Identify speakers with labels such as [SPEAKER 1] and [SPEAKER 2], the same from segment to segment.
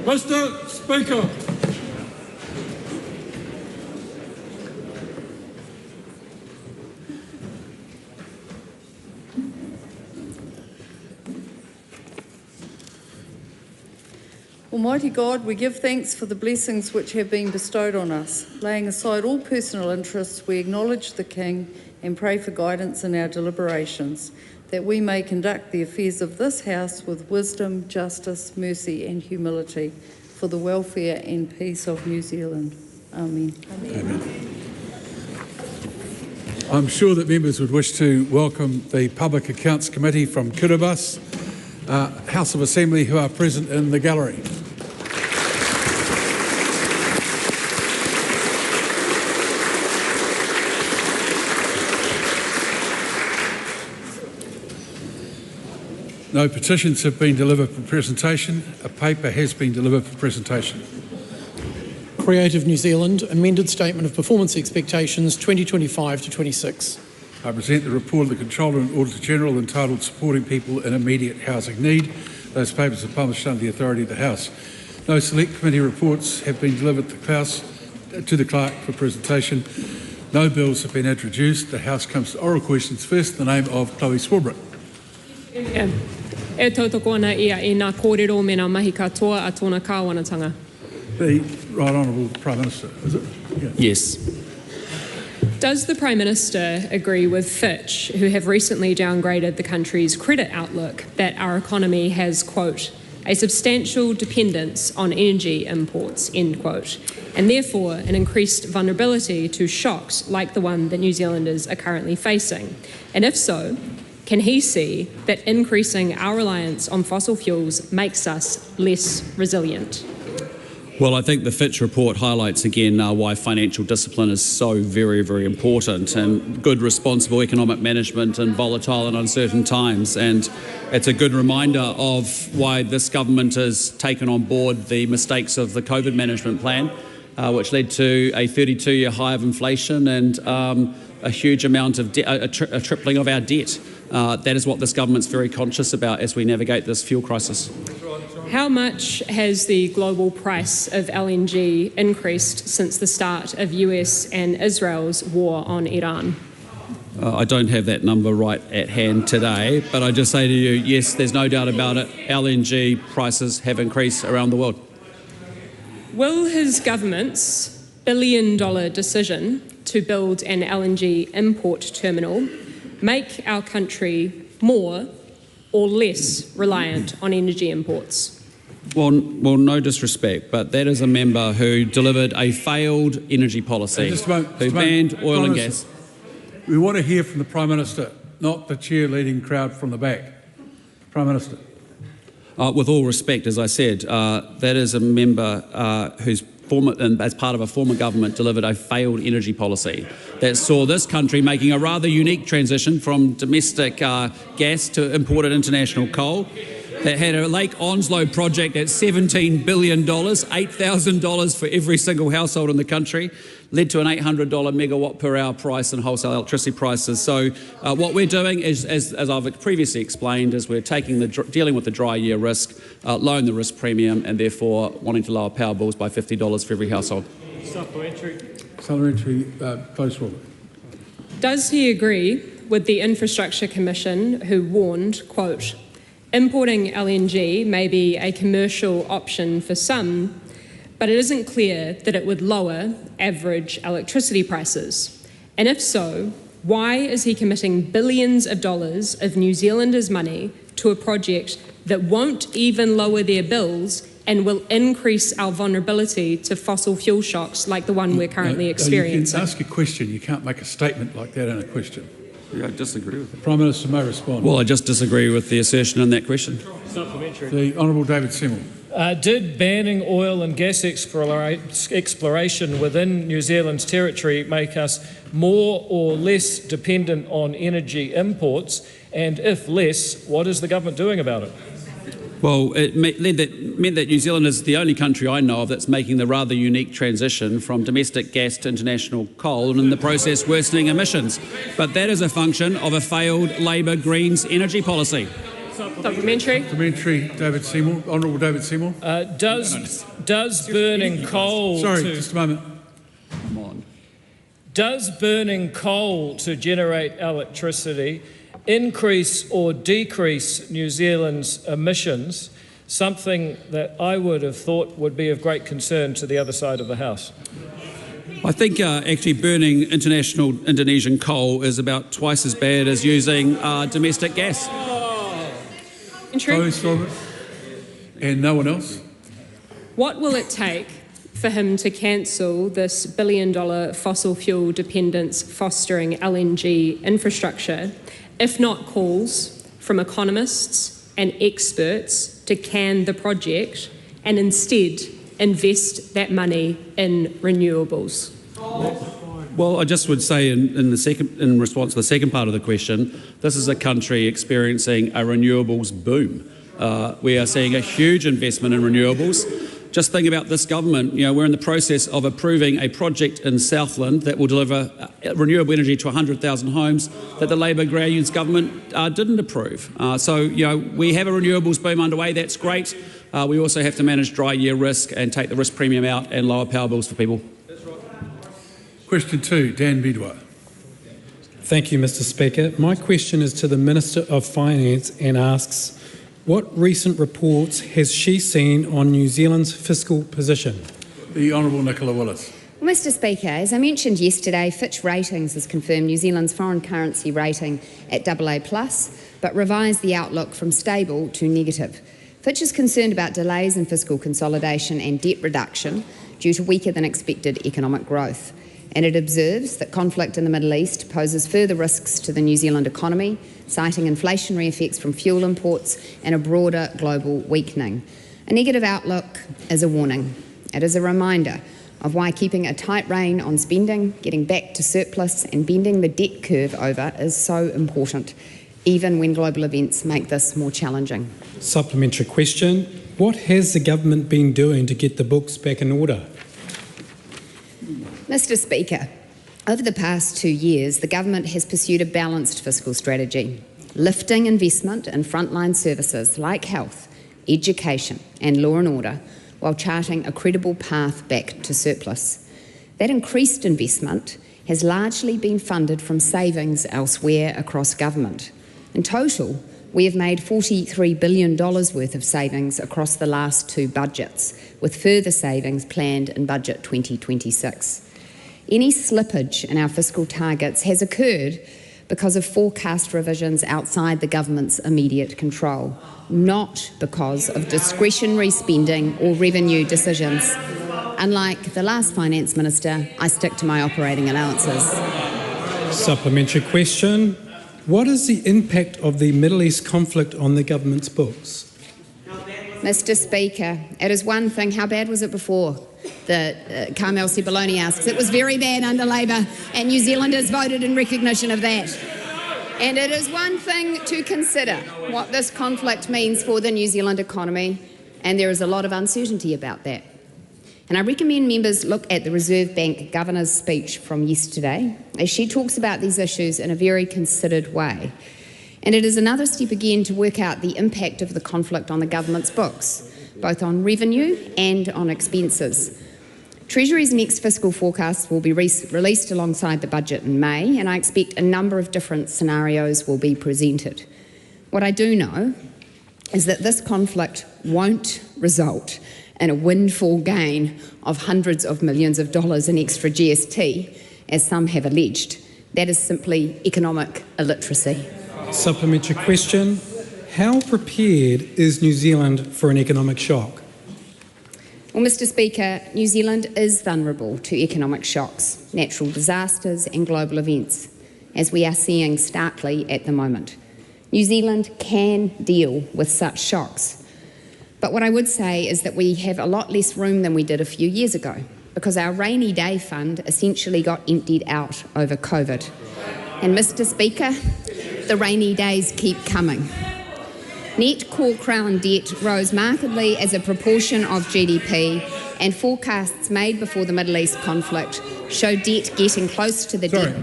[SPEAKER 1] Mr. Speaker.
[SPEAKER 2] Almighty God, we give thanks for the blessings which have been bestowed on us. Laying aside all personal interests, we acknowledge the King and pray for guidance in our deliberations, that we may conduct the affairs of this House with wisdom, justice, mercy and humility for the welfare and peace of New Zealand. Amen.
[SPEAKER 1] Amen. I'm sure that members would wish to welcome the Public Accounts Committee from Kiwis, House of Assembly, who are present in the gallery. No petitions have been delivered for presentation. A paper has been delivered for presentation.
[SPEAKER 3] Creative New Zealand, Amended Statement of Performance Expectations 2025 to 26.
[SPEAKER 1] I present the report of the Controller and Auditor General entitled Supporting People in Immediate Housing Need. Those papers are published under the authority of the House. No select committee reports have been delivered to the clerk for presentation. No bills have been introduced. The House comes to oral questions first in the name of Chloe Swarbrick.
[SPEAKER 4] E tautoko ana ia I ngā kōrero me ngā mahi katoa a tōna kāwanatanga.
[SPEAKER 1] The Right Honourable Prime Minister, is it? Yeah.
[SPEAKER 5] Yes.
[SPEAKER 4] Does the Prime Minister agree with Fitch, who have recently downgraded the country's credit outlook, that our economy has, quote, a substantial dependence on energy imports, end quote, and therefore an increased vulnerability to shocks like the one that New Zealanders are currently facing? And if so, can he see that increasing our reliance on fossil fuels makes us less resilient?
[SPEAKER 5] Well, I think the Fitch report highlights again why financial discipline is so very, very important, and good responsible economic management in volatile and uncertain times. And it's a good reminder of why this government has taken on board the mistakes of the COVID management plan, which led to a 32-year high of inflation and a huge amount of a tripling of our debt. That is what this government's very conscious about as we navigate this fuel crisis.
[SPEAKER 4] How much has the global price of LNG increased since the start of US and Israel's war on Iran?
[SPEAKER 5] I don't have that number right at hand today, but I just say to you, yes, there's no doubt about it. LNG prices have increased around the world.
[SPEAKER 4] Will his government's billion-dollar decision to build an LNG import terminal make our country more or less reliant on energy imports?
[SPEAKER 5] Well, no disrespect, but that is a member who delivered a failed energy policy, who banned oil and gas.
[SPEAKER 1] We want to hear from the Prime Minister, not the cheerleading crowd from the back. Prime Minister.
[SPEAKER 5] With all respect, as I said, that is a member who's as part of a former government, delivered a failed energy policy that saw this country making a rather unique transition from domestic gas to imported international coal, that had a Lake Onslow project at $17 billion, $8,000 for every single household in the country, led to an $800 megawatt per hour price in wholesale electricity prices. So what we're doing is, as I've previously explained, is we're dealing with the dry year risk, lowering the risk premium, and therefore wanting to lower power bills by $50 for every household.
[SPEAKER 1] Supplementary, close order.
[SPEAKER 4] Does he agree with the Infrastructure Commission, who warned, quote, importing LNG may be a commercial option for some, but it isn't clear that it would lower average electricity prices? And if so, why is he committing billions of dollars of New Zealanders' money to a project that won't even lower their bills and will increase our vulnerability to fossil fuel shocks like the one we're currently experiencing?
[SPEAKER 1] You can ask a question, you can't make a statement like that in a question.
[SPEAKER 5] Yeah, I disagree with that.
[SPEAKER 1] Prime Minister may respond.
[SPEAKER 5] Well, I just disagree with the assertion in that question.
[SPEAKER 1] The Honourable David Seymour.
[SPEAKER 6] Did banning oil and gas exploration within New Zealand's territory make us more or less dependent on energy imports? And if less, what is the government doing about it?
[SPEAKER 5] Well, it meant that New Zealand is the only country I know of that's making the rather unique transition from domestic gas to international coal, and in the process worsening emissions. But that is a function of a failed Labor Greens energy policy.
[SPEAKER 4] Supplementary.
[SPEAKER 1] Supplementary, David Seymour. Honourable David Seymour.
[SPEAKER 6] Does burning coal
[SPEAKER 1] Sorry,
[SPEAKER 6] to,
[SPEAKER 1] just a moment.
[SPEAKER 5] Come on.
[SPEAKER 6] does burning coal to generate electricity increase or decrease New Zealand's emissions, something that I would have thought would be of great concern to the other side of the House?
[SPEAKER 5] I think actually burning international Indonesian coal is about twice as bad as using domestic gas.
[SPEAKER 1] Opposed, Robert? And no one else?
[SPEAKER 4] What will it take for him to cancel this $1 billion fossil fuel dependence fostering LNG infrastructure, if not calls from economists and experts to can the project and instead invest that money in renewables?
[SPEAKER 5] Well, I just would say in response to the second part of the question, this is a country experiencing a renewables boom. We are seeing a huge investment in renewables. Just think about this government. You know, we're in the process of approving a project in Southland that will deliver renewable energy to 100,000 homes that the Labor Greens government didn't approve. So, you know, we have a renewables boom underway. That's great. We also have to manage dry year risk and take the risk premium out and lower power bills for people.
[SPEAKER 1] Question 2, Dan Bidwell.
[SPEAKER 7] Thank you, Mr Speaker. My question is to the Minister of Finance and asks, what recent reports has she seen on New Zealand's fiscal position?
[SPEAKER 1] The Honourable Nicola Willis.
[SPEAKER 8] Well, Mr Speaker, as I mentioned yesterday, Fitch Ratings has confirmed New Zealand's foreign currency rating at AA+, but revised the outlook from stable to negative. Fitch is concerned about delays in fiscal consolidation and debt reduction due to weaker than expected economic growth. And it observes that conflict in the Middle East poses further risks to the New Zealand economy, citing inflationary effects from fuel imports and a broader global weakening. A negative outlook is a warning. It is a reminder of why keeping a tight rein on spending, getting back to surplus and bending the debt curve over is so important, even when global events make this more challenging.
[SPEAKER 7] Supplementary question. What has the government been doing to get the books back in order?
[SPEAKER 8] Mr Speaker, over the past 2 years, the government has pursued a balanced fiscal strategy, lifting investment in frontline services like health, education and law and order, while charting a credible path back to surplus. That increased investment has largely been funded from savings elsewhere across government. In total, we have made $43 billion worth of savings across the last 2 budgets, with further savings planned in Budget 2026. Any slippage in our fiscal targets has occurred because of forecast revisions outside the government's immediate control, not because of discretionary spending or revenue decisions. Unlike the last Finance Minister, I stick to my operating allowances.
[SPEAKER 7] Supplementary question. What is the impact of the Middle East conflict on the government's books?
[SPEAKER 8] Mr Speaker, it is one thing. How bad was it before? Carmel Cipollone asks. It was very bad under Labor, and New Zealanders voted in recognition of that. And it is one thing to consider what this conflict means for the New Zealand economy, and there is a lot of uncertainty about that. And I recommend members look at the Reserve Bank Governor's speech from yesterday, as she talks about these issues in a very considered way. And it is another step again to work out the impact of the conflict on the government's books, both on revenue and on expenses. Treasury's next fiscal forecast will be released alongside the budget in May, and I expect a number of different scenarios will be presented. What I do know is that this conflict won't result in a windfall gain of hundreds of millions of dollars in extra GST, as some have alleged. That is simply economic illiteracy.
[SPEAKER 7] Supplementary question. How prepared is New Zealand for an economic shock?
[SPEAKER 8] Well, Mr Speaker, New Zealand is vulnerable to economic shocks, natural disasters and global events, as we are seeing starkly at the moment. New Zealand can deal with such shocks. But what I would say is that we have a lot less room than we did a few years ago, because our rainy day fund essentially got emptied out over COVID. And Mr Speaker, the rainy days keep coming. Net core crown debt rose markedly as a proportion of GDP, and forecasts made before the Middle East conflict show debt getting close to the debt.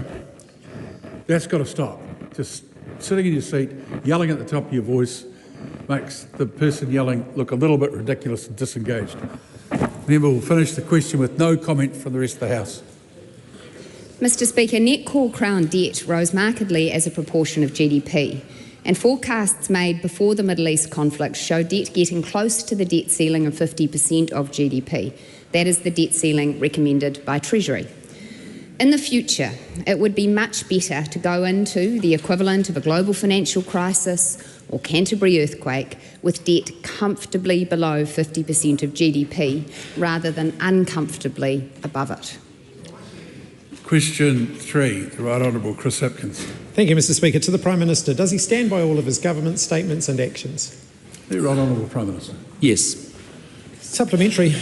[SPEAKER 1] That's got to stop. Just sitting in your seat, yelling at the top of your voice, makes the person yelling look a little bit ridiculous and disengaged. The member will finish the question with no comment from the rest of the House.
[SPEAKER 8] Mr. Speaker, net core Crown debt rose markedly as a proportion of GDP, and forecasts made before the Middle East conflict show debt getting close to the debt ceiling of 50% of GDP. That is the debt ceiling recommended by Treasury. In the future, it would be much better to go into the equivalent of a global financial crisis or Canterbury earthquake with debt comfortably below 50% of GDP rather than uncomfortably above it.
[SPEAKER 1] Question 3, the Right Honourable Chris Hipkins.
[SPEAKER 9] Thank you, Mr. Speaker. To the Prime Minister, does he stand by all of his government statements and actions?
[SPEAKER 1] The Right Honourable Prime Minister.
[SPEAKER 5] Yes.
[SPEAKER 9] Supplementary.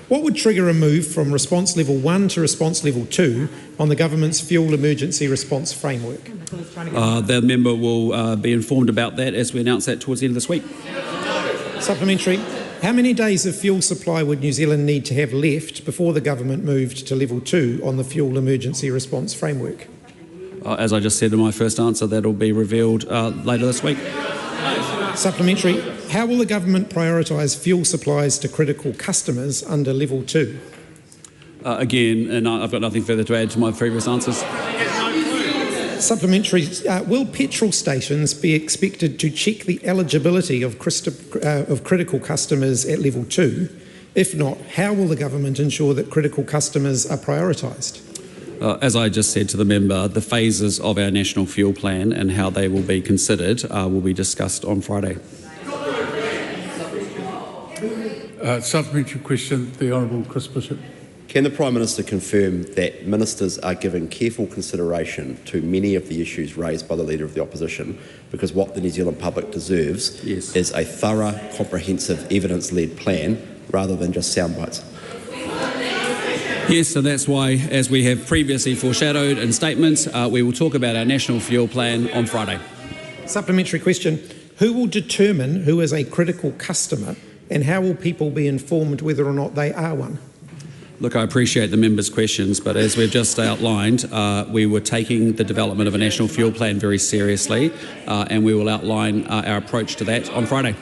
[SPEAKER 9] What would trigger a move from response level 1 to response level 2 on the government's fuel emergency response framework?
[SPEAKER 5] The member will be informed about that as we announce that towards the end of this week.
[SPEAKER 9] Supplementary. How many days of fuel supply would New Zealand need to have left before the government moved to level 2 on the fuel emergency response framework?
[SPEAKER 5] As I just said in my first answer, that will be revealed later this week.
[SPEAKER 9] Supplementary. How will the government prioritise fuel supplies to critical customers under level 2?
[SPEAKER 5] Again, and I've got nothing further to add to my previous answers.
[SPEAKER 9] Supplementary. Will petrol stations be expected to check the eligibility of critical customers at level 2? If not, how will the government ensure that critical customers are prioritised?
[SPEAKER 5] As I just said to the member, the phases of our national fuel plan and how they will be considered will be discussed on Friday.
[SPEAKER 1] Supplementary question, the Honourable Chris Bishop.
[SPEAKER 10] Can the Prime Minister confirm that ministers are giving careful consideration to many of the issues raised by the Leader of the Opposition, because what the New Zealand public deserves is a thorough, comprehensive, evidence-led plan rather than just sound bites?
[SPEAKER 5] Yes, and that's why, as we have previously foreshadowed in statements, we will talk about our national fuel plan on Friday.
[SPEAKER 9] Supplementary question. Who will determine who is a critical customer, and how will people be informed whether or not they are one?
[SPEAKER 5] Look, I appreciate the member's questions, but as we've just outlined, we were taking the development of a national fuel plan very seriously, and we will outline our approach to that on Friday.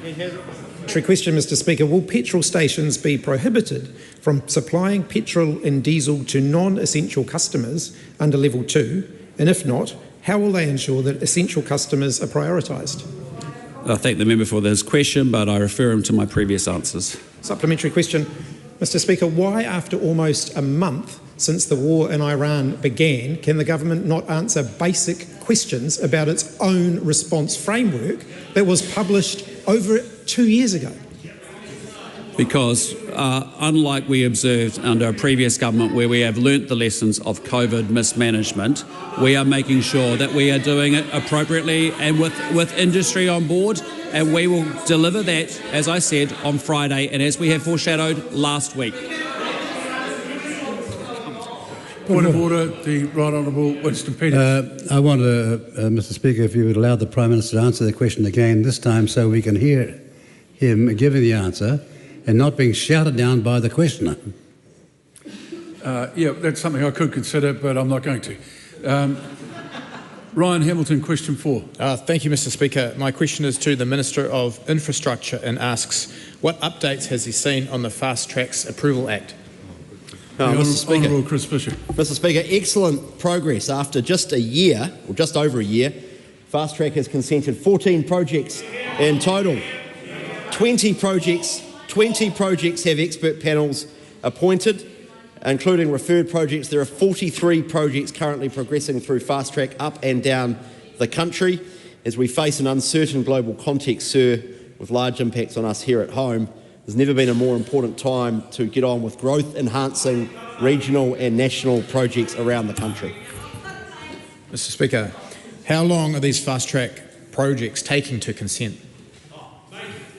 [SPEAKER 9] Question, Mr. Speaker. Will petrol stations be prohibited from supplying petrol and diesel to non-essential customers under level 2? And if not, how will they ensure that essential customers are prioritised?
[SPEAKER 5] I thank the member for this question, but I refer him to my previous answers.
[SPEAKER 9] Supplementary question. Mr. Speaker, why after almost a month since the war in Iran began can the government not answer basic questions about its own response framework that was published over 2 years ago?
[SPEAKER 5] Because unlike we observed under a previous government where we have learnt the lessons of COVID mismanagement, we are making sure that we are doing it appropriately and with industry on board, and we will deliver that, as I said, on Friday and as we have foreshadowed last week.
[SPEAKER 1] Point of order, the Right Honourable Winston Peters.
[SPEAKER 11] I wonder, Mr. Speaker, if you would allow the Prime Minister to answer the question again this time so we can hear him giving the answer and not being shouted down by the questioner.
[SPEAKER 1] Yeah, that's something I could consider, but I'm not going to. Ryan Hamilton, question 4.
[SPEAKER 12] Thank you, Mr. Speaker. My question is to the Minister of Infrastructure and asks, what updates has he seen on the Fast Tracks Approval Act?
[SPEAKER 1] Honourable Chris Bishop.
[SPEAKER 10] Mr. Speaker, excellent progress. After just a year, or just over a year, Fast Track has consented 14 projects in total. 20 projects have expert panels appointed, including referred projects. There are 43 projects currently progressing through Fast Track up and down the country. As we face an uncertain global context, sir, with large impacts on us here at home, there's never been a more important time to get on with growth-enhancing regional and national projects around the country.
[SPEAKER 12] Mr. Speaker, how long are these Fast Track projects taking to consent?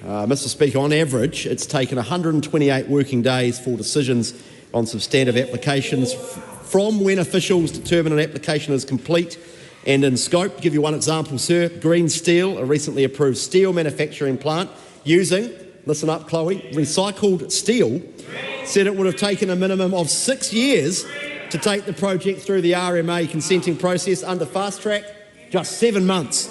[SPEAKER 10] Mr. Speaker, on average, it's taken 128 working days for decisions on substantive applications from when officials determine an application is complete and in scope. To give you one example, sir, Green Steel, a recently approved steel manufacturing plant using, listen up, Chloe, recycled steel, said it would have taken a minimum of 6 years to take the project through the RMA consenting process. Under Fast Track, just 7 months.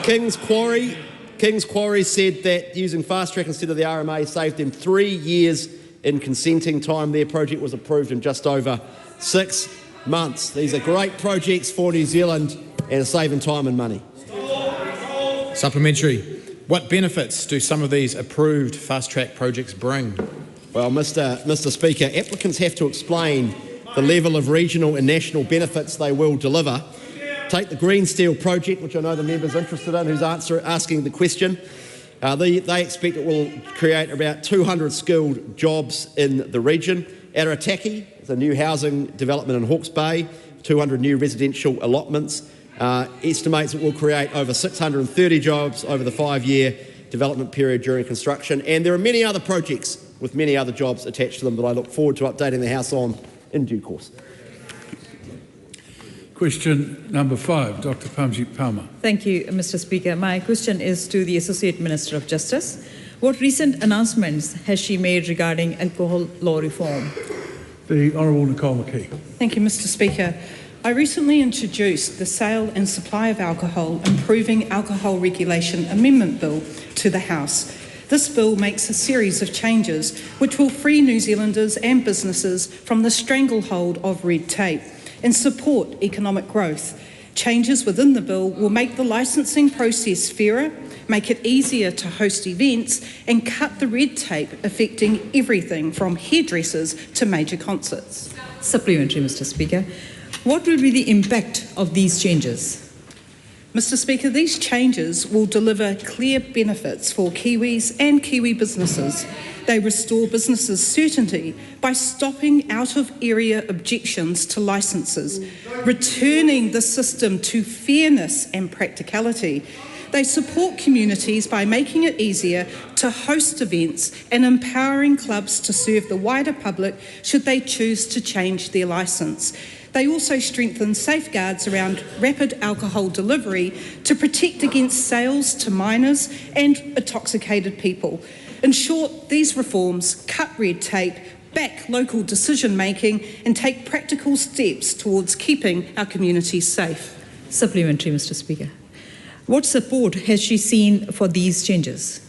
[SPEAKER 10] King's Quarry, King's Quarry said that using fast track instead of the RMA saved them 3 years in consenting time. Their project was approved in just over 6 months. These are great projects for New Zealand and are saving time and money.
[SPEAKER 12] Supplementary. What benefits do some of these approved fast track projects bring?
[SPEAKER 10] Well, Mr. Speaker, applicants have to explain the level of regional and national benefits they will deliver. Take the Green Steel project, which I know the member's interested in, who's asking the question. They expect it will create about 200 skilled jobs in the region. Aotearoa is a new housing development in Hawke's Bay, 200 new residential allotments. Estimates it will create over 630 jobs over the 5-year development period during construction. And there are many other projects with many other jobs attached to them that I look forward to updating the House on in due course.
[SPEAKER 1] Question number 5, Dr. Pamjit Palmer.
[SPEAKER 13] Thank you, Mr. Speaker. My question is to the Associate Minister of Justice. What recent announcements has she made regarding alcohol law reform?
[SPEAKER 1] The Honourable Nicole McKee.
[SPEAKER 14] Thank you, Mr. Speaker. I recently introduced the Sale and Supply of Alcohol Improving Alcohol Regulation Amendment Bill to the House. This bill makes a series of changes which will free New Zealanders and businesses from the stranglehold of red tape and support economic growth. Changes within the bill will make the licensing process fairer, make it easier to host events and cut the red tape affecting everything from hairdressers to major concerts.
[SPEAKER 13] Supplementary, Mr. Speaker. What will be the impact of these changes?
[SPEAKER 14] Mr. Speaker, these changes will deliver clear benefits for Kiwis and Kiwi businesses. They restore businesses' certainty by stopping out-of-area objections to licences, returning the system to fairness and practicality. They support communities by making it easier to host events and empowering clubs to serve the wider public should they choose to change their licence. They also strengthen safeguards around rapid alcohol delivery to protect against sales to minors and intoxicated people. In short, these reforms cut red tape, back local decision-making and take practical steps towards keeping our communities safe.
[SPEAKER 13] Supplementary, Mr. Speaker. What support has she seen for these changes?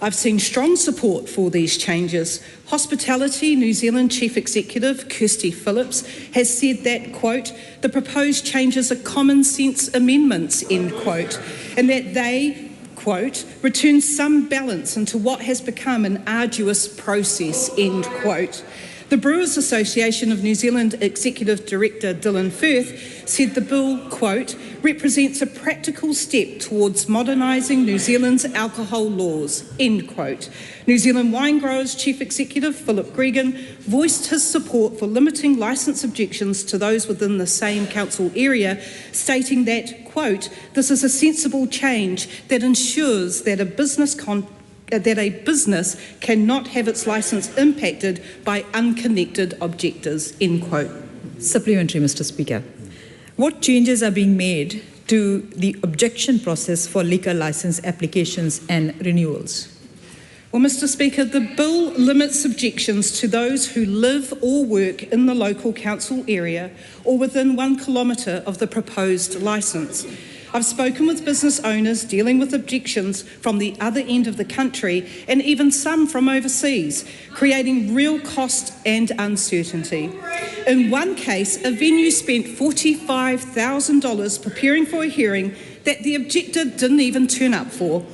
[SPEAKER 14] I've seen strong support for these changes. Hospitality New Zealand Chief Executive Kirsty Phillips has said that, quote, the proposed changes are common sense amendments, end quote, and that they, quote, return some balance into what has become an arduous process, end quote. The Brewers Association of New Zealand Executive Director Dylan Firth said the bill, quote, represents a practical step towards modernising New Zealand's alcohol laws, end quote. New Zealand Wine Growers Chief Executive Philip Gregan voiced his support for limiting licence objections to those within the same council area, stating that, quote, this is a sensible change that ensures that a business cannot have its licence impacted by unconnected objectors, end quote.
[SPEAKER 13] Supplementary, Mr. Speaker. What changes are being made to the objection process for liquor licence applications and renewals?
[SPEAKER 14] Well, Mr. Speaker, the bill limits objections to those who live or work in the local council area or within 1 kilometre of the proposed licence. I've spoken with business owners dealing with objections from the other end of the country and even some from overseas, creating real cost and uncertainty. In one case, a venue spent $45,000 preparing for a hearing that the objector didn't even turn up for.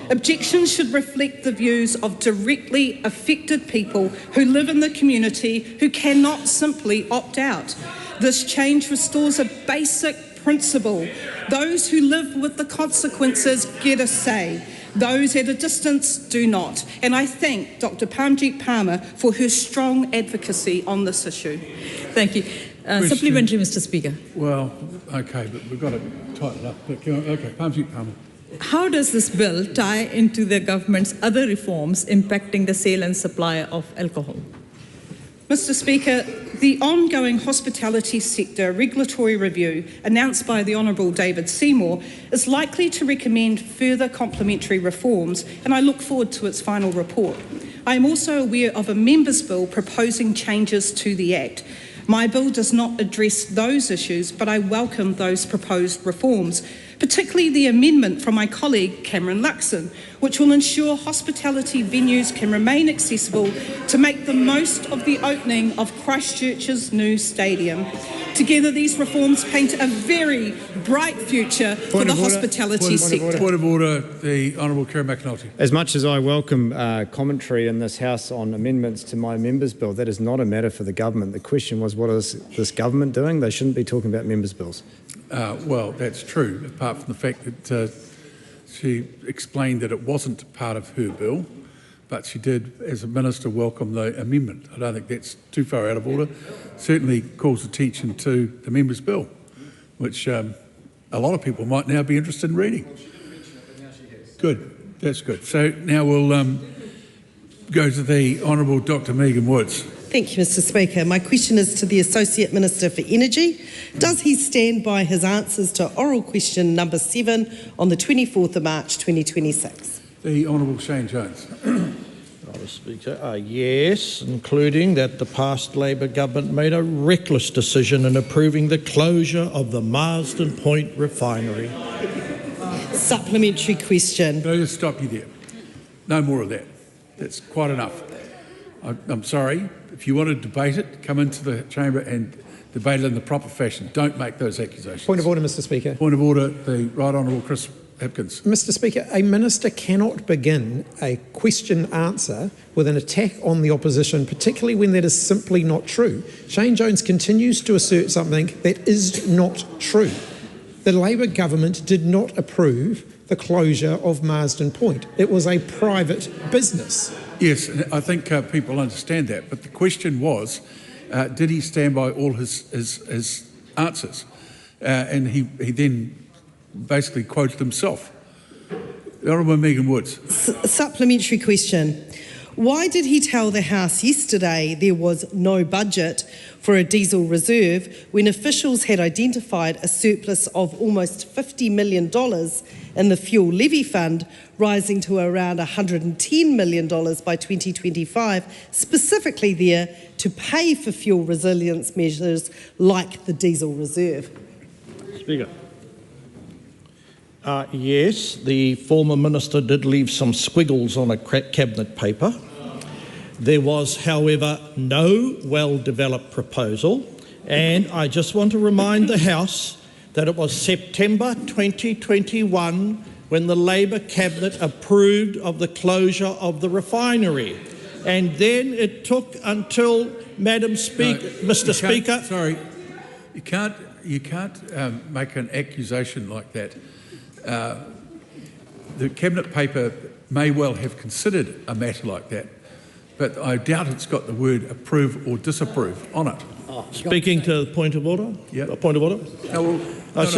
[SPEAKER 14] Objections should reflect the views of directly affected people who live in the community who cannot simply opt out. This change restores a basic principle. Those who live with the consequences get a say. Those at a distance do not. And I thank Dr. Pamjit Palmer for her strong advocacy on this issue.
[SPEAKER 13] Thank you. Supplementary, Mr. Speaker.
[SPEAKER 1] Well, okay, but we've got to tighten up. Okay, Pamjit Palmer.
[SPEAKER 13] How does this bill tie into the government's other reforms impacting the sale and supply of alcohol?
[SPEAKER 14] Mr. Speaker, the ongoing hospitality sector regulatory review announced by the Honourable David Seymour is likely to recommend further complementary reforms, and I look forward to its final report. I am also aware of a Members' Bill proposing changes to the Act. My bill does not address those issues, but I welcome those proposed reforms. particularly the amendment from my colleague Cameron Luxon, which will ensure hospitality venues can remain accessible to make the most of the opening of Christchurch's new stadium. Together, these reforms paint a very bright future for the hospitality sector.
[SPEAKER 1] Point of order, the Honourable Kerry McAnulty.
[SPEAKER 15] As much as I welcome commentary in this House on amendments to my members' bill, that is not a matter for the government. The question was, what is this government doing? They shouldn't be talking about members' bills.
[SPEAKER 1] Well, that's true, apart from the fact that she explained that it wasn't part of her bill, but she did, as a minister, welcome the amendment. I don't think that's too far out of order. Certainly calls attention to the member's bill, which a lot of people might now be interested in reading. Good, that's good. So now we'll go to the Honourable Dr. Megan Woods.
[SPEAKER 16] Thank you, Mr. Speaker. My question is to the Associate Minister for Energy. Does he stand by his answers to oral question number 7 on the 24th of March 2026?
[SPEAKER 1] The Honourable Shane Jones.
[SPEAKER 17] Mr. Speaker, yes, including that the past Labor government made a reckless decision in approving the closure of the Marsden Point refinery.
[SPEAKER 16] Supplementary question.
[SPEAKER 1] Can I just stop you there? No more of that. That's quite enough. I'm sorry. If you want to debate it, come into the chamber and debate it in the proper fashion. Don't make those accusations.
[SPEAKER 9] Point of order, Mr. Speaker.
[SPEAKER 1] Point of order, the Right Honourable Chris Hipkins.
[SPEAKER 9] Mr. Speaker, a minister cannot begin a question answer with an attack on the opposition, particularly when that is simply not true. Shane Jones continues to assert something that is not true. The Labor government did not approve the closure of Marsden Point. It was a private business.
[SPEAKER 1] Yes, I think people understand that, but the question was, did he stand by all his answers? And he then basically quoted himself. The Honourable Megan Woods.
[SPEAKER 16] Supplementary question. Why did he tell the House yesterday there was no budget for a diesel reserve when officials had identified a surplus of almost $50 million in the fuel levy fund, rising to around $110 million by 2025, specifically there to pay for fuel resilience measures like the diesel reserve?
[SPEAKER 17] Speaker. Yes, the former minister did leave some squiggles on a cabinet paper. There was, however, no well-developed proposal, and I just want to remind the House that it was September 2021 when the Labor cabinet approved of the closure of the refinery, and then it took until, Madam Speaker, Mr. Speaker.
[SPEAKER 1] Sorry, you can't make an accusation like that. The cabinet paper may well have considered a matter like that, but I doubt it's got the word approve or disapprove on it.
[SPEAKER 17] Speaking to the point of order?
[SPEAKER 1] Yeah.
[SPEAKER 17] A point of order?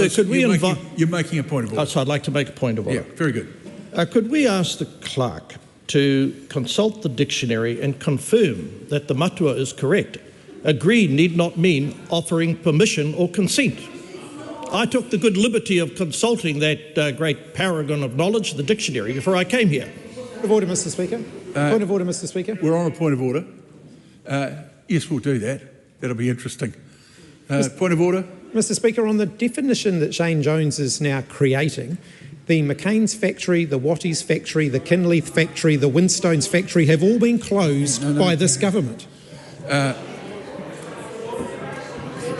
[SPEAKER 1] Could we invite... You're making a point of order.
[SPEAKER 17] So I'd like to make a point of order.
[SPEAKER 1] Yeah, very good.
[SPEAKER 17] Could we ask the clerk to consult the dictionary and confirm that the matua is correct? Agree need not mean offering permission or consent. I took the good liberty of consulting that great paragon of knowledge, the dictionary, before I came here.
[SPEAKER 9] Point of order, Mr. Speaker. Point of order, Mr. Speaker.
[SPEAKER 1] We're on a point of order. Yes, we'll do that. That'll be interesting. Point of order.
[SPEAKER 9] Mr. Speaker, on the definition that Shane Jones is now creating, the McCain's factory, the Watties factory, the Kinleith factory, the Winstones factory have all been closed by this government.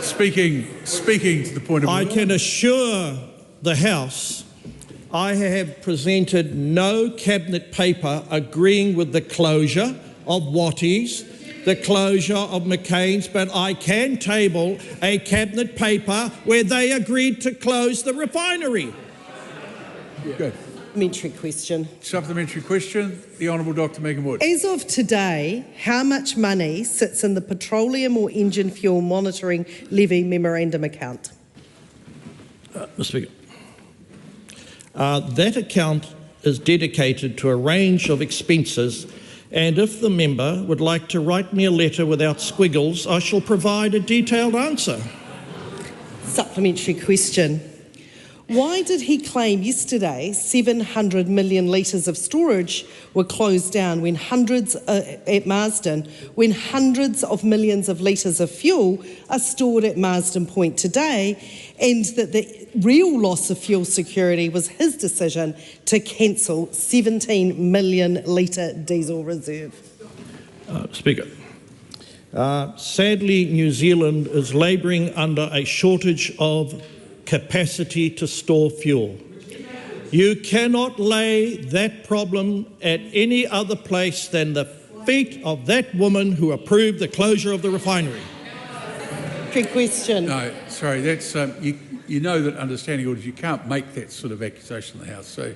[SPEAKER 1] Speaking to the point of order.
[SPEAKER 17] I can assure the House I have presented no cabinet paper agreeing with the closure of Watties, the closure of McCain's, but I can table a cabinet paper where they agreed to close the refinery.
[SPEAKER 1] Good.
[SPEAKER 16] Supplementary question.
[SPEAKER 1] Supplementary question. The Honourable Dr. Megan Woods.
[SPEAKER 16] As of today, how much money sits in the petroleum or engine fuel monitoring levy memorandum account?
[SPEAKER 17] Mr. Speaker. That account is dedicated to a range of expenses, and if the member would like to write me a letter without squiggles, I shall provide a detailed answer.
[SPEAKER 16] Supplementary question. Why did he claim yesterday 700 million litres of storage were closed down when hundreds at Marsden, when hundreds of millions of litres of fuel are stored at Marsden Point today, and that the real loss of fuel security was his decision to cancel 17 million litre diesel reserve?
[SPEAKER 17] Speaker. Sadly, New Zealand is labouring under a shortage of capacity to store fuel. You cannot lay that problem at any other place than the feet of that woman who approved the closure of the refinery.
[SPEAKER 16] Good question.
[SPEAKER 1] No, sorry, that's you know that under standing orders you can't make that sort of accusation in the House. So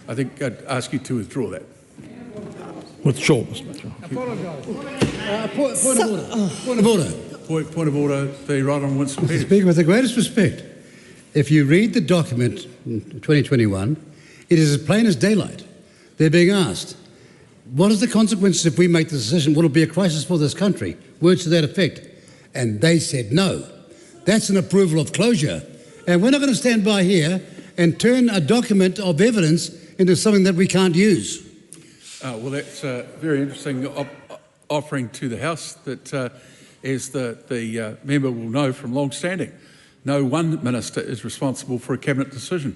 [SPEAKER 1] I think I'd ask you to withdraw that.
[SPEAKER 17] Withdraw, Mr. Mitchell.
[SPEAKER 11] Point of order.
[SPEAKER 1] Point of order. The right honourable Winston Peters.
[SPEAKER 11] Speaker, with the greatest respect, if you read the document in 2021, it is as plain as daylight. They're being asked, what is the consequences if we make the decision? Will it be a crisis for this country? Words to that effect. And they said no. That's an approval of closure. And we're not going to stand by here and turn a document of evidence into something that we can't use.
[SPEAKER 1] Well, that's very interesting offering to the House that, as the member will know from long standing, no one minister is responsible for a cabinet decision.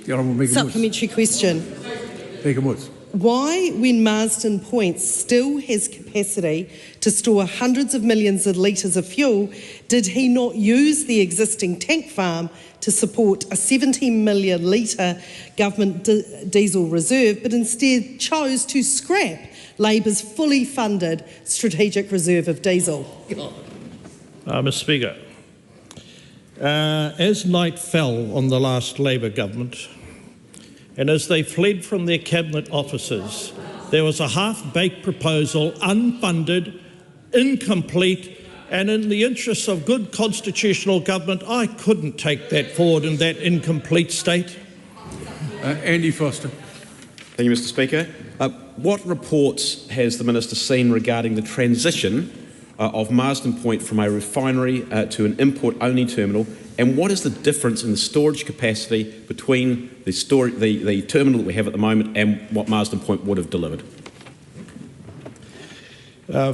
[SPEAKER 1] The Honourable Megan Woods.
[SPEAKER 16] Supplementary question.
[SPEAKER 1] Megan Woods.
[SPEAKER 16] Why, when Marsden Point still has capacity to store hundreds of millions of litres of fuel, did he not use the existing tank farm to support a 17 million litre government diesel reserve, but instead chose to scrap Labor's fully funded strategic reserve of diesel?
[SPEAKER 17] Mr. Speaker, as night fell on the last Labor government, and as they fled from their cabinet offices, there was a half-baked proposal, unfunded, incomplete, and in the interests of good constitutional government, I couldn't take that forward in that incomplete state.
[SPEAKER 1] Andy Foster.
[SPEAKER 18] Thank you, Mr. Speaker. What reports has the Minister seen regarding the transition of Marsden Point from a refinery to an import-only terminal, and what is the difference in the storage capacity between the terminal that we have at the moment and what Marsden Point would have delivered?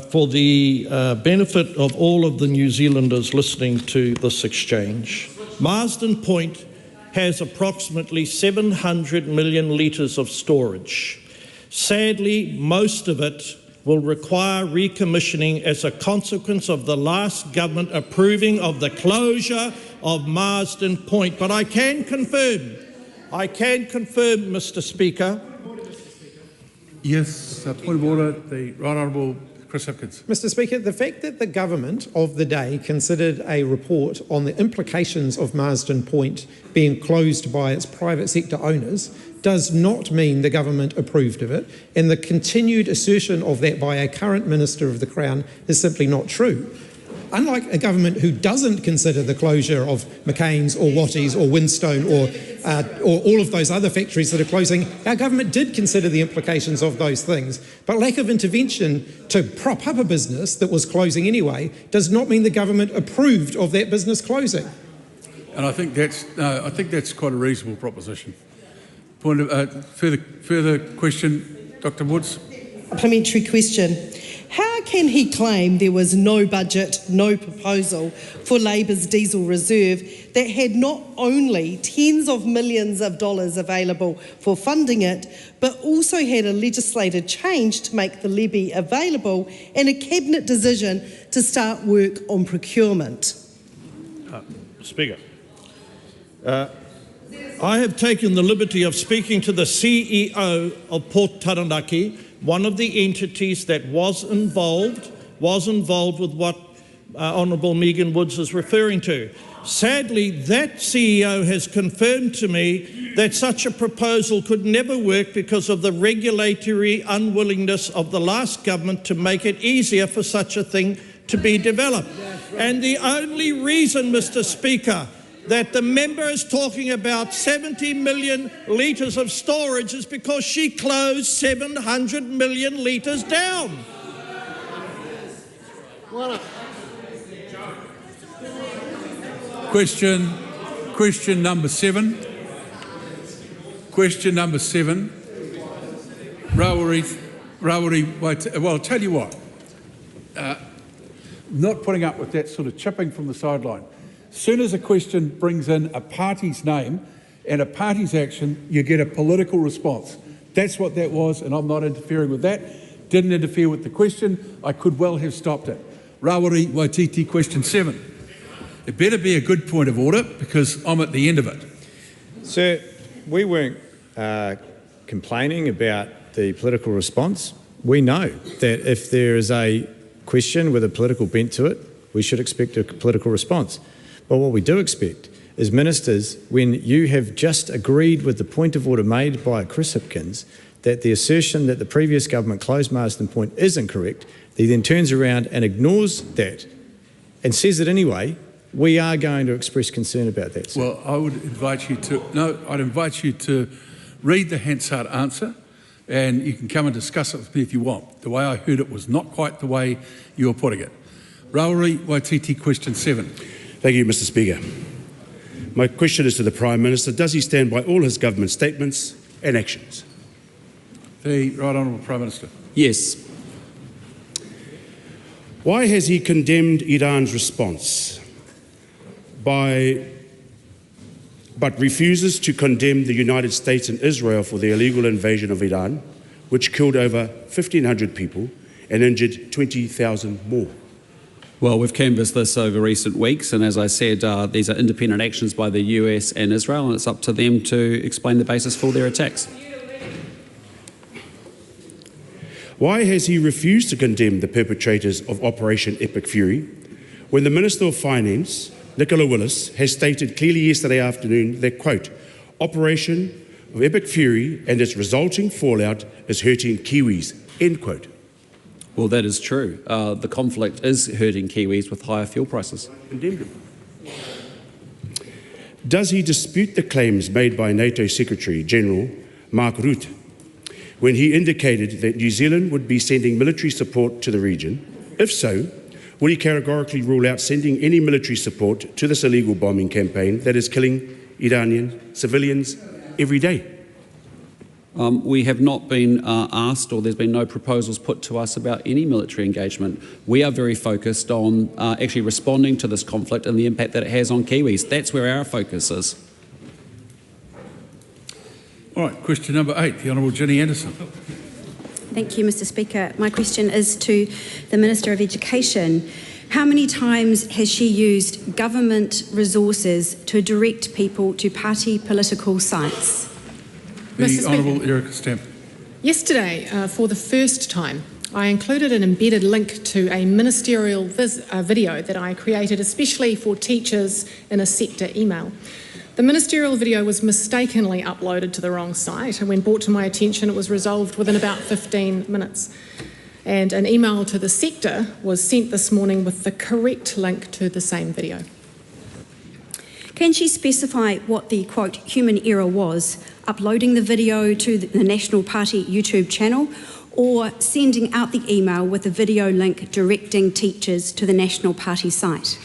[SPEAKER 17] For the benefit of all of the New Zealanders listening to this exchange, Marsden Point has approximately 700 million litres of storage. Sadly, most of it will require recommissioning as a consequence of the last government approving of the closure of Marsden Point. But I can confirm, Mr. Speaker.
[SPEAKER 1] Yes, point of order, the Right Honourable Chris Hipkins.
[SPEAKER 9] Mr. Speaker, the fact that the government of the day considered a report on the implications of Marsden Point being closed by its private sector owners does not mean the government approved of it, and the continued assertion of that by a current Minister of the Crown is simply not true. Unlike a government who doesn't consider the closure of McCain's or Wattie's or Winstone or all of those other factories that are closing, our government did consider the implications of those things. But lack of intervention to prop up a business that was closing anyway does not mean the government approved of that business closing.
[SPEAKER 1] And I think that's quite a reasonable proposition. Point of further question, Dr. Woods.
[SPEAKER 16] Supplementary question. How can he claim there was no budget, no proposal for Labor's diesel reserve that had not only tens of millions of dollars available for funding it, but also had a legislated change to make the levy available and a cabinet decision to start work on procurement?
[SPEAKER 17] Speaker, I have taken the liberty of speaking to the CEO of Port Taranaki, one of the entities that was involved with what Honourable Megan Woods is referring to. Sadly, that CEO has confirmed to me that such a proposal could never work because of the regulatory unwillingness of the last government to make it easier for such a thing to be developed. And the only reason, Mr. Speaker, that the member is talking about 70 million litres of storage is because she closed 700 million litres down.
[SPEAKER 1] Question Question number 7. Question number 7. Rawiri, well, I'll tell you what. Not putting up with that sort of chipping from the sideline. As soon as a question brings in a party's name and a party's action, you get a political response. That's what that was, and I'm not interfering with that. Didn't interfere with the question. I could well have stopped it. Rawiri Waititi, question 7. It better be a good point of order because I'm at the end of it.
[SPEAKER 15] Sir, we weren't complaining about the political response. We know that if there is a question with a political bent to it, we should expect a political response. But what we do expect is ministers, when you have just agreed with the point of order made by Chris Hipkins, that the assertion that the previous government closed Marsden Point is incorrect, he then turns around and ignores that and says it anyway. We are going to express concern about that, sir.
[SPEAKER 1] Well, I would invite you to, I'd invite you to read the Hansard answer and you can come and discuss it with me if you want. The way I heard it was not quite the way you were putting it. Rawiri Waititi, question 7.
[SPEAKER 19] Thank you, Mr. Speaker. My question is to the Prime Minister. Does he stand by all his government statements and actions?
[SPEAKER 1] The Right Honourable Prime Minister.
[SPEAKER 5] Yes.
[SPEAKER 19] Why has he condemned Iran's response but refuses to condemn the United States and Israel for the illegal invasion of Iran, which killed over 1,500 people and injured 20,000 more?
[SPEAKER 5] Well, we've canvassed this over recent weeks, and as I said, these are independent actions by the US and Israel, and it's up to them to explain the basis for their attacks.
[SPEAKER 19] Why has he refused to condemn the perpetrators of Operation Epic Fury when the Minister of Finance, Nicola Willis, has stated clearly yesterday afternoon that, quote, Operation of Epic Fury and its resulting fallout is hurting Kiwis, end quote?
[SPEAKER 5] Well, that is true. The conflict is hurting Kiwis with higher fuel prices.
[SPEAKER 19] Does he dispute the claims made by NATO Secretary General Mark Rutte when he indicated that New Zealand would be sending military support to the region? If so, will he categorically rule out sending any military support to this illegal bombing campaign that is killing Iranian civilians every day?
[SPEAKER 5] We have not been asked, or there's been no proposals put to us about any military engagement. We are very focused on actually responding to this conflict and the impact that it has on Kiwis. That's where our focus is.
[SPEAKER 1] All right, question number 8, the Honourable Ginny Anderson.
[SPEAKER 20] Thank you, Mr. Speaker. My question is to the Minister of Education. How many times has she used government resources to direct people to party political sites?
[SPEAKER 1] The Honourable Erica Stamp.
[SPEAKER 21] Yesterday, for the first time, I included an embedded link to a ministerial video that I created especially for teachers in a sector email. The ministerial video was mistakenly uploaded to the wrong site, and when brought to my attention, it was resolved within about 15 minutes. And an email to the sector was sent this morning with the correct link to the same video.
[SPEAKER 20] Can she specify what the, quote, human error was, uploading the video to the National Party YouTube channel or sending out the email with a video link directing teachers to the National Party site?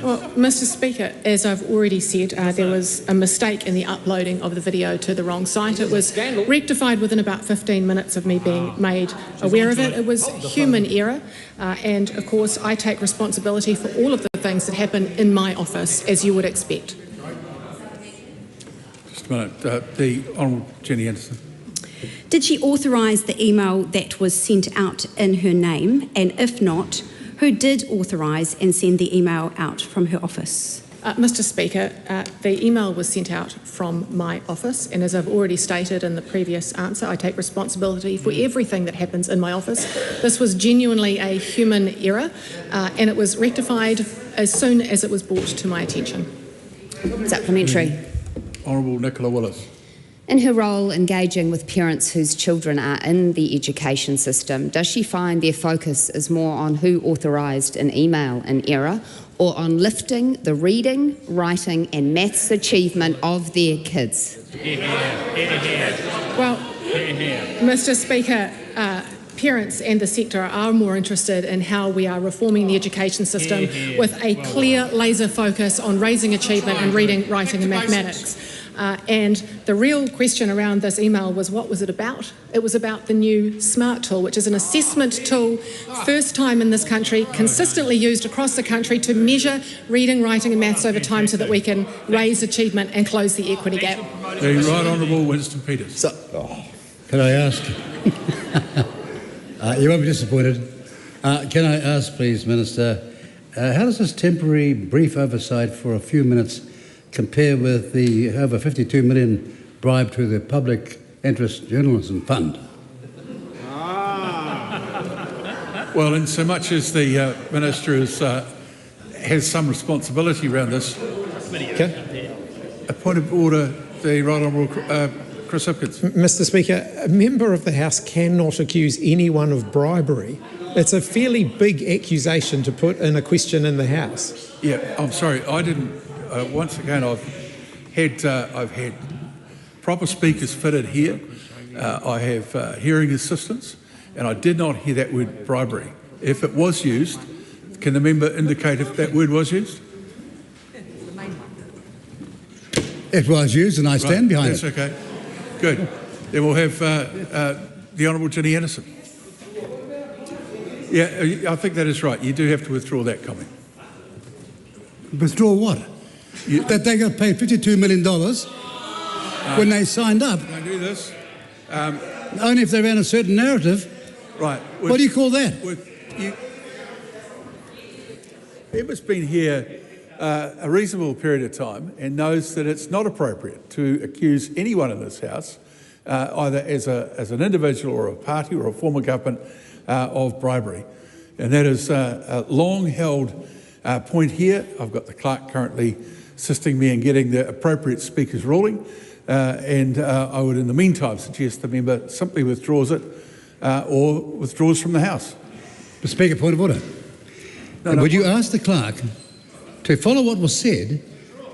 [SPEAKER 21] Well, Mr. Speaker, as I've already said, there was a mistake in the uploading of the video to the wrong site. It was rectified within about 15 minutes of me being made aware of it. It was human error, and of course I take responsibility for all of the things that happen in my office, as you would expect.
[SPEAKER 1] Just a minute. The Honourable Jenny Anderson.
[SPEAKER 20] Did she authorise the email that was sent out in her name, and if not, who did authorise and send the email out from her office?
[SPEAKER 21] Mr. Speaker, the email was sent out from my office, and as I've already stated in the previous answer, I take responsibility for everything that happens in my office. This was genuinely a human error, and it was rectified as soon as it was brought to my attention.
[SPEAKER 8] Supplementary.
[SPEAKER 1] Honourable Nicola Willis.
[SPEAKER 8] In her role engaging with parents whose children are in the education system, does she find their focus is more on who authorised an email in error or on lifting the reading, writing and maths achievement of their kids?
[SPEAKER 21] Well, Mr. Speaker, parents and the sector are more interested in how we are reforming the education system with a clear laser focus on raising achievement in reading, writing and mathematics. And the real question around this email was, what was it about? It was about the new SMART tool, which is an assessment tool, first time in this country, consistently used across the country to measure reading, writing and maths over time so that we can raise achievement and close the equity gap.
[SPEAKER 1] The Right Honourable Winston Peters.
[SPEAKER 11] Can I ask? You won't be disappointed. Can I ask, please, Minister, how does this temporary brief oversight for a few minutes compare with the over 52 million bribe to the Public Interest Journalism Fund?
[SPEAKER 1] Well, in so much as the Minister has some responsibility around this. A point of order, the Right Honourable Chris Hipkins.
[SPEAKER 9] Mr Speaker, a member of the House cannot accuse anyone of bribery. It's a fairly big accusation to put in a question in the House.
[SPEAKER 1] Yeah, I'm sorry, I didn't. Once again, I've had proper speakers fitted here. I have hearing assistants, and I did not hear that word bribery. If it was used, can the member indicate if that word was used?
[SPEAKER 11] It was used, and I stand behind
[SPEAKER 1] it. That's okay. Good. Then we'll have the Honourable Ginny Anderson. Yeah, I think that is right. You do have to withdraw that comment.
[SPEAKER 11] Withdraw what? That they got paid $52 million when they signed up.
[SPEAKER 1] Can I do this?
[SPEAKER 11] Only if they ran a certain narrative.
[SPEAKER 1] Right.
[SPEAKER 11] What do you call that?
[SPEAKER 1] Emma's been here a reasonable period of time and knows that it's not appropriate to accuse anyone in this House, either as an individual or a party or a form of government, of bribery. And that is a long-held point here. I've got the clerk currently assisting me in getting the appropriate speaker's ruling, and I would in the meantime suggest the member simply withdraws it or withdraws from the House.
[SPEAKER 11] Mr Speaker, point of order. Would you ask the clerk to follow what was said,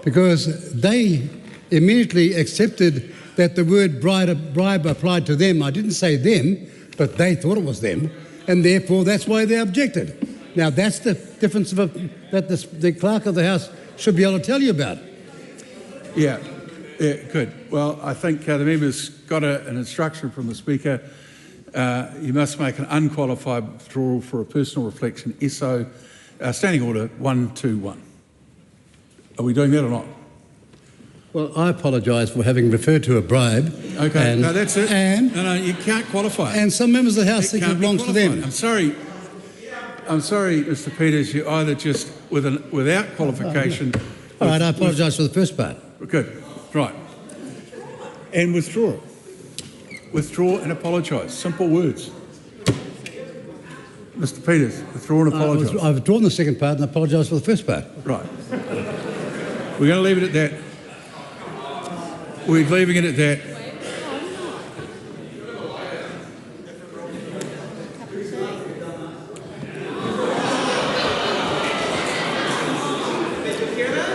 [SPEAKER 11] because they immediately accepted that the word bribe applied to them. I didn't say them, but they thought it was them, and therefore that's why they objected. Now that's the difference that the clerk of the House should be able to tell you about.
[SPEAKER 1] Yeah, good. Well, I think the member's got an instruction from the Speaker. You must make an unqualified withdrawal for a personal reflection. SO, Standing Order 121. Are we doing that or not?
[SPEAKER 11] Well, I apologise for having referred to a bribe.
[SPEAKER 1] Okay, no, that's it.
[SPEAKER 11] And
[SPEAKER 1] no, you can't qualify it.
[SPEAKER 11] And some members of the House think it belongs to them.
[SPEAKER 1] I'm sorry, Mr Peters, you're either just without qualification...
[SPEAKER 11] All right, I apologise for the first part.
[SPEAKER 1] Good, right. And withdraw it. Withdraw and apologise. Simple words. Mr Peters, withdraw and apologise.
[SPEAKER 11] I've withdrawn the second part and apologise for the first part.
[SPEAKER 1] Right. We're going to leave it at that. We're leaving it at that.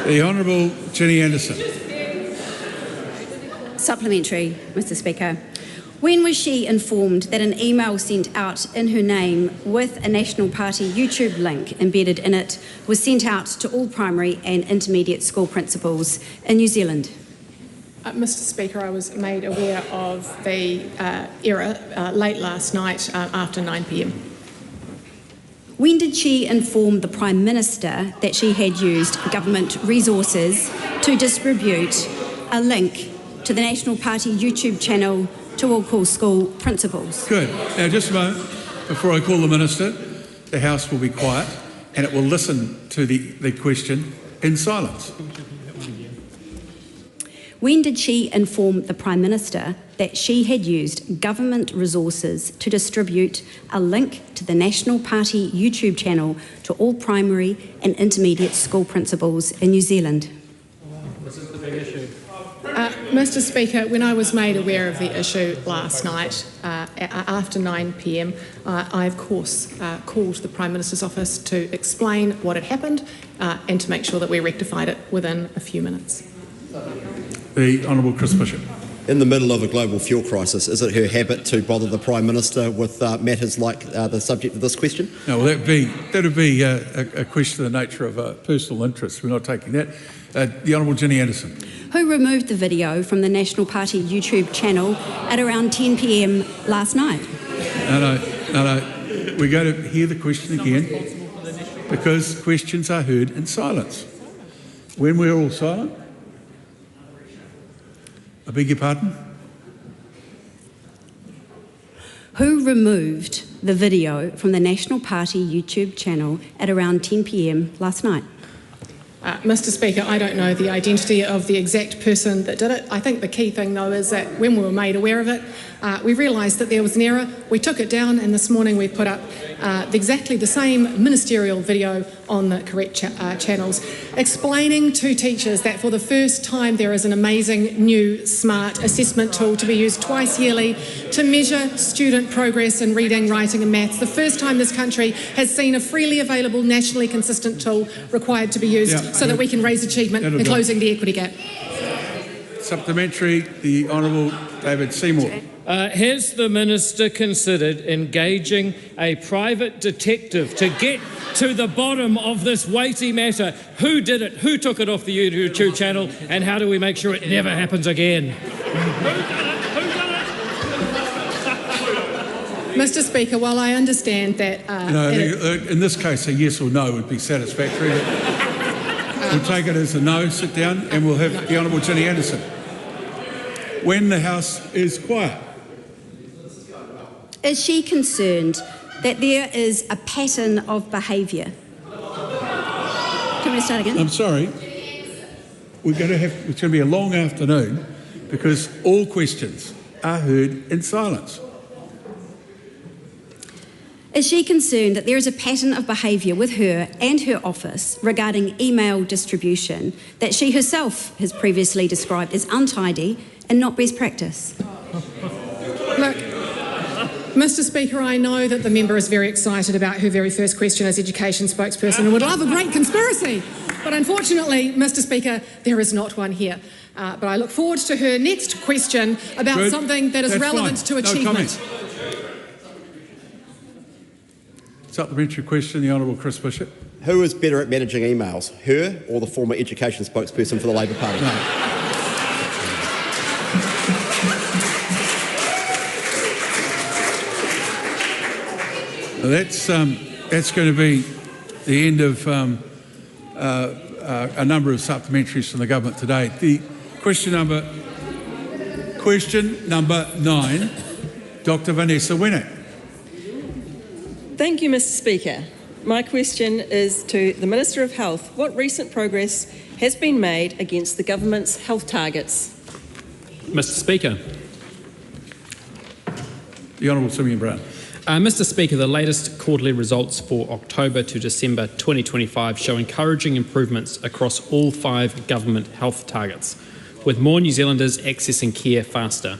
[SPEAKER 1] The Honourable Ginny Anderson.
[SPEAKER 20] Supplementary, Mr Speaker. When was she informed that an email sent out in her name with a National Party YouTube link embedded in it was sent out to all primary and intermediate school principals in New Zealand?
[SPEAKER 21] Mr Speaker, I was made aware of the error late last night after 9 p.m.
[SPEAKER 20] When did she inform the Prime Minister that she had used government resources to distribute a link to the National Party YouTube channel to all school principals?
[SPEAKER 1] Good. Now, just a moment before I call the Minister, the House will be quiet and it will listen to the question in silence.
[SPEAKER 20] When did she inform the Prime Minister that she had used government resources to distribute a link to the National Party YouTube channel to all primary and intermediate school principals in New Zealand?
[SPEAKER 21] This is the big issue. Mr Speaker, when I was made aware of the issue last night after 9 p.m, I of course called the Prime Minister's office to explain what had happened and to make sure that we rectified it within a few minutes.
[SPEAKER 1] The Honourable Chris Bishop.
[SPEAKER 10] in the middle of a global fuel crisis, is it her habit to bother the Prime Minister with matters like the subject of this question?
[SPEAKER 1] No, well, that would be a question of the nature of personal interest. We're not taking that. The Honourable Ginny Anderson.
[SPEAKER 20] Who removed the video from the National Party YouTube channel at around 10 p.m. last night?
[SPEAKER 1] No. We're going to hear the question again because questions are heard in silence. When we're all silent, I beg your pardon?
[SPEAKER 20] Who removed the video from the National Party YouTube channel at around 10 p.m. last night?
[SPEAKER 21] Mr. Speaker, I don't know the identity of the exact person that did it. I think the key thing, though, is that when we were made aware of it, we realised that there was an error. We took it down, and this morning we put up exactly the same ministerial video on the correct channels, explaining to teachers that for the first time there is an amazing new smart assessment tool to be used twice yearly to measure student progress in reading, writing and maths. The first time this country has seen a freely available, nationally consistent tool required to be used so that we can raise achievement in closing the equity gap.
[SPEAKER 1] Supplementary, the Honourable David Seymour.
[SPEAKER 6] Has the Minister considered engaging a private detective to get to the bottom of this weighty matter? Who did it? Who took it off the YouTube channel? And how do we make sure it never happens again?
[SPEAKER 21] Mr. Speaker, while I understand that...
[SPEAKER 1] in this case, a yes or no would be satisfactory. We'll take it as a no, sit down, and we'll have the Honourable Ginny Anderson. When the House is quiet.
[SPEAKER 20] Is she concerned that there is a pattern of behaviour? Can we start again?
[SPEAKER 1] I'm sorry. It's going to be a long afternoon because all questions are heard in silence.
[SPEAKER 20] Is she concerned that there is a pattern of behaviour with her and her office regarding email distribution that she herself has previously described as untidy and not best practice?
[SPEAKER 21] Look, Mr. Speaker, I know that the member is very excited about her very first question as education spokesperson and would love a great conspiracy. But unfortunately, Mr. Speaker, there is not one here. But I look forward to her next question about something that is relevant to achievement.
[SPEAKER 1] No comment. Supplementary question, the Honourable Chris Bishop.
[SPEAKER 10] Who is better at managing emails, her or the former education spokesperson for the Labor Party?
[SPEAKER 1] No. That's going to be the end of a number of supplementaries from the government today. The question number 9, Dr. Vanessa Winnick.
[SPEAKER 2] Thank you, Mr. Speaker. My question is to the Minister of Health. What recent progress has been made against the government's health targets?
[SPEAKER 22] Mr. Speaker.
[SPEAKER 1] The Honourable Seymour Brown.
[SPEAKER 22] Mr. Speaker, the latest quarterly results for October to December 2025 show encouraging improvements across all 5 government health targets, with more New Zealanders accessing care faster.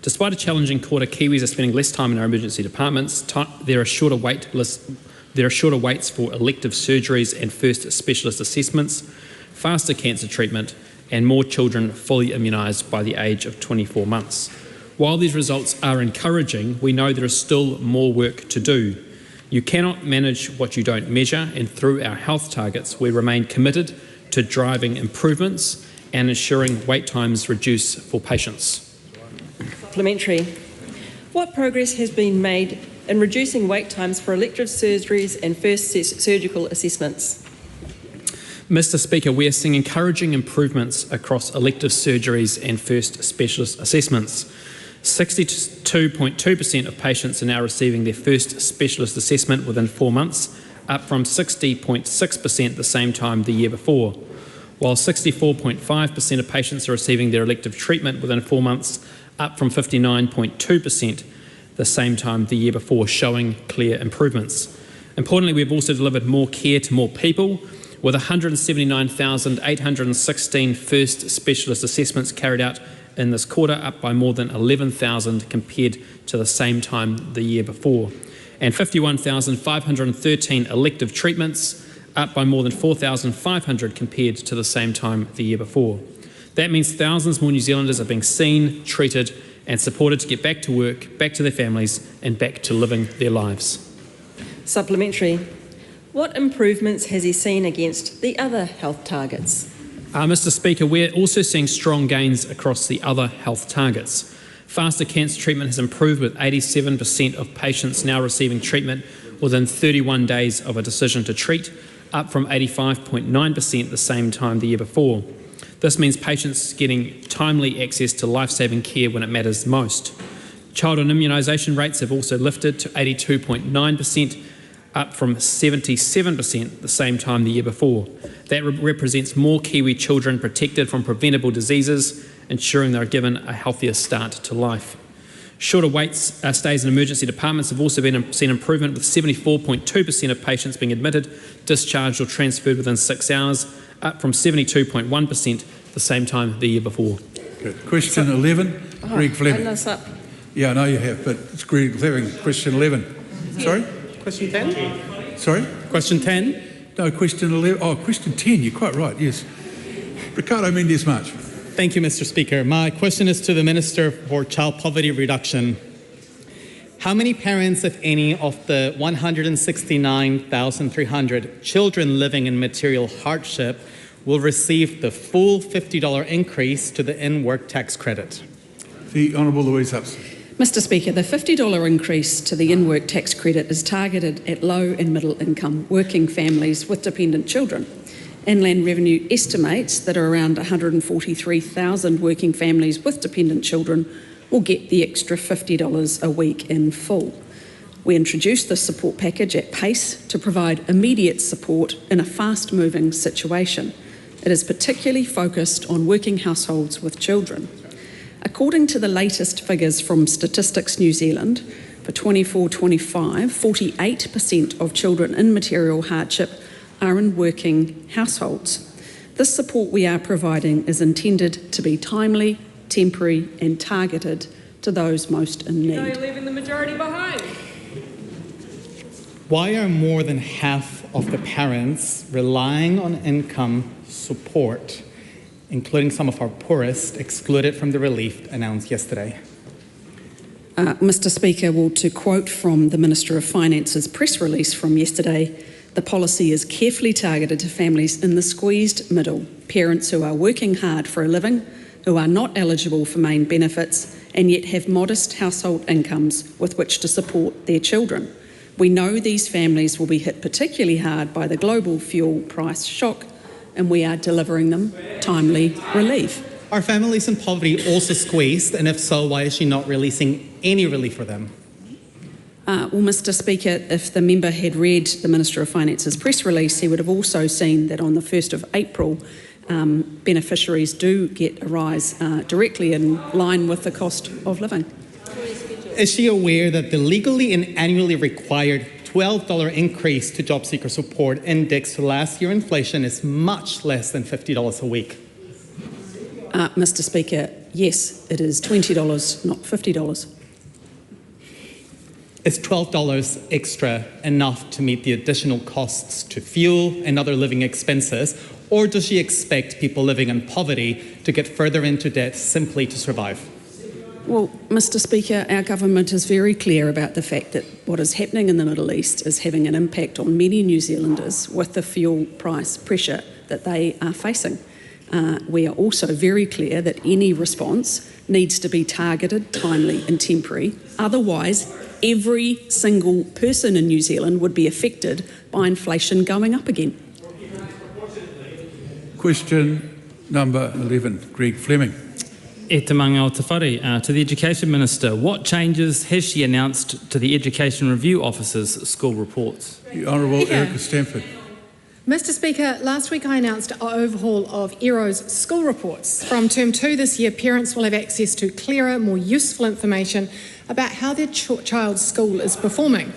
[SPEAKER 22] Despite a challenging quarter, Kiwis are spending less time in our emergency departments. There are shorter waits for elective surgeries and first specialist assessments, faster cancer treatment, and more children fully immunised by the age of 24 months. While these results are encouraging, we know there is still more work to do. You cannot manage what you don't measure, and through our health targets, we remain committed to driving improvements and ensuring wait times reduce for patients.
[SPEAKER 2] Supplementary. What progress has been made in reducing wait times for elective surgeries and first surgical assessments?
[SPEAKER 22] Mr. Speaker, we are seeing encouraging improvements across elective surgeries and first specialist assessments. 62.2% of patients are now receiving their first specialist assessment within 4 months, up from 60.6% the same time the year before, while 64.5% of patients are receiving their elective treatment within 4 months, up from 59.2% the same time the year before, showing clear improvements. Importantly, we've also delivered more care to more people, with 179,816 first specialist assessments carried out in this quarter, up by more than 11,000 compared to the same time the year before, and 51,513 elective treatments, up by more than 4,500 compared to the same time the year before. That means thousands more New Zealanders are being seen, treated and supported to get back to work, back to their families and back to living their lives.
[SPEAKER 2] Supplementary. What improvements has he seen against the other health targets?
[SPEAKER 22] Mr Speaker, we're also seeing strong gains across the other health targets. Faster cancer treatment has improved, with 87% of patients now receiving treatment within 31 days of a decision to treat, up from 85.9% the same time the year before. This means patients getting timely access to life-saving care when it matters most. Child and immunisation rates have also lifted to 82.9%, up from 77% the same time the year before. That represents more Kiwi children protected from preventable diseases, ensuring they are given a healthier start to life. Shorter stays in emergency departments have also seen improvement, with 74.2% of patients being admitted, discharged or transferred within 6 hours, up from 72.1% the same time the year before.
[SPEAKER 1] Good. Question 11, Greg Fleming. Yeah, I know you have, but it's Greg Fleming. Question 11. Sorry?
[SPEAKER 3] Question 10?
[SPEAKER 1] Sorry?
[SPEAKER 3] Question 10?
[SPEAKER 1] No, question 11. Oh, question 10, you're quite right, yes. Ricardo Mendes March.
[SPEAKER 3] Thank you, Mr. Speaker. My question is to the Minister for Child Poverty Reduction. How many parents, if any, of the 169,300 children living in material hardship will receive the full $50 increase to the in-work tax credit?
[SPEAKER 1] The Honourable Louise Upson.
[SPEAKER 4] Mr Speaker, the $50 increase to the in-work tax credit is targeted at low and middle income working families with dependent children. Inland Revenue estimates that around 143,000 working families with dependent children will get the extra $50 a week in full. We introduced this support package at pace to provide immediate support in a fast-moving situation. It is particularly focused on working households with children. According to the latest figures from Statistics New Zealand, for 24-25, 48% of children in material hardship are in working households. This support we are providing is intended to be timely, temporary and targeted to those most in need.
[SPEAKER 2] You're leaving the majority behind.
[SPEAKER 3] Why are more than half of the parents relying on income support, including some of our poorest, excluded from the relief announced yesterday?
[SPEAKER 4] Mr Speaker, well, to quote from the Minister of Finance's press release from yesterday, the policy is carefully targeted to families in the squeezed middle, parents who are working hard for a living, who are not eligible for main benefits and yet have modest household incomes with which to support their children. We know these families will be hit particularly hard by the global fuel price shock, and we are delivering them timely relief.
[SPEAKER 3] Are families in poverty also squeezed, and if so, why is she not releasing any relief for them?
[SPEAKER 4] Well, Mr Speaker, if the member had read the Minister of Finance's press release, he would have also seen that on the 1st of April, beneficiaries do get a rise directly in line with the cost of living.
[SPEAKER 3] Is she aware that the legally and annually required $12 increase to job seeker support indexed to last year inflation is much less than $50 a week?
[SPEAKER 4] Mr Speaker, yes, it is $20, not $50.
[SPEAKER 3] Is $12 extra enough to meet the additional costs to fuel and other living expenses, or does she expect people living in poverty to get further into debt simply to survive?
[SPEAKER 4] Well, Mr Speaker, our government is very clear about the fact that what is happening in the Middle East is having an impact on many New Zealanders with the fuel price pressure that they are facing. We are also very clear that any response needs to be targeted, timely and temporary. Otherwise, every single person in New Zealand would be affected by inflation going up again.
[SPEAKER 1] Question number 11, Greg Fleming.
[SPEAKER 23] E te manga o te whare, to the Education Minister, what changes has she announced to the Education Review Office's school reports?
[SPEAKER 1] The Honourable Erica Stanford.
[SPEAKER 21] Mr Speaker, last week I announced an overhaul of ERO's school reports. From Term 2 this year, parents will have access to clearer, more useful information about how their child's school is performing.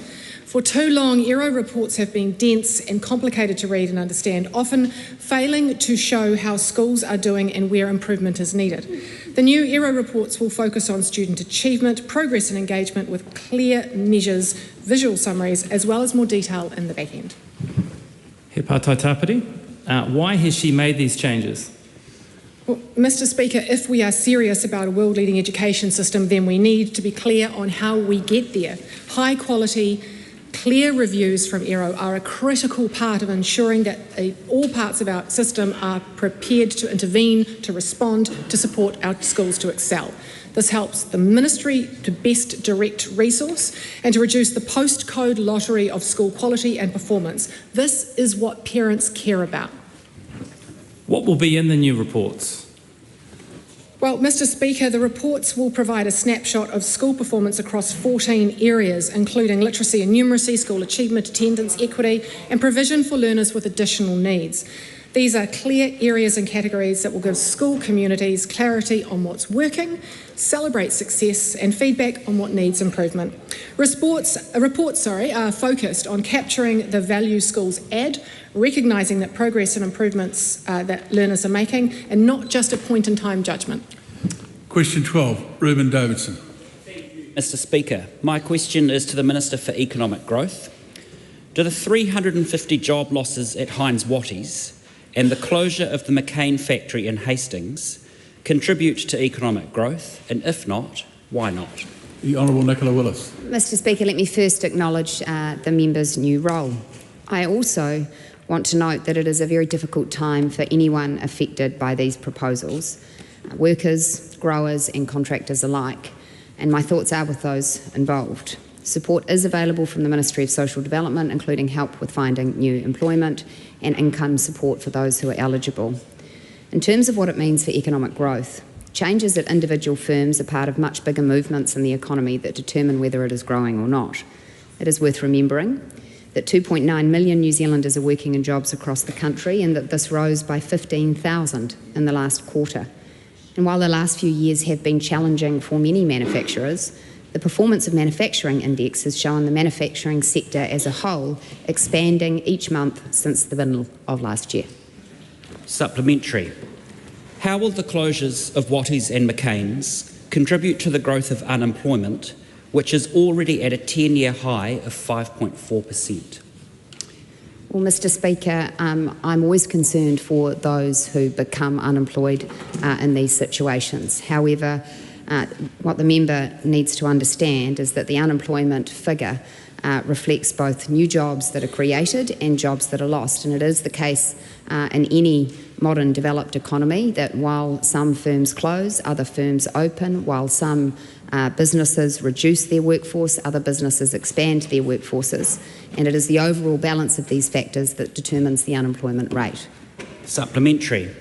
[SPEAKER 21] For too long, ERO reports have been dense and complicated to read and understand, often failing to show how schools are doing and where improvement is needed. The new ERO reports will focus on student achievement, progress and engagement with clear measures, visual summaries, as well as more detail in the back end.
[SPEAKER 23] He pātai tāpiri, why has she made these changes?
[SPEAKER 21] Well, Mr. Speaker, if we are serious about a world-leading education system, then we need to be clear on how we get there. High quality, clear reviews from ERO are a critical part of ensuring that all parts of our system are prepared to intervene, to respond, to support our schools to excel. This helps the Ministry to best direct resource and to reduce the postcode lottery of school quality and performance. This is what parents care about.
[SPEAKER 23] What will be in the new reports?
[SPEAKER 21] Well, Mr. Speaker, the reports will provide a snapshot of school performance across 14 areas, including literacy and numeracy, school achievement, attendance, equity, and provision for learners with additional needs. These are clear areas and categories that will give school communities clarity on what's working, celebrate success, and feedback on what needs improvement. Reports are focused on capturing the value schools add, recognising that progress and improvements that learners are making, and not just a point-in-time judgment.
[SPEAKER 1] Question 12, Reuben Davidson.
[SPEAKER 7] Mr. Speaker, my question is to the Minister for Economic Growth. Do the 350 job losses at Heinz Watties and the closure of the McCain factory in Hastings contribute to economic growth? And if not, why not?
[SPEAKER 1] The Honourable Nicola Willis.
[SPEAKER 8] Mr. Speaker, let me first acknowledge the member's new role. I also want to note that it is a very difficult time for anyone affected by these proposals, workers, growers and contractors alike, and my thoughts are with those involved. Support is available from the Ministry of Social Development, including help with finding new employment and income support for those who are eligible. In terms of what it means for economic growth, changes at individual firms are part of much bigger movements in the economy that determine whether it is growing or not. It is worth remembering that 2.9 million New Zealanders are working in jobs across the country and that this rose by 15,000 in the last quarter. And while the last few years have been challenging for many manufacturers, the Performance of Manufacturing Index has shown the manufacturing sector as a whole expanding each month since the middle of last year.
[SPEAKER 7] Supplementary. How will the closures of Watties and McCain's contribute to the growth of unemployment, which is already at a 10-year high of 5.4%?
[SPEAKER 8] Well, Mr. Speaker, I'm always concerned for those who become unemployed in these situations. However, what the member needs to understand is that the unemployment figure reflects both new jobs that are created and jobs that are lost. And it is the case in any modern developed economy that while some firms close, other firms open, while some businesses reduce their workforce, other businesses expand their workforces. And it is the overall balance of these factors that determines the unemployment rate.
[SPEAKER 7] Supplementary.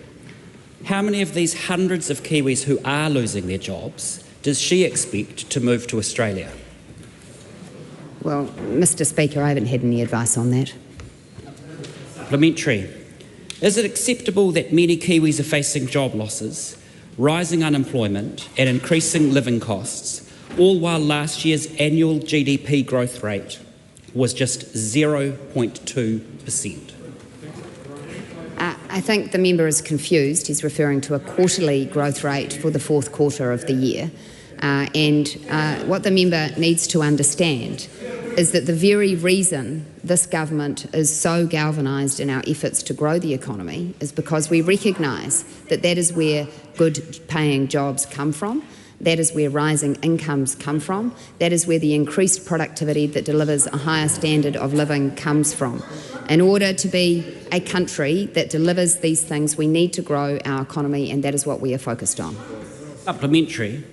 [SPEAKER 7] How many of these hundreds of Kiwis who are losing their jobs does she expect to move to Australia?
[SPEAKER 8] Well, Mr. Speaker, I haven't had any advice on that.
[SPEAKER 7] Supplementary. Is it acceptable that many Kiwis are facing job losses, rising unemployment and increasing living costs, all while last year's annual GDP growth rate was just 0.2%?
[SPEAKER 8] I think the member is confused. He's referring to a quarterly growth rate for the fourth quarter of the year. What the member needs to understand is that the very reason this government is so galvanised in our efforts to grow the economy is because we recognise that that is where good paying jobs come from, that is where rising incomes come from, that is where the increased productivity that delivers a higher standard of living comes from. In order to be a country that delivers these things, we need to grow our economy, and that is what we are focused on.
[SPEAKER 7] Supplementary.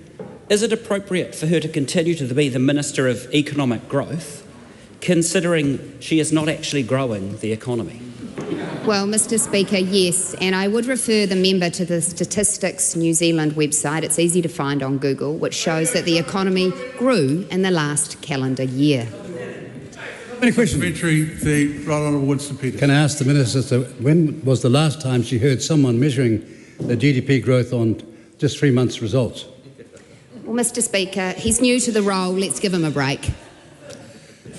[SPEAKER 7] Is it appropriate for her to continue to be the Minister of Economic Growth, considering she is not actually growing the economy?
[SPEAKER 8] Well, Mr. Speaker, yes, and I would refer the member to the Statistics New Zealand website. It's easy to find on Google, which shows that the economy grew in the last calendar year.
[SPEAKER 1] Any questions? The Right Honourable Winston Peters.
[SPEAKER 11] Can I ask the Minister, when was the last time she heard someone measuring the GDP growth on just 3 months' results?
[SPEAKER 8] Well, Mr. Speaker, he's new to the role. Let's give him a break.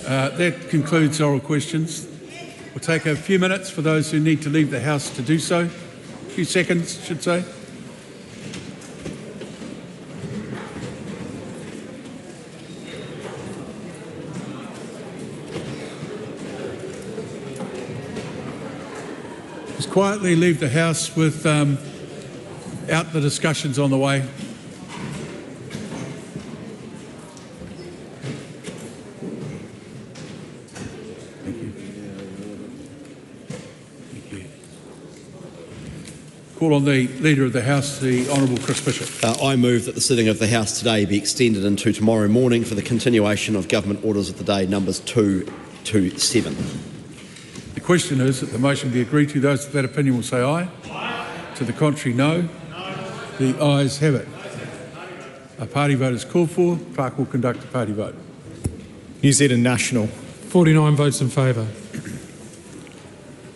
[SPEAKER 1] That concludes oral questions. We'll take a few minutes for those who need to leave the House to do so. A few seconds, I should say. Just quietly leave the House with Out the discussions on the way. Call on the Leader of the House, the Honourable Chris Bishop.
[SPEAKER 10] I move that the sitting of the House today be extended into tomorrow morning for the continuation of government orders of the day numbers 2 to 7.
[SPEAKER 1] The question is that the motion be agreed to. Those of that opinion will say aye. Aye. To the contrary, no. The ayes have it. A party vote is called for. Clerk will conduct a party vote.
[SPEAKER 12] New Zealand National.
[SPEAKER 13] 49 votes in favour.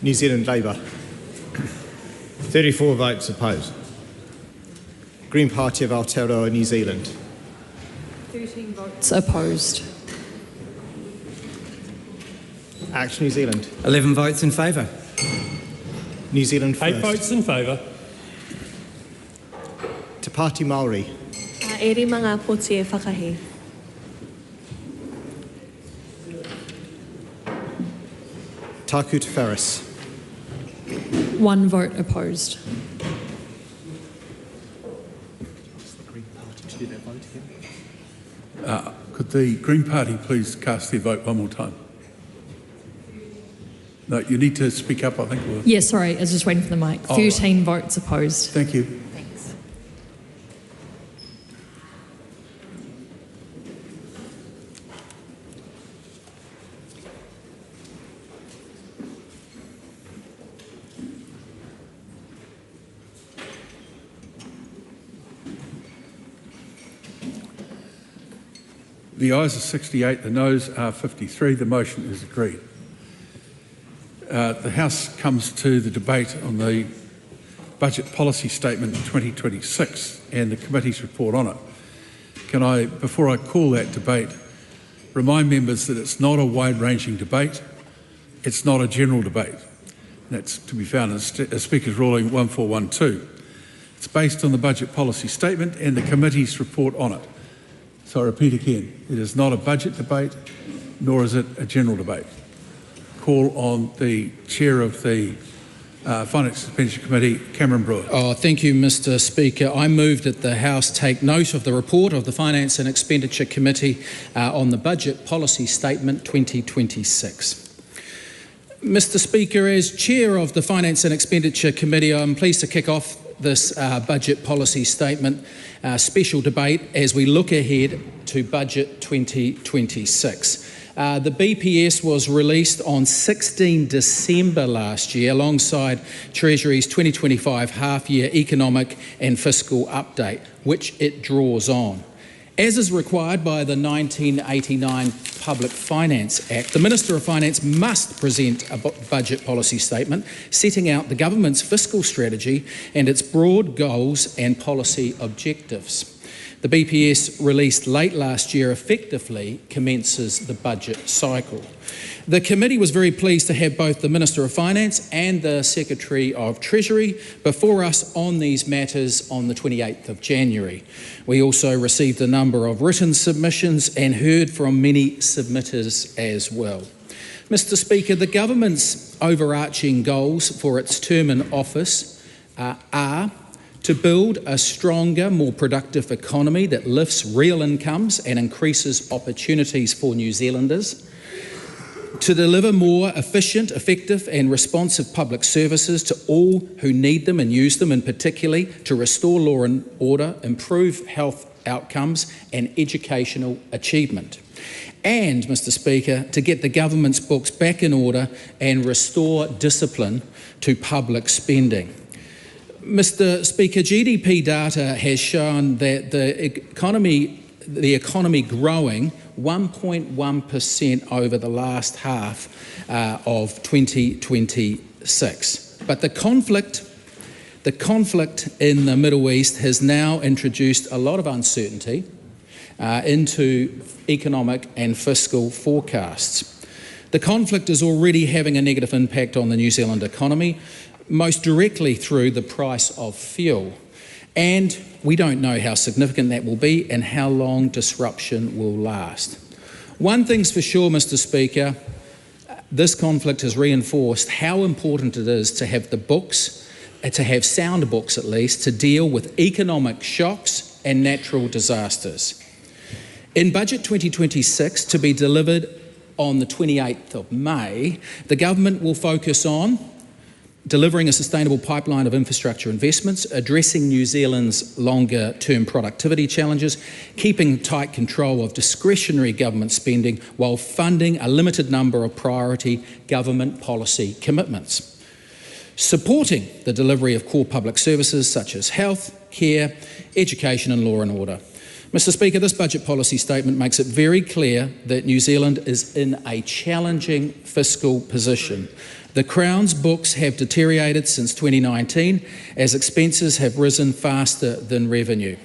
[SPEAKER 12] New Zealand Labour. 34 votes opposed. Green Party of Aotearoa, New Zealand.
[SPEAKER 14] 13 votes opposed.
[SPEAKER 12] Action New Zealand.
[SPEAKER 24] 11 votes in favour.
[SPEAKER 12] New Zealand First.
[SPEAKER 13] 8 votes in favour.
[SPEAKER 12] Te Pāti Māori.
[SPEAKER 14] Eri mga poti e whakahi.
[SPEAKER 12] Taku Te Wharis.
[SPEAKER 14] 1 vote opposed.
[SPEAKER 1] Could the Green Party please cast their vote one more time? No, you need to speak up, I think.
[SPEAKER 14] Yeah, sorry, I was just waiting for the mic. 13 votes opposed.
[SPEAKER 1] Thank you.
[SPEAKER 14] Thanks.
[SPEAKER 1] The ayes are 68, the noes are 53. The motion is agreed. The House comes to the debate on the Budget Policy Statement 2026 and the committee's report on it. Can I, before I call that debate, remind members that it's not a wide-ranging debate, it's not a general debate. That's to be found in Speaker's Ruling 1412. It's based on the Budget Policy Statement and the committee's report on it. So I repeat again, it is not a budget debate, nor is it a general debate. Call on the Chair of the Finance and Expenditure Committee, Cameron Brewer.
[SPEAKER 25] Thank you, Mr Speaker. I move that the House take note of the report of the Finance and Expenditure Committee on the Budget Policy Statement 2026. Mr Speaker, as Chair of the Finance and Expenditure Committee, I'm pleased to kick off this Budget Policy Statement special debate as we look ahead to Budget 2026. The BPS was released on 16 December last year alongside Treasury's 2025 half-year economic and fiscal update, which it draws on. As is required by the 1989 Public Finance Act, the Minister of Finance must present a budget policy statement setting out the government's fiscal strategy and its broad goals and policy objectives. The BPS released late last year effectively commences the budget cycle. The committee was very pleased to have both the Minister of Finance and the Secretary of Treasury before us on these matters on the 28th of January. We also received a number of written submissions and heard from many submitters as well. Mr Speaker, the government's overarching goals for its term in office are to build a stronger, more productive economy that lifts real incomes and increases opportunities for New Zealanders, to deliver more efficient, effective and responsive public services to all who need them and use them, and particularly to restore law and order, improve health outcomes and educational achievement. And, Mr Speaker, to get the government's books back in order and restore discipline to public spending. Mr Speaker, GDP data has shown that the economy growing 1.1% over the last half of 2026. But the conflict in the Middle East has now introduced a lot of uncertainty into economic and fiscal forecasts. The conflict is already having a negative impact on the New Zealand economy, most directly through the price of fuel. And we don't know how significant that will be and how long disruption will last. One thing's for sure, Mr Speaker, this conflict has reinforced how important it is to have the books to have sound books at least to deal with economic shocks and natural disasters. In Budget 2026, to be delivered on the 28th of May, the government will focus on delivering a sustainable pipeline of infrastructure investments, addressing New Zealand's longer-term productivity challenges, keeping tight control of discretionary government spending while funding a limited number of priority government policy commitments, supporting the delivery of core public services such as health, care, education and law and order. Mr Speaker, this budget policy statement makes it very clear that New Zealand is in a challenging fiscal position. The Crown's books have deteriorated since 2019 as expenses have risen faster than revenue.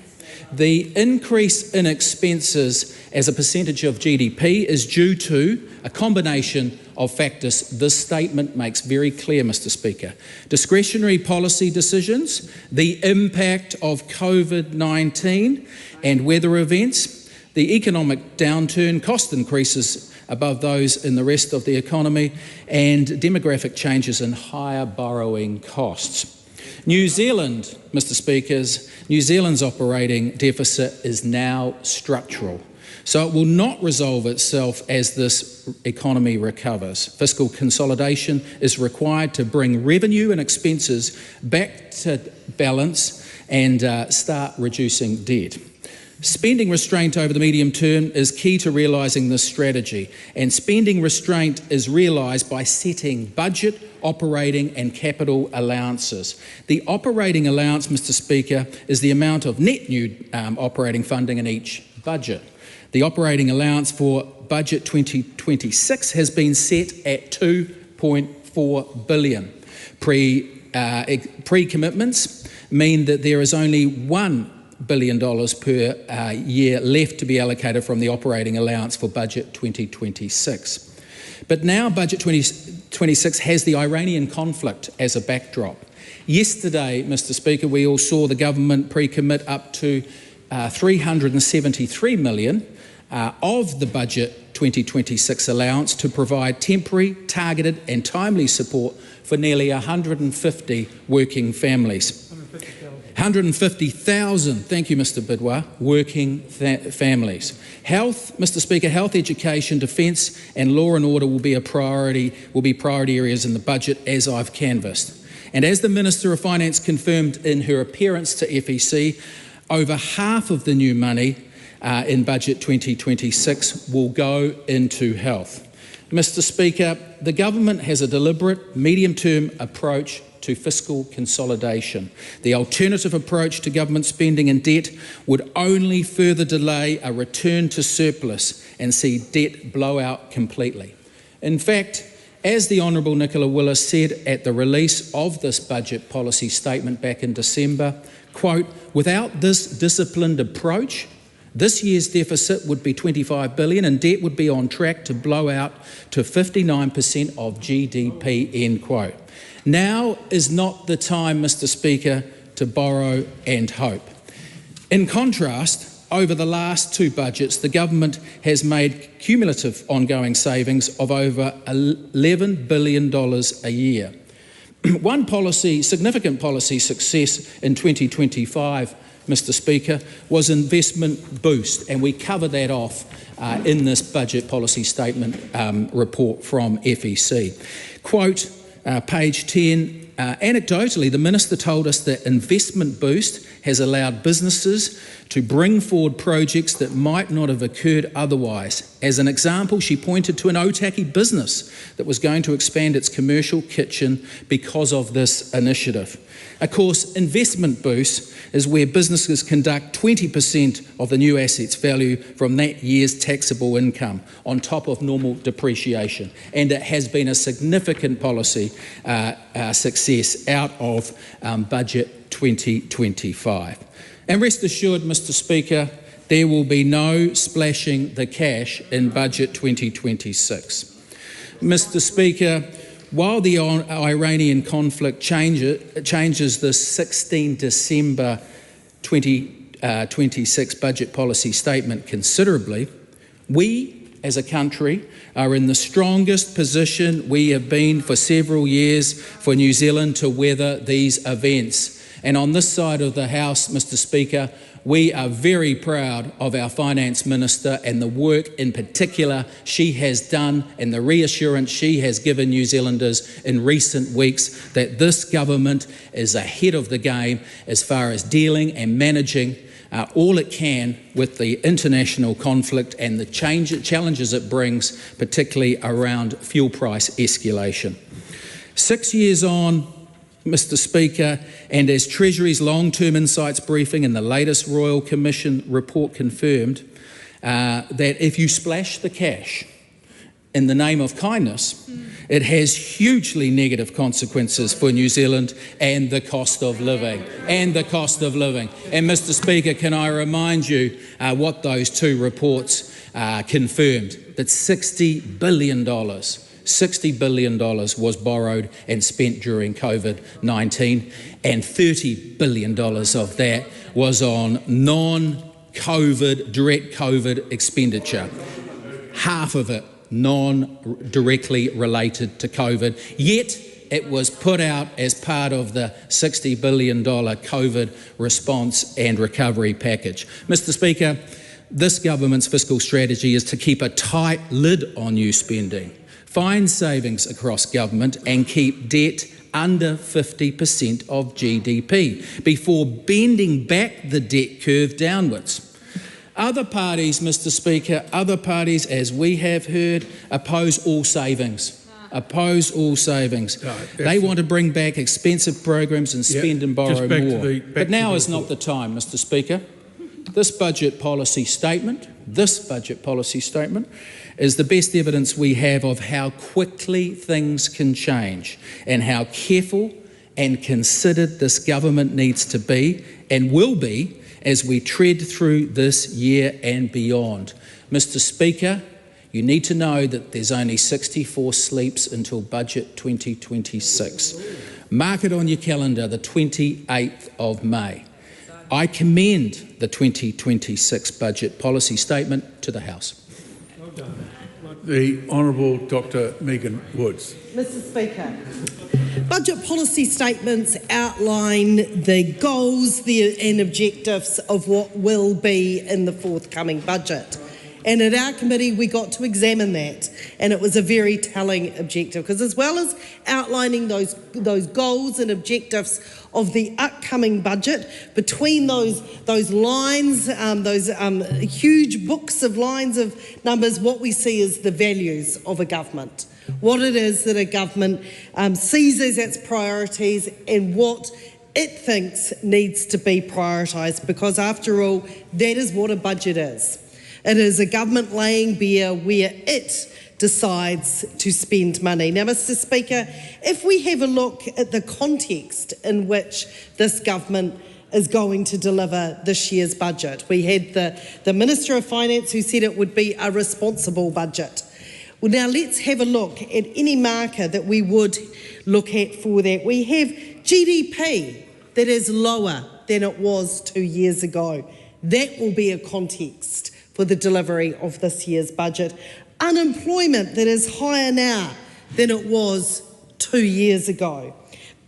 [SPEAKER 25] The increase in expenses as a percentage of GDP is due to a combination of factors this statement makes very clear, Mr Speaker. Discretionary policy decisions, the impact of COVID-19 and weather events, the economic downturn, cost increases above those in the rest of the economy, and demographic changes and higher borrowing costs. New Zealand, Mr Speaker, New Zealand's operating deficit is now structural, so it will not resolve itself as this economy recovers. Fiscal consolidation is required to bring revenue and expenses back to balance and start reducing debt. Spending restraint over the medium term is key to realising this strategy, and spending restraint is realised by setting budget, operating and capital allowances. The operating allowance, Mr Speaker, is the amount of net new operating funding in each budget. The operating allowance for Budget 2026 has been set at $2.4 billion. Pre-commitments mean that there is only $1 billion per year left to be allocated from the operating allowance for Budget 2026. But now Budget 2026 has the Iranian conflict as a backdrop. Yesterday, Mr Speaker, we all saw the government pre-commit up to $373 million of the Budget 2026 allowance to provide temporary, targeted and timely support for nearly 150 working families. 150,000, thank you Mr Bidwar, working families. Health, Mr Speaker, health, education, defence and law and order will be priority areas in the budget as I've canvassed. And as the Minister of Finance confirmed in her appearance to FEC, over half of the new money in Budget 2026 will go into health. Mr Speaker, the government has a deliberate medium-term approach to fiscal consolidation. The alternative approach to government spending and debt would only further delay a return to surplus and see debt blow out completely. In fact, as the Honourable Nicola Willis said at the release of this budget policy statement back in December, quote, "Without this disciplined approach, this year's deficit would be $25 billion and debt would be on track to blow out to 59% of GDP," end quote. Now is not the time, Mr Speaker, to borrow and hope. In contrast, over the last two budgets, the government has made cumulative ongoing savings of over $11 billion a year. One significant policy success in 2025, Mr Speaker, was investment boost, and we cover that off in this budget policy statement report from FEC. Quote, page 10, anecdotally, the Minister told us that investment boost has allowed businesses to bring forward projects that might not have occurred otherwise. As an example, she pointed to an Otaki business that was going to expand its commercial kitchen because of this initiative. Of course, investment boost is where businesses conduct 20% of the new assets value from that year's taxable income on top of normal depreciation. And it has been a significant policy success out of Budget 2025. And rest assured, Mr Speaker, there will be no splashing the cash in Budget 2026. Mr Speaker, while the Iranian conflict changes the 16 December 2026 budget policy statement considerably, we as a country are in the strongest position we have been for several years for New Zealand to weather these events. And on this side of the House, Mr. Speaker, we are very proud of our Finance Minister and the work in particular she has done and the reassurance she has given New Zealanders in recent weeks that this government is ahead of the game as far as dealing and managing all it can with the international conflict and the challenges it brings, particularly around fuel price escalation. 6 years on, Mr. Speaker, and as Treasury's long-term insights briefing and the latest Royal Commission report confirmed, that if you splash the cash in the name of kindness, it has hugely negative consequences for New Zealand and the cost of living. And Mr. Speaker, can I remind you what those two reports confirmed? That $60 billion was borrowed and spent during COVID-19, and $30 billion of that was on non-COVID, direct COVID expenditure. Half of it non-directly related to COVID, yet it was put out as part of the $60 billion COVID response and recovery package. Mr. Speaker, this government's fiscal strategy is to keep a tight lid on new spending, find savings across government and keep debt under 50% of GDP before bending back the debt curve downwards. Other parties, Mr. Speaker, as we have heard, oppose all savings. They want to bring back expensive programs and spend and borrow more. But now is not the time, Mr. Speaker. This budget policy statement is the best evidence we have of how quickly things can change and how careful and considered this government needs to be and will be as we tread through this year and beyond. Mr. Speaker, you need to know that there's only 64 sleeps until Budget 2026. Mark it on your calendar, the 28th of May. I commend the 2026 budget policy statement to the House.
[SPEAKER 1] The Honourable Dr Megan Woods.
[SPEAKER 15] Mr. Speaker, budget policy statements outline the goals and objectives of what will be in the forthcoming budget. And at our committee, we got to examine that, and it was a very telling objective, because as well as outlining those goals and objectives of the upcoming budget, between those lines, those huge books of lines of numbers, what we see is the values of a government, what it is that a government sees as its priorities and what it thinks needs to be prioritised, because after all, that is what a budget is. It is a government laying bare where it decides to spend money. Now, Mr. Speaker, if we have a look at the context in which this government is going to deliver this year's budget, we had the Minister of Finance who said it would be a responsible budget. Well, now let's have a look at any marker that we would look at for that. We have GDP that is lower than it was 2 years ago. That will be a context for the delivery of this year's budget. Unemployment that is higher now than it was 2 years ago.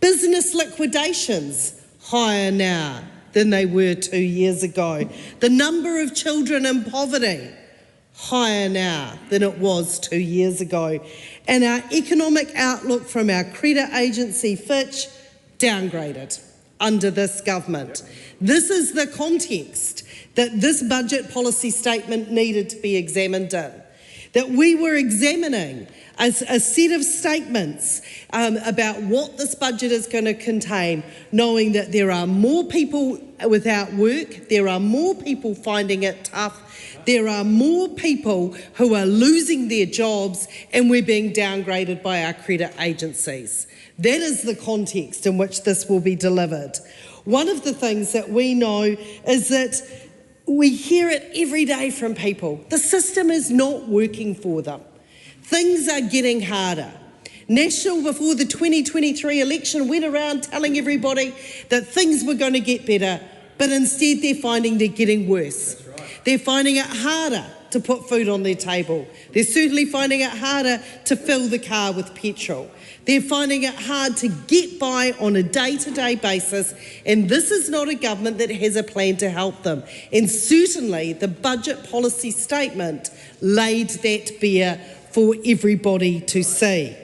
[SPEAKER 15] Business liquidations higher now than they were 2 years ago. The number of children in poverty higher now than it was 2 years ago. And our economic outlook from our credit agency Fitch downgraded under this government. This is the context that this budget policy statement needed to be examined in. That we were examining a set of statements about what this budget is going to contain, knowing that there are more people without work, there are more people finding it tough, there are more people who are losing their jobs, and we're being downgraded by our credit agencies. That is the context in which this will be delivered. One of the things that we know is that we hear it every day from people. The system is not working for them. Things are getting harder. National, before the 2023 election, went around telling everybody that things were going to get better, but instead they're finding they're getting worse. They're finding it harder to put food on their table. They're certainly finding it harder to fill the car with petrol. They're finding it hard to get by on a day-to-day basis, and this is not a government that has a plan to help them. And certainly the budget policy statement laid that bare for everybody to see.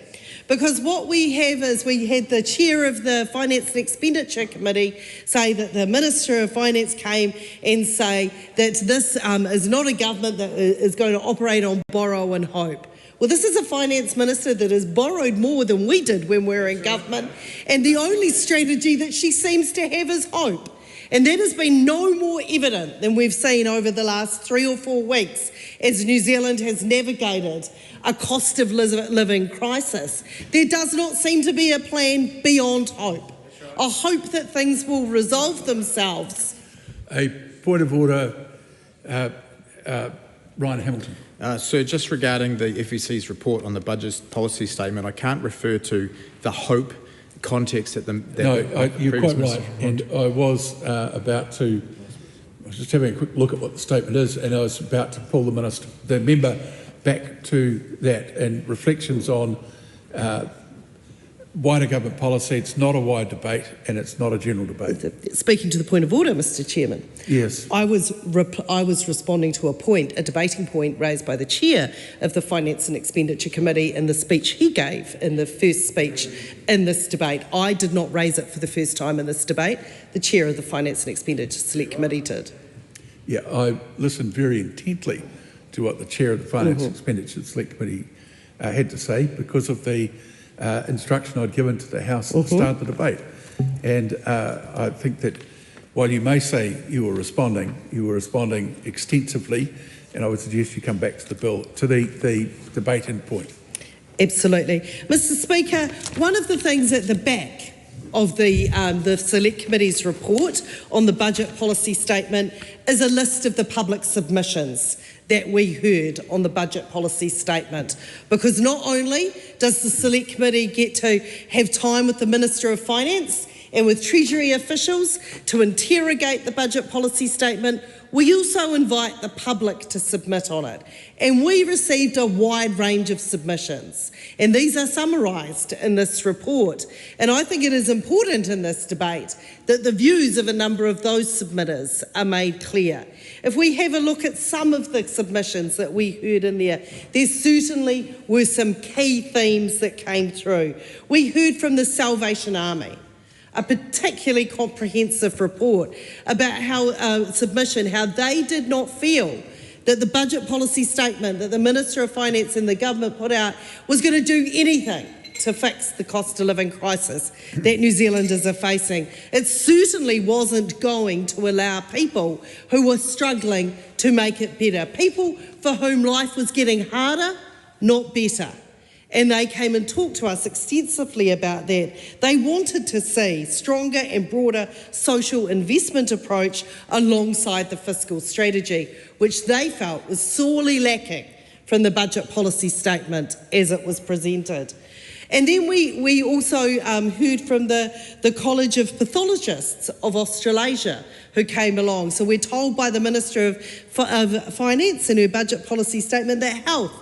[SPEAKER 15] Because what we have is we had the chair of the Finance and Expenditure Committee say that the Minister of Finance came and say that this is not a government that is going to operate on borrow and hope. Well, this is a finance minister that has borrowed more than we did when we were in government, and the only strategy that she seems to have is hope. And that has been no more evident than we've seen over the last 3 or 4 weeks as New Zealand has navigated a cost of living crisis. There does not seem to be a plan beyond hope, a hope that things will resolve themselves.
[SPEAKER 1] A point of order, Ryan Hamilton.
[SPEAKER 16] Sir, just regarding the FEC's report on the budget policy statement, I can't refer to the hope context that
[SPEAKER 1] you're quite right, and I was just having a quick look at what the statement is, and I was about to pull the member back to that and reflections on wider government policy. It's not a wide debate, and it's not a general debate.
[SPEAKER 15] Speaking to the point of order, Mr. Chairman.
[SPEAKER 1] Yes.
[SPEAKER 15] I was responding to a debating point raised by the chair of the Finance and Expenditure Committee in the speech he gave in the first speech in this debate. I did not raise it for the first time in this debate. The chair of the Finance and Expenditure Select Committee did.
[SPEAKER 1] Yeah, I listened very intently to what the chair of the Finance and Expenditure Select Committee had to say because of the instruction I'd given to the House at the start of the debate. And I think that while you may say you were responding extensively, and I would suggest you come back to the bill, to the debate end point.
[SPEAKER 15] Absolutely. Mr. Speaker, one of the things at the back of the Select Committee's report on the budget policy statement is a list of the public submissions that we heard on the budget policy statement. Because not only does the Select Committee get to have time with the Minister of Finance and with Treasury officials to interrogate the budget policy statement, we also invite the public to submit on it. And we received a wide range of submissions. And these are summarised in this report. And I think it is important in this debate that the views of a number of those submitters are made clear. If we have a look at some of the submissions that we heard in there certainly were some key themes that came through. We heard from the Salvation Army, a particularly comprehensive report about how they did not feel that the budget policy statement that the Minister of Finance and the government put out was going to do anything to fix the cost of living crisis that New Zealanders are facing. It certainly wasn't going to allow people who were struggling to make it better, people for whom life was getting harder, not better. And they came and talked to us extensively about that. They wanted to see stronger and broader social investment approach alongside the fiscal strategy, which they felt was sorely lacking from the budget policy statement as it was presented. And then we also heard from the College of Pathologists of Australasia who came along. So we're told by the Minister of Finance in her budget policy statement that health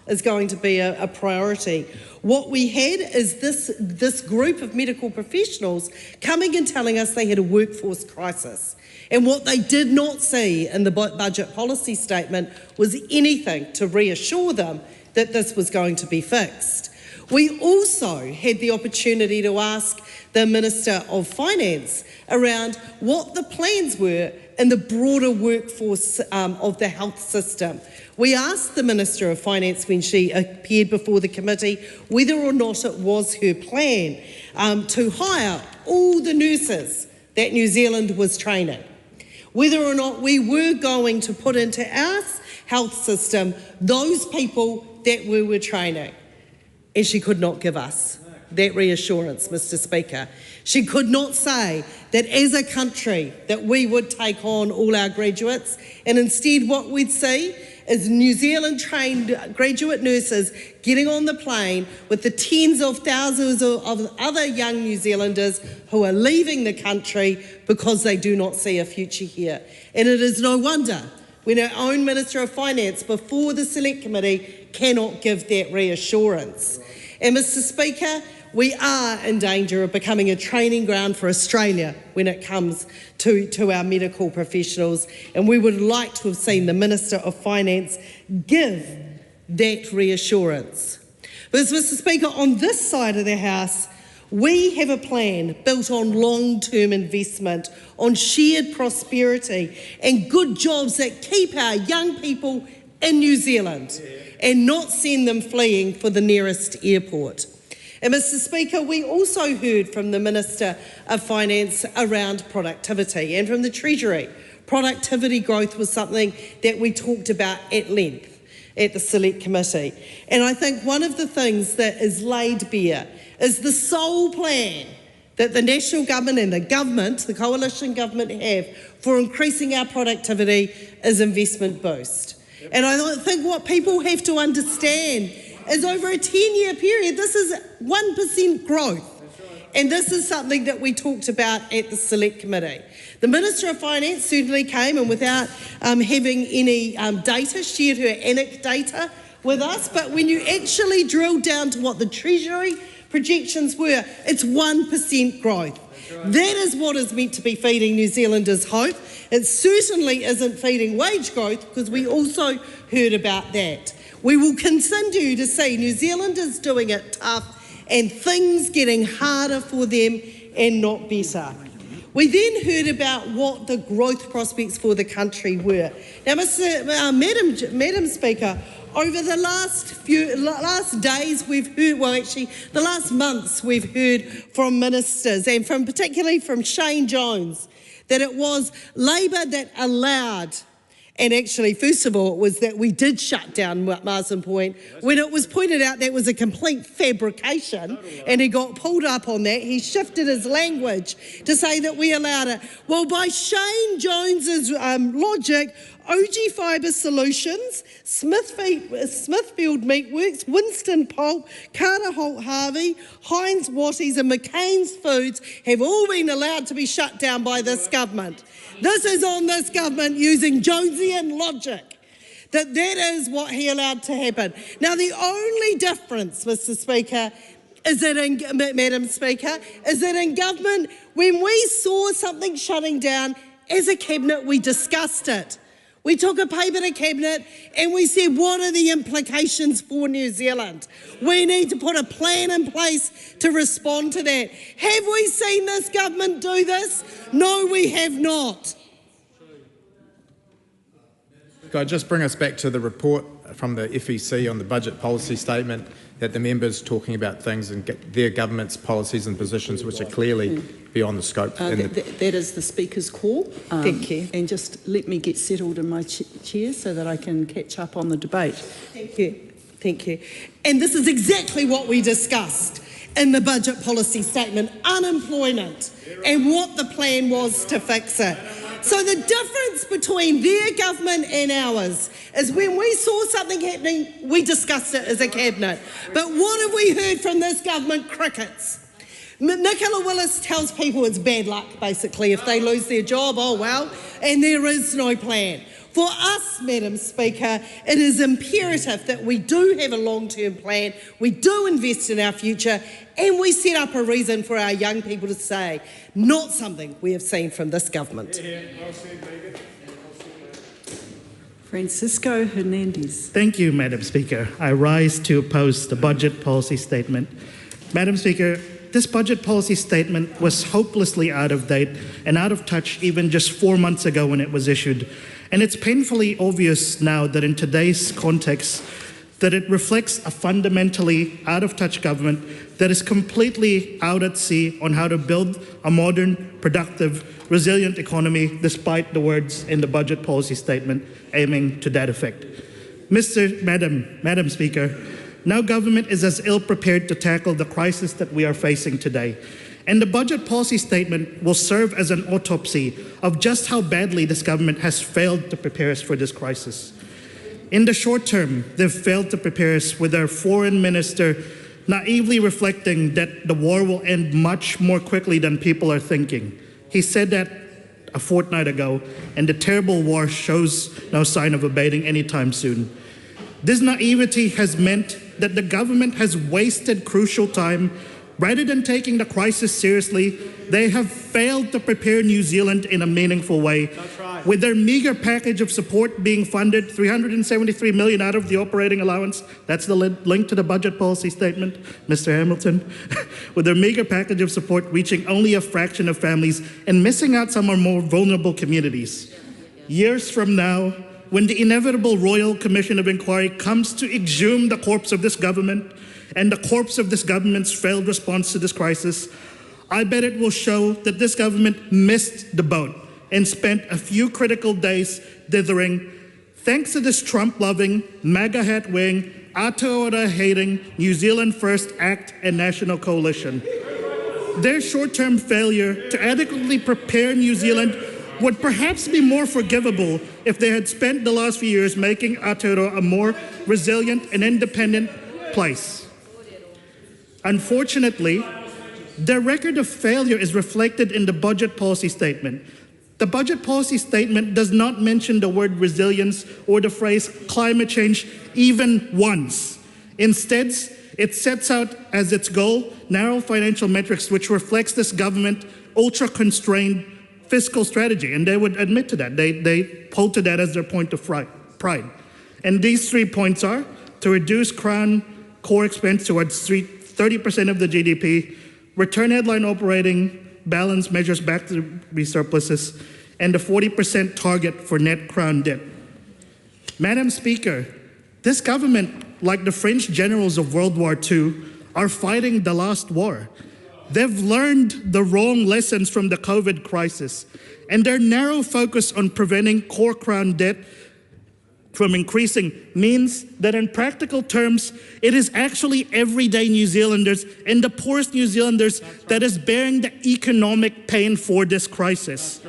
[SPEAKER 15] is going to be a priority. What we had is this group of medical professionals coming and telling us they had a workforce crisis. And what they did not see in the budget policy statement was anything to reassure them that this was going to be fixed. We also had the opportunity to ask the Minister of Finance around what the plans were in the broader workforce of the health system. We asked the Minister of Finance when she appeared before the committee whether or not it was her plan to hire all the nurses that New Zealand was training, whether or not we were going to put into our health system those people that we were training. And she could not give us that reassurance, Mr. Speaker. She could not say that as a country that we would take on all our graduates, and instead what we'd see is New Zealand trained graduate nurses getting on the plane with the tens of thousands of other young New Zealanders who are leaving the country because they do not see a future here. And it is no wonder when our own Minister of Finance before the Select Committee cannot give that reassurance. And Mr Speaker, we are in danger of becoming a training ground for Australia when it comes to our medical professionals, and we would like to have seen the Minister of Finance give that reassurance. But Mr Speaker, on this side of the House, we have a plan built on long-term investment, on shared prosperity and good jobs that keep our young people in New Zealand and not send them fleeing for the nearest airport. And Mr Speaker, we also heard from the Minister of Finance around productivity, and from the Treasury. Productivity growth was something that we talked about at length at the Select Committee. And I think one of the things that is laid bare is the sole plan that the national government and the government, the coalition government, have for increasing our productivity is investment boost. And I think what people have to understand is over a 10-year period, this is 1% growth. And this is something that we talked about at the Select Committee. The Minister of Finance certainly came and without having any data, shared her anecdata with us, but when you actually drill down to what the Treasury projections were, it's 1% growth. That is what is meant to be feeding New Zealanders hope. It certainly isn't feeding wage growth, because we also heard about that. We will continue to see New Zealanders doing it tough and things getting harder for them and not better. We then heard about what the growth prospects for the country were. Now, Madam Speaker, over the last days we've heard, well actually the last months we've heard from ministers, and particularly from Shane Jones, that it was Labor that allowed, and actually first of all it was that we did shut down Marsden Point. When it was pointed out that was a complete fabrication and he got pulled up on that, he shifted his language to say that we allowed it. Well, by Shane Jones's logic, OG Fibre Solutions, Smithfield Meatworks, Winston Pulp, Carter Holt Harvey, Heinz Watties and McCain's Foods have all been allowed to be shut down by this government. This is on this government using Jonesian logic, that is what he allowed to happen. Now, the only difference, Mr Speaker, Madam Speaker, is that in government, when we saw something shutting down, as a cabinet, we discussed it. We took a paper to Cabinet and we said, what are the implications for New Zealand? We need to put a plan in place to respond to that. Have we seen this government do this? No, we have not.
[SPEAKER 16] Could I just bring us back to the report from the FEC on the budget policy statement, that the members talking about things and their government's policies and positions which are clearly beyond the scope.
[SPEAKER 5] That is the Speaker's call.
[SPEAKER 15] Thank you.
[SPEAKER 5] And just let me get settled in my chair so that I can catch up on the debate.
[SPEAKER 15] Thank you. Thank you. And this is exactly what we discussed in the budget policy statement, unemployment, and what the plan was to fix it. So the difference between their government and ours is when we saw something happening, we discussed it as a cabinet. But what have we heard from this government? Crickets. Nicola Willis tells people it's bad luck, basically, if they lose their job, oh well, and there is no plan. For us, Madam Speaker, it is imperative that we do have a long-term plan, we do invest in our future, and we set up a reason for our young people to stay, not something we have seen from this government.
[SPEAKER 5] Francisco Hernandez.
[SPEAKER 17] Thank you, Madam Speaker. I rise to oppose the budget policy statement. Madam Speaker, this budget policy statement was hopelessly out of date and out of touch even just 4 months ago when it was issued. And it's painfully obvious now that in today's context, that it reflects a fundamentally out-of-touch government that is completely out at sea on how to build a modern, productive, resilient economy, despite the words in the budget policy statement aiming to that effect. Madam Speaker, now government is as ill-prepared to tackle the crisis that we are facing today. And the budget policy statement will serve as an autopsy of just how badly this government has failed to prepare us for this crisis. In the short term, they've failed to prepare us with our foreign minister naively reflecting that the war will end much more quickly than people are thinking. He said that a fortnight ago, and the terrible war shows no sign of abating anytime soon. This naivety has meant that the government has wasted crucial time. Rather than taking the crisis seriously, they have failed to prepare New Zealand in a meaningful way. With their meagre package of support being funded $373 million out of the operating allowance, that's the link to the budget policy statement, Mr. Hamilton, with their meagre package of support reaching only a fraction of families and missing out some of our more vulnerable communities. Years from now, when the inevitable Royal Commission of Inquiry comes to exhume the corpse of this government and the corpse of this government's failed response to this crisis, I bet it will show that this government missed the boat and spent a few critical days dithering, thanks to this Trump-loving, MAGA hat-wearing, Aotearoa-hating New Zealand First Act and National Coalition. Their short-term failure to adequately prepare New Zealand would perhaps be more forgivable if they had spent the last few years making Aotearoa a more resilient and independent place. Unfortunately, their record of failure is reflected in the budget policy statement. The budget policy statement does not mention the word resilience or the phrase climate change even once. Instead, it sets out as its goal narrow financial metrics, which reflects this government ultra-constrained fiscal strategy, and they would admit to that. They hold to that as their point of pride. And these 3 points are to reduce Crown core expense towards 30% of the GDP, return headline operating balance measures back to be surpluses, and the 40% target for net Crown debt. Madam Speaker, this government, like the French generals of World War II, are fighting the last war. They've learned the wrong lessons from the COVID crisis, and their narrow focus on preventing core Crown debt from increasing means that in practical terms, it is actually everyday New Zealanders and the poorest New Zealanders that is bearing the economic pain for this crisis.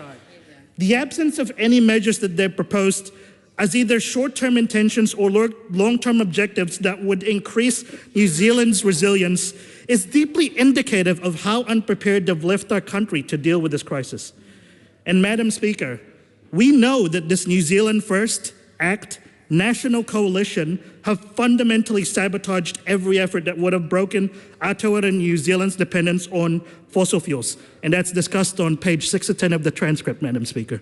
[SPEAKER 17] The absence of any measures that they've proposed as either short-term intentions or long-term objectives that would increase New Zealand's resilience is deeply indicative of how unprepared they've left our country to deal with this crisis. And Madam Speaker, we know that this New Zealand First Act National Coalition have fundamentally sabotaged every effort that would have broken Aotearoa and New Zealand's dependence on fossil fuels. And that's discussed on page 6 to 10 of the transcript, Madam Speaker.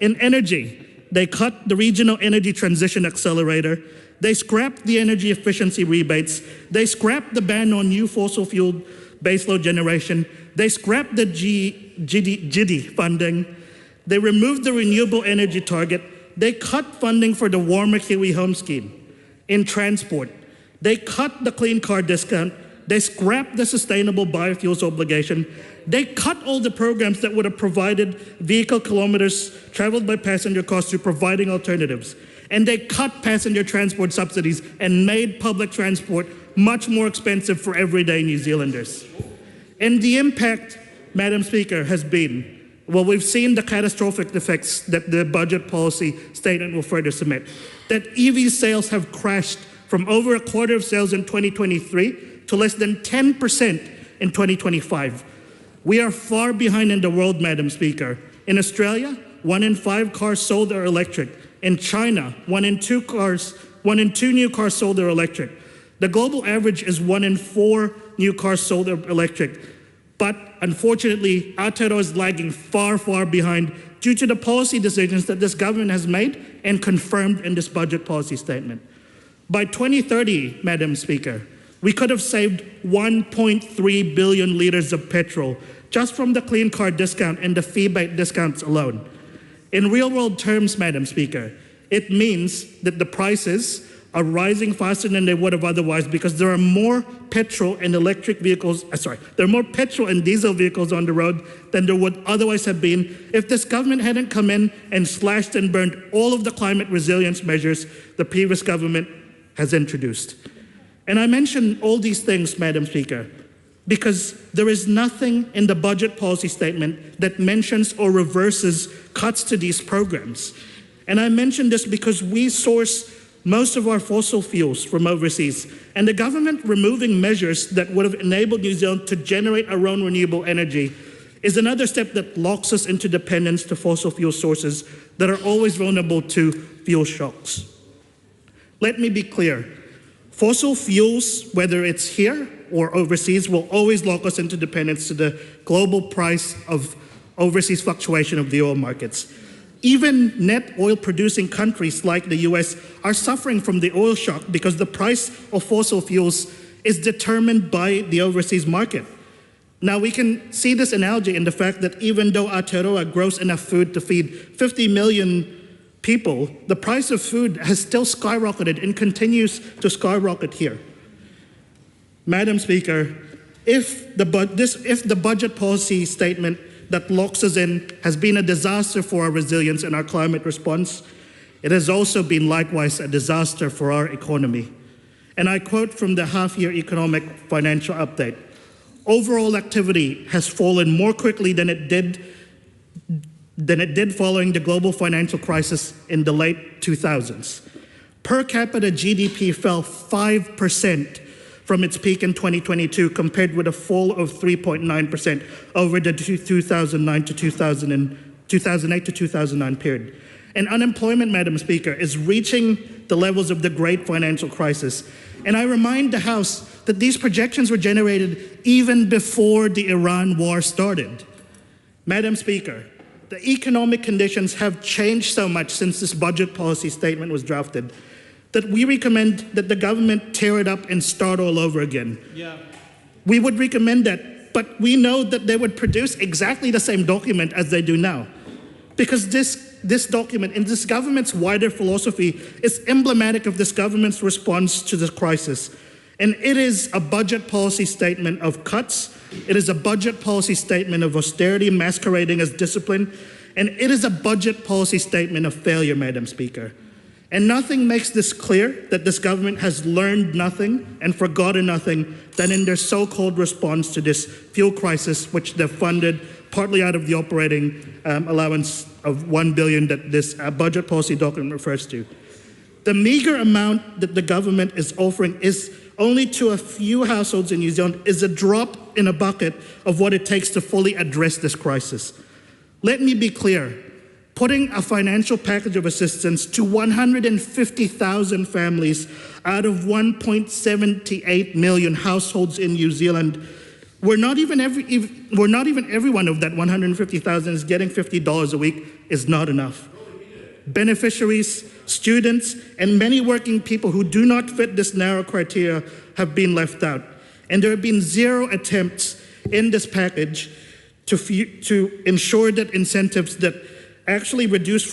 [SPEAKER 17] In energy, they cut the Regional Energy Transition Accelerator. They scrapped the energy efficiency rebates. They scrapped the ban on new fossil fuel baseload generation. They scrapped the GD funding. They removed the renewable energy target. They cut funding for the Warmer Kiwi Home Scheme. In transport, they cut the clean car discount. They scrapped the sustainable biofuels obligation. They cut all the programs that would have provided vehicle kilometers traveled by passenger costs to providing alternatives. And they cut passenger transport subsidies and made public transport much more expensive for everyday New Zealanders. And the impact, Madam Speaker, has been, well, we've seen the catastrophic effects that the budget policy statement will further submit. That EV sales have crashed from over a quarter of sales in 2023 to less than 10% in 2025. We are far behind in the world, Madam Speaker. In Australia, 1 in 5 cars sold are electric. In China, 1 in 2 new cars sold are electric. The global average is 1 in 4 new cars sold are electric. But unfortunately, Aotearoa is lagging far, far behind due to the policy decisions that this government has made and confirmed in this budget policy statement. By 2030, Madam Speaker, we could have saved 1.3 billion litres of petrol just from the clean car discount and the fee-based discounts alone. In real-world terms, Madam Speaker, it means that the prices are rising faster than they would have otherwise because there are more petrol and electric vehicles, there are more petrol and diesel vehicles on the road than there would otherwise have been if this government hadn't come in and slashed and burned all of the climate resilience measures the previous government has introduced. And I mention all these things, Madam Speaker, because there is nothing in the budget policy statement that mentions or reverses cuts to these programs. And I mention this because we source most of our fossil fuels from overseas, and the government removing measures that would have enabled New Zealand to generate our own renewable energy is another step that locks us into dependence to fossil fuel sources that are always vulnerable to fuel shocks. Let me be clear. Fossil fuels, whether it's here or overseas, will always lock us into dependence to the global price of overseas fluctuation of the oil markets. Even net oil-producing countries like the US are suffering from the oil shock because the price of fossil fuels is determined by the overseas market. Now, we can see this analogy in the fact that even though Aotearoa grows enough food to feed 50 million people, the price of food has still skyrocketed and continues to skyrocket here. Madam Speaker, if the budget policy statement that locks us in has been a disaster for our resilience and our climate response, it has also been likewise a disaster for our economy. And I quote from the half-year economic financial update: overall activity has fallen more quickly than it did following the global financial crisis in the late 2000s. Per capita GDP fell 5% from its peak in 2022, compared with a fall of 3.9% over the 2008 to 2009 period. And unemployment, Madam Speaker, is reaching the levels of the great financial crisis. And I remind the House that these projections were generated even before the Iran war started. Madam Speaker, the economic conditions have changed so much since this budget policy statement was drafted that we recommend that the government tear it up and start all over again. Yeah. We would recommend that, but we know that they would produce exactly the same document as they do now. Because this document, in this government's wider philosophy, is emblematic of this government's response to this crisis. And it is a budget policy statement of cuts. It is a budget policy statement of austerity masquerading as discipline. And it is a budget policy statement of failure, Madam Speaker. And nothing makes this clear that this government has learned nothing and forgotten nothing than in their so-called response to this fuel crisis, which they've funded partly out of the operating allowance of $1 billion that this budget policy document refers to. The meager amount that the government is offering is only to a few households in New Zealand is a drop in a bucket of what it takes to fully address this crisis. Let me be clear. Putting a financial package of assistance to 150,000 families out of 1.78 million households in New Zealand, where not even everyone of that 150,000 is getting $50 a week, is not enough. Beneficiaries, students, and many working people who do not fit this narrow criteria have been left out. And there have been zero attempts in this package to ensure that incentives that actually reduce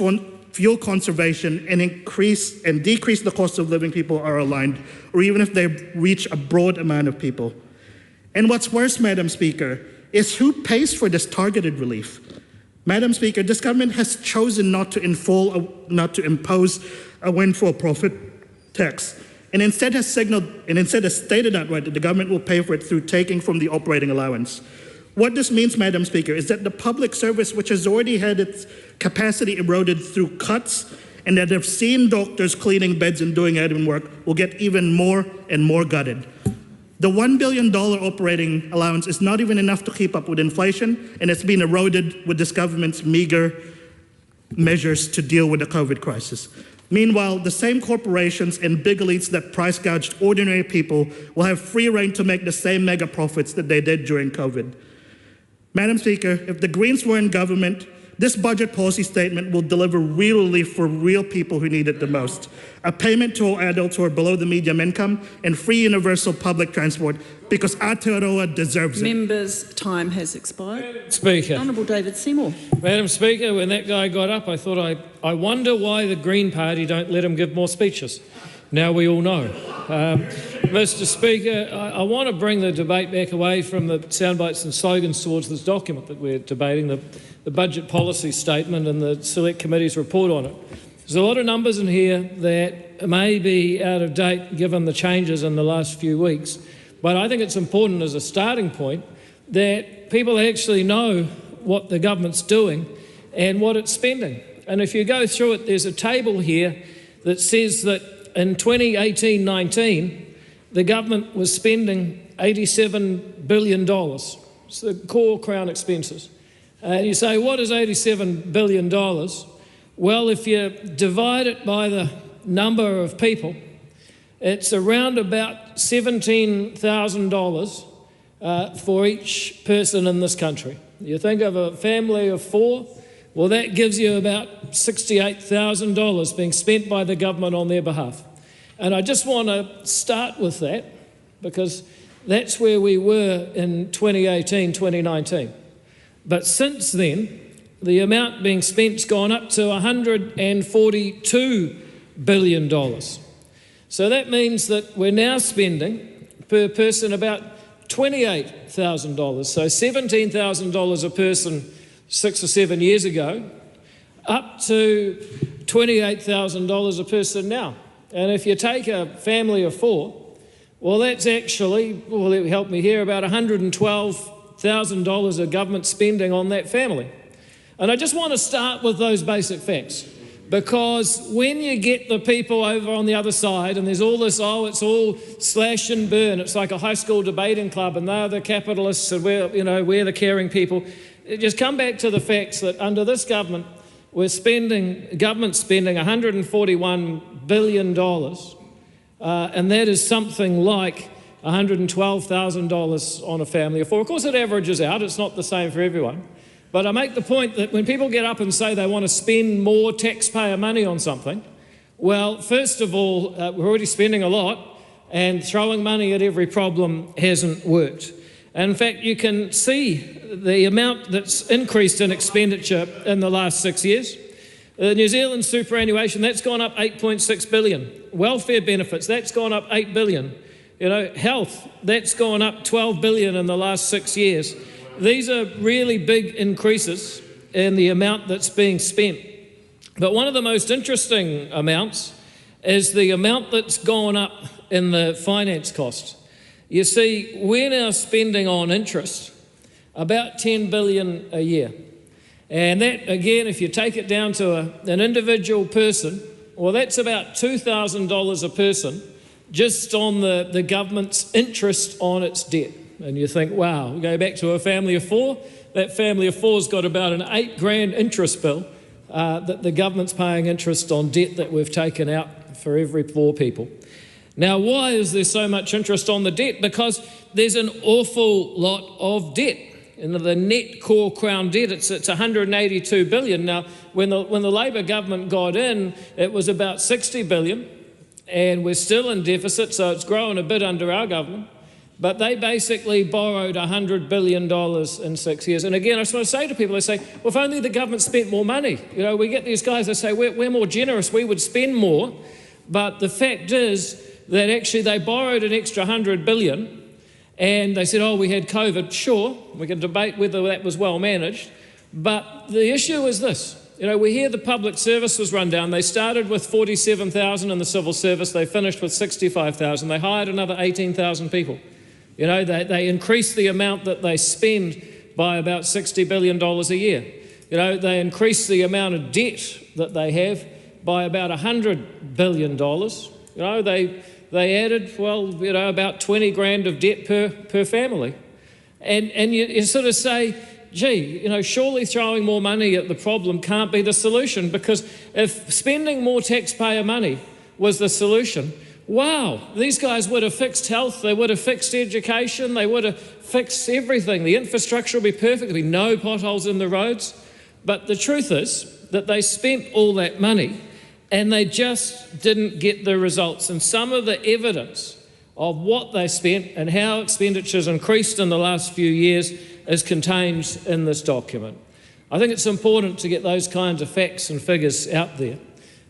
[SPEAKER 17] fuel conservation and increase and decrease the cost of living people are aligned, or even if they reach a broad amount of people. And what's worse, Madam Speaker, is who pays for this targeted relief. Madam Speaker, this government has chosen not to impose a windfall profit tax, and instead has stated outright that the government will pay for it through taking from the operating allowance. What this means, Madam Speaker, is that the public service, which has already had its capacity eroded through cuts and that have seen doctors cleaning beds and doing admin work, will get even more and more gutted. The $1 billion operating allowance is not even enough to keep up with inflation, and it's been eroded with this government's meager measures to deal with the COVID crisis. Meanwhile, the same corporations and big elites that price gouged ordinary people will have free rein to make the same mega profits that they did during COVID. Madam Speaker, if the Greens were in government, this budget policy statement will deliver real relief for real people who need it the most. A payment to all adults who are below the median income and free universal public transport, because Aotearoa deserves it.
[SPEAKER 5] Members' time has expired.
[SPEAKER 22] Speaker.
[SPEAKER 5] Honourable David Seymour.
[SPEAKER 22] Madam Speaker, when that guy got up, I thought, I wonder why the Green Party don't let him give more speeches. Now we all know. Mr Speaker, I want to bring the debate back away from the soundbites and slogans towards this document that we're debating, the budget policy statement and the Select Committee's report on it. There's a lot of numbers in here that may be out of date given the changes in the last few weeks, but I think it's important as a starting point that people actually know what the government's doing and what it's spending. And if you go through it, there's a table here that says that in 2018-19, the government was spending $87 billion. It's the core Crown expenses.
[SPEAKER 6] And you say, what is $87 billion? Well, if you divide it by the number of people, it's around about $17,000 for each person in this country. You think of a family of 4, well, that gives you about $68,000 being spent by the government on their behalf. And I just want to start with that because that's where we were in 2018, 2019. But since then, the amount being spent's gone up to $142 billion. So that means that we're now spending per person about $28,000. So $17,000 a person 6 or 7 years ago, up to $28,000 a person now. And if you take a family of 4, well, that's actually, well, help me here, about $112,000 of government spending on that family. And I just want to start with those basic facts, because when you get the people over on the other side and there's all this, oh, it's all slash and burn, it's like a high school debating club and they're the capitalists and we're the caring people. Just come back to the facts that under this government, government spending $141 billion, and that is something like $112,000 on a family of 4. Of course, it averages out. It's not the same for everyone. But I make the point that when people get up and say they want to spend more taxpayer money on something, well, first of all, we're already spending a lot, and throwing money at every problem hasn't worked. And in fact, you can see the amount that's increased in expenditure in the last 6 years. New Zealand superannuation, that's gone up $8.6 billion. Welfare benefits, that's gone up $8 billion. Health, that's gone up $12 billion in the last 6 years. These are really big increases in the amount that's being spent. But one of the most interesting amounts is the amount that's gone up in the finance cost. You see, we're now spending on interest about $10 billion a year. And that, again, if you take it down to an individual person, well, that's about $2,000 a person just on the government's interest on its debt. And you think, wow, we go back to a family of 4. That family of 4's got about an $8,000 interest bill that the government's paying interest on debt that we've taken out for every 4 people. Now, why is there so much interest on the debt? Because there's an awful lot of debt. The net core Crown debt, it's $182 billion. Now, when the Labor government got in, it was about $60 billion, and we're still in deficit, so it's grown a bit under our government. But they basically borrowed $100 billion in 6 years. And again, I just want to say to people, they say, well, if only the government spent more money. We get these guys that say, we're more generous, we would spend more. But the fact is that actually they borrowed an extra $100 billion, and they said, oh, we had COVID. Sure, we can debate whether that was well managed. But the issue is this. We hear the public service was run down. They started with 47,000 in the civil service. They finished with 65,000. They hired another 18,000 people. They increased the amount that they spend by about $60 billion a year. They increased the amount of debt that they have by about $100 billion. They added, about 20 grand of debt per family. And you sort of say, gee, surely throwing more money at the problem can't be the solution, because if spending more taxpayer money was the solution, wow, these guys would have fixed health, they would have fixed education, they would have fixed everything. The infrastructure would be perfect, there'd be no potholes in the roads. But the truth is that they spent all that money and they just didn't get the results. And some of the evidence of what they spent and how expenditures increased in the last few years is contained in this document. I think it's important to get those kinds of facts and figures out there.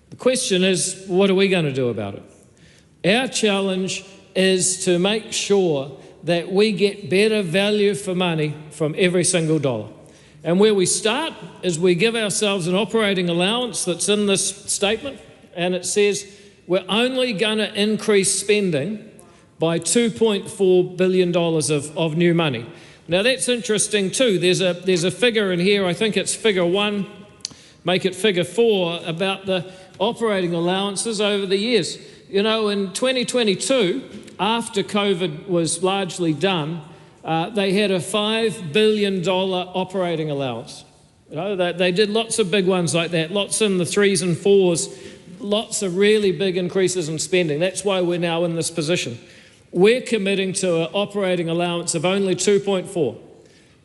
[SPEAKER 6] The question is, what are we going to do about it? Our challenge is to make sure that we get better value for money from every single dollar. And where we start is we give ourselves an operating allowance that's in this statement, and it says we're only going to increase spending by $2.4 billion of new money. Now that's interesting too. There's a figure in here, I think it's figure 1, make it figure 4, about the operating allowances over the years. In 2022, after COVID was largely done, they had a $5 billion operating allowance. You know, they did lots of big ones like that, lots in the 3s and 4s, lots of really big increases in spending. That's why we're now in this position. We're committing to an operating allowance of only 2.4.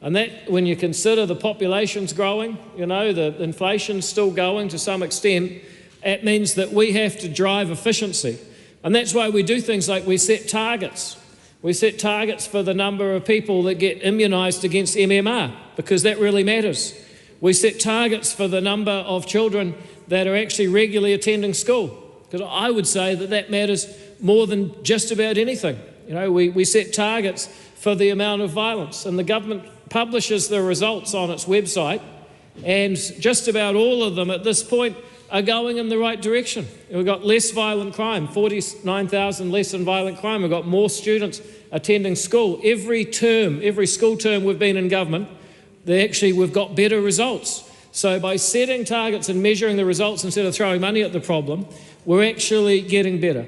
[SPEAKER 6] And that, when you consider the population's growing, you know, the inflation's still going to some extent, it means that we have to drive efficiency. And that's why we do things like we set targets. We set targets for the number of people that get immunised against MMR, because that really matters. We set targets for the number of children that are actually regularly attending school, because I would say that that matters more than just about anything. You know, we set targets for the amount of violence, and the government publishes the results on its website, and just about all of them at this point are going in the right direction. We've got less violent crime, 49,000 less in violent crime. We've got more students attending school. Every term, every school term we've been in government, we've got better results. So by setting targets and measuring the results instead of throwing money at the problem, we're actually getting better.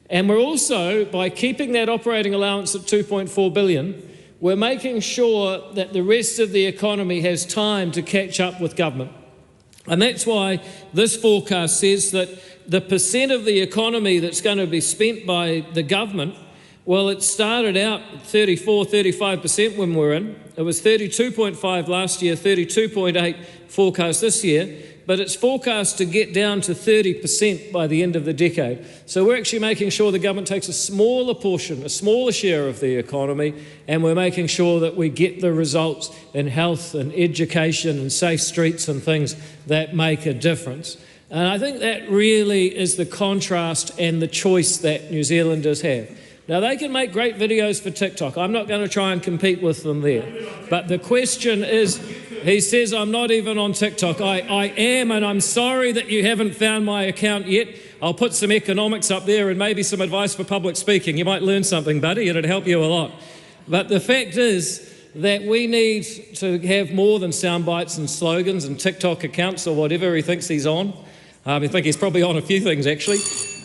[SPEAKER 6] And we're also, by keeping that operating allowance at $2.4 billion, we're making sure that the rest of the economy has time to catch up with government. And that's why this forecast says that the percent of the economy that's going to be spent by the government, well, it started out 34, 35% when we were in. It was 32.5 last year, 32.8 forecast this year, but it's forecast to get down to 30% by the end of the decade. So we're actually making sure the government takes a smaller portion, a smaller share of the economy, and we're making sure that we get the results in health and education and safe streets and things that make a difference. And I think that really is the contrast and the choice that New Zealanders have. Now, they can make great videos for TikTok. I'm not going to try and compete with them there. But the question is, he says I'm not even on TikTok. I am, and I'm sorry that you haven't found my account yet. I'll put some economics up there and maybe some advice for public speaking. You might learn something, buddy, and it'll help you a lot. But the fact is that we need to have more than sound bites and slogans and TikTok accounts or whatever he thinks he's on. I think he's probably on a few things, actually.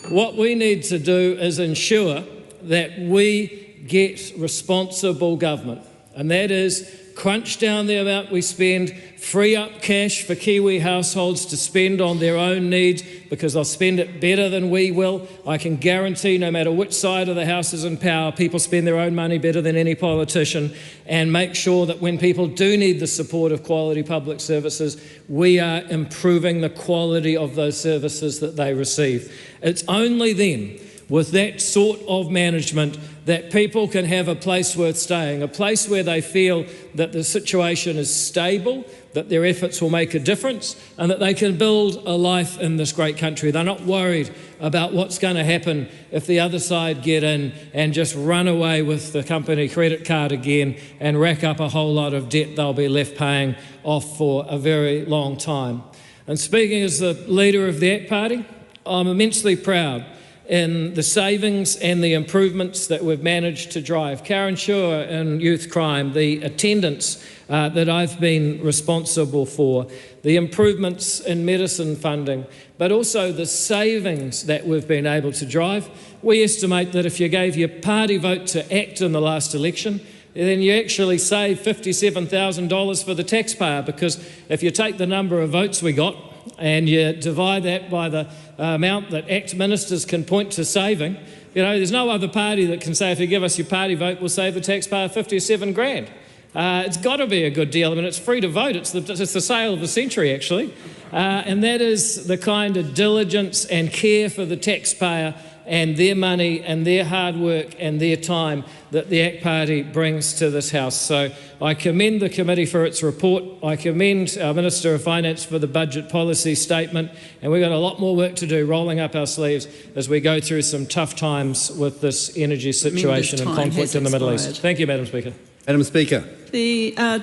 [SPEAKER 6] What we need to do is ensure that we get responsible government, and that is crunch down the amount we spend, free up cash for Kiwi households to spend on their own needs, because they'll spend it better than we will. I can guarantee no matter which side of the house is in power, people spend their own money better than any politician, and make sure that when people do need the support of quality public services, we are improving the quality of those services that they receive. It's only then, with that sort of management, that people can have a place worth staying, a place where they feel that the situation is stable, that their efforts will make a difference, and that they can build a life in this great country. They're not worried about what's going to happen if the other side get in and just run away with the company credit card again and rack up a whole lot of debt they'll be left paying off for a very long time. And speaking as the leader of the ACT Party, I'm immensely proud in the savings and the improvements that we've managed to drive. Karen Sure in youth crime, the attendance that I've been responsible for, the improvements in medicine funding, but also the savings that we've been able to drive. We estimate that if you gave your party vote to ACT in the last election, then you actually save $57,000 for the taxpayer, because if you take the number of votes we got and you divide that by the amount that ACT ministers can point to saving, you know, there's no other party that can say if you give us your party vote, we'll save the taxpayer 57 grand. It's got to be a good deal. I mean, it's free to vote. It's the sale of the century, actually. And that is the kind of diligence and care for the taxpayer and their money and their hard work and their time that the ACT Party brings to this House. So I commend the committee for its report. I commend our Minister of Finance for the budget policy statement. And we've got a lot more work to do, rolling up our sleeves as we go through some tough times with this energy situation and conflict in the Middle East. Thank you, Madam Speaker.
[SPEAKER 5] Madam Speaker.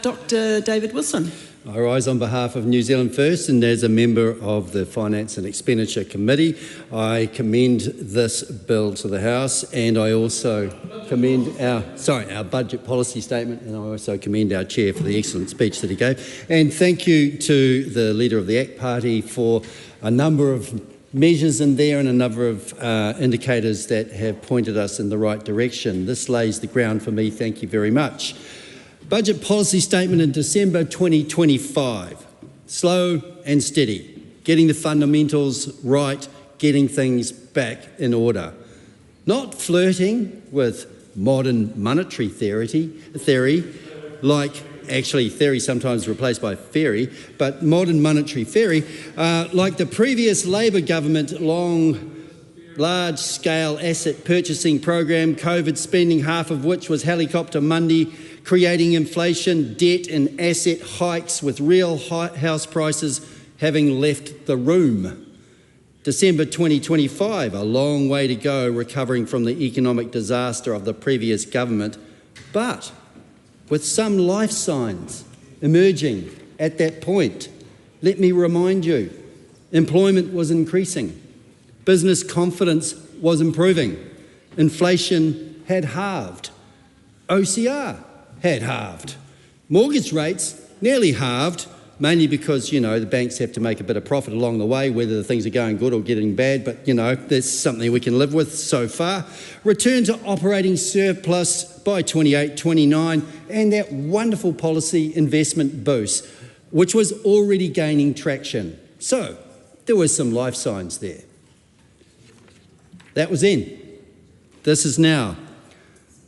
[SPEAKER 5] Dr. David Wilson.
[SPEAKER 9] I rise on behalf of New Zealand First, and as a member of the Finance and Expenditure Committee, I commend this bill to the House, and I also commend our budget policy statement, and I also commend our Chair for the excellent speech that he gave. And thank you to the Leader of the ACT Party for a number of measures in there and a number of indicators that have pointed us in the right direction. This lays the ground for me. Thank you very much. Budget policy statement in December 2025. Slow and steady, getting the fundamentals right, getting things back in order. Not flirting with modern monetary theory, like actually theory sometimes replaced by fairy, but modern monetary theory, like the previous Labor government large-scale asset purchasing program, COVID spending, half of which was helicopter money, creating inflation, debt and asset hikes with real house prices having left the room. December 2025, a long way to go recovering from the economic disaster of the previous government, but with some life signs emerging at that point. Let me remind you, employment was increasing, business confidence was improving, inflation had halved, OCR had halved, mortgage rates nearly halved, mainly because, you know, the banks have to make a bit of profit along the way, whether the things are going good or getting bad, but, you know, that's something we can live with so far. Return to operating surplus by 28-29, and that wonderful policy investment boost, which was already gaining traction. So there were some life signs there. That was then. This is now.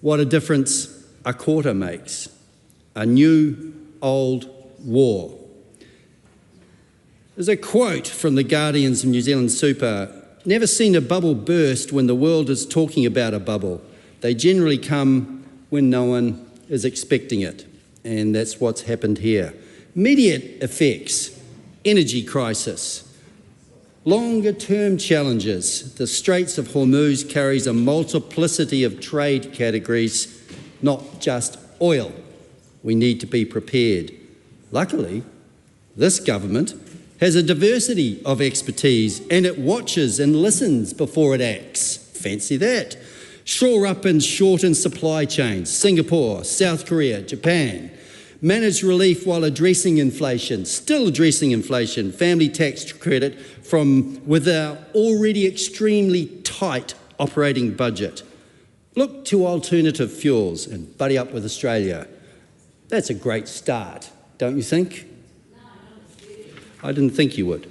[SPEAKER 9] What a difference a quarter makes. A new old war. There's a quote from the Guardians of New Zealand Super: "Never seen a bubble burst when the world is talking about a bubble. They generally come when no one is expecting it." And that's what's happened here. Immediate effects: energy crisis. Longer term challenges: the Straits of Hormuz carries a multiplicity of trade categories, not just oil. We need to be prepared. Luckily, this government has a diversity of expertise and it watches and listens before it acts. Fancy that. Shore up and shorten supply chains. Singapore, South Korea, Japan. Manage relief while addressing inflation, still addressing inflation. Family tax credit with our already extremely tight operating budget. Look to alternative fuels and buddy up with Australia. That's a great start, don't you think? I didn't think you would.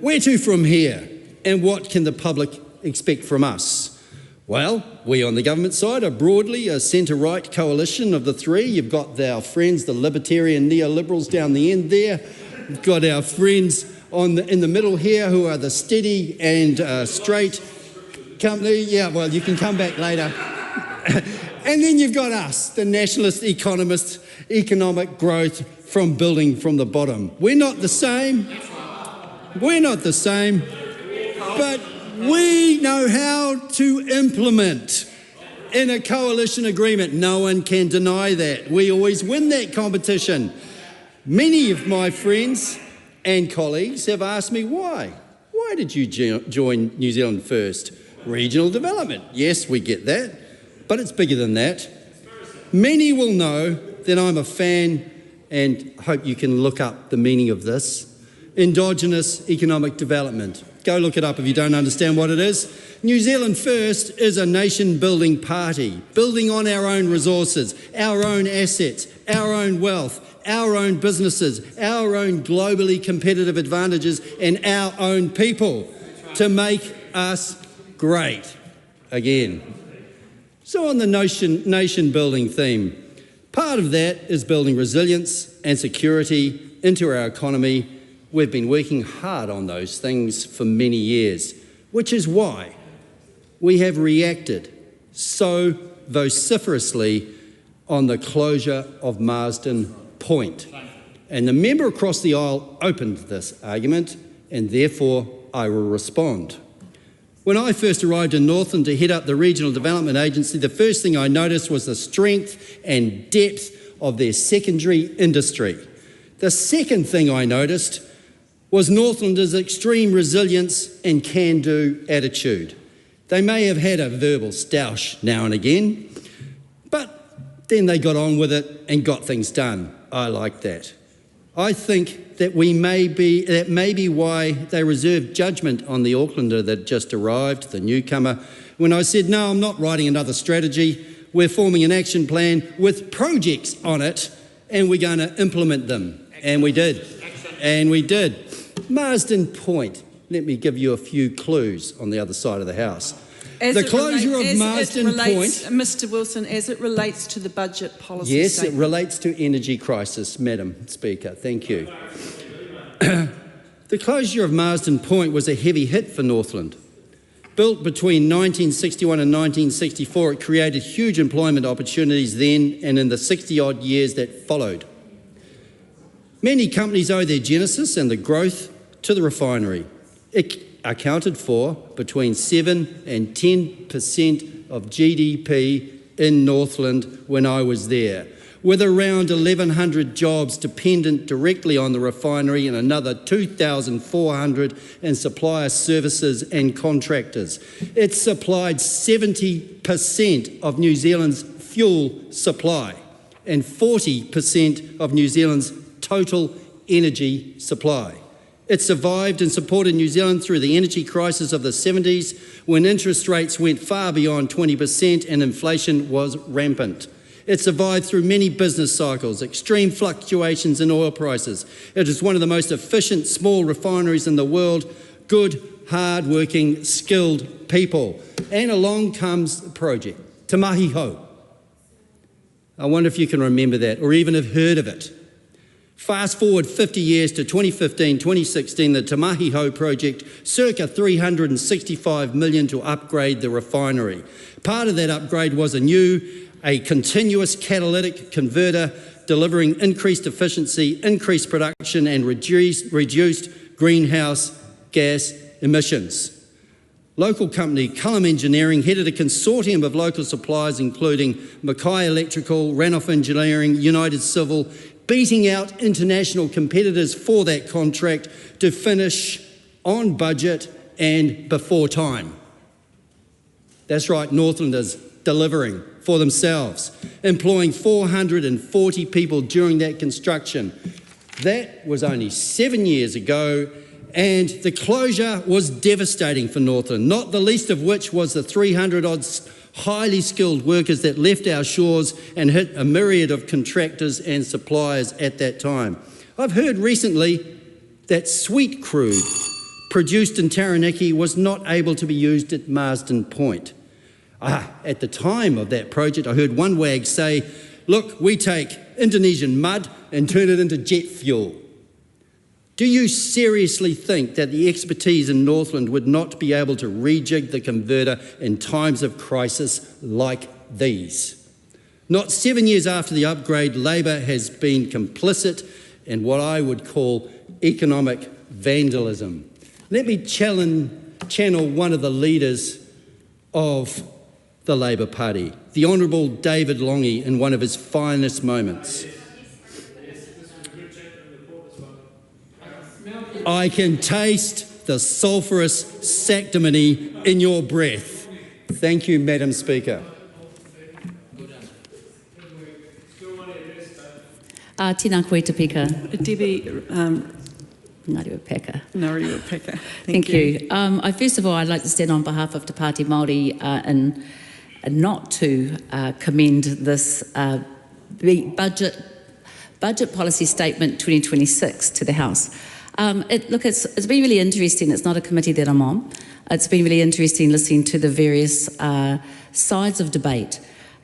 [SPEAKER 9] Where to from here? And what can the public expect from us? Well, we on the government side are broadly a centre-right coalition of the three. You've got our friends, the libertarian neoliberals down the end there. You've got our friends in the middle here who are the steady and straight company. Yeah, well, you can come back later. And then you've got us, the nationalist economists, economic growth from building from the bottom. We're not the same. We're not the same. But we know how to implement in a coalition agreement. No one can deny that. We always win that competition. Many of my friends and colleagues have asked me why. Why did you join New Zealand First? Regional development. Yes, we get that. But it's bigger than that. Many will know that I'm a fan, and hope you can look up the meaning of this. Endogenous economic development. Go look it up if you don't understand what it is. New Zealand First is a nation-building party, building on our own resources, our own assets, our own wealth, our own businesses, our own globally competitive advantages, and our own people to make us great again. So on the nation-building theme, part of that is building resilience and security into our economy. We've been working hard on those things for many years, which is why we have reacted so vociferously on the closure of Marsden Point. And the member across the aisle opened this argument, and therefore I will respond. When I first arrived in Northland to head up the Regional Development Agency, the first thing I noticed was the strength and depth of their secondary industry. The second thing I noticed was Northlanders' extreme resilience and can-do attitude. They may have had a verbal stoush now and again, but then they got on with it and got things done. I like that. I think that that may be why they reserved judgment on the Aucklander that just arrived, the newcomer, when I said, no, I'm not writing another strategy. We're forming an action plan with projects on it, and we're going to implement them. And we did. And we did. Marsden Point. Let me give you a few clues on the other side of the house. The closure of Marsden Point...
[SPEAKER 5] Mr Wilson, as it relates to the budget policy
[SPEAKER 9] Yes,
[SPEAKER 5] statement.
[SPEAKER 9] it relates to energy crisis, Madam Speaker. Thank you. The closure of Marsden Point was a heavy hit for Northland. Built between 1961 and 1964, it created huge employment opportunities then and in the 60-odd years that followed. Many companies owe their genesis and the growth to the refinery. It accounted for between 7 and 10% of GDP in Northland when I was there, with around 1,100 jobs dependent directly on the refinery and another 2,400 in supplier services and contractors. It supplied 70% of New Zealand's fuel supply and 40% of New Zealand's total energy supply. It survived and supported New Zealand through the energy crisis of the 70s when interest rates went far beyond 20% and inflation was rampant. It survived through many business cycles, extreme fluctuations in oil prices. It is one of the most efficient small refineries in the world, good, hard-working, skilled people. And along comes the project, Te Mahi Hou. I wonder if you can remember that or even have heard of it. Fast forward 50 years to 2015, 2016, the Te Mahi Hou project, circa $365 million to upgrade the refinery. Part of that upgrade was a continuous catalytic converter delivering increased efficiency, increased production and reduced greenhouse gas emissions. Local company Cullum Engineering headed a consortium of local suppliers including Mackay Electrical, Ranoff Engineering, United Civil, beating out international competitors for that contract to finish on budget and before time. That's right, Northlanders delivering for themselves, employing 440 people during that construction. That was only 7 years ago, and the closure was devastating for Northland, not the least of which was the 300-odd highly skilled workers that left our shores and hit a myriad of contractors and suppliers at that time. I've heard recently that sweet crude produced in Taranaki was not able to be used at Marsden Point. At the time of that project, I heard one wag say, look, we take Indonesian mud and turn it into jet fuel. Do you seriously think that the expertise in Northland would not be able to rejig the converter in times of crisis like these? Not 7 years after the upgrade, Labor has been complicit in what I would call economic vandalism. Let me channel one of the leaders of the Labor Party, the Honourable David Lange, in one of his finest moments. I can taste the sulphurous sanctimony in your breath. Thank you, Madam Speaker.
[SPEAKER 2] Tēnā koe te peka.
[SPEAKER 5] Debbie
[SPEAKER 2] Ngārewa peka.
[SPEAKER 5] Ngārewa peka.
[SPEAKER 2] Thank you. First of all, I'd like to stand on behalf of Te Pāti Māori and not to commend this budget policy statement 2026 to the House. It's been really interesting. It's not a committee that I'm on. It's been really interesting listening to the various sides of debate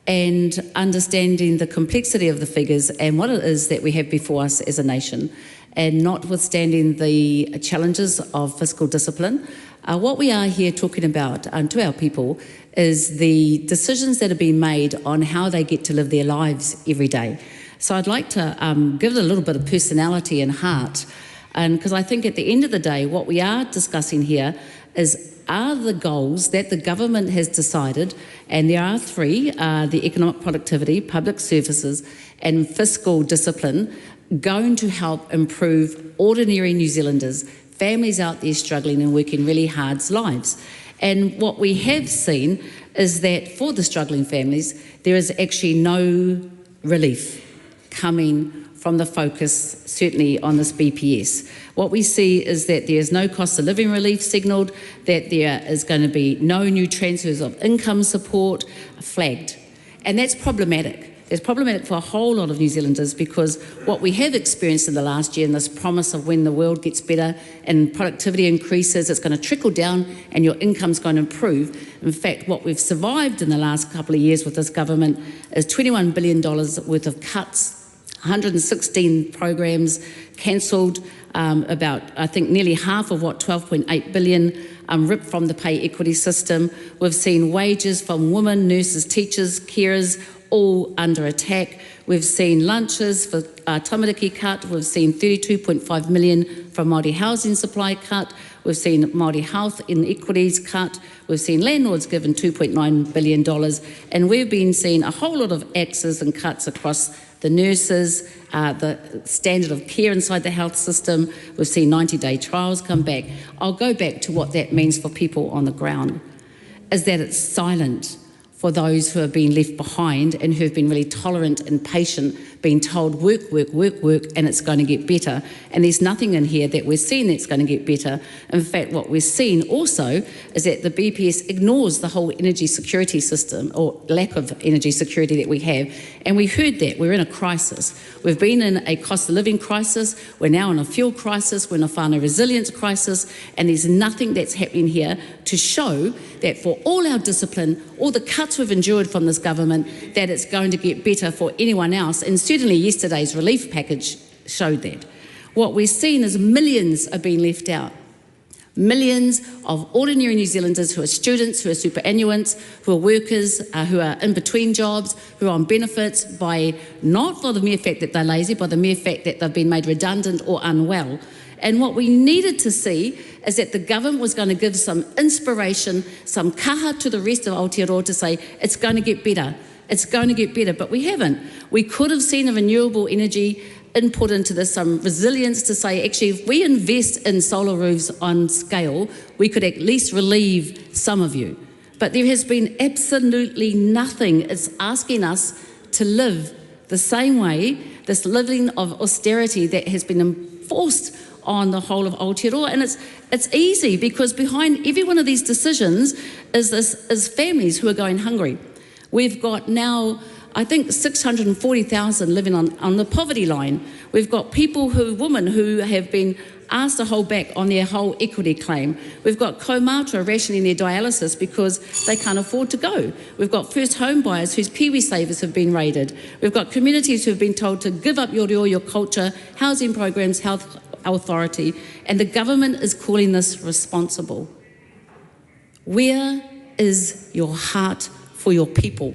[SPEAKER 2] and understanding the complexity of the figures and what it is that we have before us as a nation, and notwithstanding the challenges of fiscal discipline. What we are here talking about to our people is the decisions that are being made on how they get to live their lives every day. So I'd like to give it a little bit of personality and heart. And because I think at the end of the day, what we are discussing here are the goals that the government has decided, and there are three, the economic productivity, public services and fiscal discipline, going to help improve ordinary New Zealanders, families out there struggling and working really hard lives. And what we have seen is that for the struggling families, there is actually no relief coming from the focus, certainly on this BPS. What we see is that there is no cost of living relief signalled, that there is going to be no new transfers of income support flagged. And that's problematic. It's problematic for a whole lot of New Zealanders, because what we have experienced in the last year, and this promise of when the world gets better and productivity increases, it's going to trickle down and your income's going to improve. In fact, what we've survived in the last couple of years with this government is $21 billion worth of cuts, 116 programs cancelled, about, I think, nearly half of what, 12.8 billion ripped from the pay equity system. We've seen wages from women, nurses, teachers, carers, all under attack. We've seen lunches for tamariki cut. We've seen 32.5 million from Māori housing supply cut. We've seen Māori health inequities cut. We've seen landlords given $2.9 billion. And we've been seeing a whole lot of axes and cuts across the nurses, the standard of care inside the health system. We've seen 90-day trials come back. I'll go back to what that means for people on the ground, is that it's silent for those who have been left behind and who have been really tolerant and patient, being told work, work, work, work, and it's going to get better. And there's nothing in here that we're seeing that's going to get better. In fact, what we're seeing also is that the BPS ignores the whole energy security system, or lack of energy security that we have. And we heard that. We're in a crisis. We've been in a cost of living crisis. We're now in a fuel crisis. We're in a whānau resilience crisis. And there's nothing that's happening here to show that for all our discipline, all the cuts we've endured from this government, that it's going to get better for anyone else. And certainly yesterday's relief package showed that. What we're seeing is millions are being left out. Millions of ordinary New Zealanders who are students, who are superannuants, who are workers, who are in between jobs, who are on benefits by not for the mere fact that they're lazy, by the mere fact that they've been made redundant or unwell. And what we needed to see is that the government was going to give some inspiration, some kaha to the rest of Aotearoa to say, it's going to get better, it's going to get better, but we haven't. We could have seen a renewable energy input into this, some resilience to say, actually, if we invest in solar roofs on scale, we could at least relieve some of you. But there has been absolutely nothing. It's asking us to live the same way, this living of austerity that has been enforced on the whole of Aotearoa. And it's easy, because behind every one of these decisions is families who are going hungry. We've got now, I think, 640,000 living on the poverty line. We've got women who have been asked to hold back on their whole equity claim. We've got kaumātua rationing their dialysis because they can't afford to go. We've got first home buyers whose Kiwi savers have been raided. We've got communities who have been told to give up your reo, your culture, housing programs, health authority, and the government is calling this responsible. Where is your heart for your people?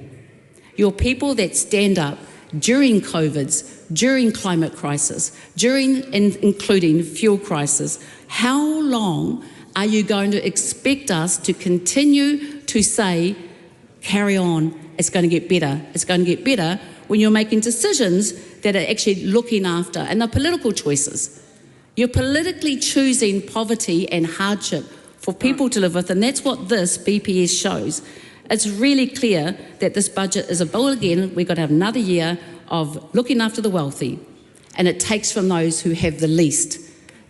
[SPEAKER 2] Your people that stand up during COVIDs, during climate crisis, during and including fuel crisis. How long are you going to expect us to continue to say, carry on, it's going to get better, it's going to get better, when you're making decisions that are actually looking after, and the political choices. You're politically choosing poverty and hardship for people to live with, and that's what this BPS shows. It's really clear that this budget is a bill again. We've got to have another year of looking after the wealthy, and it takes from those who have the least.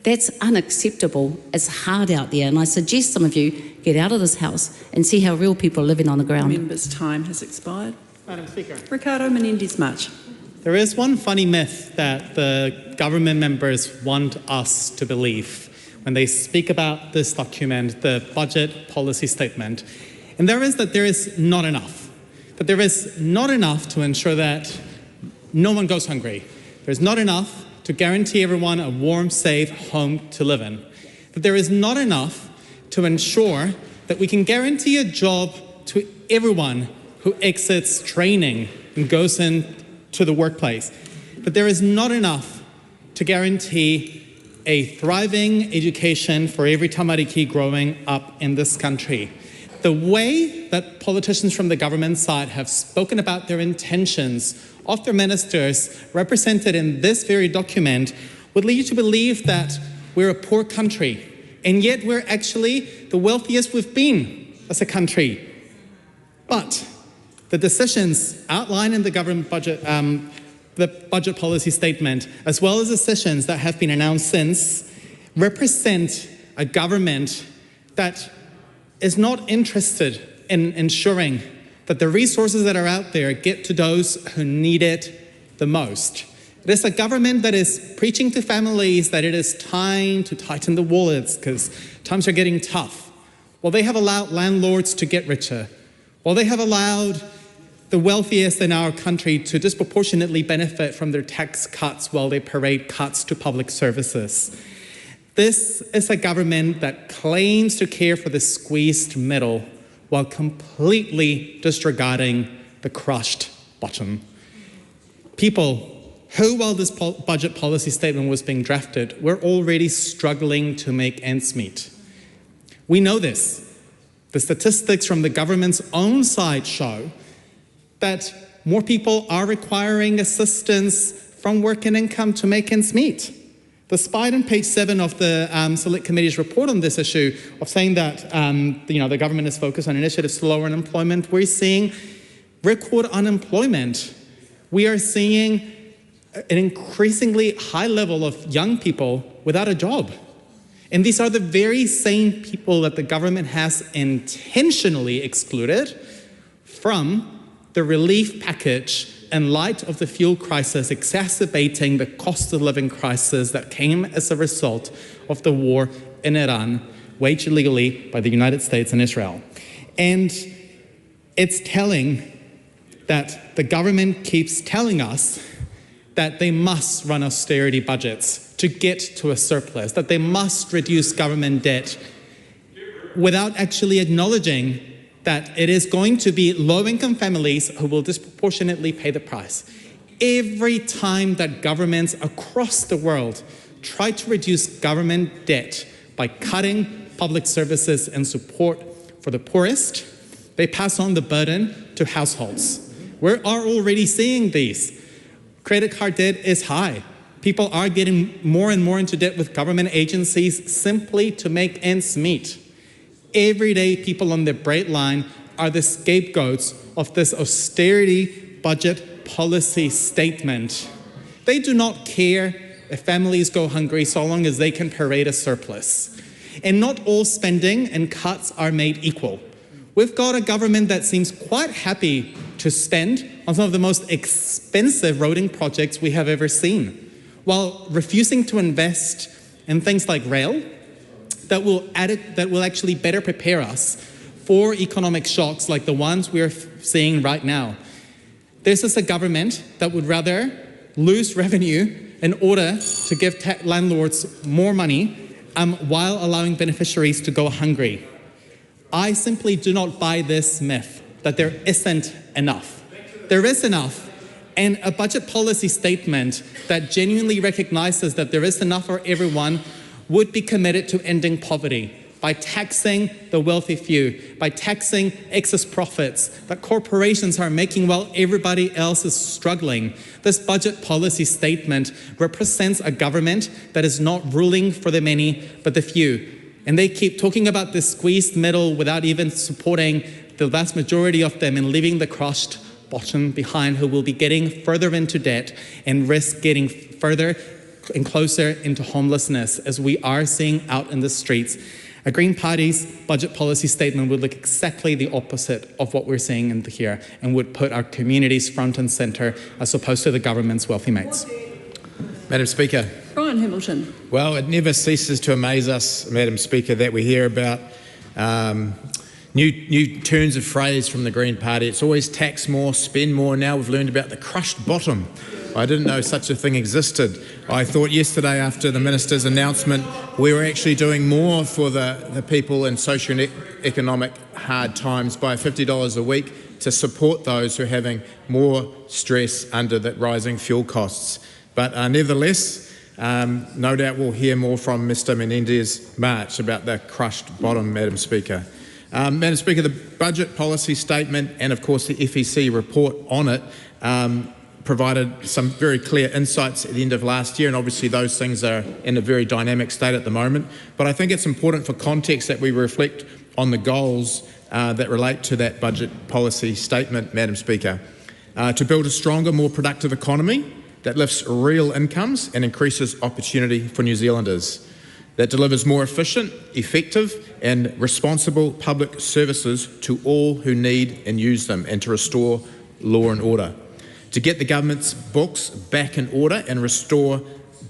[SPEAKER 2] That's unacceptable. It's hard out there, and I suggest some of you get out of this house and see how real people are living on the ground.
[SPEAKER 5] Members' time has expired.
[SPEAKER 3] Madam Speaker.
[SPEAKER 5] Ricardo Menendez-March.
[SPEAKER 3] There is one funny myth that the government members want us to believe when they speak about this document, the budget policy statement, and there is that there is not enough. That there is not enough to ensure that no one goes hungry. There's not enough to guarantee everyone a warm, safe home to live in. That there is not enough to ensure that we can guarantee a job to everyone who exits training and goes into the workplace. That there is not enough to guarantee a thriving education for every tamariki growing up in this country. The way that politicians from the government side have spoken about their intentions of their ministers represented in this very document would lead you to believe that we're a poor country, and yet we're actually the wealthiest we've been as a country. But the decisions outlined in the government budget the budget policy statement, as well as decisions that have been announced since, represent a government that is not interested in ensuring that the resources that are out there get to those who need it the most. It is a government that is preaching to families that it is time to tighten the wallets because times are getting tough. While they have allowed landlords to get richer, while they have allowed the wealthiest in our country to disproportionately benefit from their tax cuts while they parade cuts to public services. This is a government that claims to care for the squeezed middle while completely disregarding the crushed bottom. People who, while this budget policy statement was being drafted, were already struggling to make ends meet. We know this. The statistics from the government's own side show that more people are requiring assistance from work and income to make ends meet. Despite on page 7 of the Select Committee's report on this issue of saying that the government is focused on initiatives to lower unemployment, we're seeing record unemployment. We are seeing an increasingly high level of young people without a job. And these are the very same people that the government has intentionally excluded from the relief package in light of the fuel crisis exacerbating the cost of living crisis that came as a result of the war in Iran, waged illegally by the United States and Israel. And it's telling that the government keeps telling us that they must run austerity budgets to get to a surplus, that they must reduce government debt without actually acknowledging that it is going to be low-income families who will disproportionately pay the price. Every time that governments across the world try to reduce government debt by cutting public services and support for the poorest, they pass on the burden to households. We are already seeing these. Credit card debt is high. People are getting more and more into debt with government agencies simply to make ends meet. Everyday people on the bright line are the scapegoats of this austerity budget policy statement. They do not care if families go hungry so long as they can parade a surplus. And not all spending and cuts are made equal. We've got a government that seems quite happy to spend on some of the most expensive roading projects we have ever seen, while refusing to invest in things like rail that will actually better prepare us for economic shocks like the ones we're seeing right now. This is a government that would rather lose revenue in order to give landlords more money while allowing beneficiaries to go hungry. I simply do not buy this myth that there isn't enough. There is enough. And a budget policy statement that genuinely recognizes that there is enough for everyone would be committed to ending poverty by taxing the wealthy few, by taxing excess profits that corporations are making while everybody else is struggling. This budget policy statement represents a government that is not ruling for the many, but the few. And they keep talking about the squeezed middle without even supporting the vast majority of them and leaving the crushed bottom behind, who will be getting further into debt and risk getting further and closer into homelessness, as we are seeing out in the streets. A Green Party's budget policy statement would look exactly the opposite of what we're seeing in here and would put our communities front and centre as opposed to the government's wealthy mates.
[SPEAKER 16] Madam Speaker.
[SPEAKER 5] Brian Hamilton.
[SPEAKER 16] Well, it never ceases to amaze us, Madam Speaker, that we hear about new turns of phrase from the Green Party. It's always tax more, spend more. Now we've learned about the crushed bottom. I didn't know such a thing existed. I thought yesterday after the Minister's announcement we were actually doing more for the people in socio-economic hard times by $50 a week to support those who are having more stress under the rising fuel costs. But nevertheless, no doubt we'll hear more from Mr Menendez-March about the crushed bottom, Madam Speaker. Madam Speaker, the budget policy statement and of course the FEC report on it provided some very clear insights at the end of last year, and obviously those things are in a very dynamic state at the moment. But I think it's important for context that we reflect on the goals that relate to that budget policy statement, Madam Speaker. To build a stronger, more productive economy, that lifts real incomes and increases opportunity for New Zealanders, that delivers more efficient, effective and responsible public services to all who need and use them, and to restore law and order, to get the government's books back in order and restore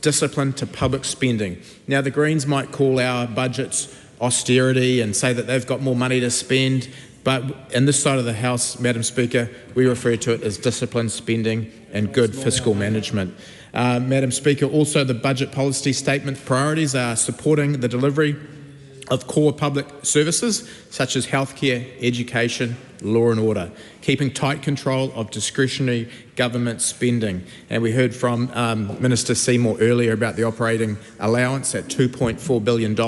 [SPEAKER 16] discipline to public spending. Now, the Greens might call our budgets austerity and say that they've got more money to spend, but in this side of the House, Madam Speaker, we refer to it as disciplined spending and good fiscal management. Madam Speaker, also the budget policy statement priorities are supporting the delivery of core public services such as healthcare, education, law and order, keeping tight control of discretionary government spending. And we heard from Minister Seymour earlier about the operating allowance at $2.4 billion,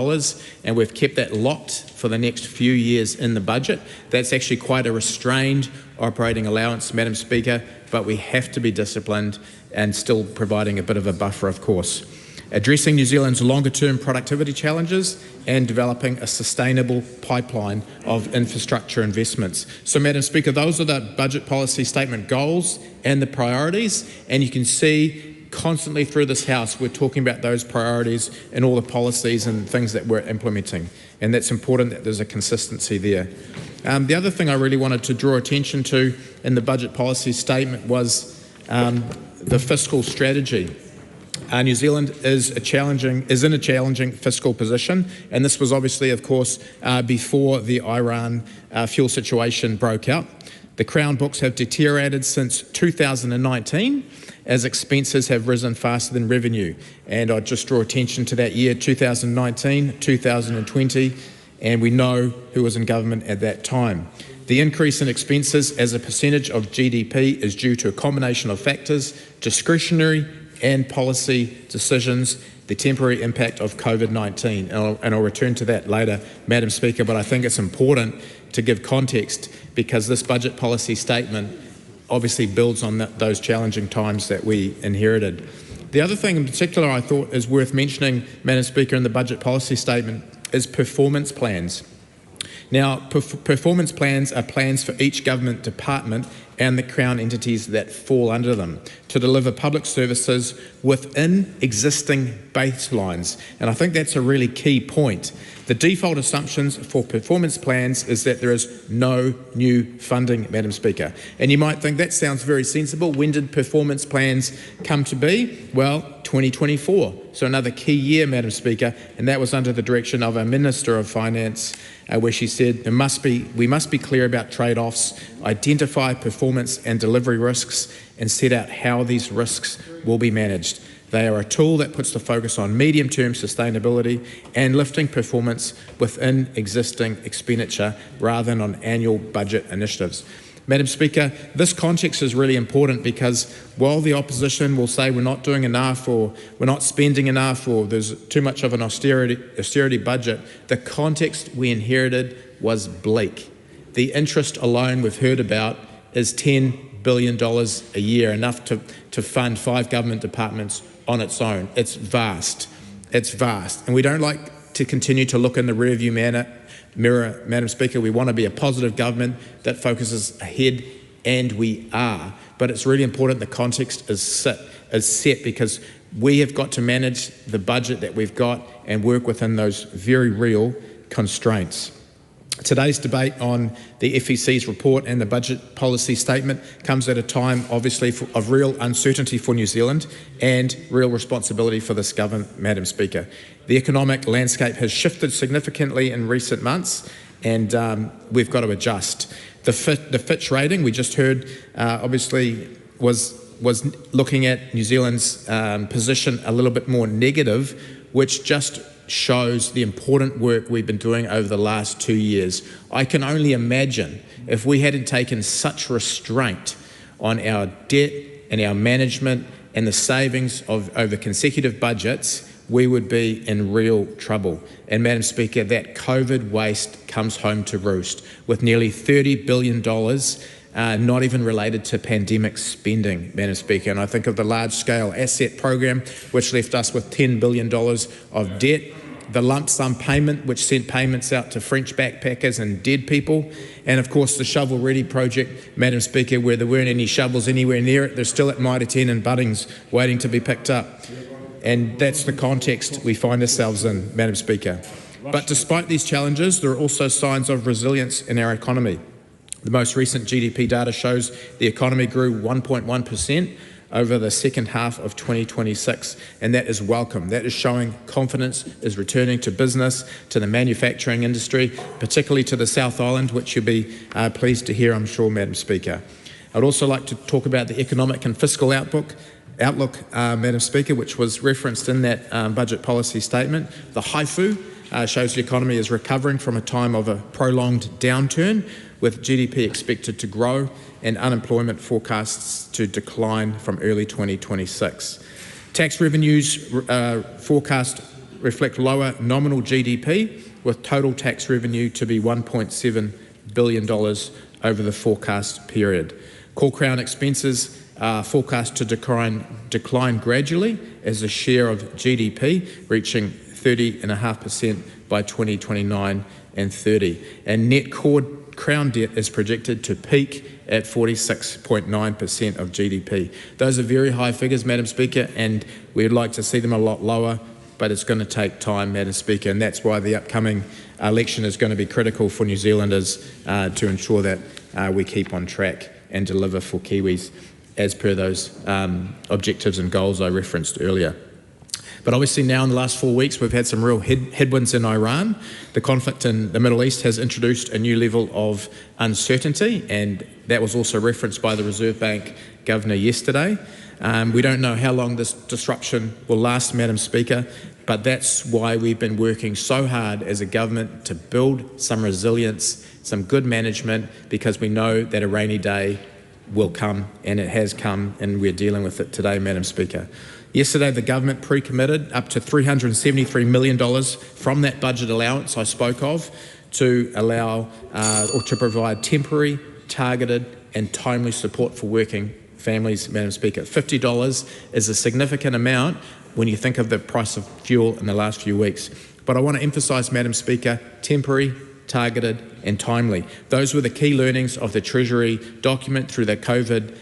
[SPEAKER 16] and we've kept that locked for the next few years in the budget. That's actually quite a restrained operating allowance, Madam Speaker, but we have to be disciplined and still providing a bit of a buffer, of course. Addressing New Zealand's longer-term productivity challenges and developing a sustainable pipeline of infrastructure investments. So, Madam Speaker, those are the budget policy statement goals and the priorities, and you can see constantly through this House we're talking about those priorities and all the policies and things that we're implementing, and that's important that there's a consistency there. The other thing I really wanted to draw attention to in the budget policy statement was the fiscal strategy. New Zealand is in a challenging fiscal position, and this was obviously, of course, before the Iran fuel situation broke out. The Crown books have deteriorated since 2019 as expenses have risen faster than revenue. And I'd just draw attention to that year, 2019, 2020, and we know who was in government at that time. The increase in expenses as a percentage of GDP is due to a combination of factors, discretionary and policy decisions, the temporary impact of COVID-19. And I'll return to that later, Madam Speaker, but I think it's important to give context because this budget policy statement obviously builds on those challenging times that we inherited. The other thing in particular I thought is worth mentioning, Madam Speaker, in the budget policy statement is performance plans. Now, performance plans are plans for each government department and the Crown entities that fall under them to deliver public services within existing baselines. And I think that's a really key point. The default assumptions for performance plans is that there is no new funding, Madam Speaker. And you might think that sounds very sensible. When did performance plans come to be? Well, 2024. So another key year, Madam Speaker, and that was under the direction of our Minister of Finance, where she said we must be clear about trade-offs, identify performance and delivery risks, and set out how these risks will be managed. They are a tool that puts the focus on medium-term sustainability and lifting performance within existing expenditure rather than on annual budget initiatives. Madam Speaker, this context is really important because while the opposition will say we're not doing enough or we're not spending enough or there's too much of an austerity budget, the context we inherited was bleak. The interest alone we've heard about is $10 billion a year, enough to fund 5 government departments on its own. It's vast. It's vast. And we don't like to continue to look in the rearview mirror, Madam Speaker. We want to be a positive government that focuses ahead, and we are. But it's really important the context is set because we have got to manage the budget that we've got and work within those very real constraints. Today's debate on the FEC's report and the budget policy statement comes at a time, obviously, of real uncertainty for New Zealand and real responsibility for this government, Madam Speaker. The economic landscape has shifted significantly in recent months, and we've got to adjust. The Fitch rating, we just heard, obviously, was looking at New Zealand's position a little bit more negative, which just shows the important work we've been doing over the last 2 years. I can only imagine if we hadn't taken such restraint on our debt and our management and the savings over consecutive budgets, we would be in real trouble. And Madam Speaker, that COVID waste comes home to roost with nearly $30 billion not even related to pandemic spending, Madam Speaker. And I think of the large-scale asset program, which left us with $10 billion of debt, the lump sum payment, which sent payments out to French backpackers and dead people, and of course the Shovel Ready project, Madam Speaker, where there weren't any shovels anywhere near it. They're still at Mitre 10 and Bunnings waiting to be picked up. And that's the context we find ourselves in, Madam Speaker. But despite these challenges, there are also signs of resilience in our economy. The most recent GDP data shows the economy grew 1.1% over the second half of 2026, and that is welcome. That is showing confidence is returning to business, to the manufacturing industry, particularly to the South Island, which you'll be pleased to hear, I'm sure, Madam Speaker. I'd also like to talk about the economic and fiscal outlook, Madam Speaker, which was referenced in that budget policy statement. The HIFU shows the economy is recovering from a time of a prolonged downturn, with GDP expected to grow and unemployment forecasts to decline from early 2026. Tax revenues forecast reflect lower nominal GDP, with total tax revenue to be $1.7 billion over the forecast period. Core Crown expenses are forecast to decline gradually as a share of GDP, reaching 30.5% by 2029 and 30. And net core Crown debt is projected to peak at 46.9% of GDP. Those are very high figures, Madam Speaker, and we'd like to see them a lot lower, but it's going to take time, Madam Speaker, and that's why the upcoming election is going to be critical for New Zealanders to ensure that we keep on track and deliver for Kiwis as per those objectives and goals I referenced earlier. But obviously now in the last 4 weeks, we've had some real headwinds in Iran. The conflict in the Middle East has introduced a new level of uncertainty, and that was also referenced by the Reserve Bank Governor yesterday. We don't know how long this disruption will last, Madam Speaker, but that's why we've been working so hard as a government to build some resilience, some good management, because we know that a rainy day will come, and it has come, and we're dealing with it today, Madam Speaker. Yesterday, the government pre-committed up to $373 million from that budget allowance I spoke of to allow or to provide temporary, targeted and timely support for working families, Madam Speaker. $50 is a significant amount when you think of the price of fuel in the last few weeks. But I want to emphasise, Madam Speaker, temporary, targeted and timely. Those were the key learnings of the Treasury document through the COVID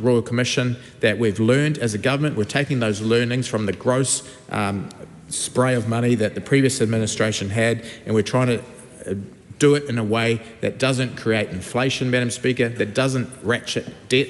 [SPEAKER 16] Royal Commission that we've learned as a government. We're taking those learnings from the gross spray of money that the previous administration had, and we're trying to do it in a way that doesn't create inflation, Madam Speaker, that doesn't ratchet debt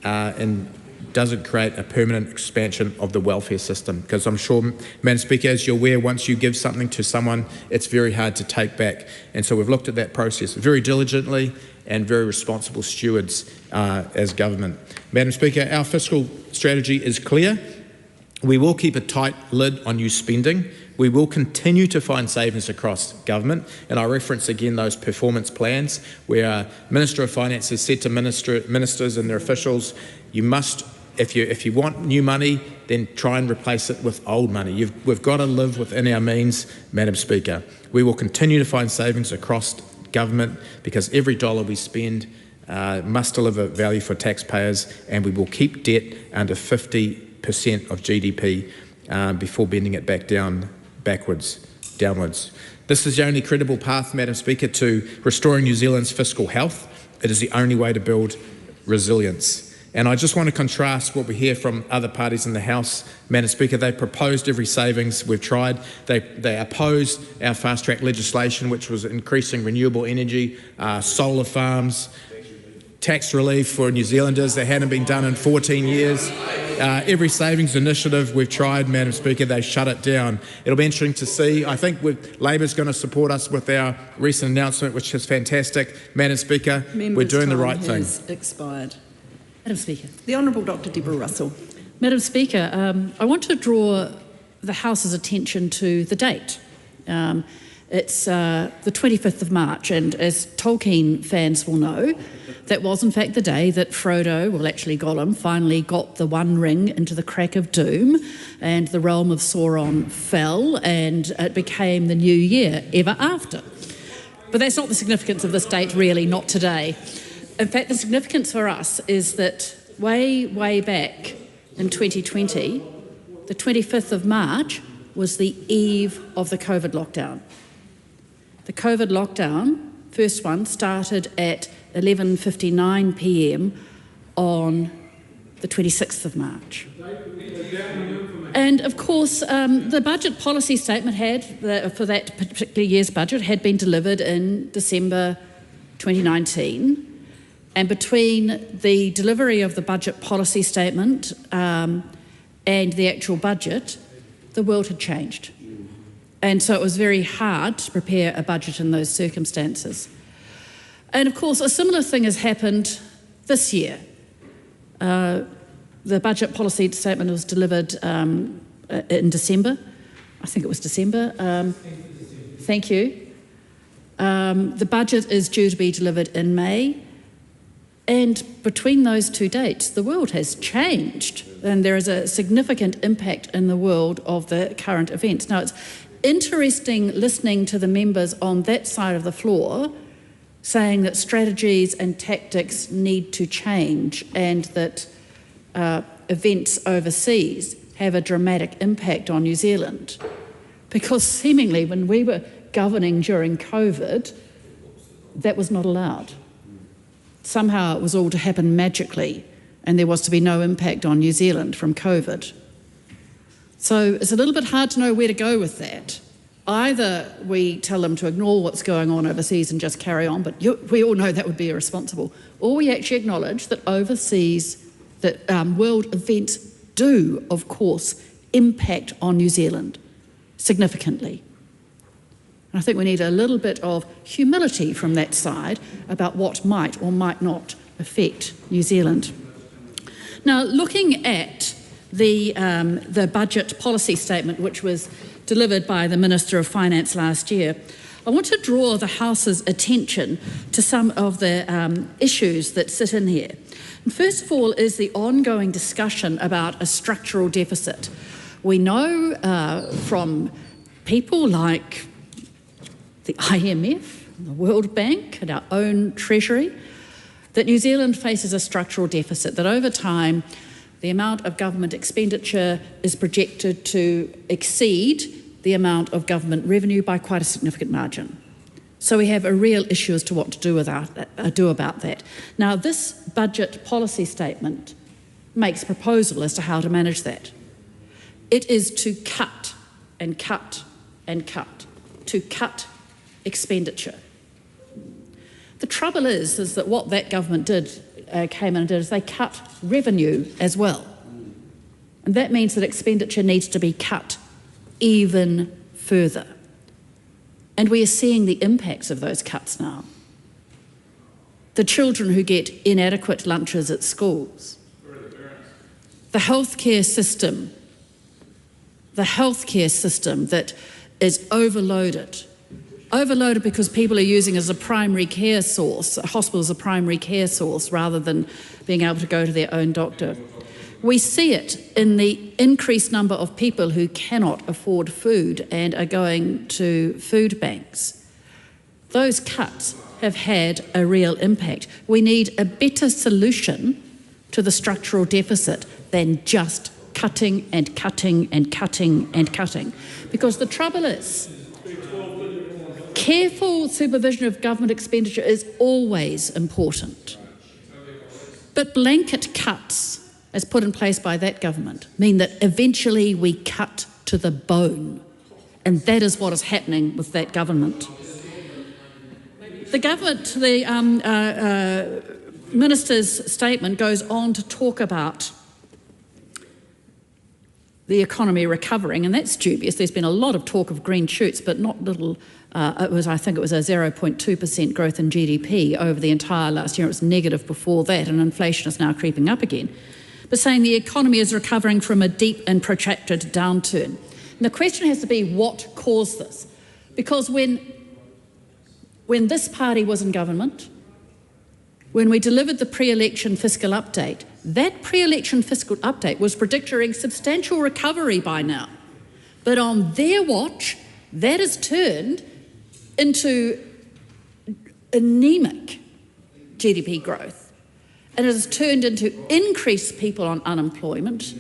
[SPEAKER 16] and doesn't create a permanent expansion of the welfare system. Because I'm sure, Madam Speaker, as you're aware, once you give something to someone, it's very hard to take back. And so we've looked at that process very diligently and very responsible stewards as government. Madam Speaker, our fiscal strategy is clear. We will keep a tight lid on new spending. We will continue to find savings across government, and I reference again those performance plans where Minister of Finance has said to ministers and their officials, you must, if you want new money, then try and replace it with old money. We've got to live within our means, Madam Speaker. We will continue to find savings across government because every dollar we spend must deliver value for taxpayers, and we will keep debt under 50% of GDP before bending it back downwards. This is the only credible path, Madam Speaker, to restoring New Zealand's fiscal health. It is the only way to build resilience. And I just want to contrast what we hear from other parties in the House, Madam Speaker. They proposed every savings we've tried. They opposed our fast-track legislation, which was increasing renewable energy, solar farms, tax relief for New Zealanders that hadn't been done in 14 years. Every savings initiative we've tried, Madam Speaker, they shut it down. It'll be interesting to see. I think Labor's going to support us with our recent announcement, which is fantastic. Madam Speaker, we're doing the right thing.
[SPEAKER 5] Expired.
[SPEAKER 2] Madam Speaker.
[SPEAKER 5] The Honourable Dr Deborah Russell.
[SPEAKER 2] Madam Speaker, I want to draw the House's attention to the date. It's the 25th of March, and as Tolkien fans will know, that was in fact the day that Frodo, well actually Gollum, finally got the One Ring into the crack of doom, and the realm of Sauron fell, and it became the new year ever after. But that's not the significance of this date, really, not today. In fact, the significance for us is that way back in 2020, the 25th of March was the eve of the COVID lockdown. The COVID lockdown, first one, started at 11:59 p.m. on the 26th of March. And of course, the budget policy statement for that particular year's budget had been delivered in December 2019. And between the delivery of the budget policy statement and the actual budget, the world had changed. And so it was very hard to prepare a budget in those circumstances. And of course, a similar thing has happened this year. The budget policy statement was delivered in December. I think it was December. Thank you. The budget is due to be delivered in May. And between those two dates, the world has changed. And there is a significant impact in the world of the current events. Now, it's interesting listening to the members on that side of the floor saying that strategies and tactics need to change and that events overseas have a dramatic impact on New Zealand. Because seemingly when we were governing during COVID, that was not allowed. Somehow it was all to happen magically and there was to be no impact on New Zealand from COVID. So it's a little bit hard to know where to go with that. Either we tell them to ignore what's going on overseas and just carry on, but we all know that would be irresponsible, or we actually acknowledge that world events do, of course, impact on New Zealand significantly. And I think we need a little bit of humility from that side about what might or might not affect New Zealand. Now, looking at the budget policy statement, which was delivered by the Minister of Finance last year, I want to draw the House's attention to some of the issues that sit in here. And first of all is the ongoing discussion about a structural deficit. We know from people like the IMF, the World Bank and our own Treasury, that New Zealand faces a structural deficit, that over time the amount of government expenditure is projected to exceed the amount of government revenue by quite a significant margin. So we have a real issue as to what to do about that. Now, this budget policy statement makes a proposal as to how to manage that. It is to cut and cut and cut, to cut expenditure. The trouble is that what that government came in and did is they cut revenue as well. And that means that expenditure needs to be cut even further. And we are seeing the impacts of those cuts now. The children who get inadequate lunches at schools. The healthcare system that is overloaded. Overloaded because people are using it as a primary care source, a hospital as a primary care source rather than being able to go to their own doctor. We see it in the increased number of people who cannot afford food and are going to food banks. Those cuts have had a real impact. We need a better solution to the structural deficit than just cutting and cutting and cutting and cutting. Because the trouble is, careful supervision of government expenditure is always important. But blanket cuts, as put in place by that government, mean that eventually we cut to the bone. And that is what is happening with that government. The minister's statement goes on to talk about the economy recovering, and that's dubious. There's been a lot of talk of green shoots, but not little. I think it was a 0.2% growth in GDP over the entire last year. It was negative before that, and inflation is now creeping up again. But saying the economy is recovering from a deep and protracted downturn. And the question has to be what caused this? Because when this party was in government, when we delivered the pre-election fiscal update, that pre-election fiscal update was predicting substantial recovery by now. But on their watch, that has turned into anemic GDP growth. And it has turned into increased people on unemployment,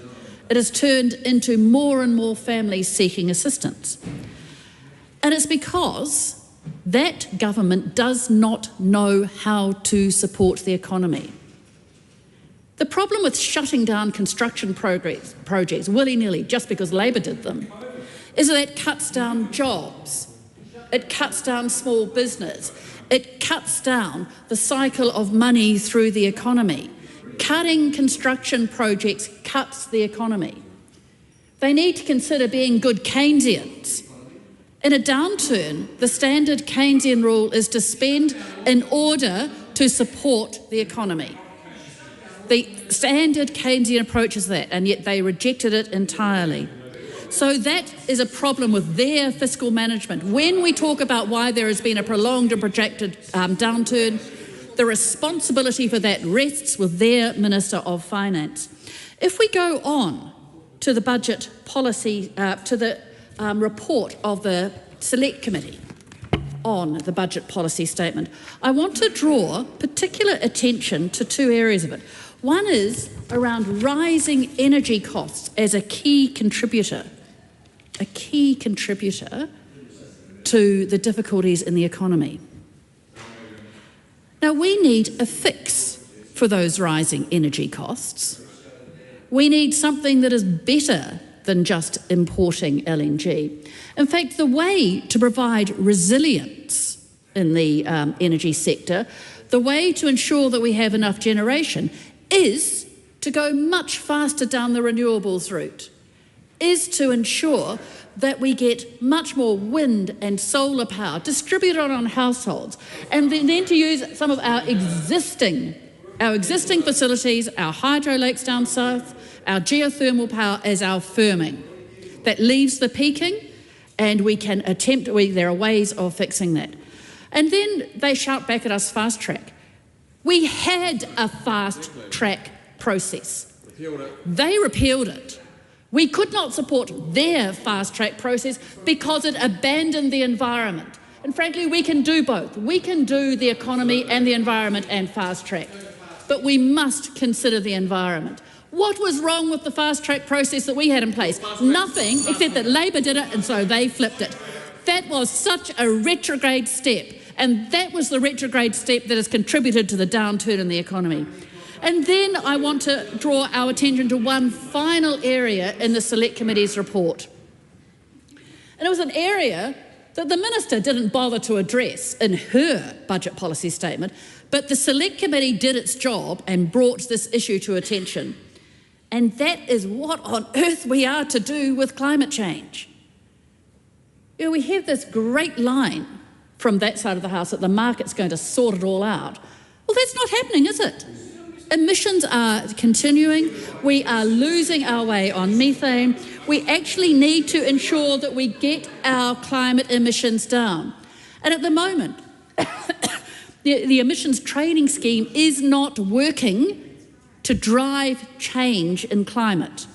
[SPEAKER 4] it has turned into more and more families seeking assistance. And it's because that government does not know how to support the economy. The problem with shutting down construction projects willy-nilly just because Labor did them is that it cuts down jobs, it cuts down small business, it cuts down the cycle of money through the economy. Cutting construction projects cuts the economy. They need to consider being good Keynesians. In a downturn, the standard Keynesian rule is to spend in order to support the economy. The standard Keynesian approach is that, and yet they rejected it entirely. So that is a problem with their fiscal management. When we talk about why there has been a prolonged and protracted downturn, the responsibility for that rests with their Minister of Finance. If we go on to the budget policy, to the report of the Select Committee on the budget policy statement, I want to draw particular attention to two areas of it. One is around rising energy costs as a key contributor to the difficulties in the economy. Now, we need a fix for those rising energy costs. We need something that is better than just importing LNG. In fact, the way to provide resilience in the energy sector, the way to ensure that we have enough generation is to go much faster down the renewables route, is to ensure that we get much more wind and solar power distributed on households, and then to use some of our existing facilities, our hydro lakes down south, our geothermal power as our firming. That leaves the peaking, and we can there are ways of fixing that. And then they shout back at us, fast track. We had a fast track process. They repealed it. We could not support their fast track process because it abandoned the environment. And frankly, we can do both. We can do the economy and the environment and fast track. But we must consider the environment. What was wrong with the fast track process that we had in place? Nothing, except that Labor did it and so they flipped it. That was such a retrograde step. And that was the retrograde step that has contributed to the downturn in the economy. And then I want to draw our attention to one final area in the Select Committee's report. And it was an area that the Minister didn't bother to address in her budget policy statement, but the Select Committee did its job and brought this issue to attention. And that is what on earth we are to do with climate change. You know, we have this great line from that side of the House that the market's going to sort it all out. Well, that's not happening, is it? Emissions are continuing. We are losing our way on methane. We actually need to ensure that we get our climate emissions down. And at the moment, the emissions trading scheme is not working to drive change in climate.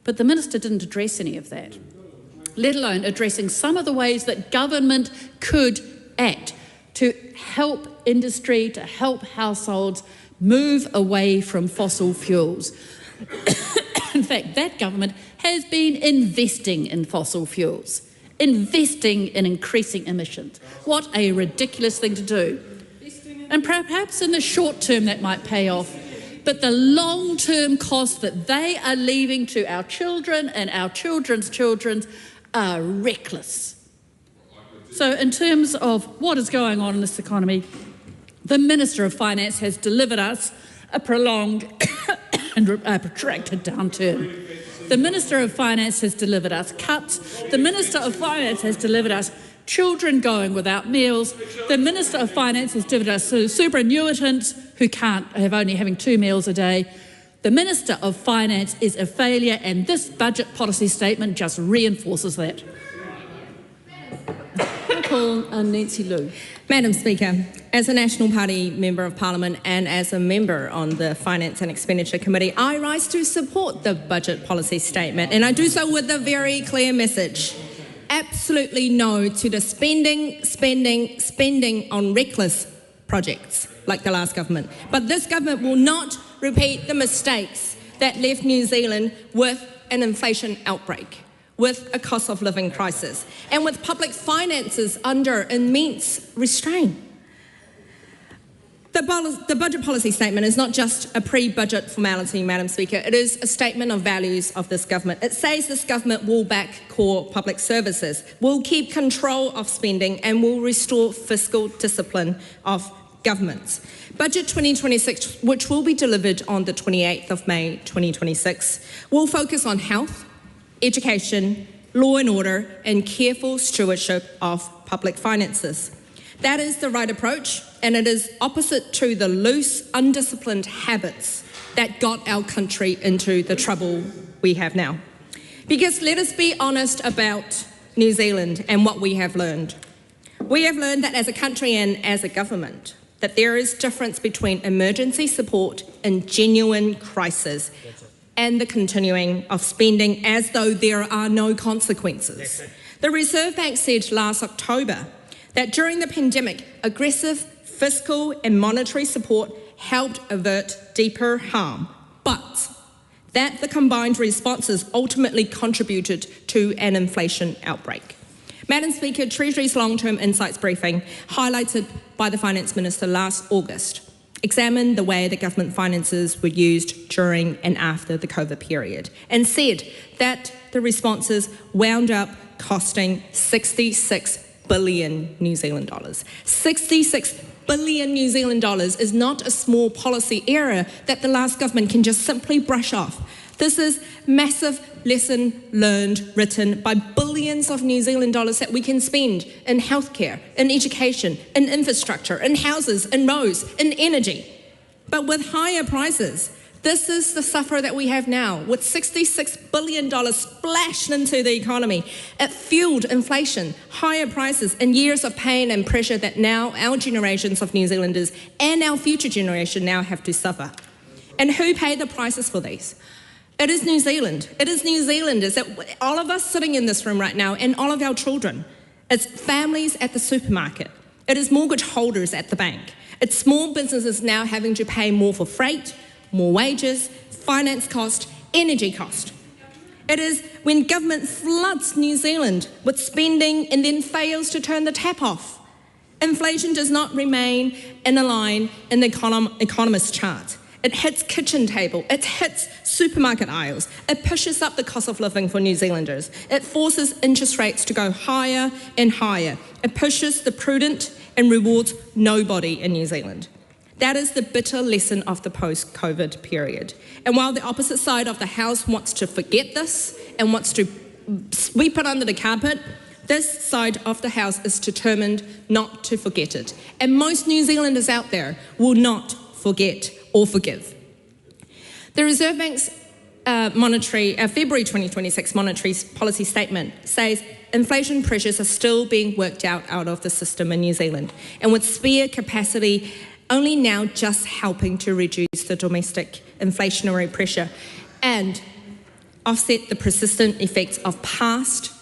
[SPEAKER 4] But the Minister didn't address any of that, let alone addressing some of the ways that government could act to help industry, to help households move away from fossil fuels. In fact, that government has been investing in fossil fuels, investing in increasing emissions. What a ridiculous thing to do. And perhaps in the short term that might pay off, but the long-term costs that they are leaving to our children and our children's children are reckless. So in terms of what is going on in this economy, the Minister of Finance has delivered us a prolonged and protracted downturn. The Minister of Finance has delivered us cuts. The Minister of Finance has delivered us children going without meals. The Minister of Finance has delivered us superannuitants who only having 2 meals a day. The Minister of Finance is a failure, and this budget policy statement just reinforces that.
[SPEAKER 5] Nancy Liu.
[SPEAKER 18] Madam Speaker, as a National Party Member of Parliament and as a member on the Finance and Expenditure Committee, I rise to support the budget policy statement, and I do so with a very clear message. Absolutely no to the spending on reckless projects like the last government. But this government will not repeat the mistakes that left New Zealand with an inflation outbreak, with a cost of living crisis, and with public finances under immense restraint. The budget policy statement is not just a pre-budget formality, Madam Speaker. It is a statement of values of this government. It says this government will back core public services, will keep control of spending, and will restore fiscal discipline of governments. Budget 2026, which will be delivered on the 28th of May 2026, will focus on health, education, law and order, and careful stewardship of public finances. That is the right approach, and it is opposite to the loose, undisciplined habits that got our country into the trouble we have now. Because let us be honest about New Zealand and what we have learned. We have learned that as a country and as a government, that there is difference between emergency support and genuine crisis and the continuing of spending as though there are no consequences. The Reserve Bank said last October that during the pandemic, aggressive fiscal and monetary support helped avert deeper harm, but that the combined responses ultimately contributed to an inflation outbreak. Madam Speaker, Treasury's long-term insights briefing, highlighted by the Finance Minister last August, examined the way the government finances were used during and after the COVID period, and said that the responses wound up costing 66 billion New Zealand dollars. 66 billion New Zealand dollars is not a small policy error that the last government can just simply brush off. This is massive lesson learned, written by billions of New Zealand dollars that we can spend in healthcare, in education, in infrastructure, in houses, in roads, in energy. But with higher prices, this is the sufferer that we have now, with $66 billion splashed into the economy. It fueled inflation, higher prices, and years of pain and pressure that now our generations of New Zealanders and our future generation now have to suffer. And who pay the prices for these? It is New Zealand. It is New Zealanders, all of us sitting in this room right now, and all of our children. It's families at the supermarket. It is mortgage holders at the bank. It's small businesses now having to pay more for freight, more wages, finance cost, energy cost. It is when government floods New Zealand with spending and then fails to turn the tap off. Inflation does not remain in a line in the economist chart. It hits kitchen table, it hits supermarket aisles, it pushes up the cost of living for New Zealanders, it forces interest rates to go higher and higher, it pushes the prudent and rewards nobody in New Zealand. That is the bitter lesson of the post-COVID period. And while the opposite side of the House wants to forget this and wants to sweep it under the carpet, this side of the House is determined not to forget it. And most New Zealanders out there will not forget or forgive. The Reserve Bank's February 2026 monetary policy statement says inflation pressures are still being worked out of the system in New Zealand, and with spare capacity only now just helping to reduce the domestic inflationary pressure and offset the persistent effects of past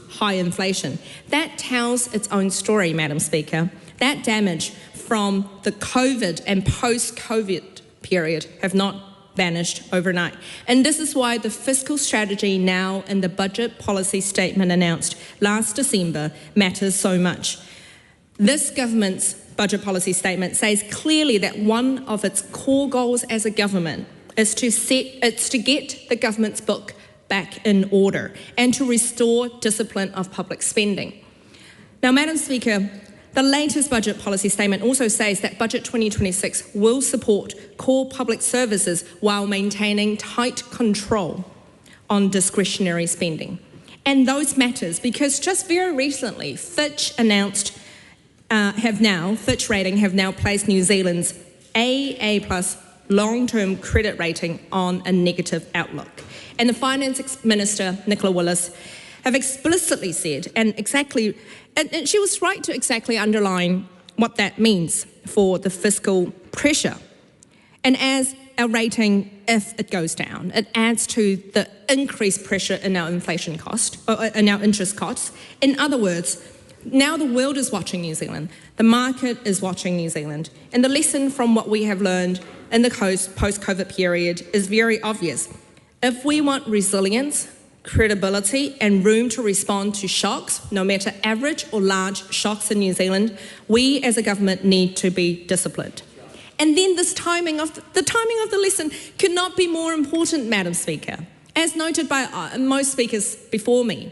[SPEAKER 18] high inflation. That tells its own story, Madam Speaker. That damage from the COVID and post-COVID period have not vanished overnight. And this is why the fiscal strategy now in the budget policy statement announced last December matters so much. This government's budget policy statement says clearly that one of its core goals as a government is to get the government's book back in order and to restore discipline of public spending. Now, Madam Speaker, the latest budget policy statement also says that Budget 2026 will support core public services while maintaining tight control on discretionary spending. And those matters because just very recently, Fitch rating have now placed New Zealand's AA+ long-term credit rating on a negative outlook. And the Finance Minister, Nicola Willis, have explicitly said, and she was right to exactly underline what that means for the fiscal pressure. And as our rating, if it goes down, it adds to the increased pressure in our inflation cost, or in our interest costs. In other words, now the world is watching New Zealand, the market is watching New Zealand, and the lesson from what we have learned in the post-COVID period is very obvious. If we want resilience, credibility and room to respond to shocks, no matter average or large shocks in New Zealand, we as a government need to be disciplined. And then the timing of the lesson could not be more important, Madam Speaker. As noted by most speakers before me,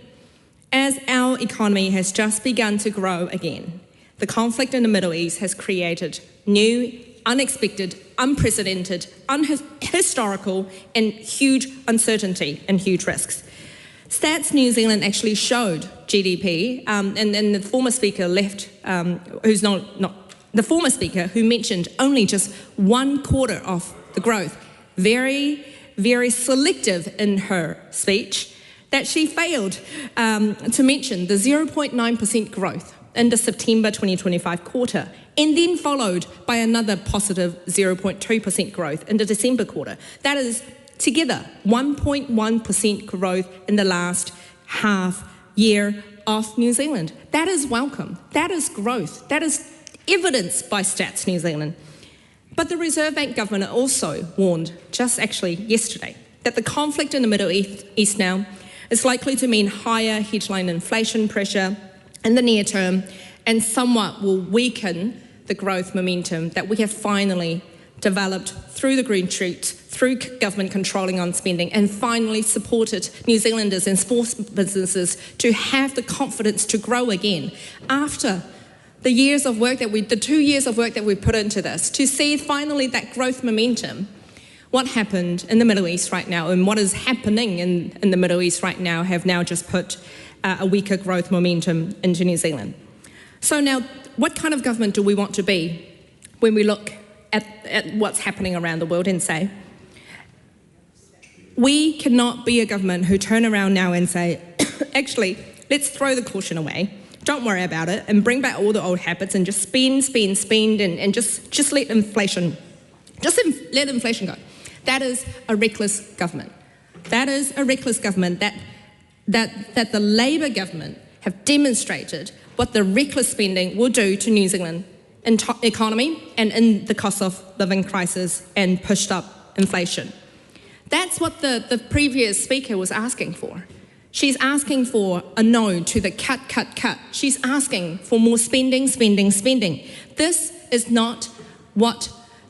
[SPEAKER 18] as our economy has just begun to grow again, the conflict in the Middle East has created new, unexpected, unprecedented, historical and huge uncertainty and huge risks. Stats New Zealand actually showed GDP, and the former speaker left, who's not the former speaker who mentioned only just 1/4 of the growth, very, very selective in her speech, that she failed to mention the 0.9% growth in the September 2025 quarter, and then followed by another positive 0.2% growth in the December quarter. That is together 1.1% growth in the last half year of New Zealand. That is welcome. That is growth. That is evidenced by Stats New Zealand. But the Reserve Bank Governor also warned, just actually yesterday, that the conflict in the Middle East now is likely to mean higher headline inflation pressure in the near term and somewhat will weaken the growth momentum that we have finally developed through the green shoots, through government controlling on spending, and finally supported New Zealanders and sports businesses to have the confidence to grow again after the 2 years of work that we put into this, to see finally that growth momentum. What happened in the Middle East right now and what is happening in the Middle East right now have now just put a weaker growth momentum into New Zealand. So now, what kind of government do we want to be when we look at what's happening around the world and say, we cannot be a government who turn around now and say, actually, let's throw the caution away, don't worry about it, and bring back all the old habits and just spend, and just let inflation go. That is a reckless government. That is a reckless government that the Labour government have demonstrated what the reckless spending will do to New Zealand economy and in the cost of living crisis and pushed up inflation. That's what the previous speaker was asking for. She's asking for a no to the cut. She's asking for more spending.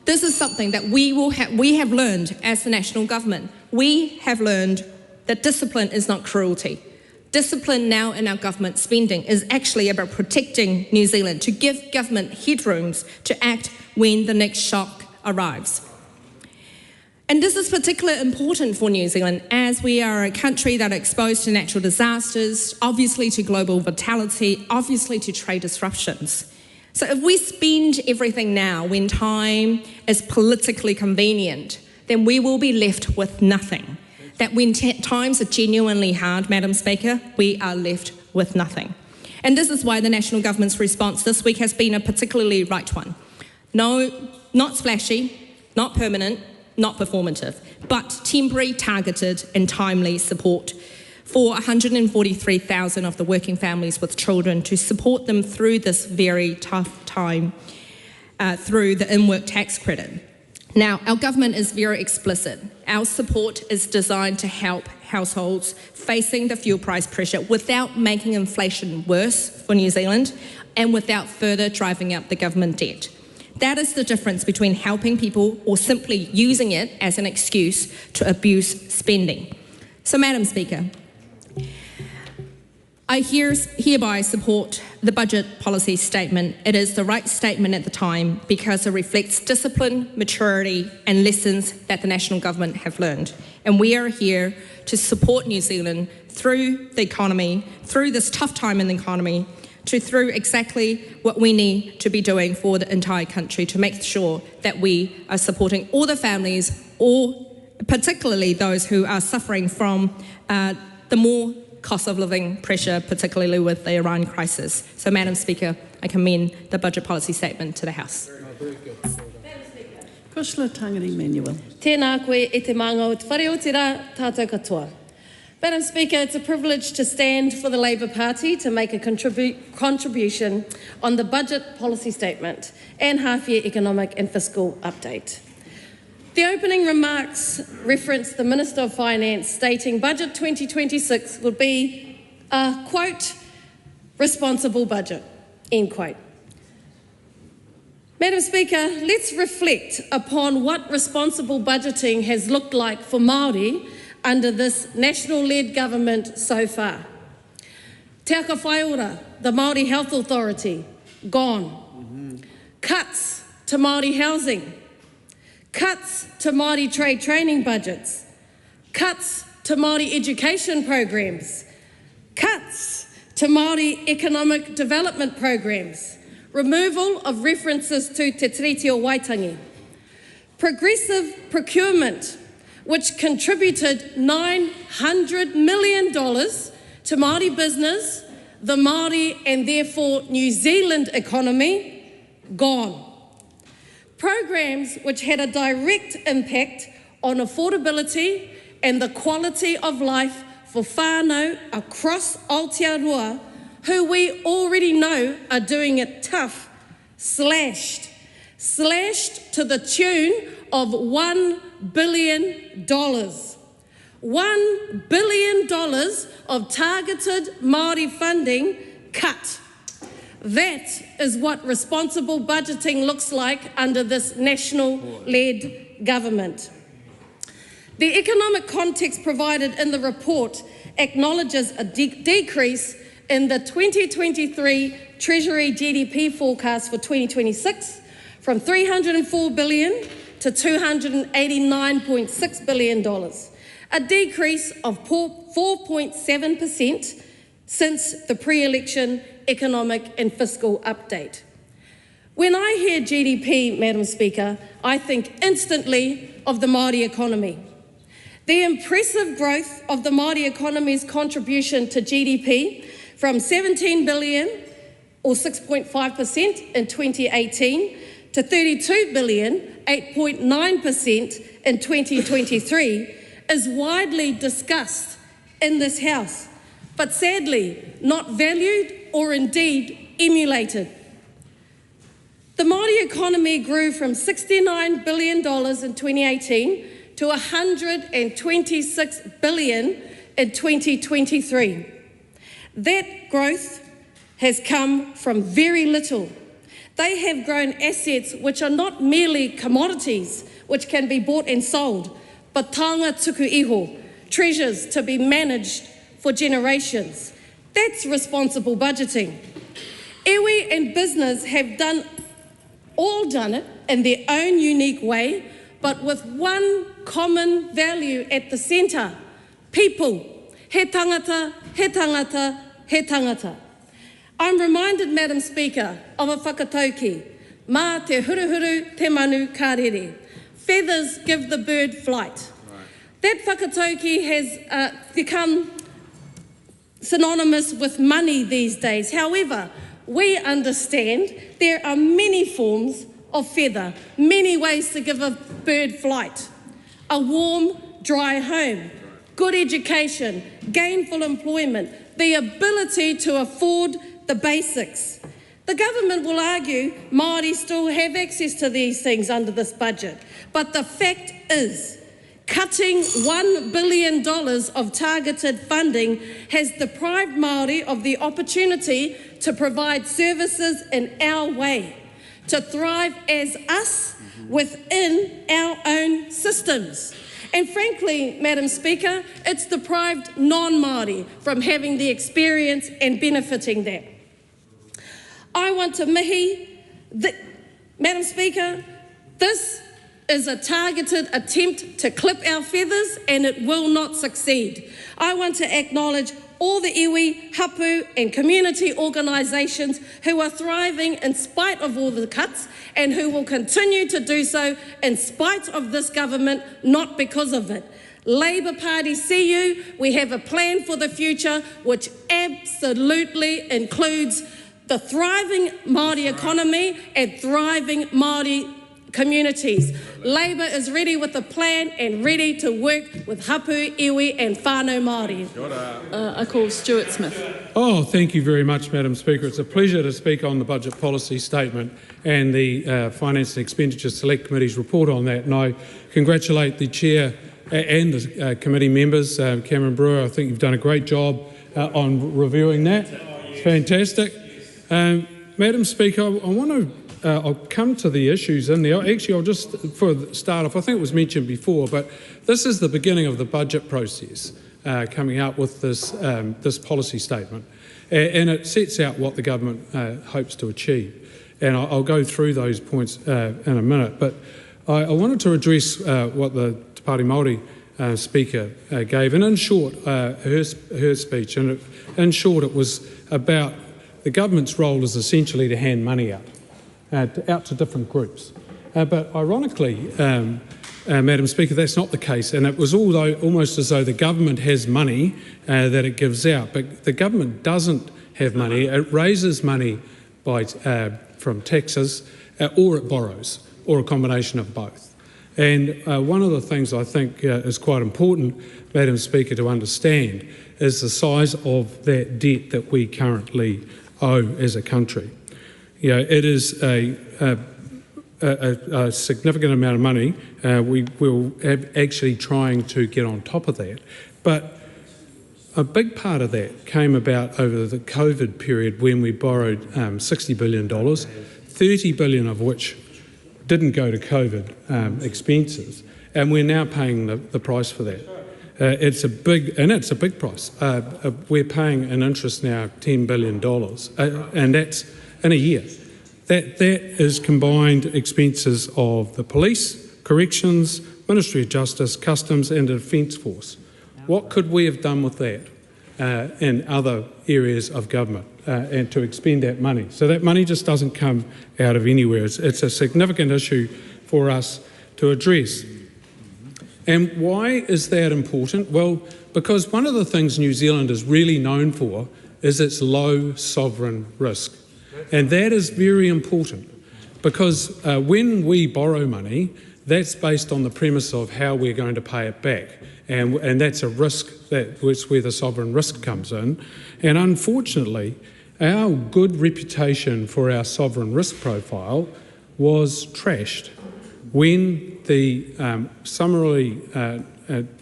[SPEAKER 18] This is something that we have learned as the national government. We have learned that discipline is not cruelty. Discipline now in our government spending is actually about protecting New Zealand, to give government headrooms to act when the next shock arrives. And this is particularly important for New Zealand as we are a country that are exposed to natural disasters, obviously to global volatility, obviously to trade disruptions. So if we spend everything now when time is politically convenient, then we will be left with nothing. That when times are genuinely hard, Madam Speaker, we are left with nothing. And this is why the National Government's response this week has been a particularly right one. No, not splashy, not permanent, not performative, but temporary, targeted and timely support for 143,000 of the working families with children to support them through this very tough time through the in-work tax credit. Now, our government is very explicit. Our support is designed to help households facing the fuel price pressure without making inflation worse for New Zealand and without further driving up the government debt. That is the difference between helping people or simply using it as an excuse to abuse spending. So, Madam Speaker, I hereby support the budget policy statement. It is the right statement at the time because it reflects discipline, maturity and lessons that the national government have learned. And we are here to support New Zealand through the economy, through this tough time in the economy, through exactly what we need to be doing for the entire country to make sure that we are supporting all the families, or particularly those who are suffering from the more cost of living pressure, particularly with the Iran crisis. So, Madam Speaker, I commend the budget policy statement to the House.
[SPEAKER 5] Councillor Tangari Manuel.
[SPEAKER 19] Tēnā koe e te manga o te whare o te rā, tātou katoa. Madam Speaker, it's a privilege to stand for the Labour Party to make a contribution on the budget policy statement and half-year economic and fiscal update. The opening remarks reference the Minister of Finance stating Budget 2026 would be a, quote, responsible budget, end quote. Madam Speaker, let's reflect upon what responsible budgeting has looked like for Māori under this national-led government so far. Te Aka Whaiora, the Māori Health Authority, gone. Cuts to Māori housing. Cuts to Māori trade training budgets. Cuts to Māori education programs. Cuts to Māori economic development programs. Removal of references to Te Tiriti o Waitangi. Progressive procurement, which contributed $900 million to Māori business, the Māori and therefore New Zealand economy, gone. Programs which had a direct impact on affordability and the quality of life for whānau across Aotearoa, who we already know are doing it tough, slashed to the tune of $1 billion. $1 billion of targeted Māori funding cut. That is what responsible budgeting looks like under this national-led government. The economic context provided in the report acknowledges a decrease in the 2023 Treasury GDP forecast for 2026 from $304 billion to $289.6 billion, a decrease of 4.7% since the pre-election economic and fiscal update. When I hear GDP, Madam Speaker, I think instantly of the Māori economy. The impressive growth of the Māori economy's contribution to GDP from $17 billion, or 6.5% in 2018, to $32 billion, 8.9% in 2023, is widely discussed in this House, but sadly not valued or indeed emulated. The Māori economy grew from $69 billion in 2018 to $126 billion in 2023. That growth has come from very little. They have grown assets which are not merely commodities which can be bought and sold, but taonga tuku iho, treasures to be managed for generations. That's responsible budgeting. Iwi and business have all done it in their own unique way, but with one common value at the centre: people. He tangata, he tangata, he tangata. I'm reminded, Madam Speaker, of a whakatauki. Mā te huruhuru te manu kārere. Feathers give the bird flight. That whakatauki has become synonymous with money these days. However, we understand there are many forms of feather, many ways to give a bird flight. A warm, dry home, good education, gainful employment, the ability to afford the basics. The government will argue Māori still have access to these things under this budget, but the fact is, cutting $1 billion of targeted funding has deprived Māori of the opportunity to provide services in our way, to thrive as us within our own systems. And frankly, Madam Speaker, it's deprived non-Māori from having the experience and benefiting that. I want to mihi, Madam Speaker, this is a targeted attempt to clip our feathers, and it will not succeed. I want to acknowledge all the iwi, hapu and community organisations who are thriving in spite of all the cuts and who will continue to do so in spite of this government, not because of it. Labour Party, see you. We have a plan for the future which absolutely includes the thriving Māori economy and thriving Māori communities. Labour is ready with a plan and ready to work with hapu, iwi and whānau Māori.
[SPEAKER 4] I call Stuart Smith.
[SPEAKER 13] Oh, thank you very much, Madam Speaker. It's a pleasure to speak on the Budget Policy Statement and the Finance and Expenditure Select Committee's report on that. And I congratulate the Chair and the committee members. Cameron Brewer, I think you've done a great job on reviewing that. It's fantastic. Madam Speaker, I want to I'll come to the issues in there. Actually, I'll just, for the start off, I think it was mentioned before, but this is the beginning of the budget process coming out with this, this policy statement. And it sets out what the government hopes to achieve. And I'll go through those points in a minute. But I wanted to address what the Te Pāti Māori speaker gave. And in short, her speech, and in short, it was about the government's role is essentially to hand money out to different groups. But ironically, Madam Speaker, that's not the case, and it was almost as though the government has money that it gives out, but the government doesn't have money. It raises money by, from taxes, or it borrows, or a combination of both. And one of the things I think is quite important, Madam Speaker, to understand is the size of that debt that we currently owe as a country. You know, it is a significant amount of money. We will actually trying to get on top of that. But a big part of that came about over the COVID period when we borrowed $60 billion, $30 billion of which didn't go to COVID expenses, and we're now paying the price for that. It's a big price. We're paying an interest now of $10 billion, and that's in a year. That is combined expenses of the police, corrections, Ministry of Justice, Customs and the Defence Force. What could we have done with that in other areas of government and to expend that money? So that money just doesn't come out of anywhere. It's a significant issue for us to address. And why is that important? Well, because one of the things New Zealand is really known for is its low sovereign risk. And that is very important because when we borrow money, that's based on the premise of how we're going to pay it back. And that's a risk, that's where the sovereign risk comes in. And unfortunately, our good reputation for our sovereign risk profile was trashed when the summary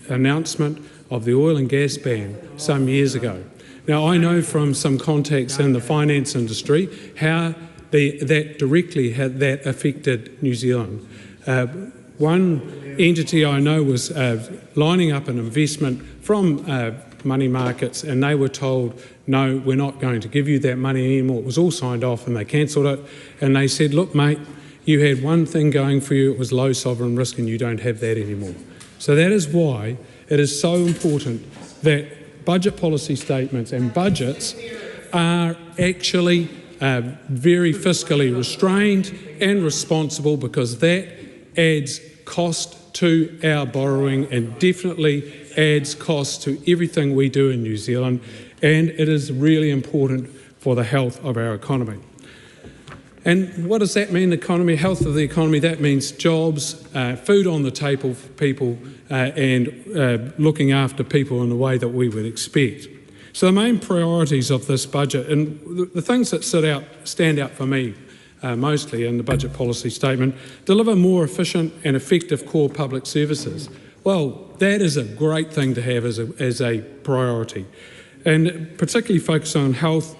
[SPEAKER 13] announcement of the oil and gas ban some years ago. Now, I know from some contacts in the finance industry how that directly had that affected New Zealand. One entity I know was lining up an investment from money markets, and they were told, no, we're not going to give you that money anymore. It was all signed off and they cancelled it. And they said, look, mate, you had one thing going for you, it was low sovereign risk, and you don't have that anymore. So that is why it is so important that budget policy statements and budgets are actually very fiscally restrained and responsible, because that adds cost to our borrowing and definitely adds cost to everything we do in New Zealand, and it is really important for the health of our economy. And what does that mean, the economy, health of the economy? That means jobs, food on the table for people, and looking after people in the way that we would expect. So the main priorities of this budget, and the things that stand out for me mostly in the budget policy statement: deliver more efficient and effective core public services. Well, that is a great thing to have as a priority, and particularly focus on health,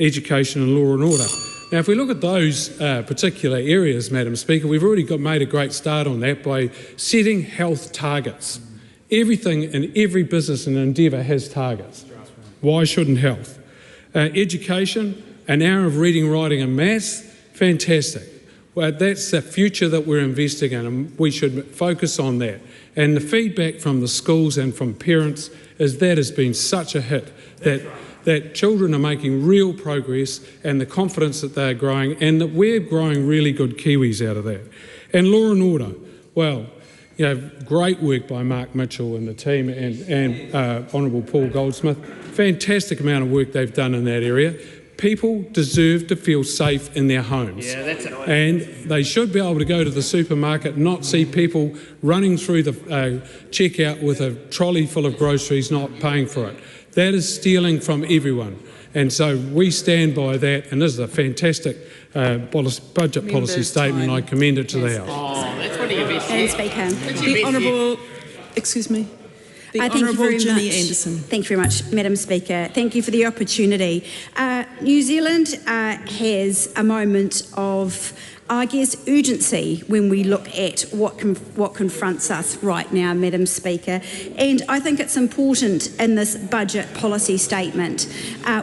[SPEAKER 13] education and law and order. Now, if we look at those particular areas, Madam Speaker, we've already made a great start on that by setting health targets. Everything in every business and endeavour has targets. Why shouldn't health? Education, an hour of reading, writing and maths, fantastic. Well, that's the future that we're investing in, and we should focus on that. And the feedback from the schools and from parents is that has been such a hit, that children are making real progress, and the confidence that they're growing, and that we're growing really good Kiwis out of that. And law and order, well, you know, great work by Mark Mitchell and the team, and Honourable Paul Goldsmith. Fantastic amount of work they've done in that area. People deserve to feel safe in their homes. And they should be able to go to the supermarket and not see people running through the checkout with a trolley full of groceries not paying for it. That is stealing from everyone. And so we stand by that, and this is a fantastic budget policy statement. I commend it to the House.
[SPEAKER 7] Oh, that's one of your best.
[SPEAKER 20] Madam Speaker.
[SPEAKER 5] The Honourable, excuse me. The Honourable Ginny Anderson.
[SPEAKER 20] Thank you very much, Madam Speaker. Thank you for the opportunity. New Zealand has a moment of, I guess, urgency when we look at what confronts us right now, Madam Speaker. And I think it's important in this budget policy statement,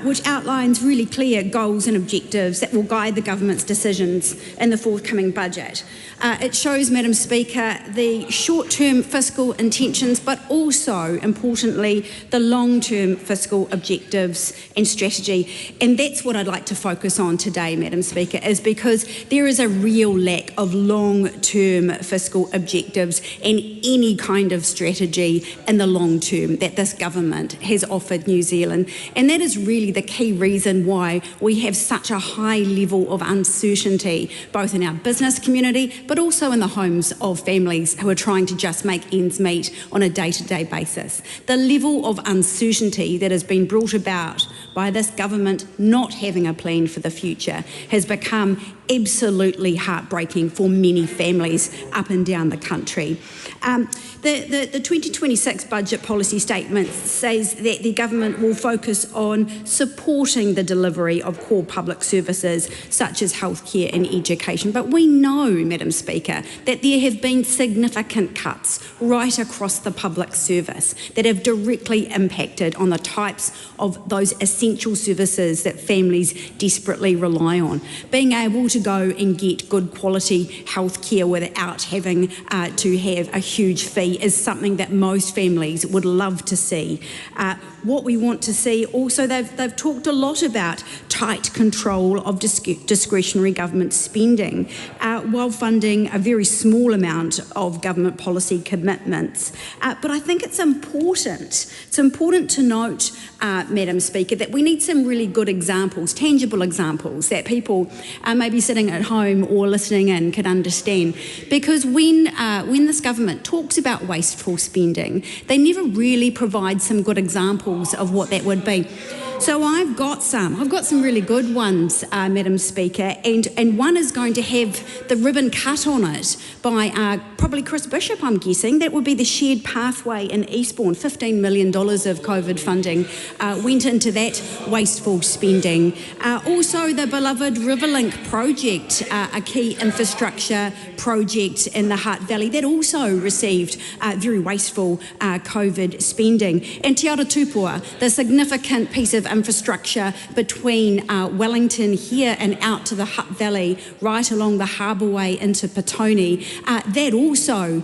[SPEAKER 20] which outlines really clear goals and objectives that will guide the government's decisions in the forthcoming budget. It shows, Madam Speaker, the short-term fiscal intentions, but also, importantly, the long-term fiscal objectives and strategy. And that's what I'd like to focus on today, Madam Speaker, is because there is a real lack of long-term fiscal objectives and any kind of strategy in the long term that this government has offered New Zealand. And that is really the key reason why we have such a high level of uncertainty, both in our business community, but also in the homes of families who are trying to just make ends meet on a day-to-day basis. The level of uncertainty that has been brought about by this government not having a plan for the future has become absolutely heartbreaking for many families up and down the country. The 2026 budget policy statement says that the government will focus on supporting the delivery of core public services such as healthcare and education. But we know, Madam Speaker, that there have been significant cuts right across the public service that have directly impacted on the types of those essential services that families desperately rely on. Being able to go and get good quality healthcare without having to have a huge fee is something that most families would love to see. What we want to see also, they've talked a lot about tight control of discretionary government spending while funding a very small amount of government policy commitments. But I think it's important to note, Madam Speaker, that we need some really good examples, tangible examples that people maybe sitting at home or listening in can understand. Because when this government talks about wasteful spending, they never really provide some good examples of what that would be. So I've got some really good ones, Madam Speaker, and one is going to have the ribbon cut on it by probably Chris Bishop, I'm guessing. That would be the shared pathway in Eastbourne. $15 million of COVID funding went into that wasteful spending. Also the beloved Riverlink project, a key infrastructure project in the Hutt Valley, that also received very wasteful COVID spending. And Te Aotearoa, the significant piece of infrastructure between Wellington here and out to the Hutt Valley, right along the Harbour Way into Petone, that also,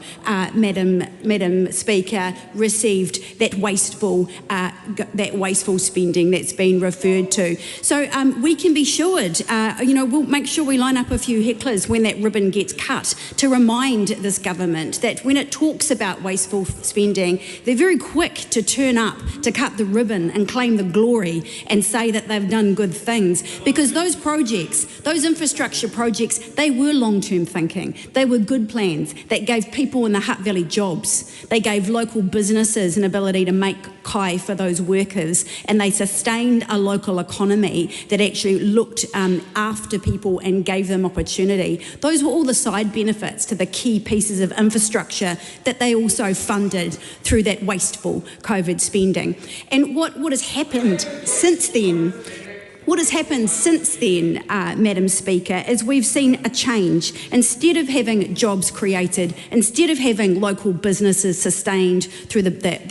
[SPEAKER 20] Madam Speaker, received that wasteful spending that's been referred to. So we can be assured, we'll make sure we line up a few hecklers when that ribbon gets cut to remind this government that when it talks about wasteful spending, they're very quick to turn up to cut the ribbon and claim the glory and say that they've done good things, because those projects, those infrastructure projects, they were long-term thinking. They were good plans that gave people in the Hutt Valley jobs. They gave local businesses an ability to make kai for those workers, and they sustained a local economy that actually looked after people and gave them opportunity. Those were all the side benefits to the key pieces of infrastructure that they also funded through that wasteful COVID spending. And what has happened since then, Madam Speaker, is we've seen a change. Instead of having jobs created, instead of having local businesses sustained through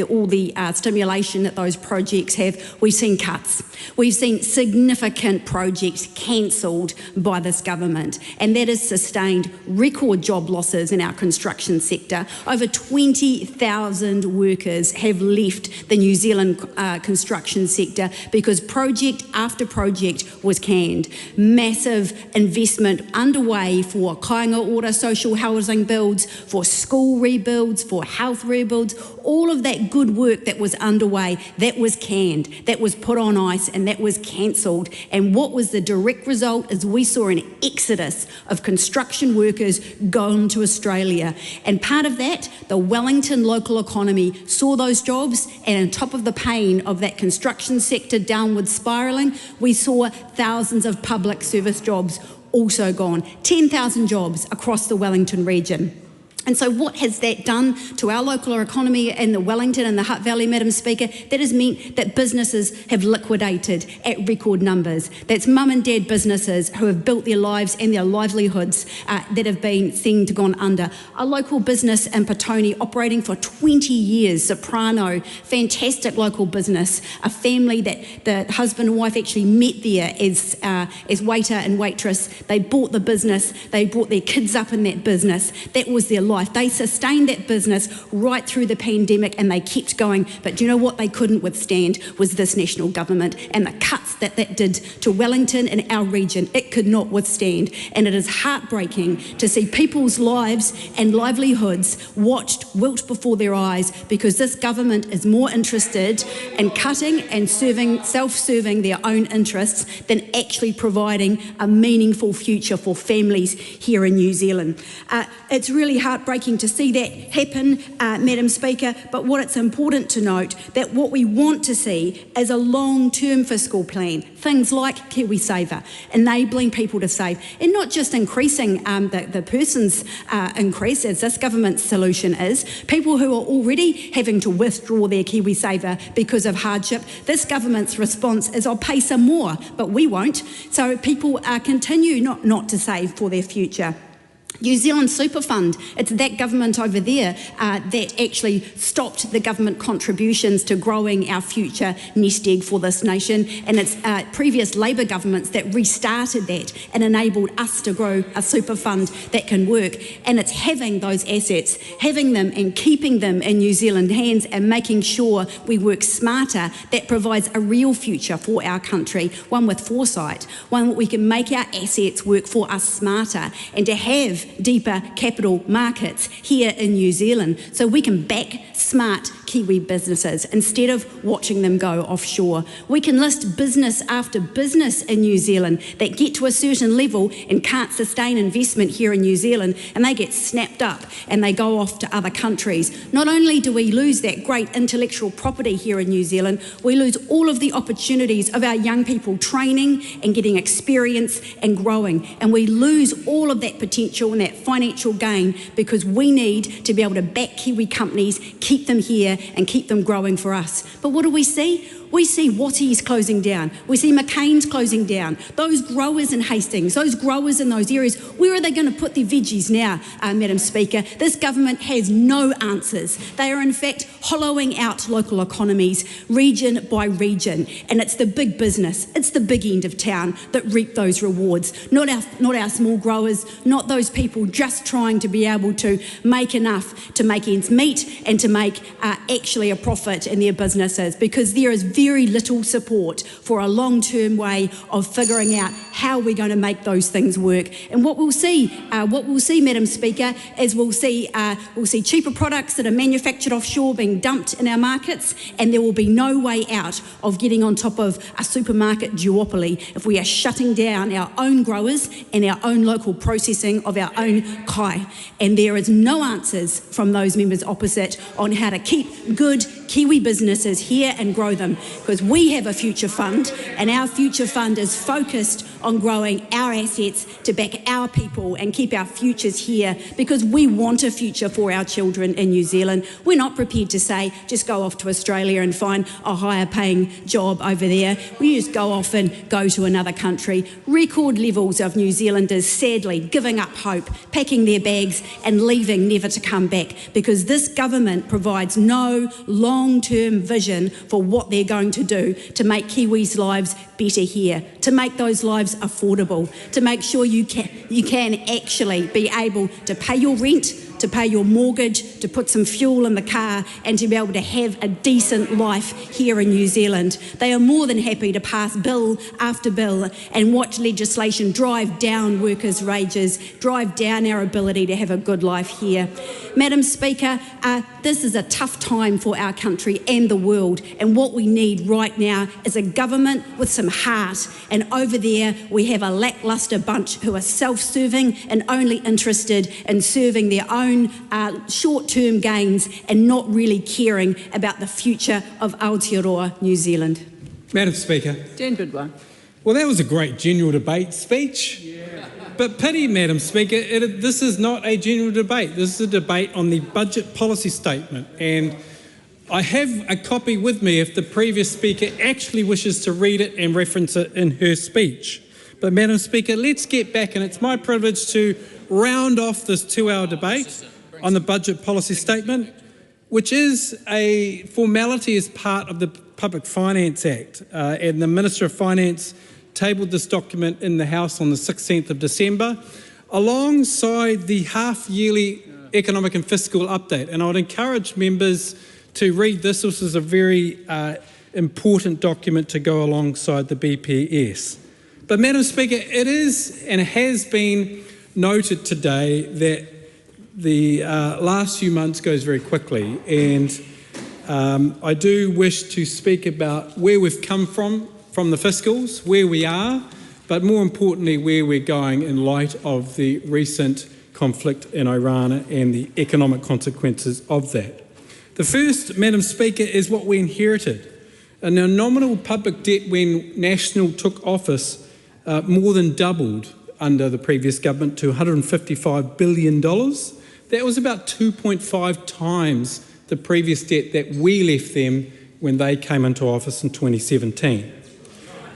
[SPEAKER 20] all the stimulation that those projects have, we've seen cuts. We've seen significant projects cancelled by this government, and that has sustained record job losses in our construction sector. Over 20,000 workers have left the New Zealand construction sector because project after project project was canned. Massive investment underway for kāinga ora social housing builds, for school rebuilds, for health rebuilds, all of that good work that was underway, that was canned, that was put on ice and that was cancelled. And what was the direct result is we saw an exodus of construction workers going to Australia. And part of that, the Wellington local economy saw those jobs, and on top of the pain of that construction sector downward spiralling, we saw thousands of public service jobs also gone. 10,000 jobs across the Wellington region. And so what has that done to our local economy in the Wellington and the Hutt Valley, Madam Speaker? That has meant that businesses have liquidated at record numbers. That's mum and dad businesses who have built their lives and their livelihoods that have been seen to gone under. A local business in Petone operating for 20 years, Soprano, fantastic local business, a family that the husband and wife actually met there as waiter and waitress. They bought the business, they brought their kids up in that business. That was their life. They sustained that business right through the pandemic and they kept going. But do you know what they couldn't withstand was this national government and the cuts that did to Wellington and our region. It could not withstand. And it is heartbreaking to see people's lives and livelihoods wilt before their eyes because this government is more interested in cutting and self-serving their own interests than actually providing a meaningful future for families here in New Zealand. It's really heartbreaking to see that happen, Madam Speaker, but what it's important to note that what we want to see is a long-term fiscal plan, things like KiwiSaver, enabling people to save, and not just increasing the person's increase, as this government's solution is. People who are already having to withdraw their KiwiSaver because of hardship, this government's response is, I'll pay some more, but we won't. So people continue not to save for their future. New Zealand Super Fund, it's that government over there that actually stopped the government contributions to growing our future nest egg for this nation, and it's previous Labor governments that restarted that and enabled us to grow a super fund that can work. And it's having those assets, having them and keeping them in New Zealand hands and making sure we work smarter that provides a real future for our country, one with foresight, one where we can make our assets work for us smarter, and to have deeper capital markets here in New Zealand so we can back smart Kiwi businesses instead of watching them go offshore. We can list business after business in New Zealand that get to a certain level and can't sustain investment here in New Zealand, and they get snapped up and they go off to other countries. Not only do we lose that great intellectual property here in New Zealand, we lose all of the opportunities of our young people training and getting experience and growing, and we lose all of that potential and that financial gain because we need to be able to back Kiwi companies, keep them here and keep them growing for us. But what do we see? We see Watties closing down. We see McCain's closing down. Those growers in Hastings, those growers in those areas, where are they going to put their veggies now, Madam Speaker? This government has no answers. They are in fact hollowing out local economies, region by region. And it's the big business, it's the big end of town that reap those rewards, not our small growers, not those people just trying to be able to make enough to make ends meet and to make actually a profit in their businesses, because there is very little support for a long-term way of figuring out how we're going to make those things work. And what we'll see, Madam Speaker, is we'll see cheaper products that are manufactured offshore being dumped in our markets, and there will be no way out of getting on top of a supermarket duopoly if we are shutting down our own growers and our own local processing of our own kai. And there is no answers from those members opposite on how to keep good Kiwi businesses here and grow them, because we have a future fund, and our future fund is focused on growing our assets to back our people and keep our futures here, because we want a future for our children in New Zealand. We're not prepared to say, just go off to Australia and find a higher paying job over there. We just go off and go to another country. Record levels of New Zealanders sadly giving up hope, packing their bags and leaving never to come back, because this government provides no long long-term vision for what they're going to do to make Kiwis' lives better here, to make those lives affordable, to make sure you can actually be able to pay your rent, to pay your mortgage, to put some fuel in the car, and to be able to have a decent life here in New Zealand. They are more than happy to pass bill after bill and watch legislation drive down workers' wages, drive down our ability to have a good life here. Madam Speaker, this is a tough time for our country and the world, and what we need right now is a government with some heart. And over there, we have a lacklustre bunch who are self-serving and only interested in serving their own short-term gains and not really caring about the future of Aotearoa, New Zealand.
[SPEAKER 7] Madam Speaker.
[SPEAKER 5] Dan Bidwell.
[SPEAKER 7] Well, that was a great general debate speech. Yeah. But pity, Madam Speaker, this is not a general debate. This is a debate on the budget policy statement. And I have a copy with me if the previous speaker actually wishes to read it and reference it in her speech. But Madam Speaker, let's get back, and it's my privilege to round off this 2-hour debate on the budget policy statement, which is a formality as part of the Public Finance Act. And the Minister of Finance tabled this document in the House on the 16th of December, alongside the half-yearly economic and fiscal update. And I would encourage members to read this. This is a very important document to go alongside the BPS. But Madam Speaker, it is and has been noted today that the last few months goes very quickly, and I do wish to speak about where we've come from the fiscals, where we are, but more importantly where we're going in light of the recent conflict in Iran and the economic consequences of that. The first, Madam Speaker, is what we inherited. And our nominal public debt when National took office more than doubled under the previous government to $155 billion. That was about 2.5 times the previous debt that we left them when they came into office in 2017.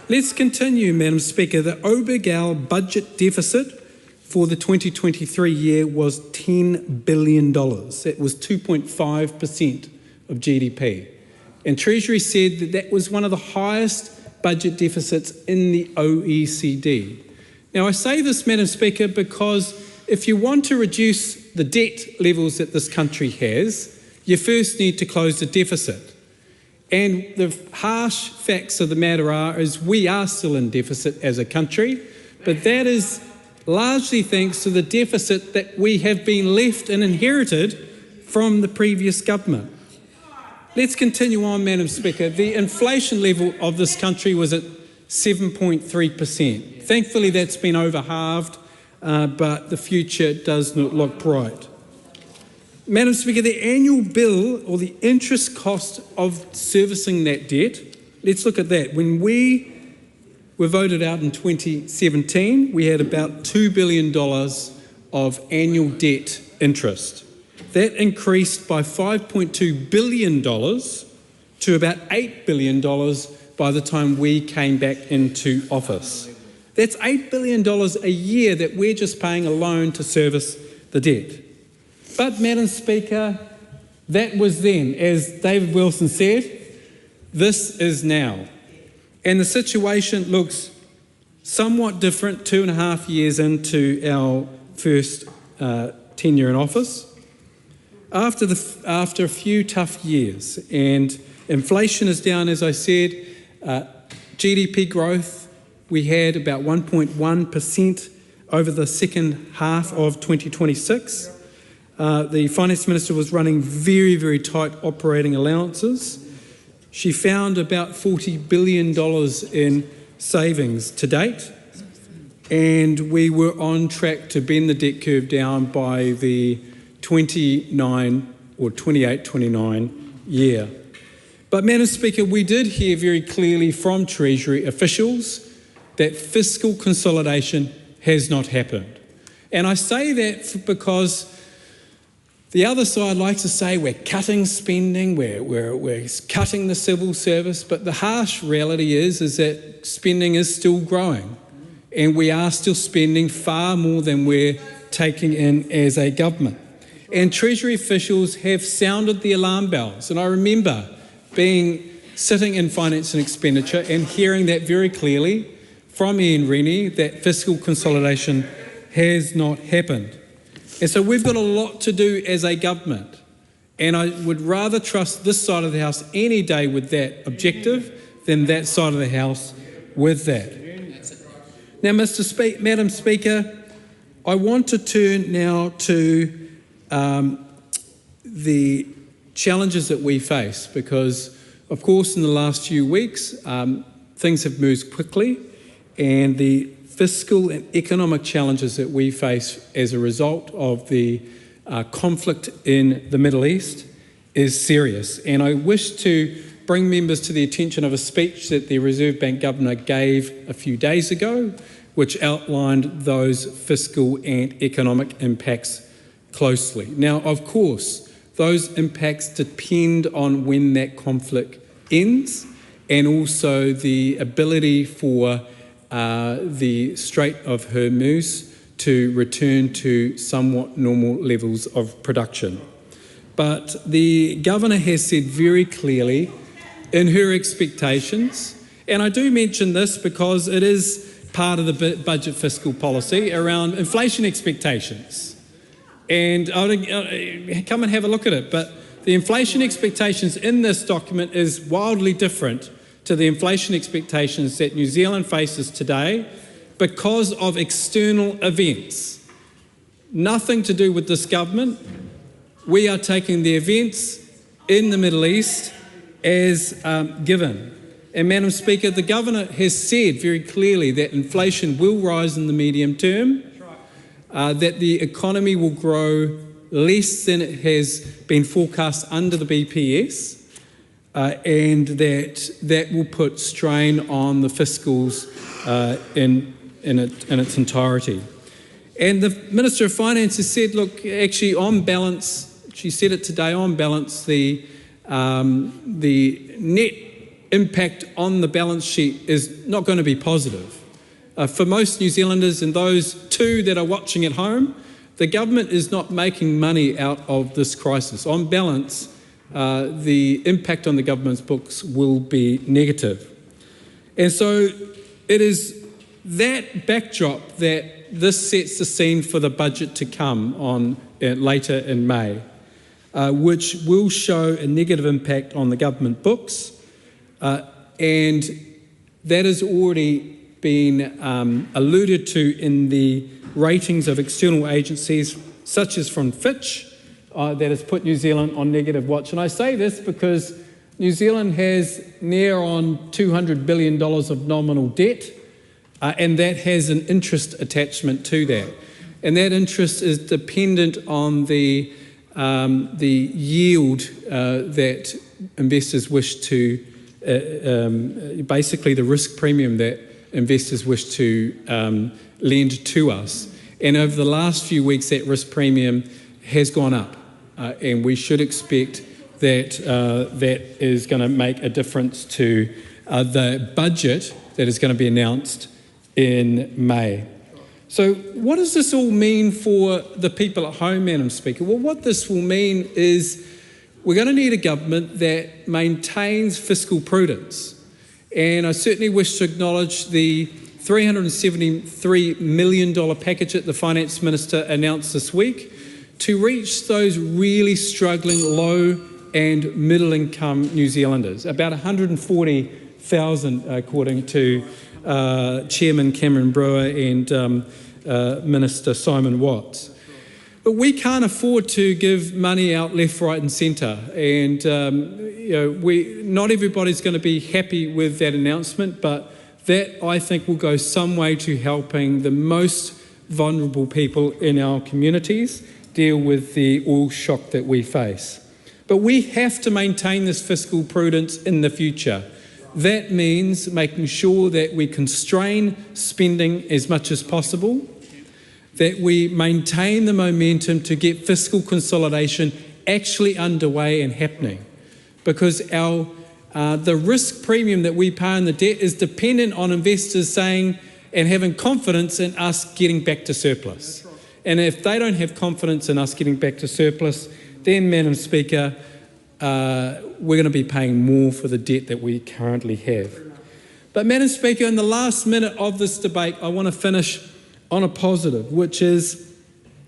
[SPEAKER 7] Let's continue, Madam Speaker. The Obergau budget deficit for the 2023 year was $10 billion. It was 2.5% of GDP. And Treasury said that that was one of the highest budget deficits in the OECD. Now, I say this, Madam Speaker, because if you want to reduce the debt levels that this country has, you first need to close the deficit. And the harsh facts of the matter is we are still in deficit as a country, but that is largely thanks to the deficit that we have been left and inherited from the previous government. Let's continue on, Madam Speaker. The inflation level of this country was at 7.3%. Thankfully, that's been over-halved, but the future does not look bright. Madam Speaker, the annual bill or the interest cost of servicing that debt, let's look at that. When we were voted out in 2017, we had about $2 billion of annual debt interest. That increased by $5.2 billion to about $8 billion by the time we came back into office. That's $8 billion a year that we're just paying alone to service the debt. But, Madam Speaker, that was then. As David Wilson said, this is now. And the situation looks somewhat different 2.5 years into our first tenure in office. After a few tough years, and inflation is down, as I said, GDP growth, we had about 1.1% over the second half of 2026. The Finance Minister was running very, very tight operating allowances. She found about $40 billion in savings to date, and we were on track to bend the debt curve down by the 28-29 year. But, Madam Speaker, we did hear very clearly from Treasury officials that fiscal consolidation has not happened. And I say that because the other side likes to say we're cutting spending, we're cutting the civil service, but the harsh reality is that spending is still growing, and we are still spending far more than we're taking in as a government. And Treasury officials have sounded the alarm bells. And I remember sitting in Finance and Expenditure and hearing that very clearly from Ian Rennie, that fiscal consolidation has not happened. And so we've got a lot to do as a government. And I would rather trust this side of the House any day with that objective than that side of the House with that. Now, Madam Speaker, I want to turn now to the challenges that we face because, of course, in the last few weeks, things have moved quickly and the fiscal and economic challenges that we face as a result of the conflict in the Middle East is serious. And I wish to bring members to the attention of a speech that the Reserve Bank Governor gave a few days ago, which outlined those fiscal and economic impacts closely. Now, of course, those impacts depend on when that conflict ends and also the ability for the Strait of Hormuz to return to somewhat normal levels of production. But the Governor has said very clearly in her expectations, and I do mention this because it is part of the budget fiscal policy around inflation expectations. And I'll come and have a look at it, but the inflation expectations in this document is wildly different to the inflation expectations that New Zealand faces today because of external events. Nothing to do with this government. We are taking the events in the Middle East as given. And Madam Speaker, the Governor has said very clearly that inflation will rise in the medium term, that the economy will grow less than it has been forecast under the BPS, and that will put strain on the fiscals in its entirety. And the Minister of Finance has said, look, actually on balance, she said it today, on balance, the net impact on the balance sheet is not going to be positive. For most New Zealanders and those too that are watching at home, the government is not making money out of this crisis. On balance, the impact on the government's books will be negative. And so it is that backdrop that this sets the scene for the budget to come on later in May, which will show a negative impact on the government books. And that has already been alluded to in the ratings of external agencies, such as from Fitch, that has put New Zealand on negative watch. And I say this because New Zealand has near on $200 billion of nominal debt, and that has an interest attachment to that. And that interest is dependent on the yield that investors wish to basically the risk premium that investors wish to lend to us. And over the last few weeks, that risk premium has gone up, and we should expect that that is going to make a difference to the budget that is going to be announced in May. So what does this all mean for the people at home, Madam Speaker? Well, what this will mean is we're going to need a government that maintains fiscal prudence. And I certainly wish to acknowledge the $373 million package that the Finance Minister announced this week to reach those really struggling low and middle income New Zealanders, about 140,000 according to Chairman Cameron Brewer and Minister Simon Watts. But we can't afford to give money out left, right and centre. And not everybody's going to be happy with that announcement, but that, I think, will go some way to helping the most vulnerable people in our communities deal with the oil shock that we face. But we have to maintain this fiscal prudence in the future. That means making sure that we constrain spending as much as possible, that we maintain the momentum to get fiscal consolidation actually underway and happening, because the risk premium that we pay on the debt is dependent on investors saying and having confidence in us getting back to surplus. And if they don't have confidence in us getting back to surplus, then, Madam Speaker, we're going to be paying more for the debt that we currently have. But, Madam Speaker, in the last minute of this debate, I want to finish on a positive, which is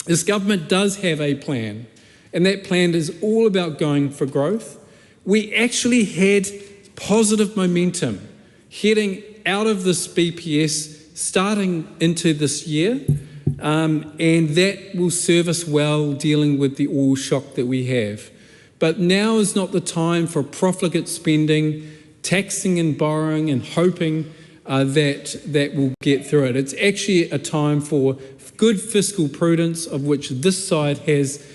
[SPEAKER 7] this government does have a plan, and that plan is all about going for growth. We actually had positive momentum heading out of this BPS starting into this year, and that will serve us well dealing with the oil shock that we have. But now is not the time for profligate spending, taxing and borrowing and hoping that we'll get through it. It's actually a time for good fiscal prudence, of which this side has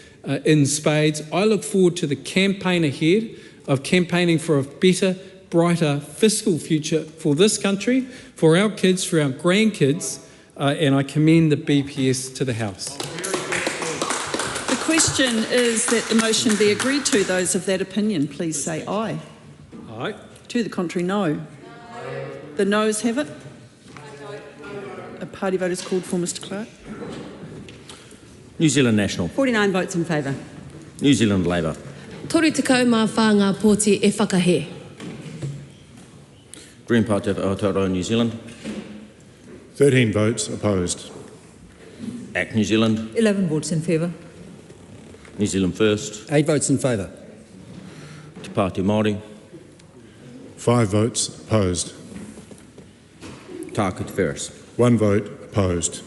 [SPEAKER 7] in spades. I look forward to the campaign ahead of campaigning for a better, brighter fiscal future for this country, for our kids, for our grandkids, and I commend the BPS to the House.
[SPEAKER 5] The question is that the motion be agreed to. Those of that opinion, please say aye.
[SPEAKER 7] Aye.
[SPEAKER 5] To the contrary, no. The noes have it. A party vote is called for, Mr Clerk.
[SPEAKER 8] New Zealand National.
[SPEAKER 11] 49 votes in favour.
[SPEAKER 8] New Zealand Labour.
[SPEAKER 21] Tori te kau mā whānga pōti e whakahe.
[SPEAKER 8] Green Party of Aotearoa, New Zealand.
[SPEAKER 23] 13 votes opposed.
[SPEAKER 8] ACT New Zealand.
[SPEAKER 11] 11 votes in favour.
[SPEAKER 8] New Zealand First.
[SPEAKER 9] 8 votes in favour.
[SPEAKER 8] Te Pāti Māori.
[SPEAKER 23] 5 votes opposed.
[SPEAKER 8] Tāku Te Whereas.
[SPEAKER 23] 1 vote opposed.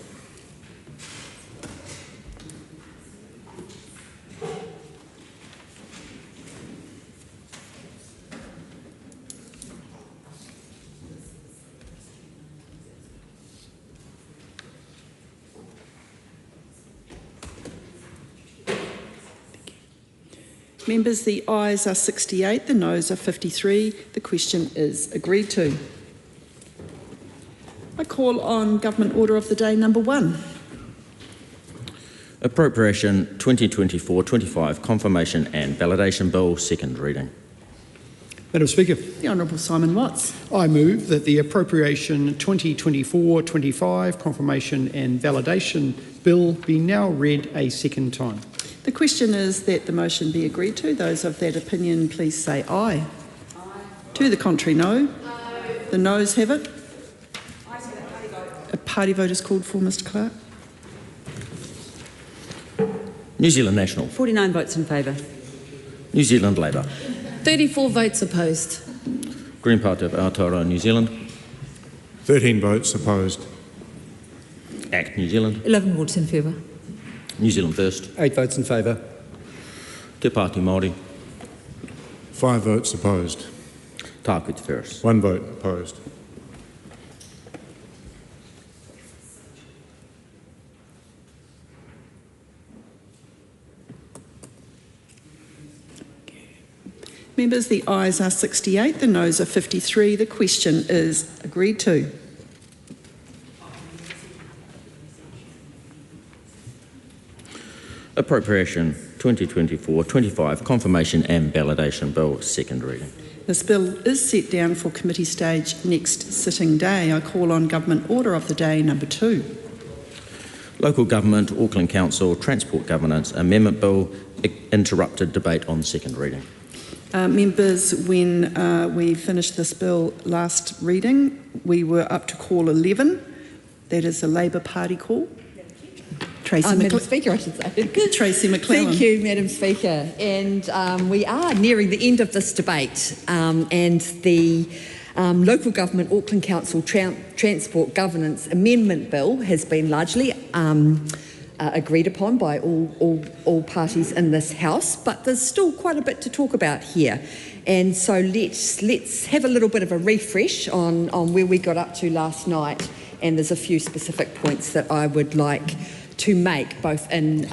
[SPEAKER 5] Members, the ayes are 68, the noes are 53. The question is agreed to. I call on Government Order of the Day number 1.
[SPEAKER 8] Appropriation 2024-25 Confirmation and Validation Bill, second reading.
[SPEAKER 24] Madam Speaker.
[SPEAKER 5] The Honourable Simon Watts.
[SPEAKER 24] I move that the Appropriation 2024-25 Confirmation and Validation Bill be now read a second time.
[SPEAKER 5] The question is that the motion be agreed to. Those of that opinion, please say aye. Aye. To the contrary, no. The noes have it. A party vote is called for, Mr Clerk.
[SPEAKER 8] New Zealand National.
[SPEAKER 11] 49 votes in favour.
[SPEAKER 8] New Zealand Labour.
[SPEAKER 21] 34 votes opposed.
[SPEAKER 8] Green Party of Aotearoa, New Zealand.
[SPEAKER 23] 13 votes opposed.
[SPEAKER 8] ACT New Zealand.
[SPEAKER 11] 11 votes in favour.
[SPEAKER 8] New Zealand First.
[SPEAKER 9] 8 votes in favour.
[SPEAKER 8] Te Pāti Māori.
[SPEAKER 23] 5 votes opposed.
[SPEAKER 8] Tāku Te Whereas.
[SPEAKER 23] 1 vote opposed.
[SPEAKER 5] Members, the ayes are 68, the noes are 53. The question is agreed to.
[SPEAKER 8] Appropriation 2024-25 Confirmation and Validation Bill, second reading.
[SPEAKER 5] This bill is set down for committee stage next sitting day. I call on Government Order of the Day number 2.
[SPEAKER 8] Local Government, Auckland Council, Transport Governance Amendment Bill, interrupted debate on second reading.
[SPEAKER 5] Members, when we finished this bill last reading, we were up to call 11. That is a Labour Party call.
[SPEAKER 11] Madam Speaker, I should say.
[SPEAKER 5] Tracy McClellan.
[SPEAKER 11] Thank you, Madam Speaker. And we are nearing the end of this debate, and the Local Government Auckland Council Transport Governance Amendment Bill has been largely agreed upon by all parties in this House, but there's still quite a bit to talk about here. And so let's have a little bit of a refresh on where we got up to last night, and there's a few specific points that I would like to make, both in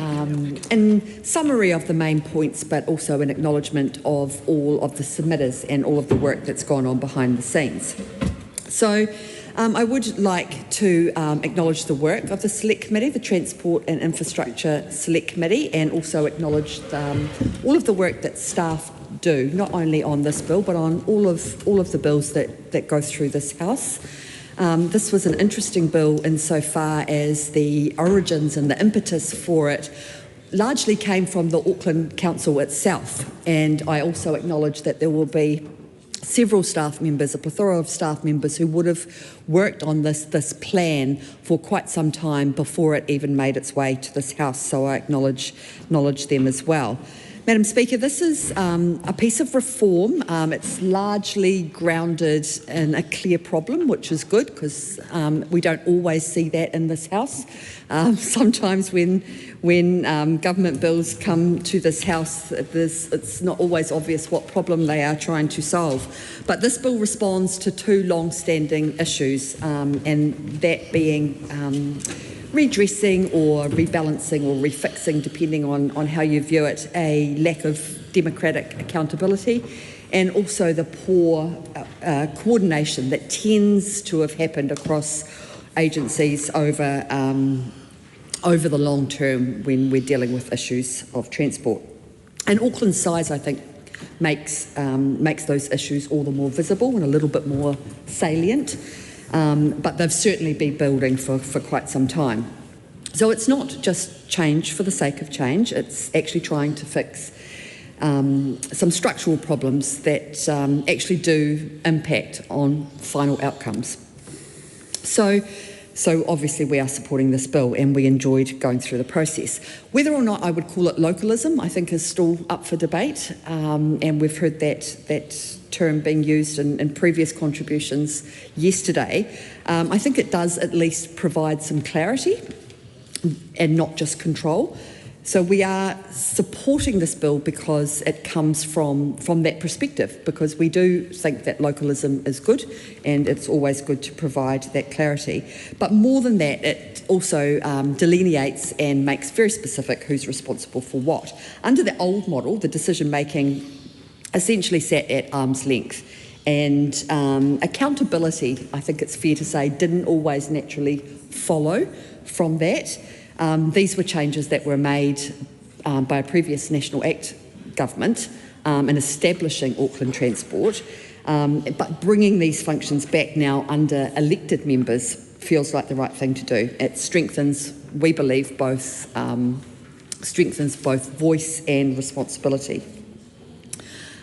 [SPEAKER 11] summary of the main points, but also in acknowledgement of all of the submitters and all of the work that's gone on behind the scenes. So I would like to acknowledge the work of the Select Committee, the Transport and Infrastructure Select Committee, and also acknowledge all of the work that staff do, not only on this bill, but on all of the bills that go through this House. This was an interesting bill insofar as the origins and the impetus for it largely came from the Auckland Council itself, and I also acknowledge that there will be several staff members, a plethora of staff members who would have worked on this plan for quite some time before it even made its way to this House, so I acknowledge them as well. Madam Speaker, this is a piece of reform. It's largely grounded in a clear problem, which is good because we don't always see that in this House. Sometimes when government bills come to this House, it's not always obvious what problem they are trying to solve. But this bill responds to two long-standing issues, and that being redressing or rebalancing or refixing, depending on how you view it, a lack of democratic accountability, and also the poor coordination that tends to have happened across agencies over the long term when we're dealing with issues of transport. And Auckland's size, I think, makes those issues all the more visible and a little bit more salient. But they've certainly been building for quite some time. So it's not just change for the sake of change, it's actually trying to fix some structural problems that actually do impact on final outcomes. So obviously we are supporting this bill and we enjoyed going through the process. Whether or not I would call it localism, I think is still up for debate, and we've heard that term being used in previous contributions yesterday. I think it does at least provide some clarity and not just control. So we are supporting this bill because it comes from that perspective, because we do think that localism is good and it's always good to provide that clarity. But more than that, it also delineates and makes very specific who's responsible for what. Under the old model, the decision-making essentially sat at arm's length, and accountability, I think it's fair to say, didn't always naturally follow from that. These were changes that were made by a previous National Act government in establishing Auckland Transport, but bringing these functions back now under elected members feels like the right thing to do. It strengthens, we believe, both voice and responsibility.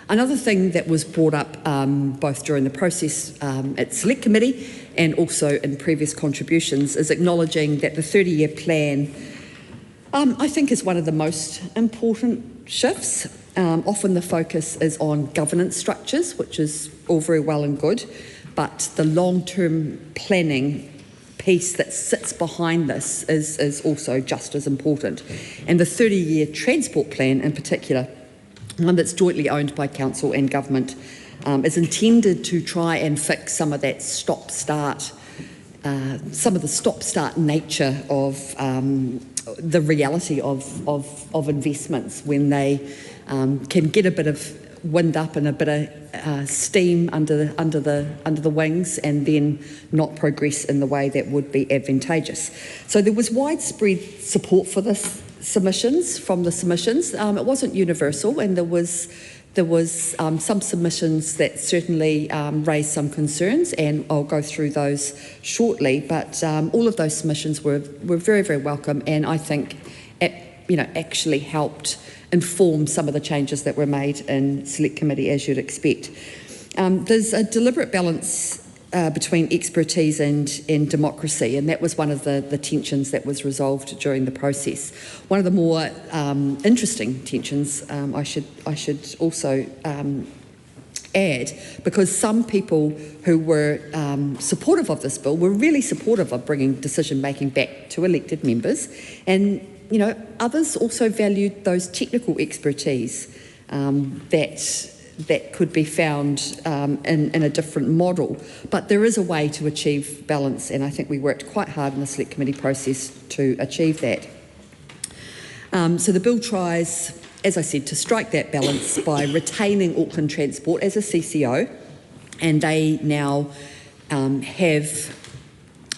[SPEAKER 11] Another thing that was brought up both during the process at Select Committee and also in previous contributions is acknowledging that the 30-year plan, I think, is one of the most important shifts. Often the focus is on governance structures, which is all very well and good, but the long-term planning piece that sits behind this is also just as important. And the 30-year transport plan in particular, one that's jointly owned by council and government, is intended to try and fix some of that stop-start, some of the stop-start nature of the reality of investments when they can get a bit of wind up and a bit of steam under the wings and then not progress in the way that would be advantageous. So there was widespread support for this from the submissions. It wasn't universal, and there was some submissions that certainly raised some concerns, and I'll go through those shortly. But all of those submissions were very, very welcome, and I think actually helped inform some of the changes that were made in Select Committee, as you'd expect. There's a deliberate balance between expertise and democracy, and that was one of the tensions that was resolved during the process. One of the more interesting tensions, I should also add, because some people who were supportive of this bill were really supportive of bringing decision-making back to elected members, and others also valued those technical expertise that could be found in a different model. But there is a way to achieve balance, and I think we worked quite hard in the Select Committee process to achieve that. So the bill tries, as I said, to strike that balance by retaining Auckland Transport as a CCO, and they now have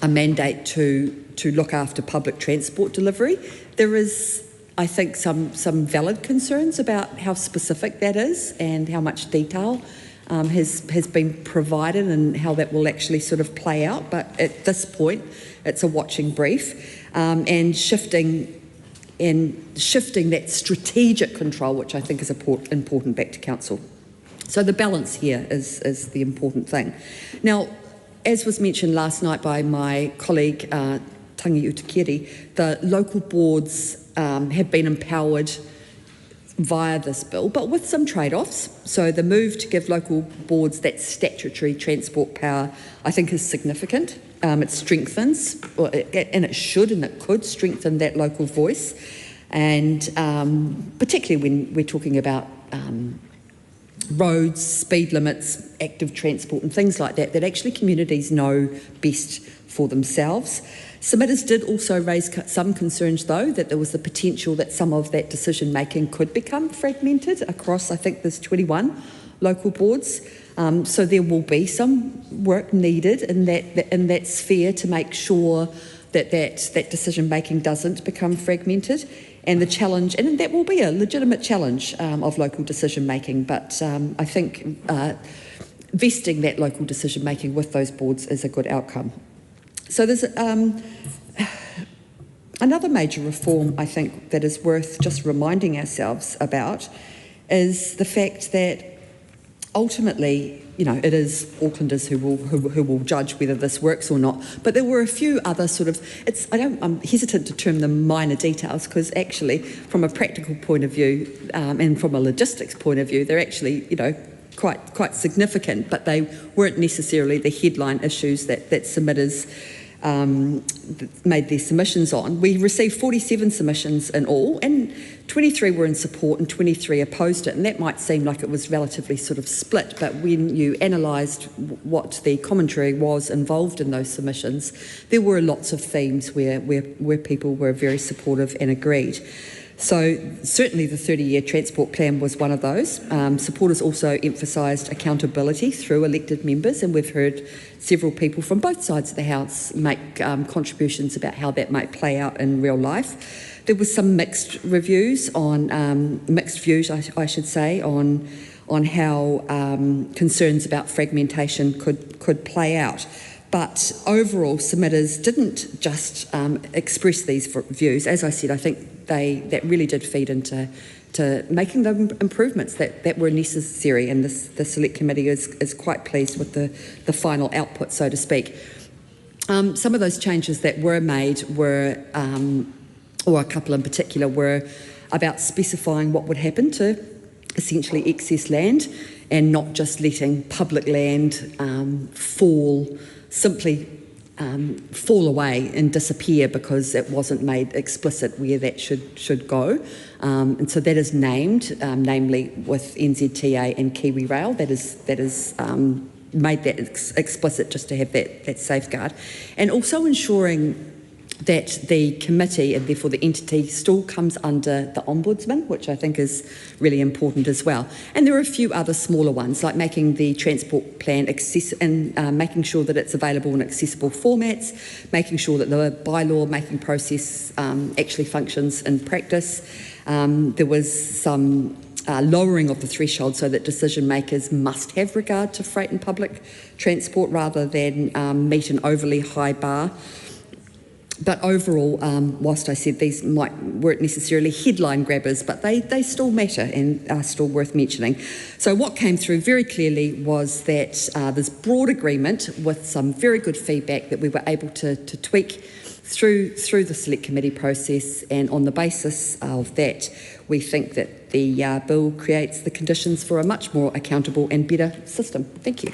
[SPEAKER 11] a mandate to look after public transport delivery. There is, I think, some valid concerns about how specific that is and how much detail has been provided and how that will actually sort of play out. But at this point, it's a watching brief, and shifting that strategic control, which I think is important back to council. So the balance here is the important thing. Now, as was mentioned last night by my colleague, Tangi Utukiri, the local boards have been empowered via this bill, but with some trade-offs. So the move to give local boards that statutory transport power, I think, is significant. It strengthens, and it should and it could strengthen that local voice, and particularly when we're talking about roads, speed limits, active transport and things like that, that actually communities know best for themselves. Submitters did also raise some concerns, though, that there was the potential that some of that decision making could become fragmented across, I think there's 21 local boards. So there will be some work needed in that sphere to make sure that decision making doesn't become fragmented. And the challenge, and that will be a legitimate challenge of local decision making, but I think vesting that local decision making with those boards is a good outcome. So there's another major reform, I think, that is worth just reminding ourselves about is the fact that ultimately, you know, it is Aucklanders who will judge whether this works or not. But there were a few other sort of, I'm hesitant to term them minor details, because actually, from a practical point of view and from a logistics point of view, they're actually, you know, quite significant, but they weren't necessarily the headline issues that submitters made their submissions on. We received 47 submissions in all, and 23 were in support and 23 opposed it, and that might seem like it was relatively sort of split, but when you analysed what the commentary was involved in those submissions, there were lots of themes where people were very supportive and agreed. So certainly the 30-year transport plan was one of those. Supporters also emphasised accountability through elected members, and we've heard several people from both sides of the House make contributions about how that might play out in real life. There was some mixed views, I should say, on how concerns about fragmentation could play out. But overall, submitters didn't just express these views. As I said, I think that really did feed into making the improvements that were necessary, and the Select Committee is quite pleased with the final output, so to speak. Some of those changes that were made were, or a couple in particular, were about specifying what would happen to essentially excess land and not just letting public land fall away and disappear because it wasn't made explicit where that should go. And so that is named, namely with NZTA and KiwiRail, that is made that explicit just to have that safeguard. And also ensuring that the committee and therefore the entity still comes under the Ombudsman, which I think is really important as well. And there are a few other smaller ones, like making the transport plan making sure that it's available in accessible formats, making sure that the bylaw making process actually functions in practice. There was some lowering of the threshold so that decision makers must have regard to freight and public transport rather than meet an overly high bar. But overall, whilst I said these weren't necessarily headline grabbers, but they still matter and are still worth mentioning. So what came through very clearly was that there's broad agreement with some very good feedback that we were able to tweak through the Select Committee process, and on the basis of that, we think that the bill creates the conditions for a much more accountable and better system. Thank you.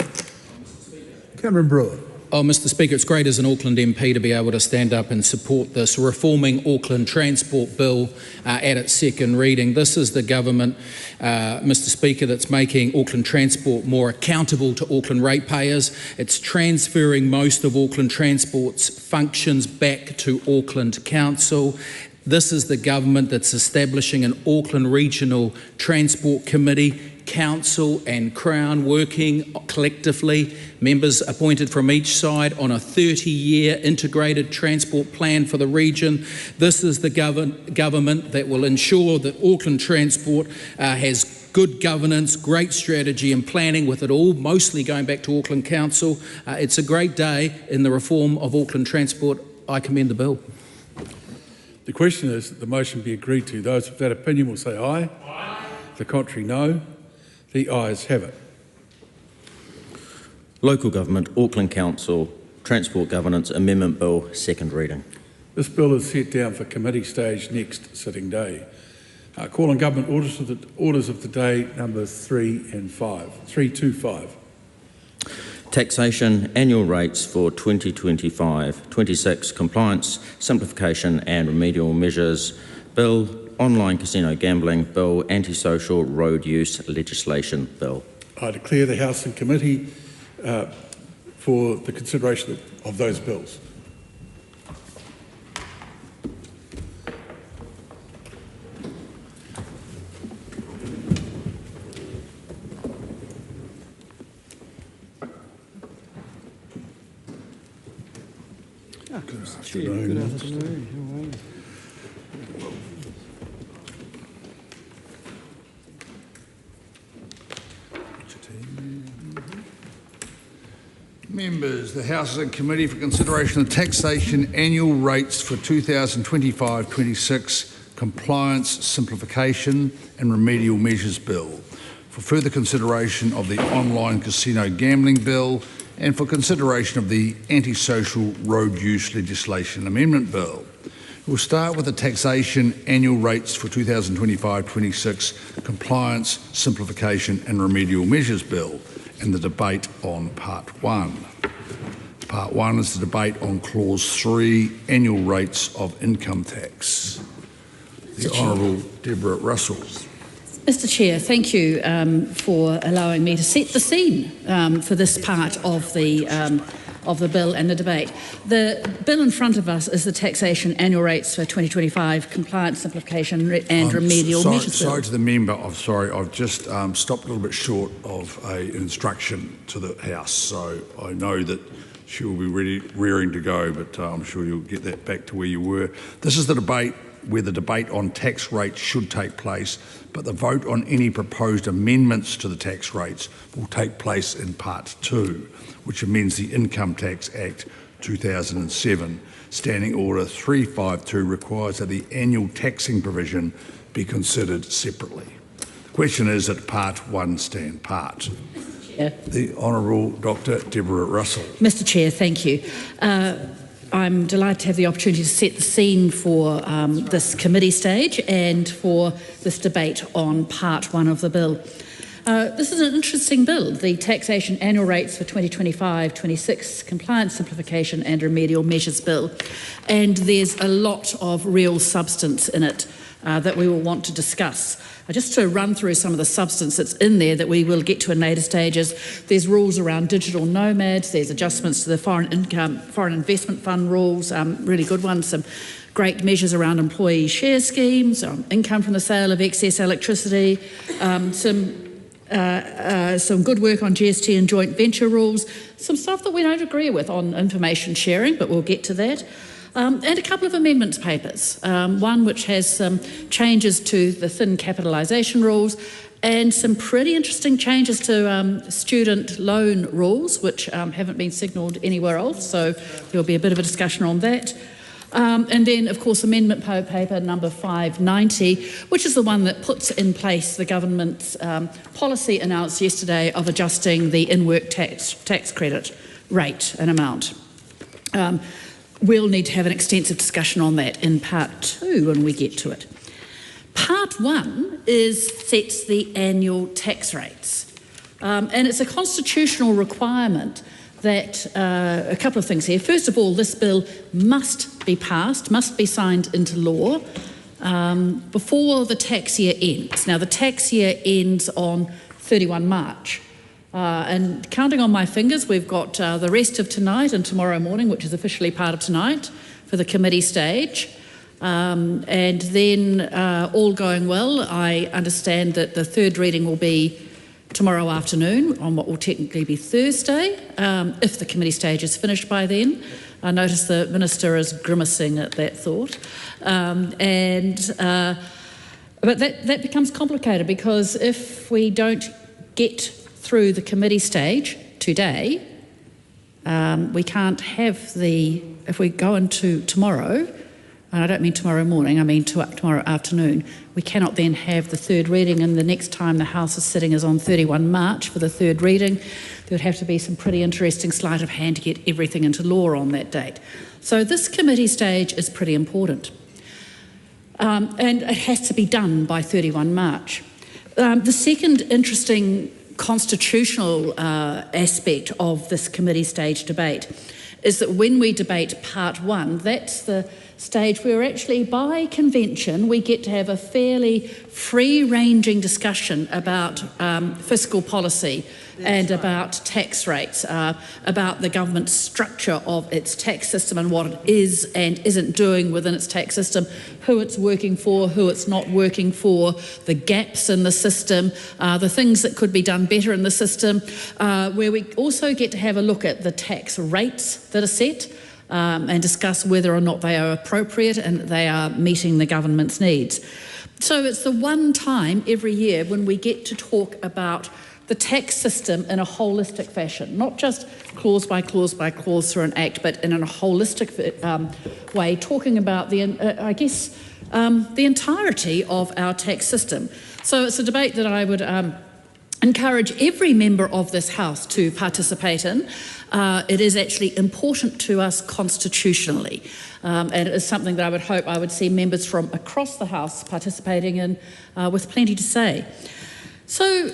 [SPEAKER 1] Cameron Brewer.
[SPEAKER 10] Oh, Mr. Speaker, it's great as an Auckland MP to be able to stand up and support this reforming Auckland Transport Bill at its second reading. This is the government, Mr. Speaker, that's making Auckland Transport more accountable to Auckland ratepayers. It's transferring most of Auckland Transport's functions back to Auckland Council. This is the government that's establishing an Auckland Regional Transport Committee, Council and Crown working collectively, members appointed from each side on a 30-year integrated transport plan for the region. This is the government that will ensure that Auckland Transport has good governance, great strategy and planning with it all, mostly going back to Auckland Council. It's a great day in the reform of Auckland Transport. I commend the bill.
[SPEAKER 1] The question is that the motion be agreed to. Those of that opinion will say aye. Aye. The contrary, no. The ayes have it.
[SPEAKER 8] Local Government, Auckland Council, Transport Governance Amendment Bill, second reading.
[SPEAKER 1] This bill is set down for committee stage next sitting day. Call on government orders of the day numbers 3 and 5. 3 to 5.
[SPEAKER 8] Taxation, annual rates for 2025-26, compliance, simplification and remedial measures bill, online casino gambling bill, antisocial road use legislation bill.
[SPEAKER 1] I declare the House in committee for the consideration of those bills.
[SPEAKER 12] Good afternoon.
[SPEAKER 14] Members, the House is in committee for consideration of taxation annual rates for 2025-26 compliance, simplification and remedial measures bill, for further consideration of the online casino gambling bill and for consideration of the antisocial road use legislation amendment bill. We'll start with the taxation annual rates for 2025-26 compliance, simplification and remedial measures bill and the debate on Part 1. Part 1 is the debate on Clause 3, annual rates of income tax. The Honourable Deborah Russell.
[SPEAKER 4] Mr Chair, thank you for allowing me to set the scene for this part of the bill and the debate. The bill in front of us is the taxation annual rates for 2025 compliance, simplification and remedial measures bill.
[SPEAKER 14] Sorry to the member, I've just stopped a little bit short of an instruction to the House, so I know that she will be rearing to go, but I'm sure you'll get that back to where you were. This is the debate where the debate on tax rates should take place, but the vote on any proposed amendments to the tax rates will take place in Part 2, which amends the Income Tax Act 2007. Standing Order 352 requires that the annual taxing provision be considered separately. The question is that Part 1 stand part. The Honourable Dr. Deborah Russell.
[SPEAKER 4] Mr Chair, thank you. I'm delighted to have the opportunity to set the scene for this committee stage and for this debate on Part 1 of the bill. This is an interesting bill, the taxation annual rates for 2025-26 compliance, simplification and remedial measures bill. And there's a lot of real substance in it that we will want to discuss. Just to run through some of the substance that's in there that we will get to in later stages, there's rules around digital nomads, there's adjustments to the foreign investment fund rules, really good ones, some great measures around employee share schemes, income from the sale of excess electricity, some good work on GST and joint venture rules, some stuff that we don't agree with on information sharing, but we'll get to that. And a couple of amendments papers, one which has some changes to the thin capitalisation rules and some pretty interesting changes to student loan rules, which haven't been signalled anywhere else, so there'll be a bit of a discussion on that. And then, of course, amendment paper number 590, which is the one that puts in place the government's policy announced yesterday of adjusting the in-work tax credit rate and amount. We'll need to have an extensive discussion on that in Part 2 when we get to it. Part 1 sets the annual tax rates. And it's a constitutional requirement that a couple of things here. First of all, this bill must be passed, must be signed into law before the tax year ends. Now, the tax year ends on 31 March. And counting on my fingers, we've got the rest of tonight and tomorrow morning, which is officially part of tonight, for the committee stage. And then, all going well, I understand that the third reading will be tomorrow afternoon on what will technically be Thursday, if the committee stage is finished by then. I notice the Minister is grimacing at that thought. But that becomes complicated, because if we don't get through the committee stage today, we can't have if we go into tomorrow, and I don't mean tomorrow morning, I mean tomorrow afternoon, we cannot then have the third reading, and the next time the House is sitting is on 31 March for the third reading. There would have to be some pretty interesting sleight of hand to get everything into law on that date. So this committee stage is pretty important. And it has to be done by 31 March. The second interesting constitutional aspect of this committee stage debate is that when we debate part one, that's the stage where actually by convention we get to have a fairly free-ranging discussion about fiscal policy and about tax rates, about the government's structure of its tax system and what it is and isn't doing within its tax system, who it's working for, who it's not working for, the gaps in the system, the things that could be done better in the system, where we also get to have a look at the tax rates that are set, and discuss whether or not they are appropriate and they are meeting the government's needs. So it's the one time every year when we get to talk about the tax system in a holistic fashion, not just clause by clause by clause through an act, but in a holistic way, talking about the entirety of our tax system. So it's a debate that I would encourage every member of this House to participate in. It is actually important to us constitutionally, and it is something that I would hope I would see members from across the House participating in with plenty to say. So,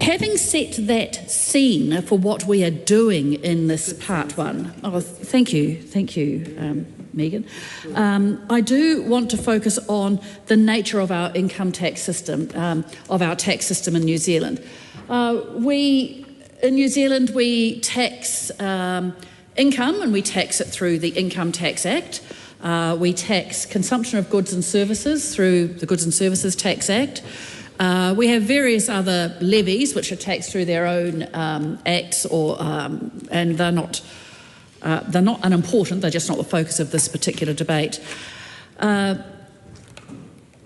[SPEAKER 4] having set that scene for what we are doing in this part one, thank you, Megan. I do want to focus on the nature of our income tax system, in New Zealand. In New Zealand, we tax income, and we tax it through the Income Tax Act. We tax consumption of goods and services through the Goods and Services Tax Act. We have various other levies which are taxed through their own acts, and they're not unimportant. They're just not the focus of this particular debate.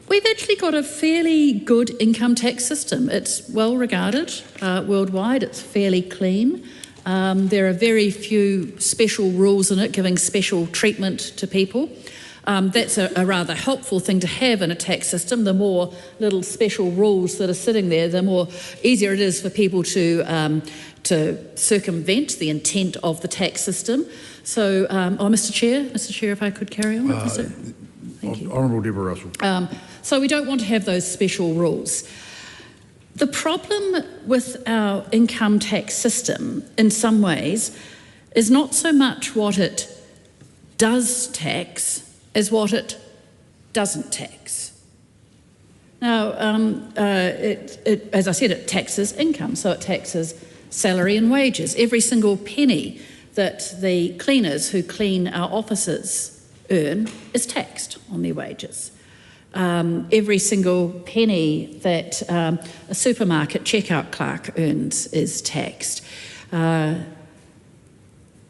[SPEAKER 4] We've actually got a fairly good income tax system. It's well regarded worldwide. It's fairly clean. There are very few special rules in it giving special treatment to people. That's a rather helpful thing to have in a tax system. The more little special rules that are sitting there, the more easier it is for people to circumvent the intent of the tax system. So, Mr. Chair, if I could carry on. Thank you.
[SPEAKER 14] Honourable Deborah Russell.
[SPEAKER 4] So we don't want to have those special rules. The problem with our income tax system, in some ways, is not so much what it does tax as what it doesn't tax. Now, as I said, it taxes income, so it taxes salary and wages. Every single penny that the cleaners who clean our offices earn is taxed on their wages. Every single penny that a supermarket checkout clerk earns is taxed. I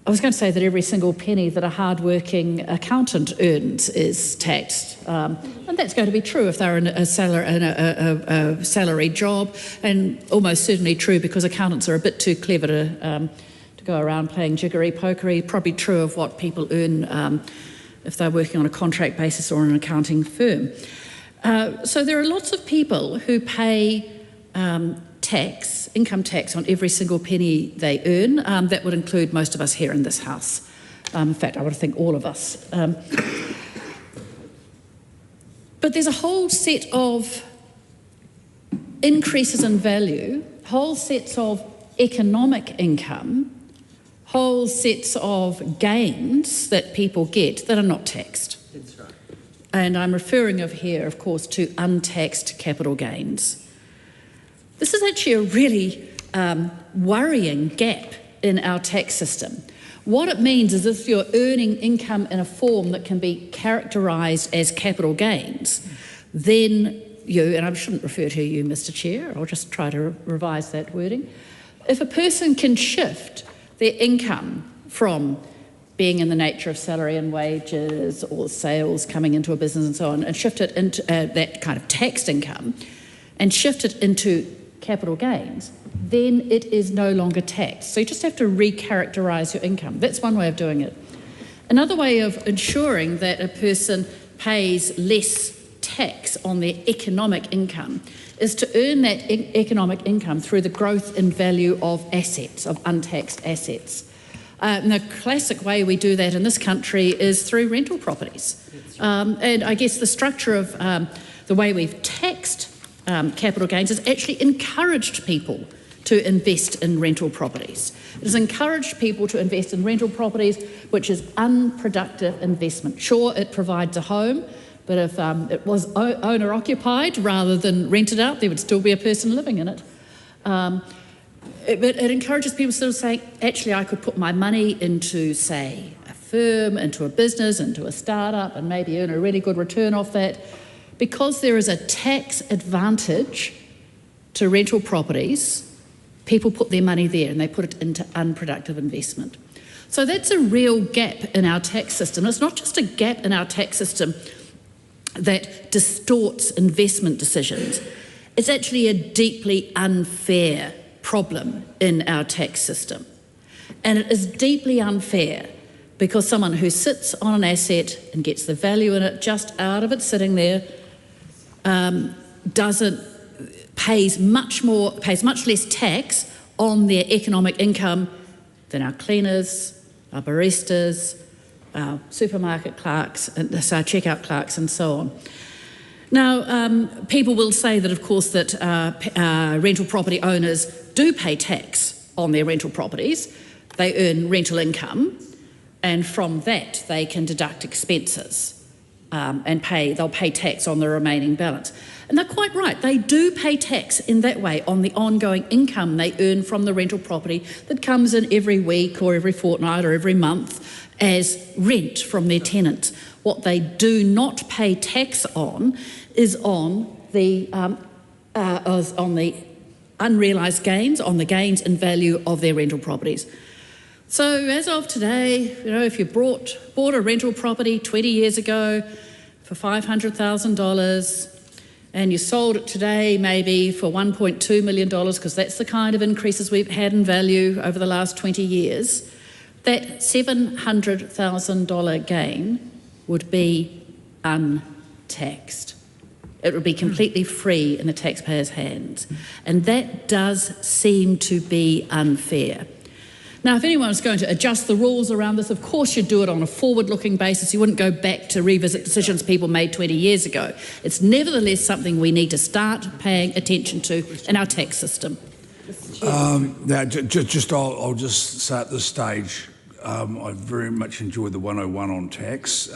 [SPEAKER 4] was going to say that every single penny that a hard-working accountant earns is taxed, and that's going to be true if they're in a salaried job, and almost certainly true because accountants are a bit too clever to go around playing jiggery-pokery. Probably true of what people earn if they're working on a contract basis or in an accounting firm. So there are lots of people who pay income tax on every single penny they earn. That would include most of us here in this House. In fact, I would think all of us. But there's a whole set of increases in value, whole sets of economic income, whole sets of gains that people get that are not taxed. That's right. And I'm referring here, of course, to untaxed capital gains. This is actually a really worrying gap in our tax system. What it means is if you're earning income in a form that can be characterised as capital gains, then you, and I shouldn't refer to you, Mr. Chair, I'll just try to revise that wording. If a person can shift their income from being in the nature of salary and wages or sales coming into a business and so on, and shift it into that kind of taxed income and shift it into capital gains, then it is no longer taxed. So you just have to recharacterise your income. That's one way of doing it. Another way of ensuring that a person pays less tax on their economic income is to earn that economic income through the growth in value of assets, of untaxed assets. And the classic way we do that in this country is through rental properties. And I guess the structure of the way we've taxed capital gains has actually encouraged people to invest in rental properties. It has encouraged people to invest in rental properties, which is unproductive investment. Sure, it provides a home, but if it was owner-occupied rather than rented out, there would still be a person living in it. But it encourages people sort of saying, actually, I could put my money into, say, a firm, into a business, into a startup, and maybe earn a really good return off that. Because there is a tax advantage to rental properties, people put their money there and they put it into unproductive investment. So that's a real gap in our tax system. It's not just a gap in our tax system that distorts investment decisions. It's actually a deeply unfair problem in our tax system. And it is deeply unfair because someone who sits on an asset and gets the value in it just out of it sitting there pays much less tax on their economic income than our cleaners, our baristas, our supermarket clerks, and our checkout clerks, and so on. Now, people will say that, of course, that rental property owners do pay tax on their rental properties. They earn rental income, and from that they can deduct expenses and they'll pay tax on the remaining balance. And they're quite right, they do pay tax in that way on the ongoing income they earn from the rental property that comes in every week or every fortnight or every month as rent from their tenants. What they do not pay tax on is on the unrealised gains, on the gains in value of their rental properties. So as of today, if you bought a rental property 20 years ago for $500,000 and you sold it today maybe for $1.2 million, because that's the kind of increases we've had in value over the last 20 years, that $700,000 gain would be untaxed. It would be completely free in the taxpayer's hands. And that does seem to be unfair. Now, if anyone was going to adjust the rules around this, of course you'd do it on a forward-looking basis. You wouldn't go back to revisit decisions people made 20 years ago. It's nevertheless something we need to start paying attention to in our tax system.
[SPEAKER 14] Now, I'll just say at this stage, I very much enjoyed the 101 on tax,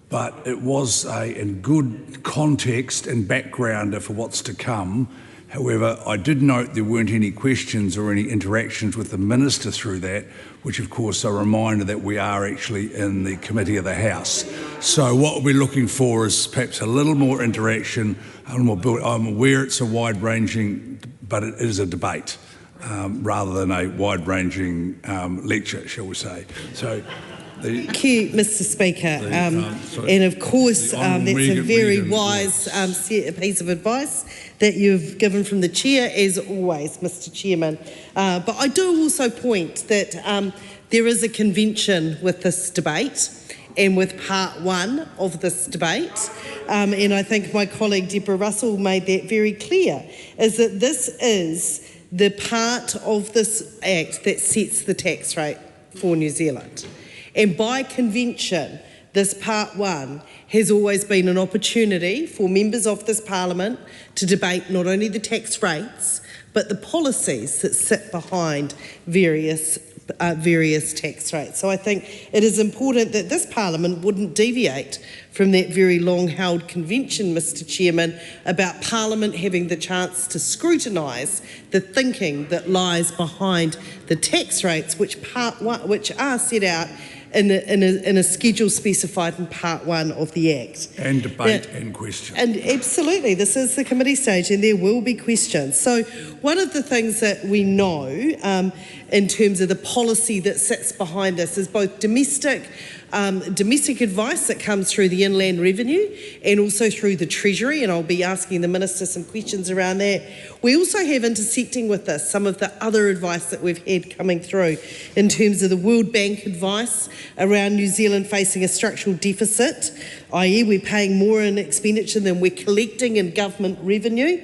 [SPEAKER 14] but it was in good context and backgrounder for what's to come. However, I did note there weren't any questions or any interactions with the Minister through that, which of course are a reminder that we are actually in the committee of the House. So what we're looking for is perhaps a little more interaction, a little more build. I'm aware it's a wide-ranging, but it is a debate rather than a wide-ranging lecture, shall we say. So.
[SPEAKER 6] Thank you, Mr Speaker. And of course, that's a very wise piece of advice that you've given from the Chair, as always, Mr Chairman. But I do also point that there is a convention with this debate and with part one of this debate. And I think my colleague Deborah Russell made that very clear, is that this is the part of this Act that sets the tax rate for New Zealand. And by convention, this part one has always been an opportunity for members of this Parliament to debate not only the tax rates, but the policies that sit behind various tax rates. So I think it is important that this Parliament wouldn't deviate from that very long-held convention, Mr Chairman, about Parliament having the chance to scrutinise the thinking that lies behind the tax rates, which are set out in a schedule specified in Part 1 of the Act.
[SPEAKER 14] And debate and question.
[SPEAKER 6] And absolutely, this is the committee stage and there will be questions. So one of the things that we know in terms of the policy that sits behind this is both domestic advice that comes through the Inland Revenue and also through the Treasury, and I'll be asking the Minister some questions around that. We also have intersecting with this some of the other advice that we've had coming through in terms of the World Bank advice around New Zealand facing a structural deficit, i.e. we're paying more in expenditure than we're collecting in government revenue.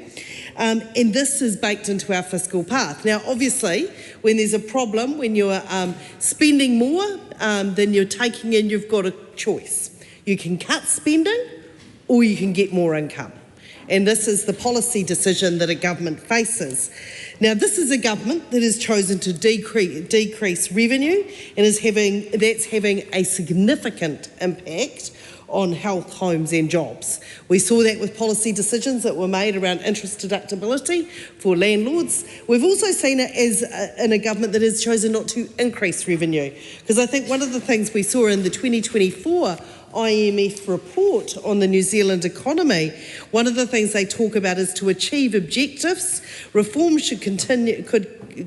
[SPEAKER 6] And this is baked into our fiscal path. Now, obviously, when there's a problem, when you're spending more than you're taking in, you've got a choice. You can cut spending or you can get more income. And this is the policy decision that a government faces. Now, this is a government that has chosen to decrease revenue and that's having a significant impact on health, homes and jobs. We saw that with policy decisions that were made around interest deductibility for landlords. We've also seen it as in a government that has chosen not to increase revenue, because I think one of the things we saw in the 2024 IMF report on the New Zealand economy, one of the things they talk about is to achieve objectives, reform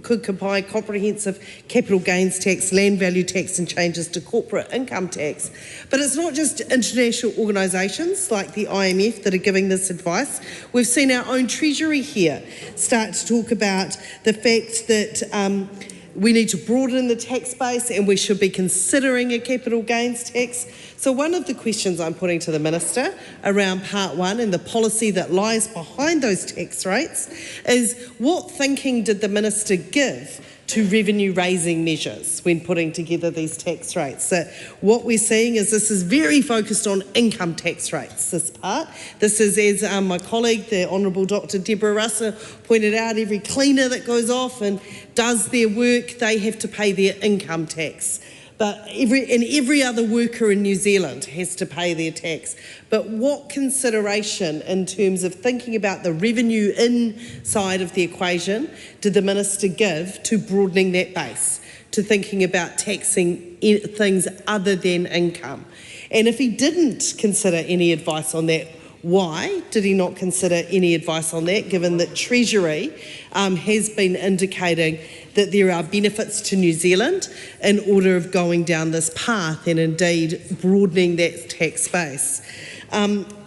[SPEAKER 6] could combine comprehensive capital gains tax, land value tax and changes to corporate income tax. But it's not just international organisations like the IMF that are giving this advice. We've seen our own Treasury here start to talk about the fact that we need to broaden the tax base and we should be considering a capital gains tax. So one of the questions I'm putting to the Minister around Part 1 and the policy that lies behind those tax rates is what thinking did the Minister give to revenue raising measures when putting together these tax rates? So what we're seeing is this is very focused on income tax rates, this part. This is, as my colleague, the Honourable Dr. Deborah Russell pointed out, every cleaner that goes off and does their work, they have to pay their income tax. But every other worker in New Zealand has to pay their tax. But what consideration in terms of thinking about the revenue inside of the equation did the Minister give to broadening that base, to thinking about taxing things other than income? And if he didn't consider any advice on that, why did he not consider any advice on that, given that Treasury has been indicating that there are benefits to New Zealand in order of going down this path and indeed broadening that tax base?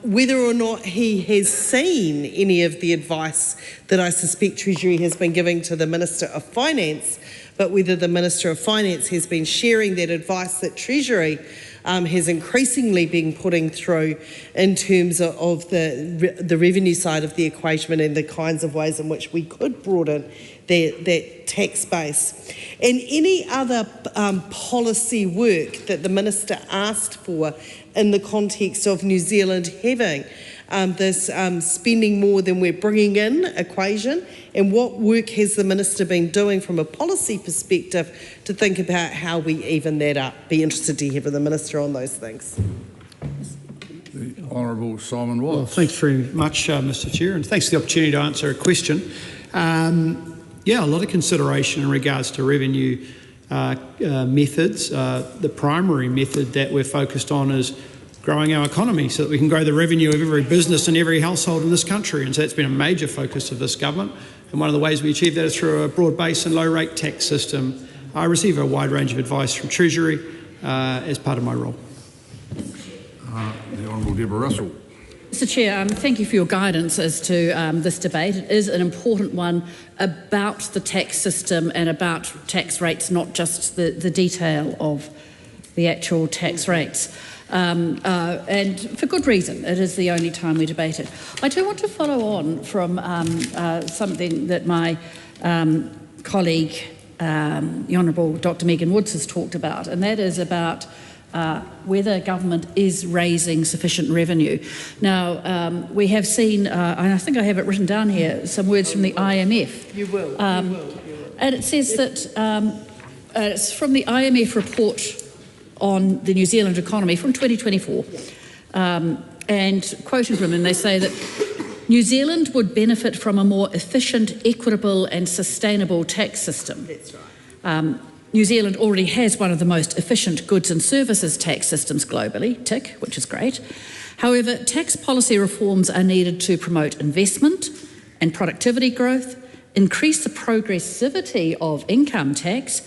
[SPEAKER 6] Whether or not he has seen any of the advice that I suspect Treasury has been giving to the Minister of Finance, but whether the Minister of Finance has been sharing that advice that Treasury has increasingly been putting through in terms of the revenue side of the equation and the kinds of ways in which we could broaden that tax base. And any other policy work that the Minister asked for in the context of New Zealand having this spending more than we're bringing in equation, and what work has the Minister been doing from a policy perspective to think about how we even that up? Be interested to hear from the Minister on those things.
[SPEAKER 14] The Honourable Simon Wallace.
[SPEAKER 24] Well, thanks very much, Mr Chair, and thanks for the opportunity to answer a question. Yeah, a lot of consideration in regards to revenue methods. The primary method that we're focused on is growing our economy so that we can grow the revenue of every business and every household in this country. And so that's been a major focus of this government. And one of the ways we achieve that is through a broad base and low rate tax system. I receive a wide range of advice from Treasury as part of my role.
[SPEAKER 14] The Honourable Deborah Russell.
[SPEAKER 4] Mr Chair, thank you for your guidance as to this debate. It is an important one about the tax system and about tax rates, not just the detail of the actual tax rates. And for good reason. It is the only time we debate it. I do want to follow on from something that my colleague, the Honourable Dr Megan Woods, has talked about, and that is about whether government is raising sufficient revenue. Now, we have seen, and I think I have it written down here, some words from the IMF.
[SPEAKER 6] You will.
[SPEAKER 4] And it says that it's from the IMF report on the New Zealand economy from 2024, and quoting from them, they say that New Zealand would benefit from a more efficient, equitable and sustainable tax system.
[SPEAKER 6] That's right.
[SPEAKER 4] New Zealand already has one of the most efficient goods and services tax systems globally, tick, which is great. However, tax policy reforms are needed to promote investment and productivity growth, increase the progressivity of income tax,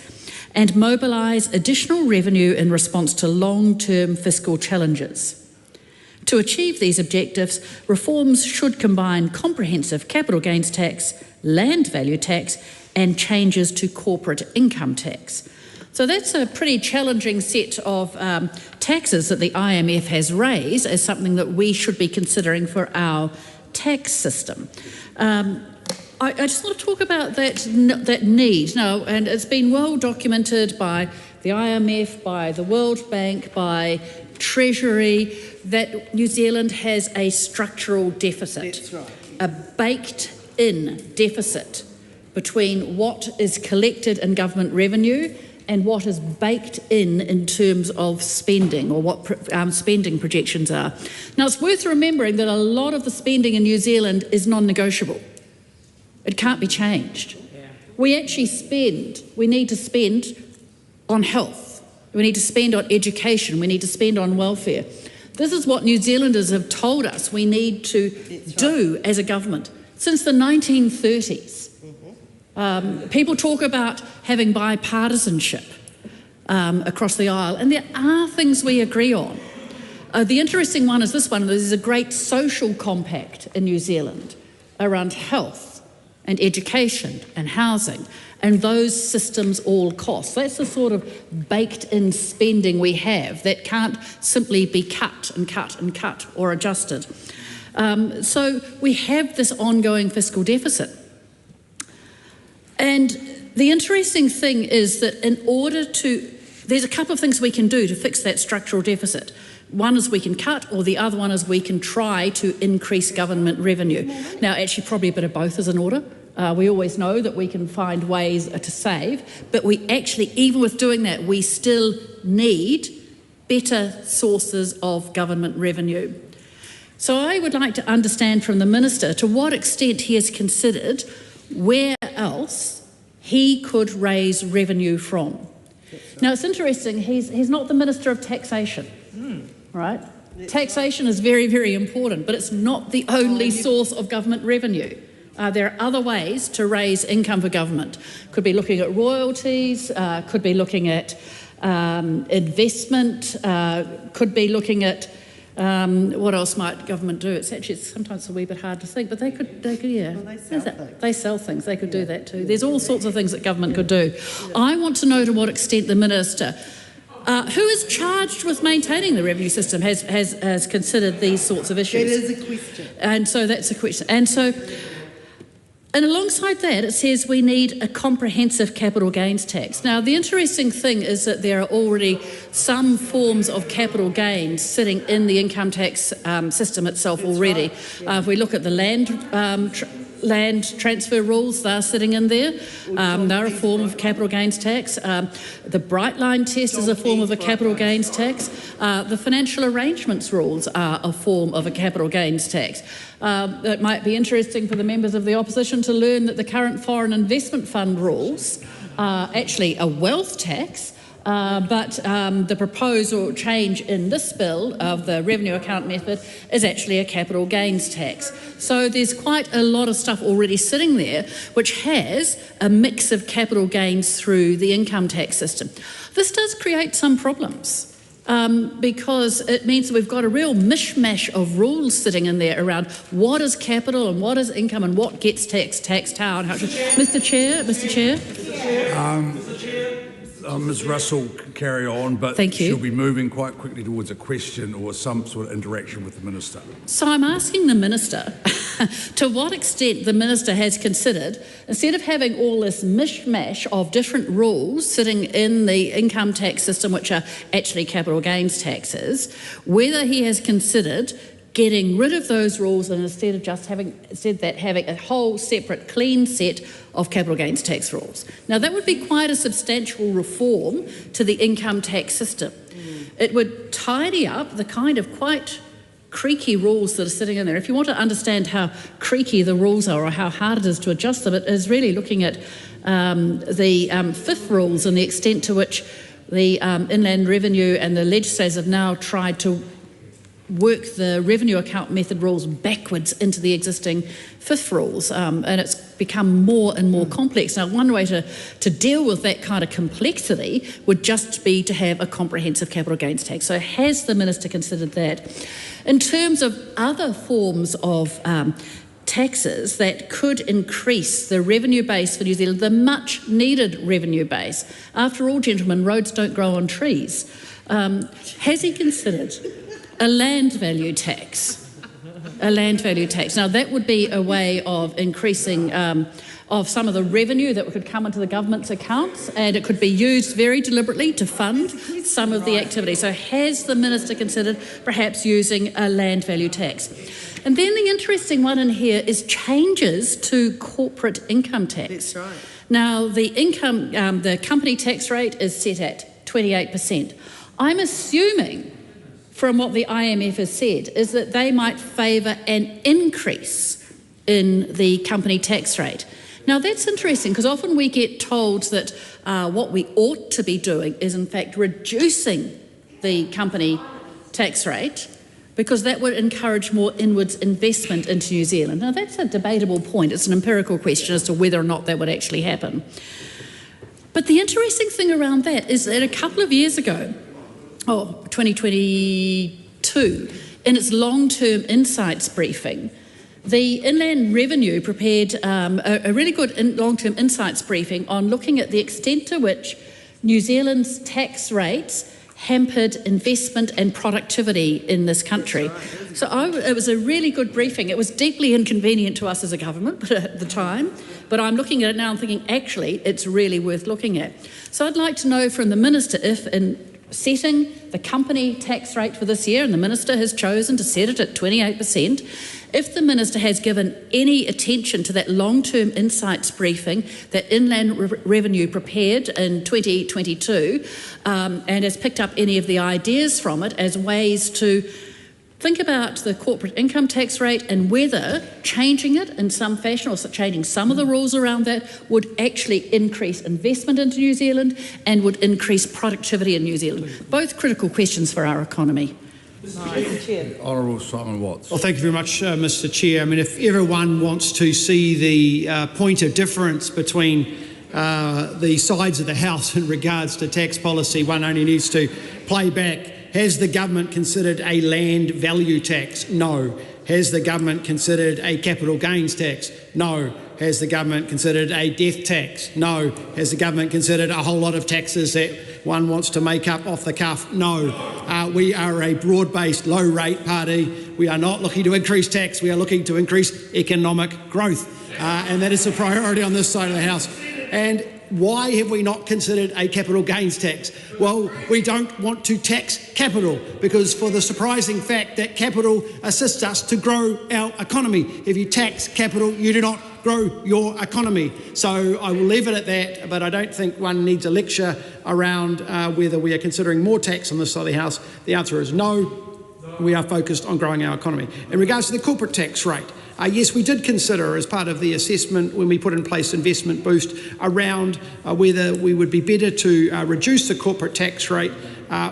[SPEAKER 4] and mobilise additional revenue in response to long-term fiscal challenges. To achieve these objectives, reforms should combine comprehensive capital gains tax, land value tax, and changes to corporate income tax. So that's a pretty challenging set of taxes that the IMF has raised as something that we should be considering for our tax system. I just want to talk about that need now, and it's been well documented by the IMF, by the World Bank, by Treasury, that New Zealand has a structural deficit.
[SPEAKER 6] That's right.
[SPEAKER 4] A baked-in deficit between what is collected in government revenue and what is baked in terms of spending, or what spending projections are. Now, it's worth remembering that a lot of the spending in New Zealand is non-negotiable. It can't be changed. Yeah. We need to spend on health. We need to spend on education. We need to spend on welfare. This is what New Zealanders have told us we need to do as a government since the 1930s. People talk about having bipartisanship across the aisle, and there are things we agree on. The interesting one is this one. There's a great social compact in New Zealand around health and education and housing, and those systems all cost. That's the sort of baked-in spending we have that can't simply be cut and cut and cut or adjusted. So we have this ongoing fiscal deficit. And the interesting thing is that there's a couple of things we can do to fix that structural deficit. One is we can cut, or the other one is we can try to increase government revenue. Now, actually, probably a bit of both is in order. We always know that we can find ways to save, but we actually, even with doing that, we still need better sources of government revenue. So I would like to understand from the Minister to what extent he has considered where else he could raise revenue from. Now, it's interesting, he's not the Minister of Taxation, right? Taxation is very, very important, but it's not the only source of government revenue. There are other ways to raise income for government. Could be looking at royalties, could be looking at investment, could be looking at what else might government do? It's sometimes a wee bit hard to think, but they could yeah. Well, they sell things. They could do that too. There's all sorts of things that government could do. I want to know to what extent the Minister, who is charged with maintaining the revenue system, has considered these sorts of issues.
[SPEAKER 6] That is a question.
[SPEAKER 4] And so that's a question. And alongside that, it says we need a comprehensive capital gains tax. Now, the interesting thing is that there are already some forms of capital gains sitting in the income tax system itself already. If we look at the land transfer rules, they're sitting in there. They're a form of capital gains tax. The Bright Line test is a form of a capital gains tax. The financial arrangements rules are a form of a capital gains tax. It might be interesting for the members of the opposition to learn that the current foreign investment fund rules are actually a wealth tax, but the proposal change in this bill of the revenue account method is actually a capital gains tax. So there's quite a lot of stuff already sitting there which has a mix of capital gains through the income tax system. This does create some problems. Because it means that we've got a real mishmash of rules sitting in there around what is capital and what is income and what gets taxed how and how. Mr. Chair.
[SPEAKER 14] Ms Russell can carry on, but she'll be moving quite quickly towards a question or some sort of interaction with the Minister.
[SPEAKER 4] So I'm asking the Minister to what extent the Minister has considered, instead of having all this mishmash of different rules sitting in the income tax system, which are actually capital gains taxes, whether he has considered getting rid of those rules and instead of just having a whole separate clean set of capital gains tax rules. Now, that would be quite a substantial reform to the income tax system. It would tidy up the kind of quite creaky rules that are sitting in there. If you want to understand how creaky the rules are or how hard it is to adjust them, it is really looking at the FIF rules and the extent to which the Inland Revenue and the legislators have now tried to work the revenue account method rules backwards into the existing FIF rules, and it's become more and more complex. Now, one way to deal with that kind of complexity would just be to have a comprehensive capital gains tax. So has the Minister considered that? In terms of other forms of taxes that could increase the revenue base for New Zealand, the much needed revenue base. After all, gentlemen, roads don't grow on trees. Has he considered a land value tax? A land value tax. Now, that would be a way of increasing of some of the revenue that could come into the government's accounts, and it could be used very deliberately to fund some of the activity. So has the Minister considered perhaps using a land value tax? And then the interesting one in here is changes to corporate income tax.
[SPEAKER 6] That's right.
[SPEAKER 4] Now, the company tax rate is set at 28%. I'm assuming, from what the IMF has said, is that they might favour an increase in the company tax rate. Now, that's interesting because often we get told that what we ought to be doing is, in fact, reducing the company tax rate because that would encourage more inwards investment into New Zealand. Now, that's a debatable point. It's an empirical question as to whether or not that would actually happen. But the interesting thing around that is that a couple of years ago, 2022, in its long-term insights briefing, the Inland Revenue prepared a really good long-term insights briefing on looking at the extent to which New Zealand's tax rates hampered investment and productivity in this country. So it was a really good briefing. It was deeply inconvenient to us as a government at the time, but I'm looking at it now and thinking, actually, it's really worth looking at. So I'd like to know from the Minister if, in setting the company tax rate for this year, and the Minister has chosen to set it at 28%, if the Minister has given any attention to that long-term insights briefing that Inland Revenue prepared in 2022 and has picked up any of the ideas from it as ways to think about the corporate income tax rate and whether changing it in some fashion or changing some of the rules around that would actually increase investment into New Zealand and would increase productivity in New Zealand. Both critical questions for our economy.
[SPEAKER 14] Honourable Simon Watts.
[SPEAKER 24] Well, thank you very much, Mr. Chair. I mean, if everyone wants to see the point of difference between the sides of the House in regards to tax policy, one only needs to play back. Has the government considered a land value tax? No. Has the government considered a capital gains tax? No. Has the government considered a death tax? No. Has the government considered a whole lot of taxes that one wants to make up off the cuff? No. We are a broad-based, low-rate party. We are not looking to increase tax. We are looking to increase economic growth. And that is a priority on this side of the House. And why have we not considered a capital gains tax? Well, we don't want to tax capital because for the surprising fact that capital assists us to grow our economy. If you tax capital, you do not grow your economy. So I will leave it at that, but I don't think one needs a lecture around whether we are considering more tax on this side of the House. The answer is no. We are focused on growing our economy. In regards to the corporate tax rate, yes, we did consider as part of the assessment when we put in place investment boost around whether we would be better to reduce the corporate tax rate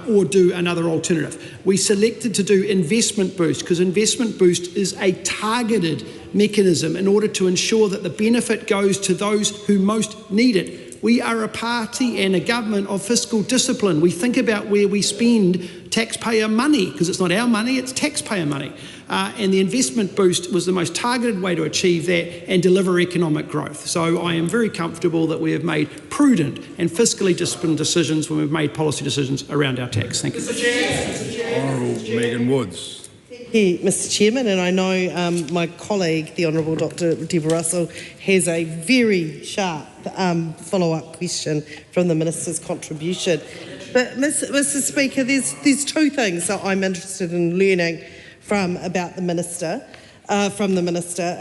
[SPEAKER 24] or do another alternative. We selected to do investment boost because investment boost is a targeted mechanism in order to ensure that the benefit goes to those who most need it. We are a party and a government of fiscal discipline. We think about where we spend taxpayer money because it's not our money, it's taxpayer money. And the investment boost was the most targeted way to achieve that and deliver economic growth. So I am very comfortable that we have made prudent and fiscally disciplined decisions when we've made policy decisions around our tax. Thank you.
[SPEAKER 14] Honourable Megan Woods.
[SPEAKER 6] Thank you, Mr. Chairman, and I know my colleague, the Honourable Dr. Deborah Russell, has a very sharp follow-up question from the Minister's contribution. But, Mr. Speaker, there's two things that I'm interested in learning from the Minister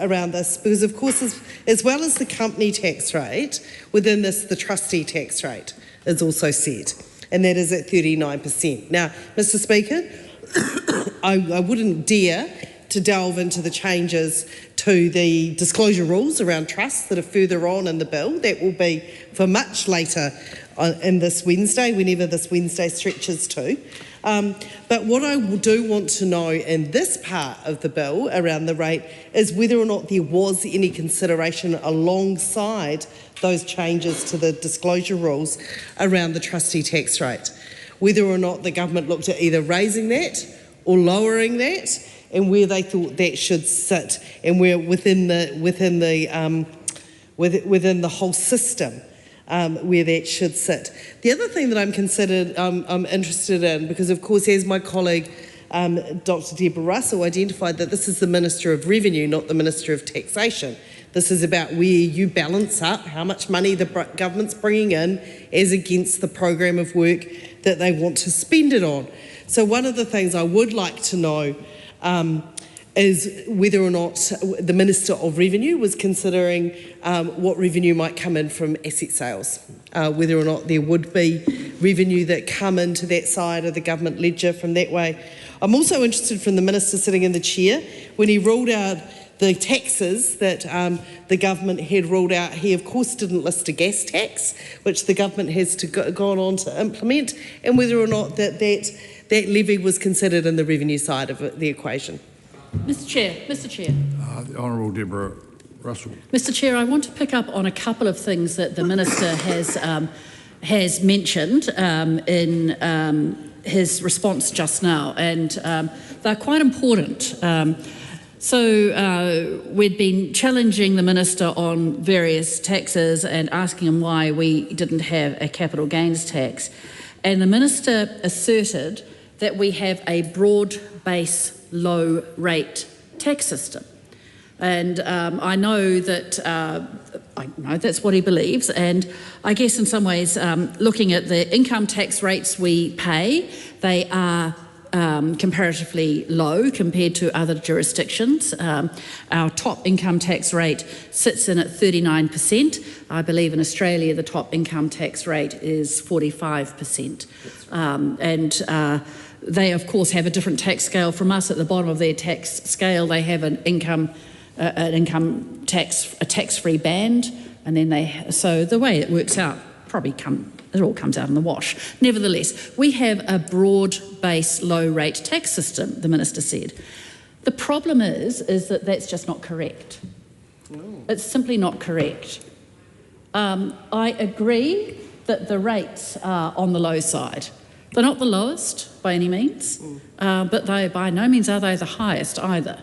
[SPEAKER 6] around this, because of course, as well as the company tax rate, within this the trustee tax rate is also set, and that is at 39%. Now, Mr. Speaker, I wouldn't dare to delve into the changes to the disclosure rules around trusts that are further on in the bill. That will be for much later in this Wednesday, whenever this Wednesday stretches to. But what I do want to know in this part of the bill around the rate is whether or not there was any consideration alongside those changes to the disclosure rules around the trustee tax rate. Whether or not the government looked at either raising that or lowering that, and where they thought that should sit, and where within the whole system where that should sit. The other thing that I'm interested in, because of course, as my colleague Dr. Deborah Russell identified, that this is the Minister of Revenue, not the Minister of Taxation. This is about where you balance up how much money the government's bringing in as against the program of work that they want to spend it on. So one of the things I would like to know is whether or not the Minister of Revenue was considering what revenue might come in from asset sales, whether or not there would be revenue that come into that side of the government ledger from that way. I'm also interested from the Minister sitting in the chair, when he ruled out the taxes that the government had ruled out, he of course didn't list a gas tax, which the government has gone on to implement, and whether or not that levy was considered in the revenue side of the equation.
[SPEAKER 4] Mr Chair.
[SPEAKER 14] The Honourable Deborah Russell.
[SPEAKER 4] Mr Chair, I want to pick up on a couple of things that the Minister has mentioned in his response just now, and they're quite important. So we'd been challenging the Minister on various taxes and asking him why we didn't have a capital gains tax. And the Minister asserted that we have a broad base low rate tax system. And I know that that's what he believes, and I guess in some ways looking at the income tax rates we pay, they are comparatively low compared to other jurisdictions. Our top income tax rate sits in at 39%. I believe in Australia the top income tax rate is 45%. They of course have a different tax scale from us. At the bottom of their tax scale they have an income tax, a tax-free band, and then so the way it works out it all comes out in the wash. Nevertheless, we have a broad base low rate tax system, the Minister said. The problem is that that's just not correct. It's simply not correct. I agree that the rates are on the low side. They're not the lowest by any means, but they by no means are they the highest either.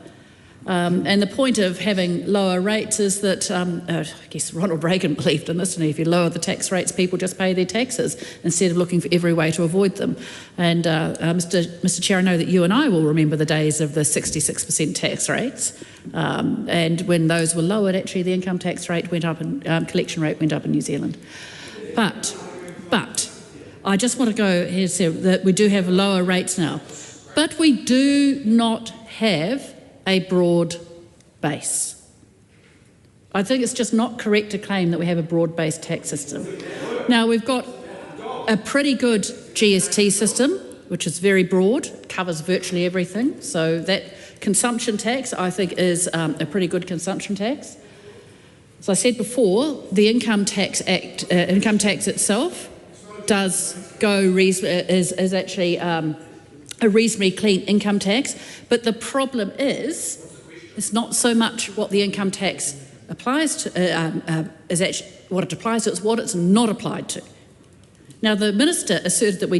[SPEAKER 4] And the point of having lower rates is that, I guess Ronald Reagan believed in this, and if you lower the tax rates, people just pay their taxes instead of looking for every way to avoid them. And Mr Chair, I know that you and I will remember the days of the 66% tax rates, and when those were lowered, actually the income tax rate went up and collection rate went up in New Zealand. But I just want to go here and say that we do have lower rates now, but we do not have a broad base. I think it's just not correct to claim that we have a broad-based tax system. Now, we've got a pretty good GST system, which is very broad, covers virtually everything. So that consumption tax, I think, is a pretty good consumption tax. As I said before, the Income Tax Act, income tax itself, is actually a reasonably clean income tax, but the problem is it's not so much what the income tax applies to, is actually what it applies to, it's what it's not applied to. Now, the Minister asserted that we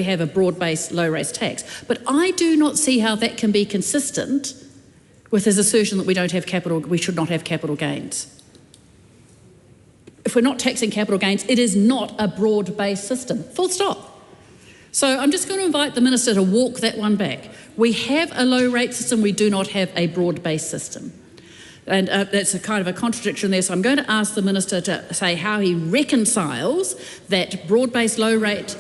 [SPEAKER 4] have a broad-based low-rate tax, but I do not see how that can be consistent with his assertion that we should not have capital gains. If we're not taxing capital gains, it is not a broad-based system, full stop. So I'm just going to invite the Minister to walk that one back. We have a low-rate system, we do not have a broad-based system. And that's a kind of a contradiction there, so I'm going to ask the Minister to say how he reconciles that broad-based low-rate...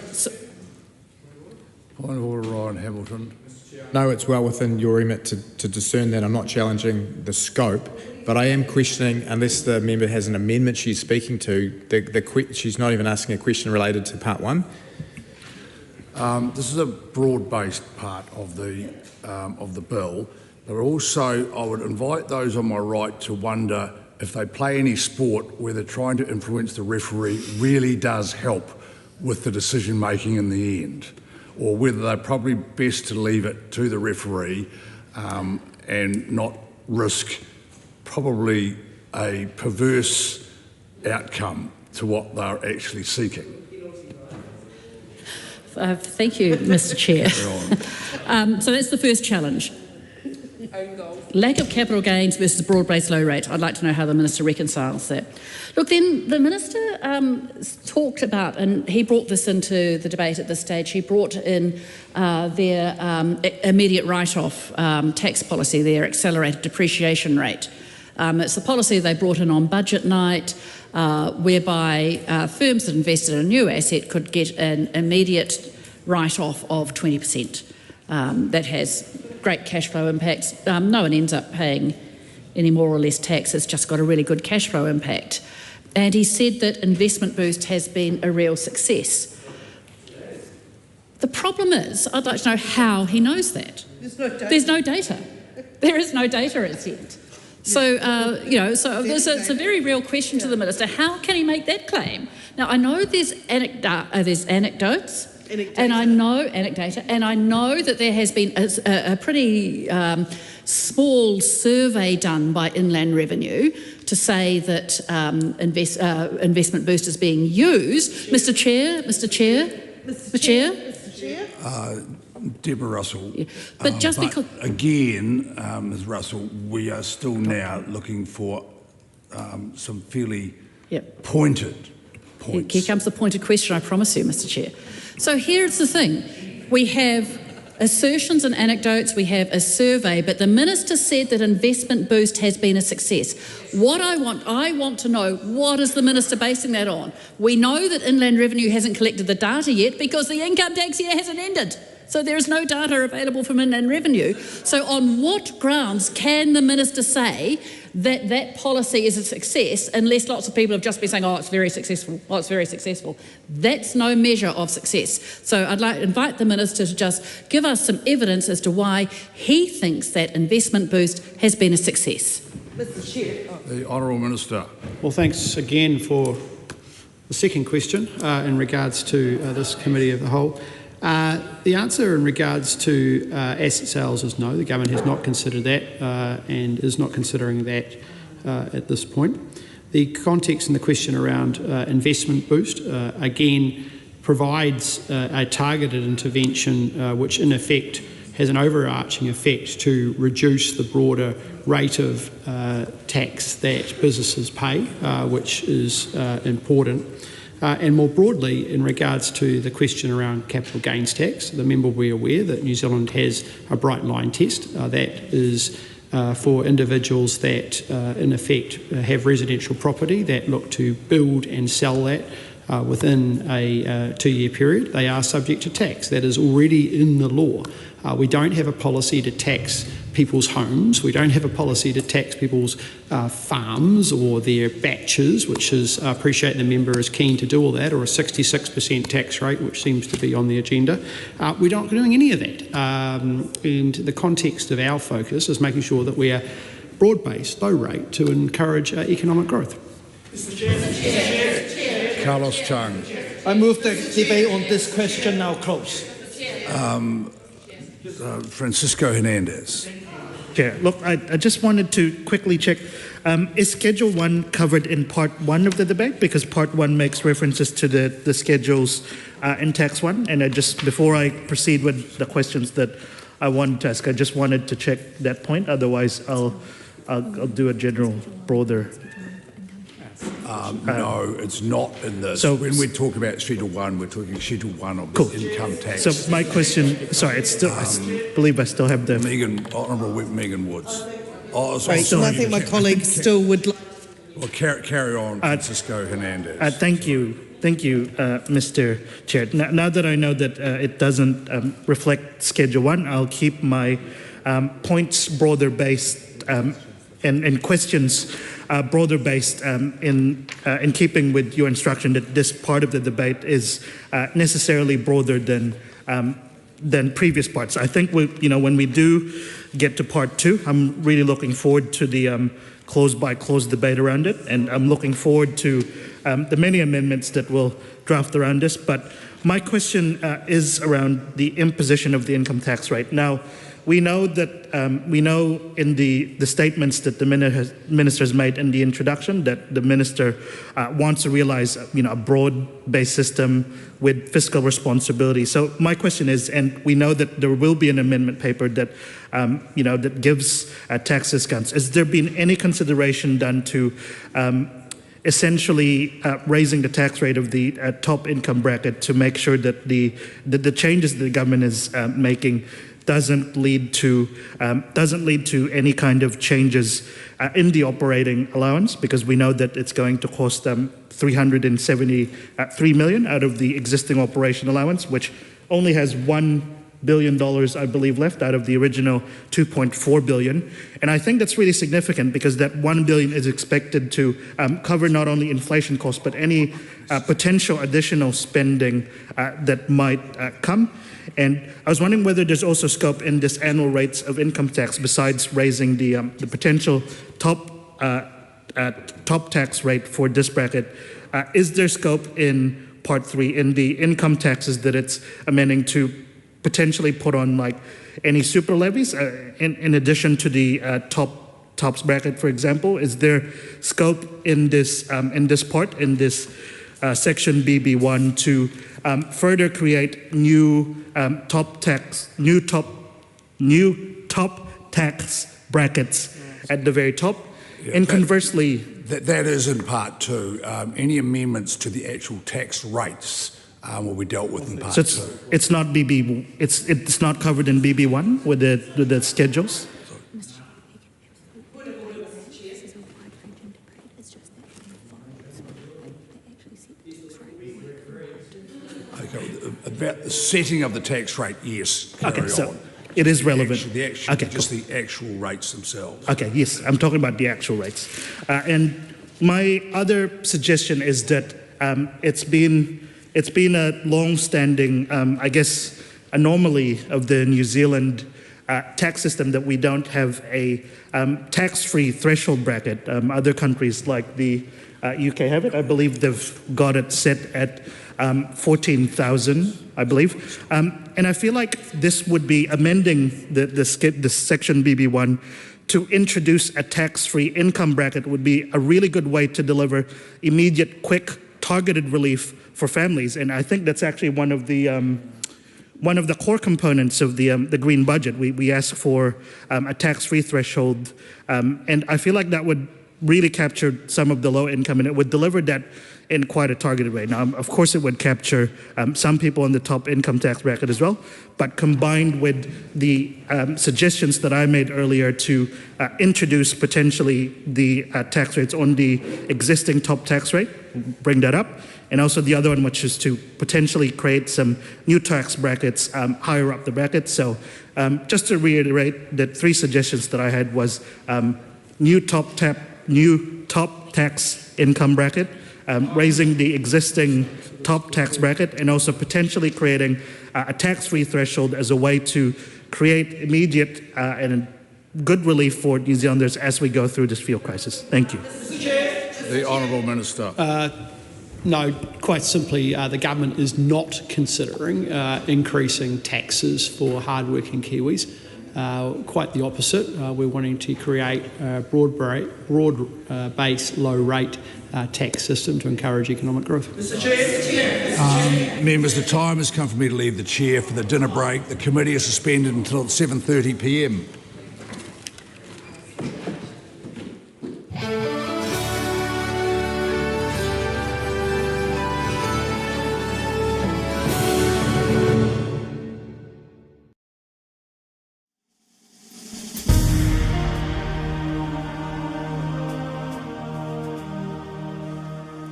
[SPEAKER 14] Point of order, Ryan Hamilton.
[SPEAKER 16] No, it's well within your remit to discern that. I'm not challenging the scope, but I am questioning, unless the member has an amendment she's speaking to, she's not even asking a question related to part one.
[SPEAKER 14] This is a broad-based part of the bill, but also I would invite those on my right to wonder if they play any sport whether trying to influence the referee really does help with the decision making in the end, or whether they're probably best to leave it to the referee and not risk probably a perverse outcome to what they're actually seeking.
[SPEAKER 4] Thank you, Mr. Chair. So that's the first challenge. Lack of capital gains versus broad-based low rate. I'd like to know how the Minister reconciles that. Look, then the Minister talked about, and he brought this into the debate at this stage, he brought in their immediate write-off tax policy, their accelerated depreciation rate. It's the policy they brought in on budget night, whereby firms that invested in a new asset could get an immediate write-off of 20%. That has great cash flow impacts. No one ends up paying any more or less tax. It's just got a really good cash flow impact. And he said that Investment Boost has been a real success. The problem is, I'd like to know how he knows that. There's no data. There is no data as yet. So, it's a very real question to the Minister. How can he make that claim? Now, I know there's anecdotes, and I know that there has been a pretty small survey done by Inland Revenue to say that Investment Boost is being used. Mr. Chair.
[SPEAKER 14] Deborah Russell.
[SPEAKER 4] Yeah. But just because...
[SPEAKER 14] Again, Ms Russell, we are still now looking for some fairly pointed points.
[SPEAKER 4] Here comes the pointed question, I promise you, Mr. Chair. So here's the thing. We have assertions and anecdotes, we have a survey, but the Minister said that Investment Boost has been a success. I want to know, what is the Minister basing that on? We know that Inland Revenue hasn't collected the data yet because the income tax year hasn't ended. So there is no data available from Inland Revenue. So on what grounds can the Minister say that that policy is a success unless lots of people have just been saying, oh, it's very successful, oh, it's very successful? That's no measure of success. So I'd like to invite the Minister to just give us some evidence as to why he thinks that Investment Boost has been a success.
[SPEAKER 6] Mr. Chair.
[SPEAKER 14] The Honourable Minister.
[SPEAKER 24] Well, thanks again for the second question in regards to this committee of the whole. The answer in regards to asset sales is no. The government has not considered that and is not considering that at this point. The context and the question around Investment Boost, again, provides a targeted intervention which in effect has an overarching effect to reduce the broader rate of tax that businesses pay, which is important. And more broadly, in regards to the question around capital gains tax, the member will be aware that New Zealand has a bright line test that is for individuals that in effect have residential property that look to build and sell that within a 2-year period. They are subject to tax. That is already in the law. We don't have a policy to tax people's homes. We don't have a policy to tax people's farms or their batches, which is, I appreciate the member is keen to do all that, or a 66% tax rate, which seems to be on the agenda. We're not doing any of that. And the context of our focus is making sure that we are broad-based, low rate, to encourage economic growth.
[SPEAKER 3] Mr. Chair.
[SPEAKER 14] Carlos Chung.
[SPEAKER 3] I move the debate on this question now close.
[SPEAKER 14] Francisco Hernandez.
[SPEAKER 3] Chair, look, I just wanted to quickly check, is Schedule 1 covered in Part 1 of the debate? Because Part 1 makes references to the schedules in Tax 1, and before I proceed with the questions that I wanted to ask, I just wanted to check that point, otherwise I'll do a general, broader...
[SPEAKER 14] No, it's not in this. So when we talk about Schedule 1, we're talking Schedule 1 of the income tax.
[SPEAKER 3] So my question, sorry, it's still, I believe I still have the...
[SPEAKER 14] Honourable Megan Woods.
[SPEAKER 6] Sorry, I think my colleague still would like...
[SPEAKER 14] Well, carry on, Francisco Hernandez.
[SPEAKER 3] Thank you, Mr. Chair. Now that I know that it doesn't reflect Schedule 1, I'll keep my points broader based and questions broader based in keeping with your instruction that this part of the debate is necessarily broader than than previous parts. I think when we do get to part 2, I'm really looking forward to the close by close debate around it, and I'm looking forward to the many amendments that will draft around this. But my question is around the imposition of the income tax rate. Now, we know that we know in the statements that the minister has made in the introduction that the minister wants to realize a broad-based system with fiscal responsibility. So my question is, and we know that there will be an amendment paper that that gives tax discounts. Has there been any consideration done to essentially raising the tax rate of the top income bracket to make sure that the changes that the government is making doesn't lead to any kind of changes in the operating allowance, because we know that it's going to cost them $373 million out of the existing operation allowance, which only has $1 billion, I believe, left out of the original $2.4 billion. And I think that's really significant because that $1 billion is expected to cover not only inflation costs, but any potential additional spending that might come. And I was wondering whether there's also scope in this annual rates of income tax, besides raising the potential top tax rate for this bracket. Is there scope in Part 3 in the income taxes that it's amending to potentially put on like any super levies in addition to the tops bracket, for example? Is there scope in this section BB1 to further create new top tax brackets at the very top?
[SPEAKER 14] Yeah,
[SPEAKER 3] and conversely,
[SPEAKER 14] that is in Part 2. Any amendments to the actual tax rates will be dealt with in Part 2.
[SPEAKER 3] It's not BB. It's not covered in BB1 with the schedules.
[SPEAKER 14] About the setting of the tax rate, yes.
[SPEAKER 3] Okay, so it is relevant.
[SPEAKER 14] Just the actual rates themselves.
[SPEAKER 3] Okay, yes, I'm talking about the actual rates. And my other suggestion is that it's been a long-standing, I guess, anomaly of the New Zealand tax system that we don't have a tax-free threshold bracket. Other countries like the UK have it. I believe they've got it set at 14,000, I believe. And I feel like this would be amending the section BB1 to introduce a tax-free income bracket would be a really good way to deliver immediate, quick, targeted relief for families. And I think that's actually one of the core components of the green budget. We ask for a tax-free threshold, and I feel like that would really capture some of the low income, and it would deliver that in quite a targeted way. Now, of course, it would capture some people in the top income tax bracket as well, but combined with the suggestions that I made earlier to introduce potentially the tax rates on the existing top tax rate, bring that up, and also the other one, which is to potentially create some new tax brackets higher up the bracket. So just to reiterate, the 3 suggestions that I had was new top tax income bracket, raising the existing top tax bracket, and also potentially creating a tax-free threshold as a way to create immediate and good relief for New Zealanders as we go through this fuel crisis. Thank you.
[SPEAKER 14] The Honourable Minister.
[SPEAKER 24] No, quite simply, the government is not considering increasing taxes for hardworking Kiwis. Quite the opposite. We're wanting to create a broad-based, low-rate tax system to encourage economic growth.
[SPEAKER 14] Mr. Chair. Members, the time has come for me to leave the chair for the dinner break. The committee is suspended until 7:30 p.m.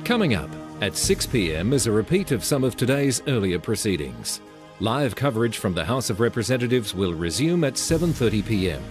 [SPEAKER 2] Coming up at 6 p.m. is a repeat of some of today's earlier proceedings. Live coverage from the House of Representatives will resume at 7:30 p.m.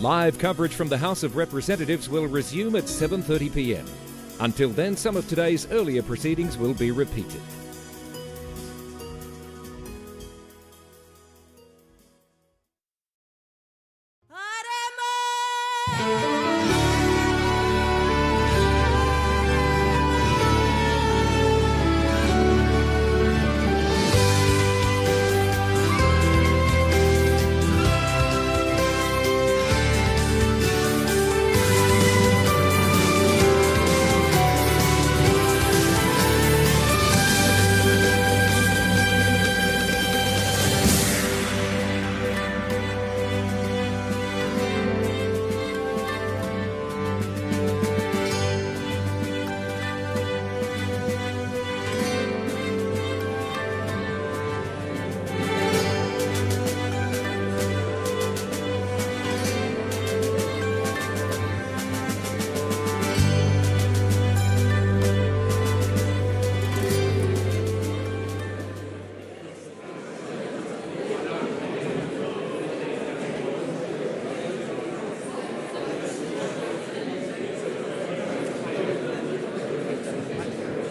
[SPEAKER 2] Live coverage from the House of Representatives will resume at 7:30 p.m. Until then, some of today's earlier proceedings will be repeated.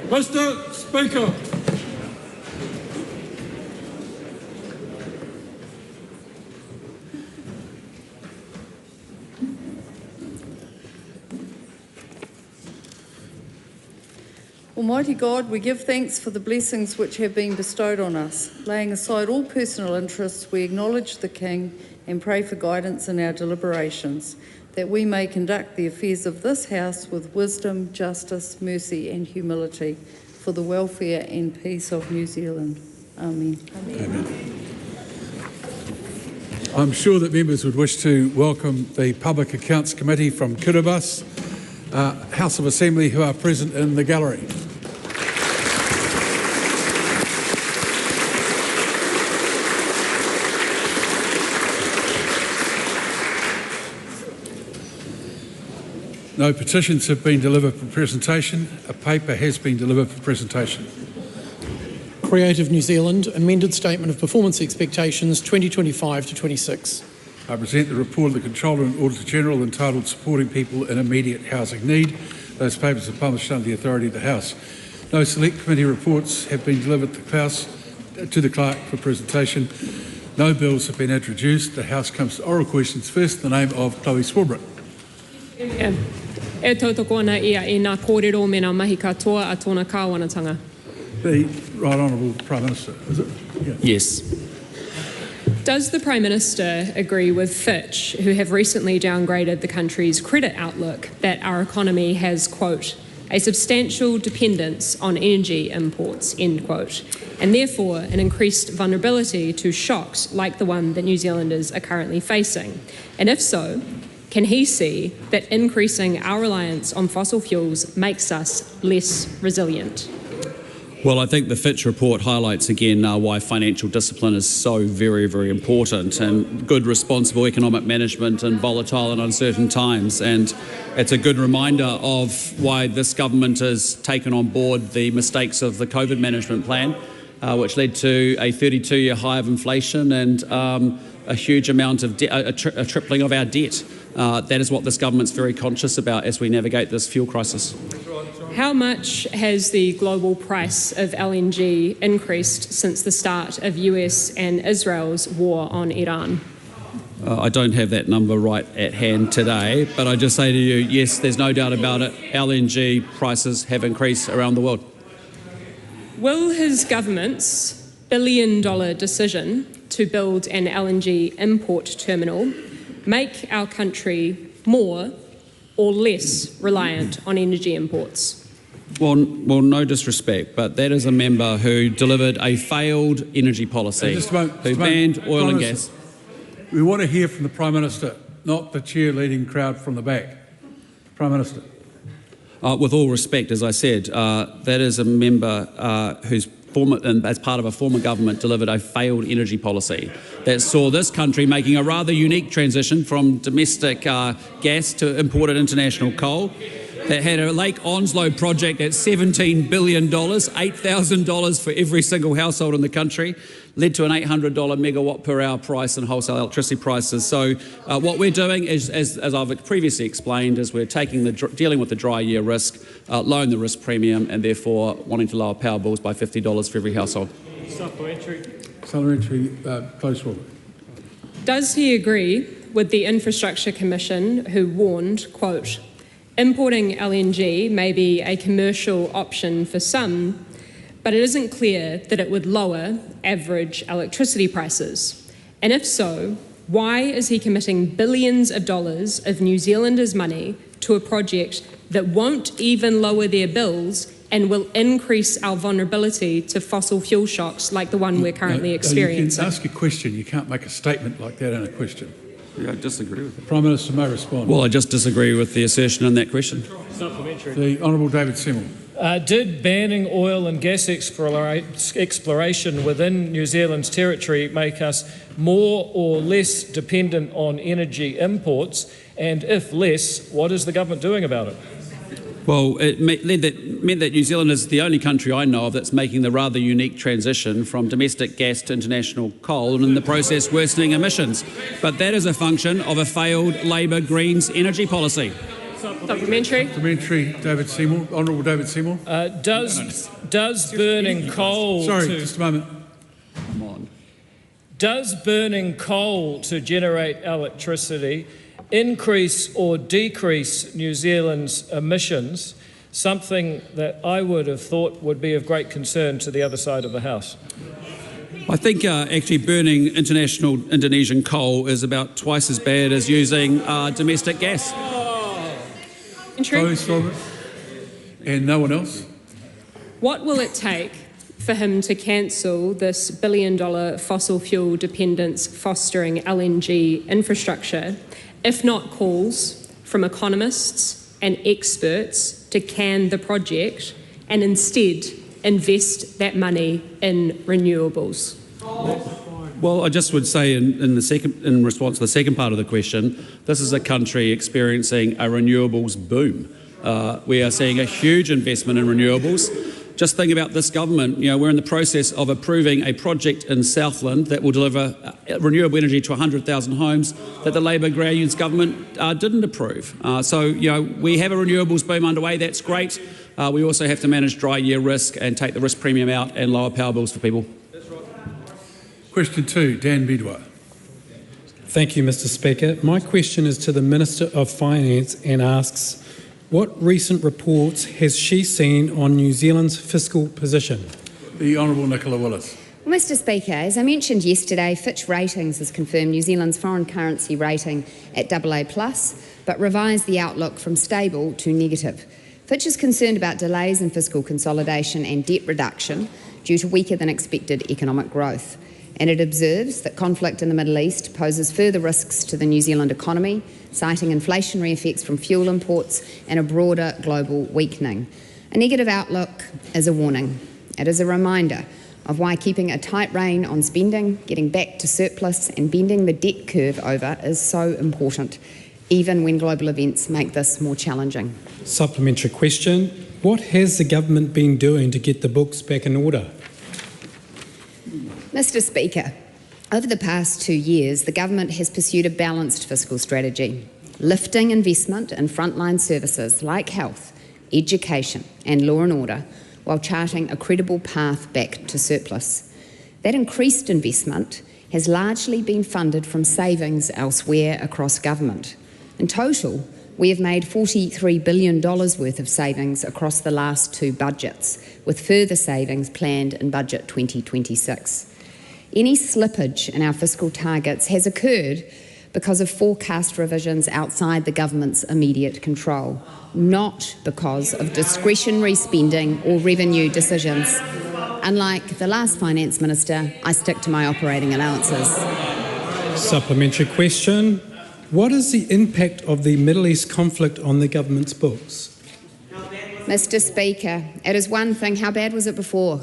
[SPEAKER 13] Mr. Speaker.
[SPEAKER 15] Almighty God, we give thanks for the blessings which have been bestowed on us. Laying aside all personal interests, we acknowledge the King and pray for guidance in our deliberations, that we may conduct the affairs of this House with wisdom, justice, mercy and humility for the welfare and peace of New Zealand. Amen.
[SPEAKER 1] Amen. I'm sure that members would wish to welcome the Public Accounts Committee from Kiwis, House of Assembly, who are present in the gallery. No petitions have been delivered for presentation. A paper has been delivered for presentation.
[SPEAKER 17] Creative New Zealand, Amended Statement of Performance Expectations 2025 to 26.
[SPEAKER 1] I present the report of the Controller and Auditor General entitled Supporting People in Immediate Housing Need. Those papers are published under the authority of the House. No select committee reports have been delivered to the clerk for presentation. No bills have been introduced. The House comes to oral questions first in the name of Chloe Swarbrick.
[SPEAKER 18] E tautoko ana ia I ngā kōrero me ngā mahi katoa a tōna kāwanatanga.
[SPEAKER 1] The Right Honourable Prime Minister, is it? Yeah.
[SPEAKER 18] Yes. Does the Prime Minister agree with Fitch, who have recently downgraded the country's credit outlook, that our economy has, quote, a substantial dependence on energy imports, end quote, and therefore an increased vulnerability to shocks like the one that New Zealanders are currently facing? And if so, can he see that increasing our reliance on fossil fuels makes us less resilient?
[SPEAKER 22] Well, I think the Fitch report highlights again why financial discipline is so very, very important, and good responsible economic management in volatile and uncertain times. And it's a good reminder of why this government has taken on board the mistakes of the COVID management plan, which led to a 32-year high of inflation and a huge amount of a tripling of our debt. That is what this government's very conscious about as we navigate this fuel crisis.
[SPEAKER 18] How much has the global price of LNG increased since the start of US and Israel's war on Iran?
[SPEAKER 22] I don't have that number right at hand today, but I just say to you, yes, there's no doubt about it. LNG prices have increased around the world.
[SPEAKER 18] Will his government's billion-dollar decision to build an LNG import terminal make our country more or less reliant on energy imports?
[SPEAKER 22] Well, no disrespect, but that is a member who delivered a failed energy policy, who banned oil and gas.
[SPEAKER 1] We want to hear from the Prime Minister, not the cheerleading crowd from the back. Prime Minister.
[SPEAKER 22] With all respect, as I said, that is a member who's as part of a former government delivered a failed energy policy that saw this country making a rather unique transition from domestic gas to imported international coal, that had a Lake Onslow project at $17 billion, $8,000 for every single household in the country, led to an $800 megawatt per hour price in wholesale electricity prices. So what we're doing is, as I've previously explained, is we're dealing with the dry year risk, lowering the risk premium, and therefore wanting to lower power bills by $50 for every household.
[SPEAKER 1] Supplementary, close Robert.
[SPEAKER 18] Does he agree with the Infrastructure Commission who warned, quote, importing LNG may be a commercial option for some, but it isn't clear that it would lower average electricity prices? And if so, why is he committing billions of dollars of New Zealanders' money to a project that won't even lower their bills and will increase our vulnerability to fossil fuel shocks like the one we're currently experiencing?
[SPEAKER 1] You can ask a question, you can't make a statement like that in a question.
[SPEAKER 22] Yeah, I disagree with that.
[SPEAKER 1] Prime Minister may respond.
[SPEAKER 22] Well, I just disagree with the assertion in that question.
[SPEAKER 7] Supplementary.
[SPEAKER 1] The Honourable David Seymour.
[SPEAKER 7] Did banning oil and gas exploration within New Zealand's territory make us more or less dependent on energy imports? And if less, what is the government doing about it?
[SPEAKER 22] Well, it meant that New Zealand is the only country I know of that's making the rather unique transition from domestic gas to international coal, and in the process worsening emissions. But that is a function of a failed Labor Greens energy policy.
[SPEAKER 18] Supplementary.
[SPEAKER 1] Supplementary, David Seymour. Honourable David Seymour.
[SPEAKER 7] Does burning coal...
[SPEAKER 1] Sorry, just a moment.
[SPEAKER 22] Come on.
[SPEAKER 7] Does burning coal to generate electricity increase or decrease New Zealand's emissions, something that I would have thought would be of great concern to the other side of the House?
[SPEAKER 22] I think actually burning Indonesian coal is about twice as bad as using domestic gas.
[SPEAKER 1] Close, Robert. And no one else?
[SPEAKER 18] What will it take for him to cancel this billion-dollar fossil fuel dependence fostering LNG infrastructure, if not calls from economists and experts to can the project and instead invest that money in renewables?
[SPEAKER 22] Well, I just would say in response to the second part of the question, this is a country experiencing a renewables boom. We are seeing a huge investment in renewables. Just think about this government. We're in the process of approving a project in Southland that will deliver renewable energy to 100,000 homes that the Labor Greens government didn't approve. So we have a renewables boom underway. That's great. We also have to manage dry year risk and take the risk premium out and lower power bills for people.
[SPEAKER 1] Question 2, Dan Bidwar.
[SPEAKER 19] Thank you, Mr. Speaker. My question is to the Minister of Finance and asks, what recent reports has she seen on New Zealand's fiscal position?
[SPEAKER 1] The Honourable Nicola Willis.
[SPEAKER 20] Well, Mr. Speaker, as I mentioned yesterday, Fitch Ratings has confirmed New Zealand's foreign currency rating at AA+, but revised the outlook from stable to negative. Fitch is concerned about delays in fiscal consolidation and debt reduction due to weaker than expected economic growth. And it observes that conflict in the Middle East poses further risks to the New Zealand economy, citing inflationary effects from fuel imports and a broader global weakening. A negative outlook is a warning. It is a reminder of why keeping a tight rein on spending, getting back to surplus and bending the debt curve over is so important, even when global events make this more challenging.
[SPEAKER 19] Supplementary question. What has the government been doing to get the books back in order?
[SPEAKER 20] Mr. Speaker, over the past 2 years, the government has pursued a balanced fiscal strategy, lifting investment in frontline services like health, education and law and order, while charting a credible path back to surplus. That increased investment has largely been funded from savings elsewhere across government. In total, we have made $43 billion worth of savings across the last 2 budgets, with further savings planned in Budget 2026. Any slippage in our fiscal targets has occurred because of forecast revisions outside the government's immediate control, not because of discretionary spending or revenue decisions. Unlike the last Finance Minister, I stick to my operating allowances.
[SPEAKER 19] Supplementary question. What is the impact of the Middle East conflict on the government's books?
[SPEAKER 20] Mr. Speaker, it is one thing. How bad was it before?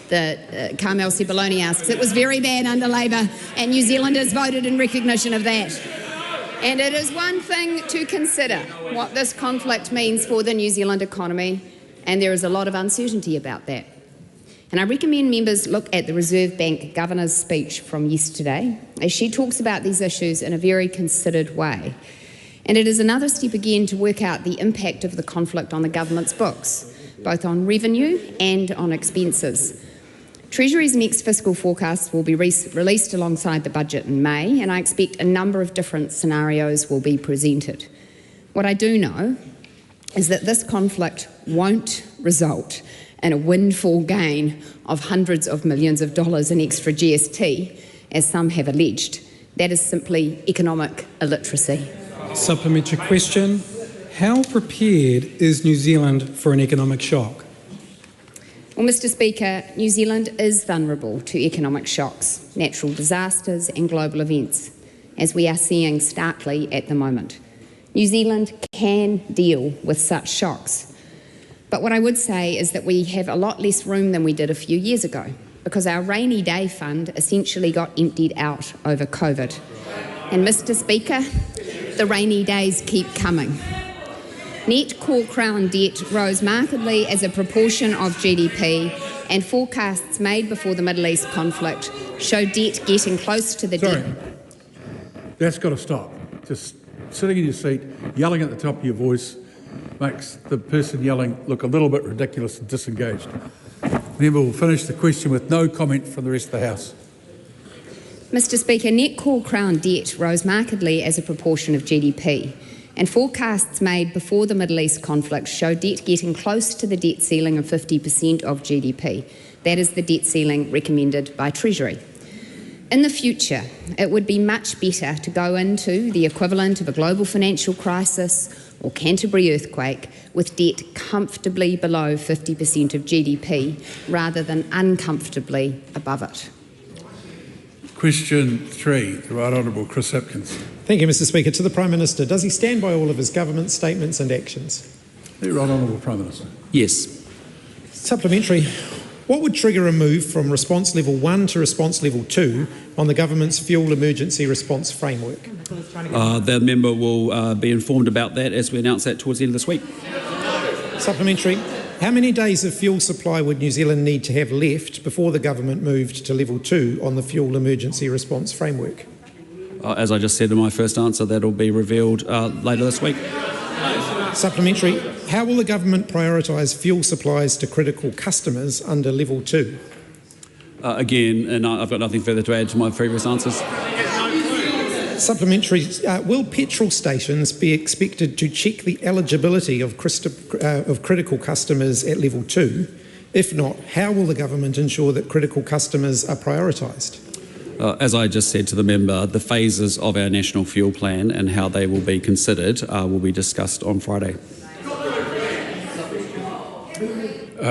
[SPEAKER 20] Carmel Cipollone asks. It was very bad under Labor, and New Zealanders voted in recognition of that. And it is one thing to consider what this conflict means for the New Zealand economy, and there is a lot of uncertainty about that. And I recommend members look at the Reserve Bank Governor's speech from yesterday, as she talks about these issues in a very considered way. And it is another step again to work out the impact of the conflict on the government's books, both on revenue and on expenses. Treasury's next fiscal forecast will be released alongside the budget in May, and I expect a number of different scenarios will be presented. What I do know is that this conflict won't result in a windfall gain of hundreds of millions of dollars in extra GST, as some have alleged. That is simply economic illiteracy.
[SPEAKER 19] Supplementary question. How prepared is New Zealand for an economic shock?
[SPEAKER 20] Well, Mr. Speaker, New Zealand is vulnerable to economic shocks, natural disasters and global events, as we are seeing starkly at the moment. New Zealand can deal with such shocks. But what I would say is that we have a lot less room than we did a few years ago, because our rainy day fund essentially got emptied out over COVID. And Mr. Speaker, the rainy days keep coming. Net core crown debt rose markedly as a proportion of GDP, and forecasts made before the Middle East conflict show debt getting close to the debt.
[SPEAKER 1] That's got to stop. Just sitting in your seat, yelling at the top of your voice, makes the person yelling look a little bit ridiculous and disengaged. The member will finish the question with no comment from the rest of the House.
[SPEAKER 20] Mr. Speaker, net core crown debt rose markedly as a proportion of GDP, and forecasts made before the Middle East conflict show debt getting close to the debt ceiling of 50% of GDP. That is the debt ceiling recommended by Treasury. In the future, it would be much better to go into the equivalent of a global financial crisis or Canterbury earthquake with debt comfortably below 50% of GDP rather than uncomfortably above it.
[SPEAKER 1] Question 3, the Right Honourable Chris Hipkins.
[SPEAKER 5] Thank you, Mr. Speaker. To the Prime Minister, does he stand by all of his government statements and actions?
[SPEAKER 1] The Right Honourable Prime Minister.
[SPEAKER 22] Yes.
[SPEAKER 5] Supplementary. What would trigger a move from response level 1 to response level 2 on the government's fuel emergency response framework?
[SPEAKER 22] The member will be informed about that as we announce that towards the end of this week.
[SPEAKER 5] Supplementary. How many days of fuel supply would New Zealand need to have left before the government moved to level 2 on the fuel emergency response framework?
[SPEAKER 22] As I just said in my first answer, that will be revealed later this week.
[SPEAKER 5] Supplementary. How will the government prioritise fuel supplies to critical customers under level 2?
[SPEAKER 22] Again, and I've got nothing further to add to my previous answers.
[SPEAKER 5] Supplementary. Will petrol stations be expected to check the eligibility of critical customers at level 2? If not, how will the government ensure that critical customers are prioritised?
[SPEAKER 22] As I just said to the member, the phases of our national fuel plan and how they will be considered will be discussed on Friday.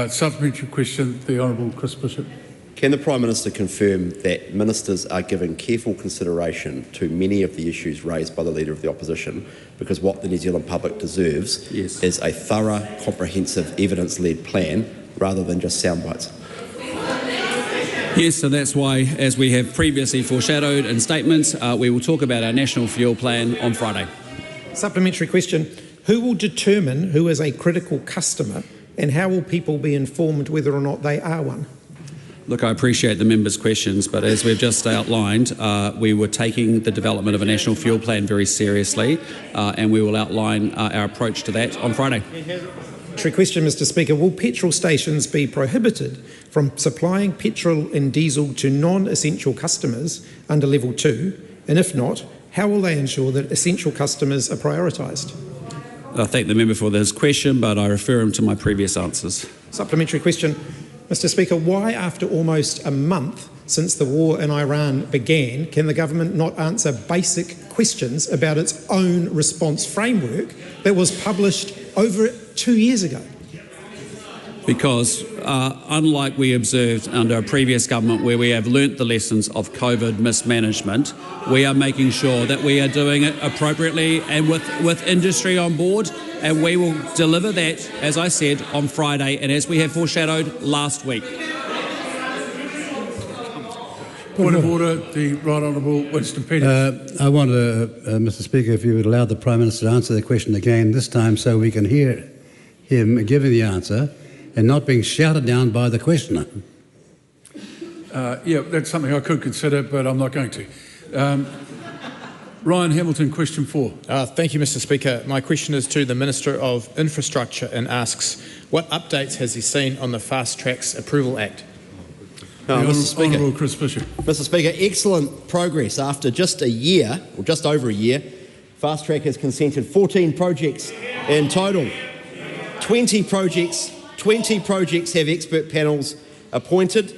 [SPEAKER 1] Supplementary question, the Honourable Chris Bishop.
[SPEAKER 9] Can the Prime Minister confirm that ministers are giving careful consideration to many of the issues raised by the Leader of the Opposition, because what the New Zealand public deserves is a thorough, comprehensive, evidence-led plan rather than just sound bites?
[SPEAKER 22] Yes, and that's why, as we have previously foreshadowed in statements, we will talk about our national fuel plan on Friday.
[SPEAKER 5] Supplementary question. Who will determine who is a critical customer, and how will people be informed whether or not they are one?
[SPEAKER 22] Look, I appreciate the member's questions, but as we've just outlined, we were taking the development of a national fuel plan very seriously, and we will outline our approach to that on Friday.
[SPEAKER 5] Question, Mr. Speaker. Will petrol stations be prohibited from supplying petrol and diesel to non-essential customers under level 2? And if not, how will they ensure that essential customers are prioritised?
[SPEAKER 22] I thank the member for his question, but I refer him to my previous answers.
[SPEAKER 5] Supplementary question. Mr. Speaker, why after almost a month since the war in Iran began can the government not answer basic questions about its own response framework that was published over 2 years ago?
[SPEAKER 22] Because unlike we observed under a previous government where we have learnt the lessons of COVID mismanagement, we are making sure that we are doing it appropriately and with industry on board, and we will deliver that, as I said, on Friday and as we have foreshadowed last week.
[SPEAKER 1] Point of order, the Right Honourable Winston Peters.
[SPEAKER 10] I wonder, Mr Speaker, if you would allow the Prime Minister to answer the question again this time so we can hear him giving the answer and not being shouted down by the questioner.
[SPEAKER 1] Yeah, that's something I could consider, but I'm not going to. Ryan Hamilton, question 4.
[SPEAKER 16] Thank you, Mr Speaker. My question is to the Minister of Infrastructure and asks, what updates has he seen on the Fast Tracks Approval Act?
[SPEAKER 1] Honourable Chris Bishop.
[SPEAKER 9] Mr Speaker, excellent progress. After just a year, or just over a year, Fast Track has consented 14 projects in total. 20 projects have expert panels appointed,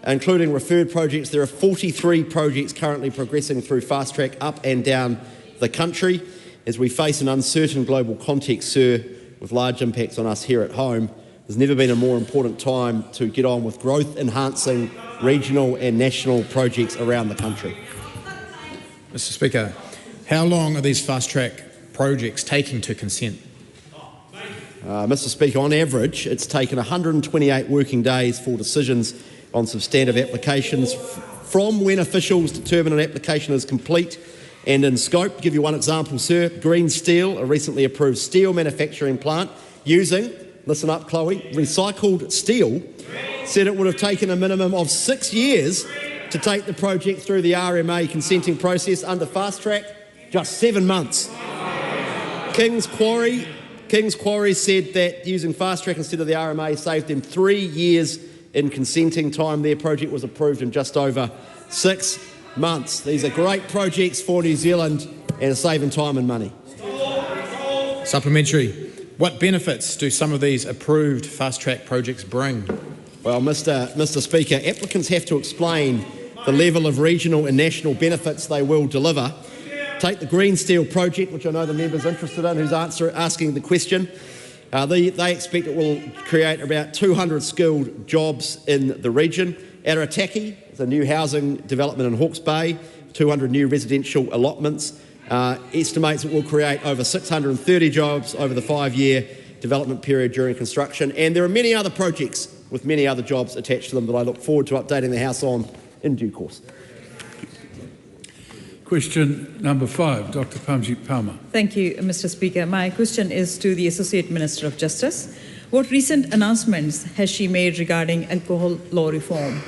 [SPEAKER 9] including referred projects. There are 43 projects currently progressing through Fast Track up and down the country. As we face an uncertain global context, sir, with large impacts on us here at home, there's never been a more important time to get on with growth-enhancing regional and national projects around the country.
[SPEAKER 16] Mr Speaker, how long are these Fast Track projects taking to consent?
[SPEAKER 9] Mr Speaker, on average, it's taken 128 working days for decisions on substantive applications from when officials determine an application is complete and in scope. To give you one example, sir, Green Steel, a recently approved steel manufacturing plant using, listen up Chloe, recycled steel, said it would have taken a minimum of 6 years to take the project through the RMA consenting process. Under Fast Track, just 7 months. King's Quarry said that using Fast Track instead of the RMA saved them 3 years in consenting time. Their project was approved in just over 6 months. These are great projects for New Zealand and saving time and money.
[SPEAKER 16] Supplementary. What benefits do some of these approved Fast Track projects bring?
[SPEAKER 9] Well, Mr Speaker, applicants have to explain the level of regional and national benefits they will deliver. Take the Green Steel project, which I know the member's interested in, who's asking the question. They expect it will create about 200 skilled jobs in the region. Aotearoa is a new housing development in Hawke's Bay, 200 new residential allotments. Estimates it will create over 630 jobs over the 5-year development period during construction. And there are many other projects with many other jobs attached to them that I look forward to updating the House on in due course.
[SPEAKER 1] Question number 5, Dr. Pamjit Palmer.
[SPEAKER 11] Thank you, Mr. Speaker. My question is to the Associate Minister of Justice. What recent announcements has she made regarding alcohol law reform?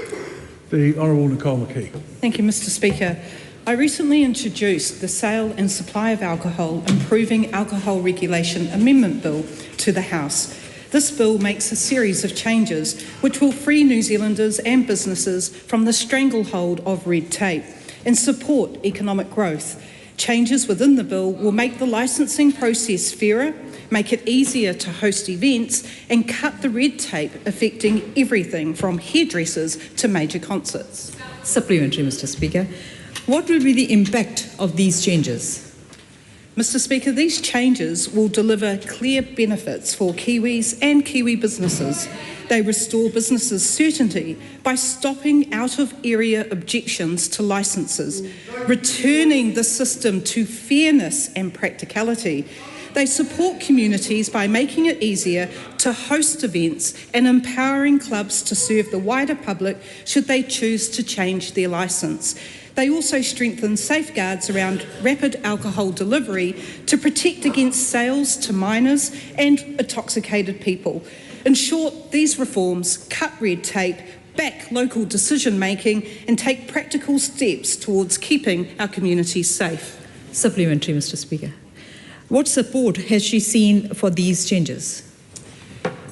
[SPEAKER 1] The Honourable Nicole McKee.
[SPEAKER 21] Thank you, Mr. Speaker. I recently introduced the Sale and Supply of Alcohol Improving Alcohol Regulation Amendment Bill to the House. This bill makes a series of changes which will free New Zealanders and businesses from the stranglehold of red tape and support economic growth. Changes within the bill will make the licensing process fairer, make it easier to host events and cut the red tape affecting everything from hairdressers to major concerts.
[SPEAKER 11] Supplementary, Mr. Speaker. What will be the impact of these changes?
[SPEAKER 21] Mr. Speaker, these changes will deliver clear benefits for Kiwis and Kiwi businesses. They restore businesses' certainty by stopping out-of-area objections to licences, returning the system to fairness and practicality. They support communities by making it easier to host events and empowering clubs to serve the wider public should they choose to change their licence. They also strengthen safeguards around rapid alcohol delivery to protect against sales to minors and intoxicated people. In short, these reforms cut red tape, back local decision-making and take practical steps towards keeping our communities safe.
[SPEAKER 11] Supplementary, Mr. Speaker. What support has she seen for these changes?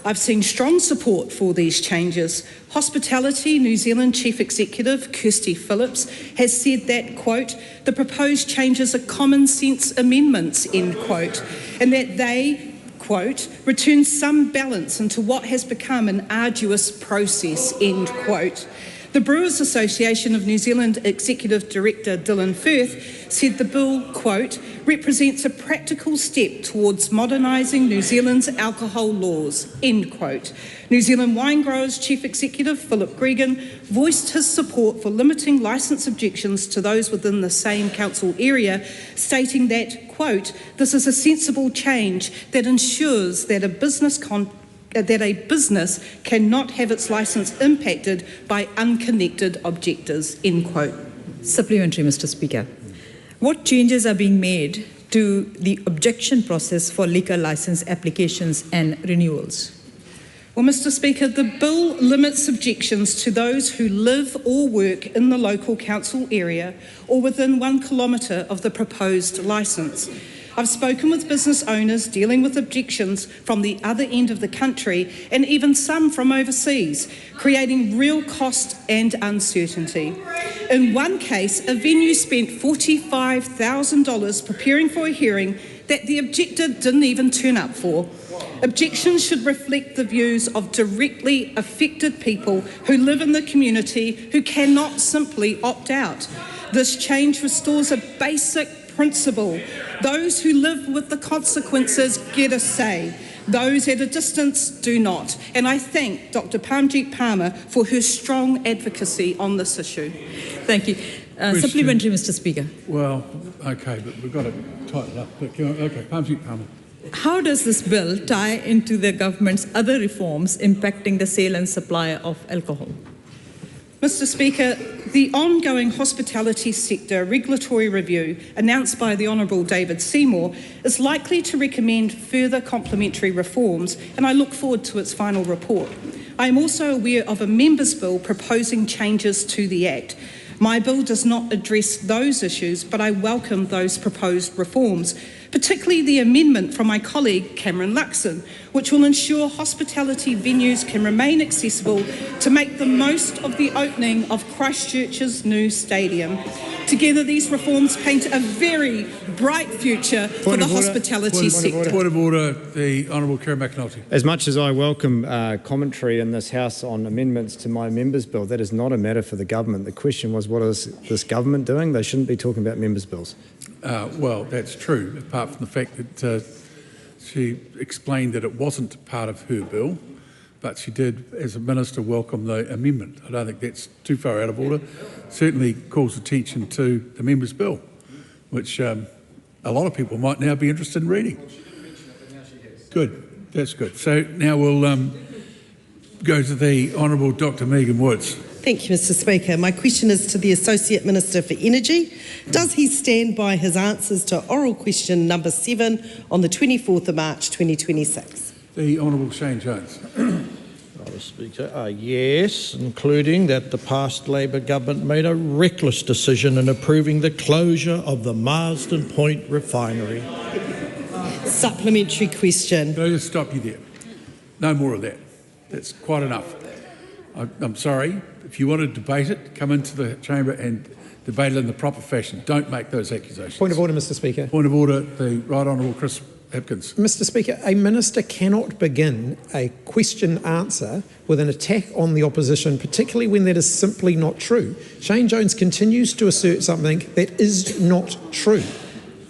[SPEAKER 21] I've seen strong support for these changes. Hospitality New Zealand Chief Executive Kirsty Phillips has said that, quote, the proposed changes are common sense amendments, end quote, and that they, quote, return some balance into what has become an arduous process, end quote. The Brewers Association of New Zealand Executive Director Dylan Firth said the bill, quote, represents a practical step towards modernising New Zealand's alcohol laws, end quote. New Zealand Wine Growers Chief Executive Philip Gregan voiced his support for limiting licence objections to those within the same council area, stating that, quote, this is a sensible change that ensures that a business that a business cannot have its licence impacted by unconnected objectors, end quote.
[SPEAKER 11] Supplementary, Mr. Speaker. What changes are being made to the objection process for liquor licence applications and renewals?
[SPEAKER 21] Well, Mr. Speaker, the bill limits objections to those who live or work in the local council area or within 1 kilometre of the proposed licence. I've spoken with business owners dealing with objections from the other end of the country and even some from overseas, creating real cost and uncertainty. In one case, a venue spent $45,000 preparing for a hearing that the objector didn't even turn up for. Objections should reflect the views of directly affected people who live in the community who cannot simply opt out. This change restores a basic principle. Those who live with the consequences get a say. Those at a distance do not. And I thank Dr. Parmjeet Palmer for her strong advocacy on this issue.
[SPEAKER 11] Thank you. Supplementary, Mr. Speaker.
[SPEAKER 1] Well, okay, but we've got to tighten it up. Okay, Parmjeet Palmer.
[SPEAKER 11] How does this bill tie into the government's other reforms impacting the sale and supply of alcohol?
[SPEAKER 21] Mr. Speaker, the ongoing hospitality sector regulatory review announced by the Honourable David Seymour is likely to recommend further complementary reforms, and I look forward to its final report. I am also aware of a Members' Bill proposing changes to the Act. My bill does not address those issues, but I welcome those proposed reforms, particularly the amendment from my colleague Cameron Luxon, which will ensure hospitality venues can remain accessible to make the most of the opening of Christchurch's new stadium. Together, these reforms paint a very bright future for the hospitality sector.
[SPEAKER 1] Point of order, the Honourable Kerry McAnulty.
[SPEAKER 4] As much as I welcome commentary in this House on amendments to my Members' Bill, that is not a matter for the government. The question was, what is this government doing? They shouldn't be talking about Members' Bills.
[SPEAKER 1] Well, that's true, apart from the fact that she explained that it wasn't part of her bill, but she did, as a minister, welcome the amendment. I don't think that's too far out of order. Certainly calls attention to the Members' Bill, which a lot of people might now be interested in reading. Good, that's good. So now we'll go to the Honourable Dr. Megan Woods.
[SPEAKER 6] Thank you, Mr. Speaker. My question is to the Associate Minister for Energy. Does he stand by his answers to oral question number 7 on the 24th of March 2026?
[SPEAKER 1] The Honourable Shane Jones.
[SPEAKER 8] Mr. Speaker, yes, including that the past Labor government made a reckless decision in approving the closure of the Marsden Point refinery.
[SPEAKER 6] Supplementary question.
[SPEAKER 1] Can I just stop you there? No more of that. That's quite enough. I'm sorry. If you want to debate it, come into the chamber and debate it in the proper fashion. Don't make those accusations.
[SPEAKER 5] Point of order, Mr. Speaker.
[SPEAKER 1] Point of order, the Right Honourable Chris Hipkins.
[SPEAKER 5] Mr. Speaker, a minister cannot begin a question answer with an attack on the opposition, particularly when that is simply not true. Shane Jones continues to assert something that is not true.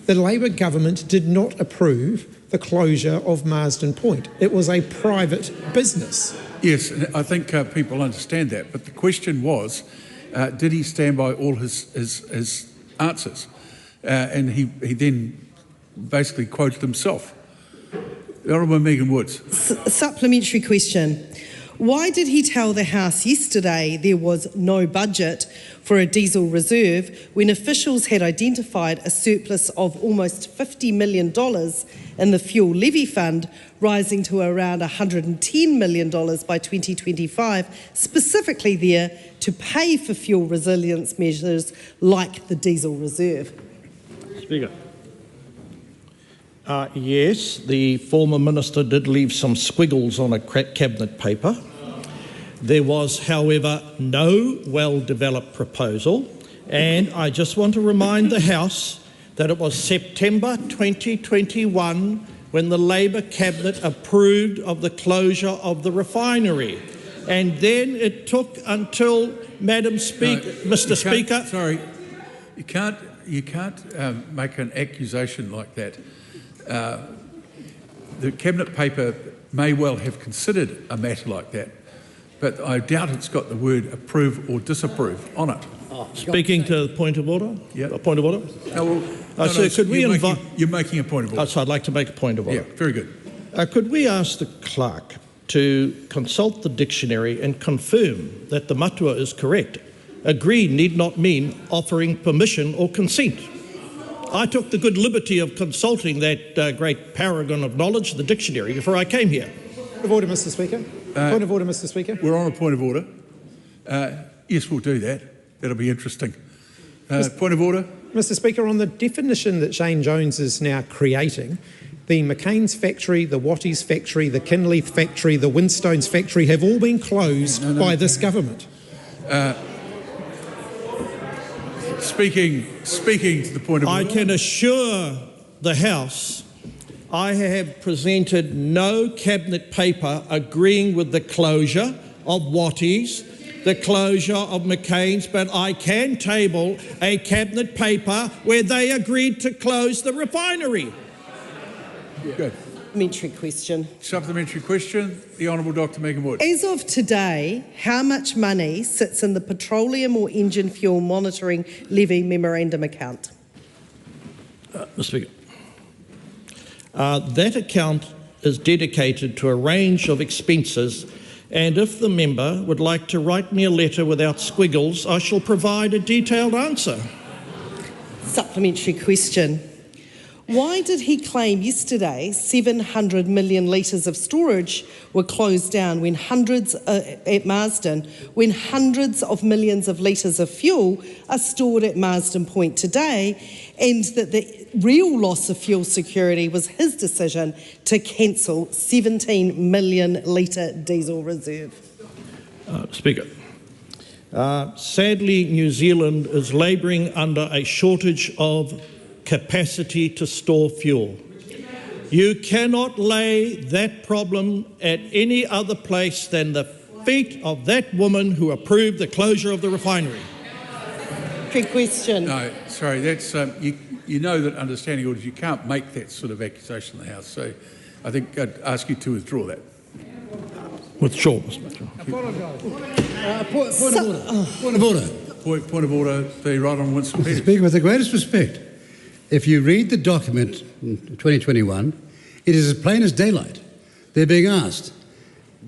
[SPEAKER 5] The Labor government did not approve the closure of Marsden Point. It was a private business.
[SPEAKER 1] Yes, I think people understand that, but the question was, did he stand by all his answers? And he then basically quoted himself. The Honourable Megan Woods.
[SPEAKER 6] Supplementary question. Why did he tell the House yesterday there was no budget for a diesel reserve when officials had identified a surplus of almost $50 million in the fuel levy fund, rising to around $110 million by 2025, specifically there to pay for fuel resilience measures like the diesel reserve?
[SPEAKER 8] Speaker. Yes, the former minister did leave some squiggles on a cabinet paper. There was, however, no well-developed proposal, and I just want to remind the House that it was September 2021 when the Labor cabinet approved of the closure of the refinery, and then it took until, Madam Speaker, Mr. Speaker.
[SPEAKER 1] Sorry, you can't make an accusation like that. The cabinet paper may well have considered a matter like that, but I doubt it's got the word approve or disapprove on it.
[SPEAKER 8] Speaking to the point of order?
[SPEAKER 1] Yeah.
[SPEAKER 8] A point of order?
[SPEAKER 1] Could we invite... You're making a point of order.
[SPEAKER 8] So I'd like to make a point of order.
[SPEAKER 1] Yeah, very good.
[SPEAKER 8] Could we ask the clerk to consult the dictionary and confirm that the matua is correct. Agree need not mean offering permission or consent. I took the good liberty of consulting that great paragon of knowledge, the dictionary, before I came here.
[SPEAKER 5] Point of order, Mr. Speaker. Point of order, Mr. Speaker.
[SPEAKER 1] We're on a point of order. Yes, we'll do that. That'll be interesting. Point of order.
[SPEAKER 5] Mr. Speaker, on the definition that Shane Jones is now creating, the McCain's factory, the Watties factory, the Kinleith factory, the Winstones factory have all been closed by this government.
[SPEAKER 1] Speaking to the point of order.
[SPEAKER 8] I can assure the House I have presented no cabinet paper agreeing with the closure of Watties, the closure of McCain's, but I can table a cabinet paper where they agreed to close the refinery.
[SPEAKER 1] Good.
[SPEAKER 6] Supplementary question.
[SPEAKER 1] Supplementary question. The Honourable Dr. Megan Wood.
[SPEAKER 6] As of today, how much money sits in the Petroleum or Engine Fuel Monitoring Levy Memorandum account?
[SPEAKER 8] Mr. Speaker, that account is dedicated to a range of expenses, and if the member would like to write me a letter without squiggles, I shall provide a detailed answer.
[SPEAKER 6] Supplementary question. Why did he claim yesterday 700 million litres of storage were closed down when hundreds at Marsden, when hundreds of millions of litres of fuel are stored at Marsden Point today, and that the real loss of fuel security was his decision to cancel 17 million litre diesel reserve?
[SPEAKER 8] Speaker, sadly New Zealand is labouring under a shortage of capacity to store fuel. You cannot lay that problem at any other place than the feet of that woman who approved the closure of the refinery.
[SPEAKER 6] Good question.
[SPEAKER 1] No, sorry, that's you know that understanding orders, you can't make that sort of accusation in the House. So I think I'd ask you to withdraw that.
[SPEAKER 8] Withdraw, Mr. Speaker.
[SPEAKER 10] Point of order.
[SPEAKER 1] Point of order. The right on Winston Peters.
[SPEAKER 10] Speaker, with the greatest respect, if you read the document in 2021, it is as plain as daylight. They're being asked,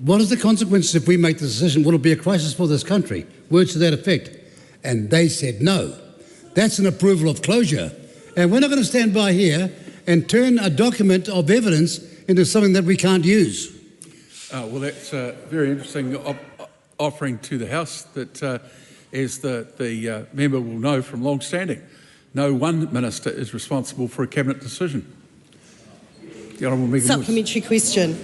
[SPEAKER 10] what is the consequences if we make the decision? Will it be a crisis for this country? Words to that effect. And they said no. That's an approval of closure. And we're not going to stand by here and turn a document of evidence into something that we can't use.
[SPEAKER 1] Well, that's a very interesting offering to the House that, as the member will know from long standing, no one minister is responsible for a cabinet decision. The Honourable Megan Woods.
[SPEAKER 6] Supplementary question.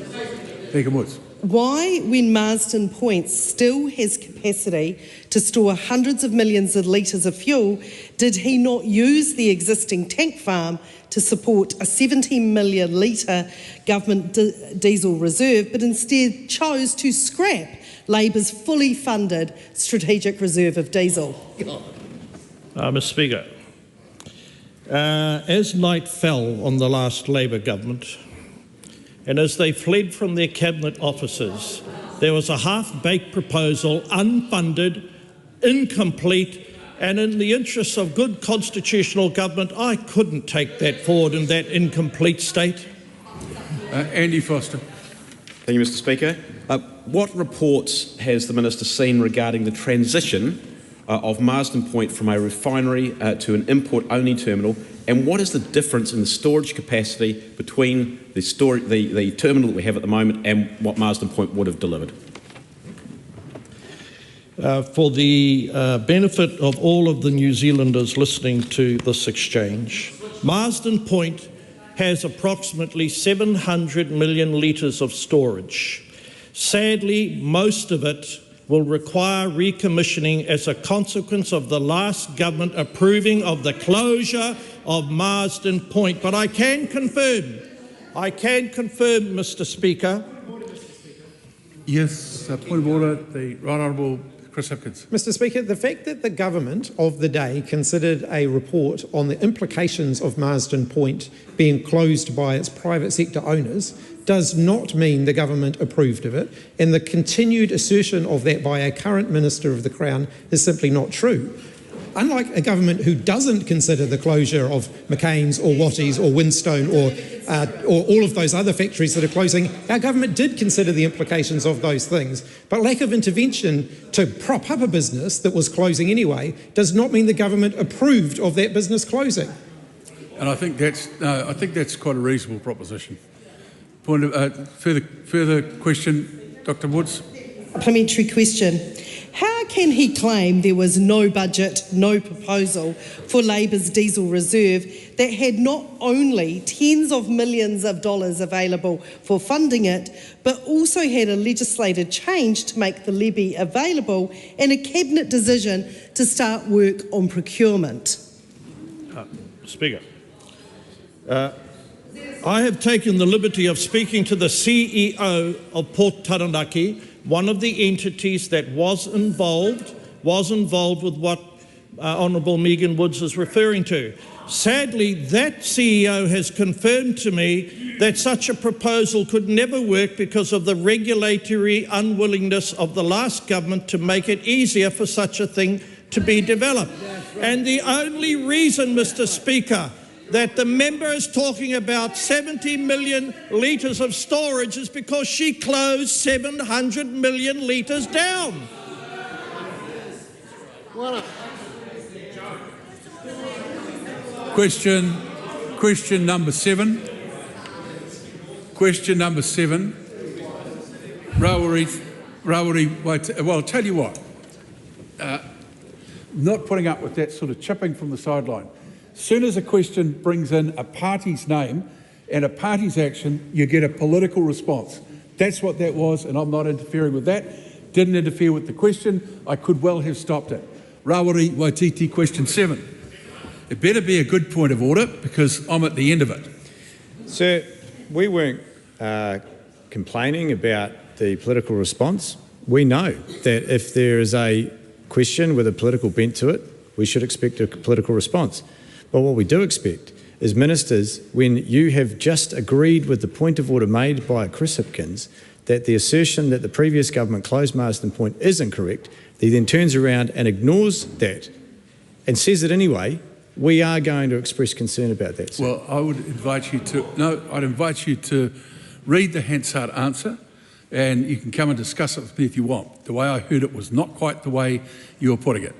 [SPEAKER 1] Megan Woods.
[SPEAKER 6] Why, when Marsden Point still has capacity to store hundreds of millions of litres of fuel, did he not use the existing tank farm to support a 17 million litre government diesel reserve, but instead chose to scrap Labor's fully funded strategic reserve of diesel?
[SPEAKER 8] Mr. Speaker, as night fell on the last Labor government, and as they fled from their cabinet offices, there was a half-baked proposal, unfunded, incomplete, and in the interests of good constitutional government, I couldn't take that forward in that incomplete state.
[SPEAKER 1] Andy Foster.
[SPEAKER 3] Thank you, Mr. Speaker. What reports has the Minister seen regarding the transition of Marsden Point from a refinery to an import-only terminal, and what is the difference in the storage capacity between the terminal that we have at the moment and what Marsden Point would have delivered?
[SPEAKER 8] For the benefit of all of the New Zealanders listening to this exchange, Marsden Point has approximately 700 million litres of storage. Sadly, most of it will require recommissioning as a consequence of the last government approving of the closure of Marsden Point. But I can confirm, Mr. Speaker.
[SPEAKER 1] Yes, point of order, the Right Honourable Chris Hipkins.
[SPEAKER 5] Mr. Speaker, the fact that the government of the day considered a report on the implications of Marsden Point being closed by its private sector owners does not mean the government approved of it, and the continued assertion of that by a current Minister of the Crown is simply not true. unlike a government who doesn't consider the closure of McCain's or Wattie's or Winstone or all of those other factories that are closing, our government did consider the implications of those things. But lack of intervention to prop up a business that was closing anyway does not mean the government approved of that business closing.
[SPEAKER 1] And I think that's quite a reasonable proposition. Point of further question, Dr. Woods.
[SPEAKER 6] Supplementary question. How can he claim there was no budget, no proposal for Labor's diesel reserve that had not only tens of millions of dollars available for funding it, but also had a legislated change to make the levy available and a cabinet decision to start work on procurement?
[SPEAKER 8] Speaker. I have taken the liberty of speaking to the CEO of Port Taranaki, one of the entities that was involved with what Honourable Megan Woods is referring to. Sadly, that CEO has confirmed to me that such a proposal could never work because of the regulatory unwillingness of the last government to make it easier for such a thing to be developed. And the only reason, Mr. Speaker, that the member is talking about 70 million litres of storage is because she closed 700 million litres down.
[SPEAKER 1] Question number 7. Question number 7. Well, I'll tell you what. Not putting up with that sort of chipping from the sideline. Soon as a question brings in a party's name and a party's action, you get a political response. That's what that was, and I'm not interfering with that. Didn't interfere with the question. I could well have stopped it. Rawiri Waititi, question 7. It better be a good point of order because I'm at the end of it.
[SPEAKER 4] Sir, we weren't complaining about the political response. We know that if there is a question with a political bent to it, we should expect a political response. But what we do expect is ministers, when you have just agreed with the point of order made by Chris Hipkins, that the assertion that the previous government closed Marsden Point is incorrect, he then turns around and ignores that and says it anyway, we are going to express concern about that, sir.
[SPEAKER 1] Well, I'd invite you to read the Hansard answer and you can come and discuss it with me if you want. The way I heard it was not quite the way you were putting it.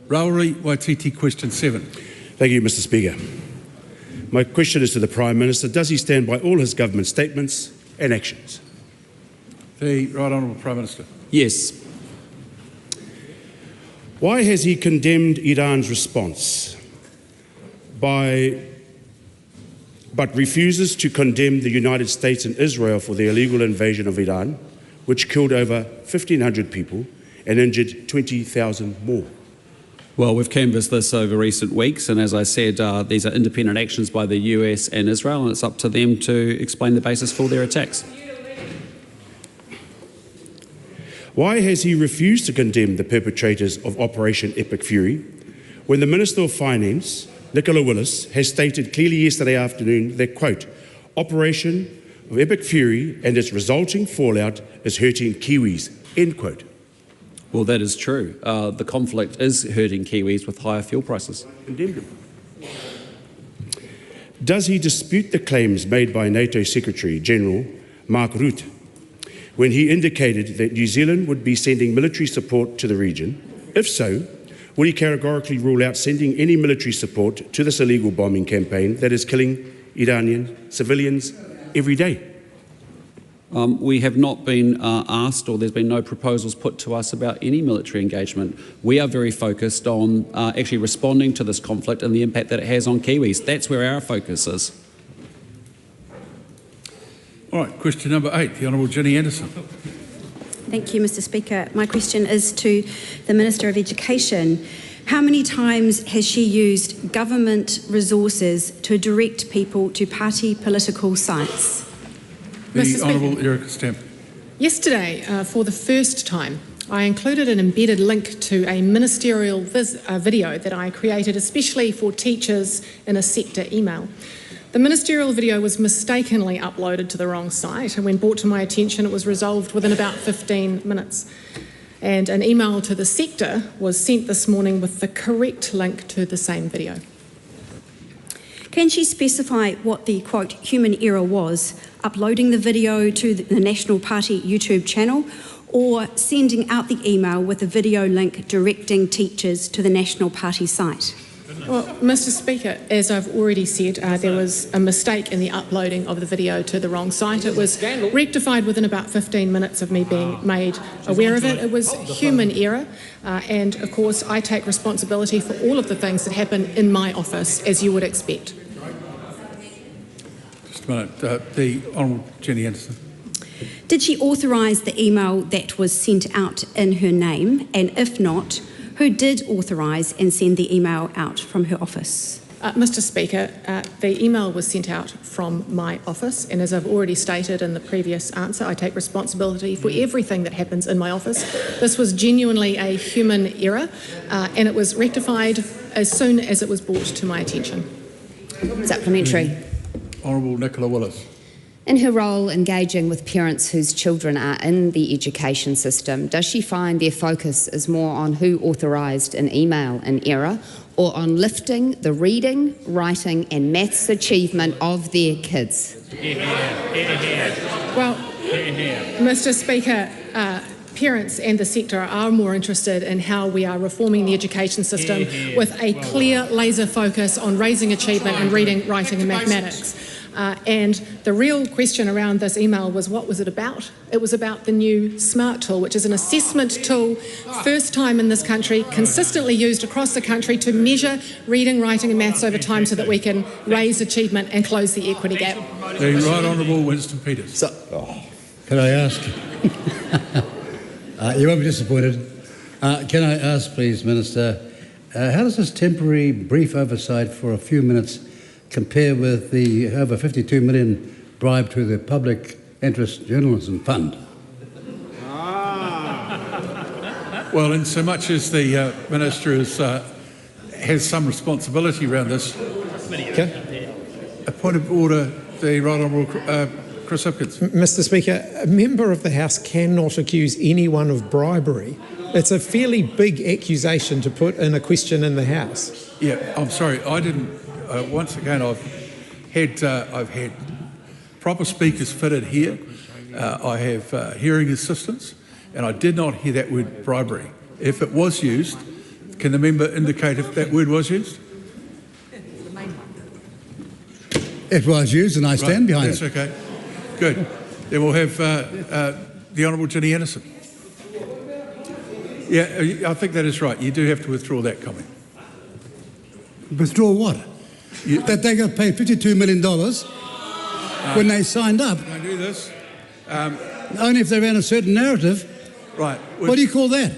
[SPEAKER 1] Rawiri Waititi, question 7.
[SPEAKER 12] Thank you, Mr. Speaker. My question is to the Prime Minister. Does he stand by all his government statements and actions?
[SPEAKER 1] The Right Honourable Prime Minister.
[SPEAKER 12] Yes. Why has he condemned Iran's response but refuses to condemn the United States and Israel for the illegal invasion of Iran, which killed over 1,500 people and injured 20,000 more?
[SPEAKER 22] Well, we've canvassed this over recent weeks, and as I said, these are independent actions by the US and Israel, and it's up to them to explain the basis for their attacks.
[SPEAKER 12] Why has he refused to condemn the perpetrators of Operation Epic Fury when the Minister of Finance, Nicola Willis, has stated clearly yesterday afternoon that, quote, Operation of Epic Fury and its resulting fallout is hurting Kiwis, end quote?
[SPEAKER 22] Well, that is true. The conflict is hurting Kiwis with higher fuel prices.
[SPEAKER 12] Does he dispute the claims made by NATO Secretary General Mark Rutte when he indicated that New Zealand would be sending military support to the region? If so, will he categorically rule out sending any military support to this illegal bombing campaign that is killing Iranian civilians every day?
[SPEAKER 22] We have not been asked, or there's been no proposals put to us about any military engagement. We are very focused on actually responding to this conflict and the impact that it has on Kiwis. That's where our focus is.
[SPEAKER 1] All right, question number 8, the Honourable Ginny Anderson.
[SPEAKER 14] Thank you, Mr. Speaker. My question is to the Minister of Education. How many times has she used government resources to direct people to party political sites?
[SPEAKER 1] The Honourable Erica Stamp.
[SPEAKER 17] Yesterday, for the first time, I included an embedded link to a ministerial video that I created especially for teachers in a sector email. The ministerial video was mistakenly uploaded to the wrong site, and when brought to my attention, it was resolved within about 15 minutes. And an email to the sector was sent this morning with the correct link to the same video.
[SPEAKER 14] Can she specify what the, quote, human error was, uploading the video to the National Party YouTube channel or sending out the email with a video link directing teachers to the National Party site?
[SPEAKER 17] Well, Mr. Speaker, as I've already said, there was a mistake in the uploading of the video to the wrong site. It was rectified within about 15 minutes of me being made aware of it. It was human error, and of course I take responsibility for all of the things that happen in my office, as you would expect.
[SPEAKER 1] Just a minute. The Honourable Jenny Anderson.
[SPEAKER 14] Did she authorise the email that was sent out in her name? And if not, who did authorise and send the email out from her office?
[SPEAKER 17] Mr. Speaker, the email was sent out from my office, and as I've already stated in the previous answer, I take responsibility for everything that happens in my office. This was genuinely a human error, and it was rectified as soon as it was brought to my attention.
[SPEAKER 20] Supplementary.
[SPEAKER 1] Honourable Nicola Willis.
[SPEAKER 20] In her role engaging with parents whose children are in the education system, does she find their focus is more on who authorised an email in error or on lifting the reading, writing and maths achievement of their kids?
[SPEAKER 17] Well, Mr. Speaker, parents and the sector are more interested in how we are reforming the education system with a clear laser focus on raising achievement in reading, writing and mathematics. And the real question around this email was, what was it about? It was about the new SMART tool, which is an assessment tool, first time in this country, consistently used across the country to measure reading, writing and maths over time so that we can raise achievement and close the equity gap.
[SPEAKER 1] The Right Honourable Winston Peters.
[SPEAKER 10] Can I ask? You won't be disappointed. Can I ask, please, Minister, how does this temporary brief oversight for a few minutes compare with the over 52 million bribe to the Public Interest Journalism Fund?
[SPEAKER 1] Well, in so much as the Minister has some responsibility around this.
[SPEAKER 5] Okay.
[SPEAKER 1] A point of order, the Right Honourable Chris Hipkins.
[SPEAKER 5] Mr. Speaker, a member of the House cannot accuse anyone of bribery. It's a fairly big accusation to put in a question in the House.
[SPEAKER 1] Yeah, I'm sorry, I didn't. Once again, I've had proper speakers fitted here. I have hearing assistants, and I did not hear that word bribery. If it was used, can the member indicate if that word was used?
[SPEAKER 10] It was used, and I stand behind
[SPEAKER 1] it.
[SPEAKER 10] it.
[SPEAKER 1] That's okay. Good. Then we'll have the Honourable Jenny Anderson. Yeah, I think that is right. You do have to withdraw that comment.
[SPEAKER 10] Withdraw what? That they got paid $52 million when they signed up.
[SPEAKER 1] Can I do this?
[SPEAKER 10] Only if they ran a certain narrative.
[SPEAKER 1] Right.
[SPEAKER 10] What do you call that?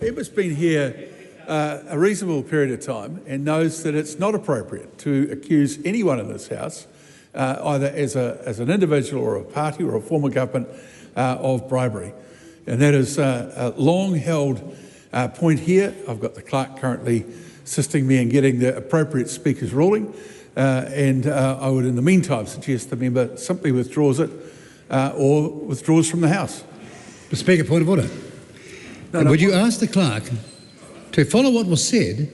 [SPEAKER 1] Emma's been here a reasonable period of time and knows that it's not appropriate to accuse anyone in this House, either as an individual or a party or a form of government, of bribery. And that is a long-held point here. I've got the clerk currently assisting me in getting the appropriate speaker's ruling, and I would in the meantime suggest the member simply withdraws it or withdraws from the House.
[SPEAKER 10] Mr. Speaker, point of order. Would you ask the clerk to follow what was said,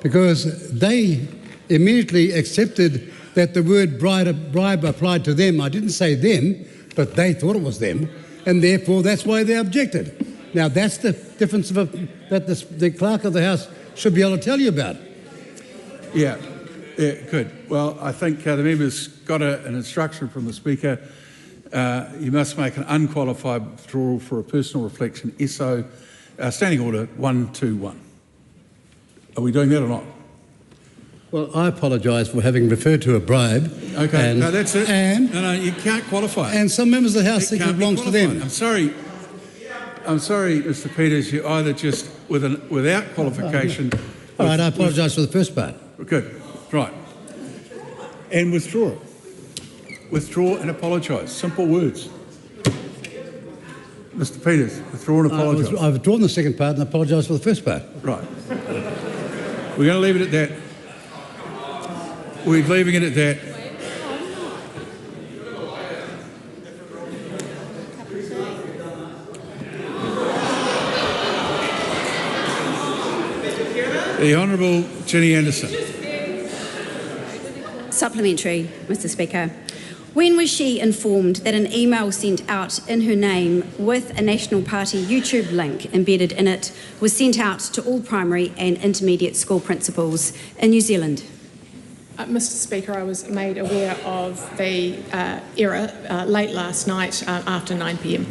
[SPEAKER 10] because they immediately accepted that the word bribe applied to them. I didn't say them, but they thought it was them, and therefore that's why they objected. Now that's the difference that the clerk of the House should be able to tell you about.
[SPEAKER 1] Yeah, good. Well, I think the member's got an instruction from the Speaker. You must make an unqualified withdrawal for a personal reflection. SO, Standing Order 121. Are we doing that or not?
[SPEAKER 10] Well, I apologise for having referred to a bribe.
[SPEAKER 1] Okay,
[SPEAKER 10] and,
[SPEAKER 1] no, that's it. No, you can't qualify it.
[SPEAKER 10] And some members of the House think it belongs to them.
[SPEAKER 1] I'm sorry, Mr. Peters, you're either just without qualification...
[SPEAKER 10] All right, I apologise for the first part.
[SPEAKER 1] Good, right. And withdraw it. Withdraw and apologise. Simple words. Mr. Peters, withdraw and apologise.
[SPEAKER 10] I've withdrawn the second part and apologise for the first part.
[SPEAKER 1] Right. We're going to leave it at that. We're leaving it at that. The Honourable Ginny Anderson.
[SPEAKER 14] Supplementary, Mr Speaker. When was she informed that an email sent out in her name with a National Party YouTube link embedded in it was sent out to all primary and intermediate school principals in New Zealand?
[SPEAKER 17] Mr Speaker, I was made aware of the error late last night after 9 p.m.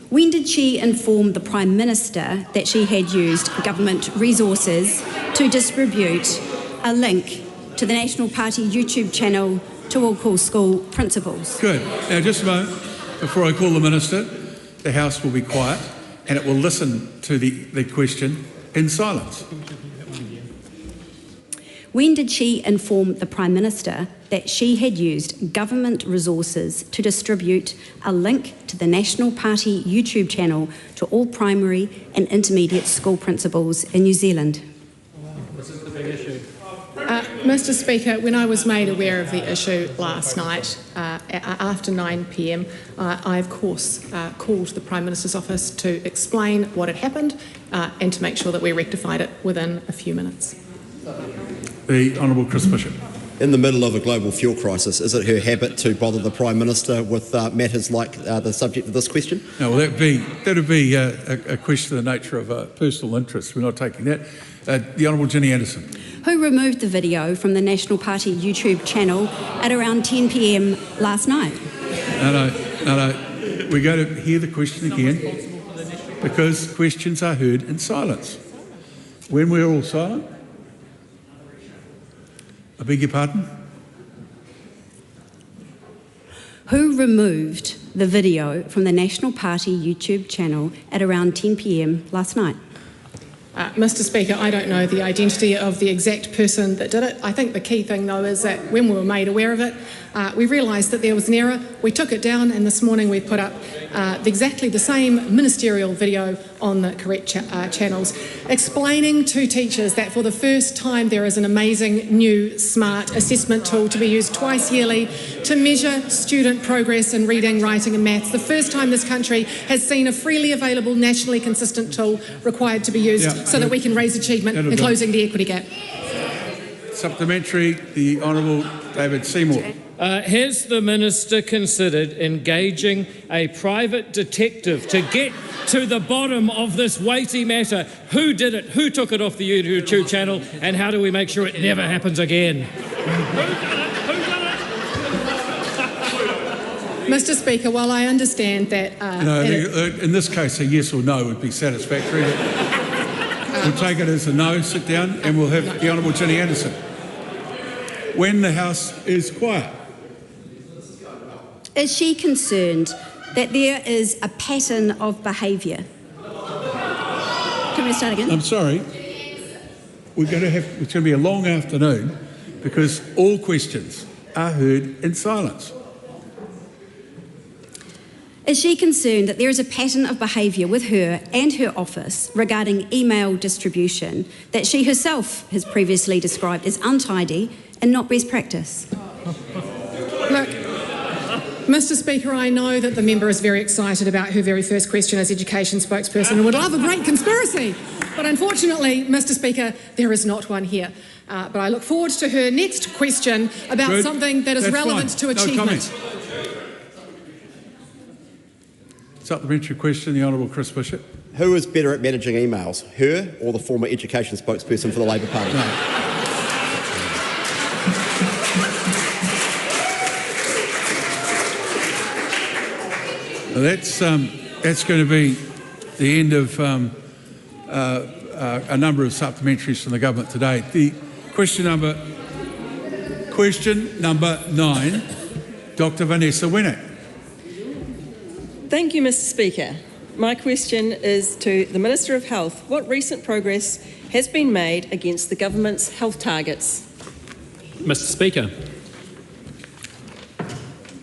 [SPEAKER 14] When did she inform the Prime Minister that she had used government resources to distribute a link to the National Party YouTube channel to all school principals?
[SPEAKER 1] Good. Now, just a moment before I call the Minister, the House will be quiet and it will listen to the question in silence.
[SPEAKER 14] When did she inform the Prime Minister that she had used government resources to distribute a link to the National Party YouTube channel to all primary and intermediate school principals in New Zealand?
[SPEAKER 19] This is the big issue.
[SPEAKER 17] Mr Speaker, when I was made aware of the issue last night after 9 p.m, I of course called the Prime Minister's office to explain what had happened and to make sure that we rectified it within a few minutes.
[SPEAKER 1] The Honourable Chris Bishop.
[SPEAKER 9] In the middle of a global fuel crisis, is it her habit to bother the Prime Minister with matters like the subject of this question?
[SPEAKER 1] No, well, that would be a question of the nature of personal interest. We're not taking that. The Honourable Ginny Anderson.
[SPEAKER 14] Who removed the video from the National Party YouTube channel at around 10 p.m. last night?
[SPEAKER 1] No. We're going to hear the question again because questions are heard in silence. When we're all silent, I beg your pardon?
[SPEAKER 14] Who removed the video from the National Party YouTube channel at around 10 p.m. last night?
[SPEAKER 17] Mr Speaker, I don't know the identity of the exact person that did it. I think the key thing, though, is that when we were made aware of it, we realised that there was an error. We took it down, and this morning we put up exactly the same ministerial video on the correct channels, explaining to teachers that for the first time there is an amazing new smart assessment tool to be used twice yearly to measure student progress in reading, writing and maths. The first time this country has seen a freely available, nationally consistent tool required to be used so that we can raise achievement in closing the equity gap.
[SPEAKER 1] Supplementary, the Honourable David Seymour.
[SPEAKER 7] Has the Minister considered engaging a private detective to get to the bottom of this weighty matter? Who did it? Who took it off the YouTube channel? And how do we make sure it never happens again?
[SPEAKER 17] Mr Speaker, while I understand that...
[SPEAKER 1] in this case, a yes or no would be satisfactory. We'll take it as a no, sit down, and we'll have the Honourable Ginny Anderson. When the House is quiet.
[SPEAKER 14] Is she concerned that there is a pattern of behaviour? Can we start again?
[SPEAKER 1] I'm sorry. It's going to be a long afternoon because all questions are heard in silence.
[SPEAKER 14] Is she concerned that there is a pattern of behaviour with her and her office regarding email distribution that she herself has previously described as untidy and not best practice?
[SPEAKER 17] Look, Mr Speaker, I know that the member is very excited about her very first question as education spokesperson and would love a great conspiracy. But unfortunately, Mr Speaker, there is not one here. But I look forward to her next question about something that is relevant to achievement.
[SPEAKER 1] No comment. Supplementary question, the Honourable Chris Bishop.
[SPEAKER 9] Who is better at managing emails, her or the former education spokesperson for the Labor Party?
[SPEAKER 1] No. Well, that's going to be the end of a number of supplementaries from the government today. The question number 9, Dr. Vanessa Winnick.
[SPEAKER 2] Thank you, Mr Speaker. My question is to the Minister of Health. What recent progress has been made against the government's health targets?
[SPEAKER 22] Mr Speaker.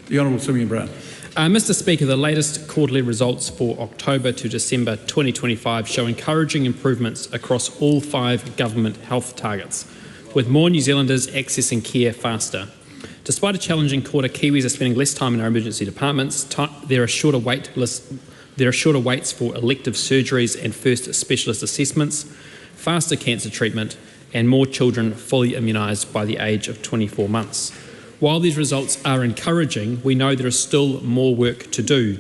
[SPEAKER 1] The Honourable Seymour Brown.
[SPEAKER 22] Mr Speaker, the latest quarterly results for October to December 2025 show encouraging improvements across all 5 government health targets, with more New Zealanders accessing care faster. Despite a challenging quarter, Kiwis are spending less time in our emergency departments. There are shorter waits for elective surgeries and first specialist assessments.
[SPEAKER 13] faster cancer treatment, and more children fully immunised by the age of 24 months. While these results are encouraging, we know there is still more work to do.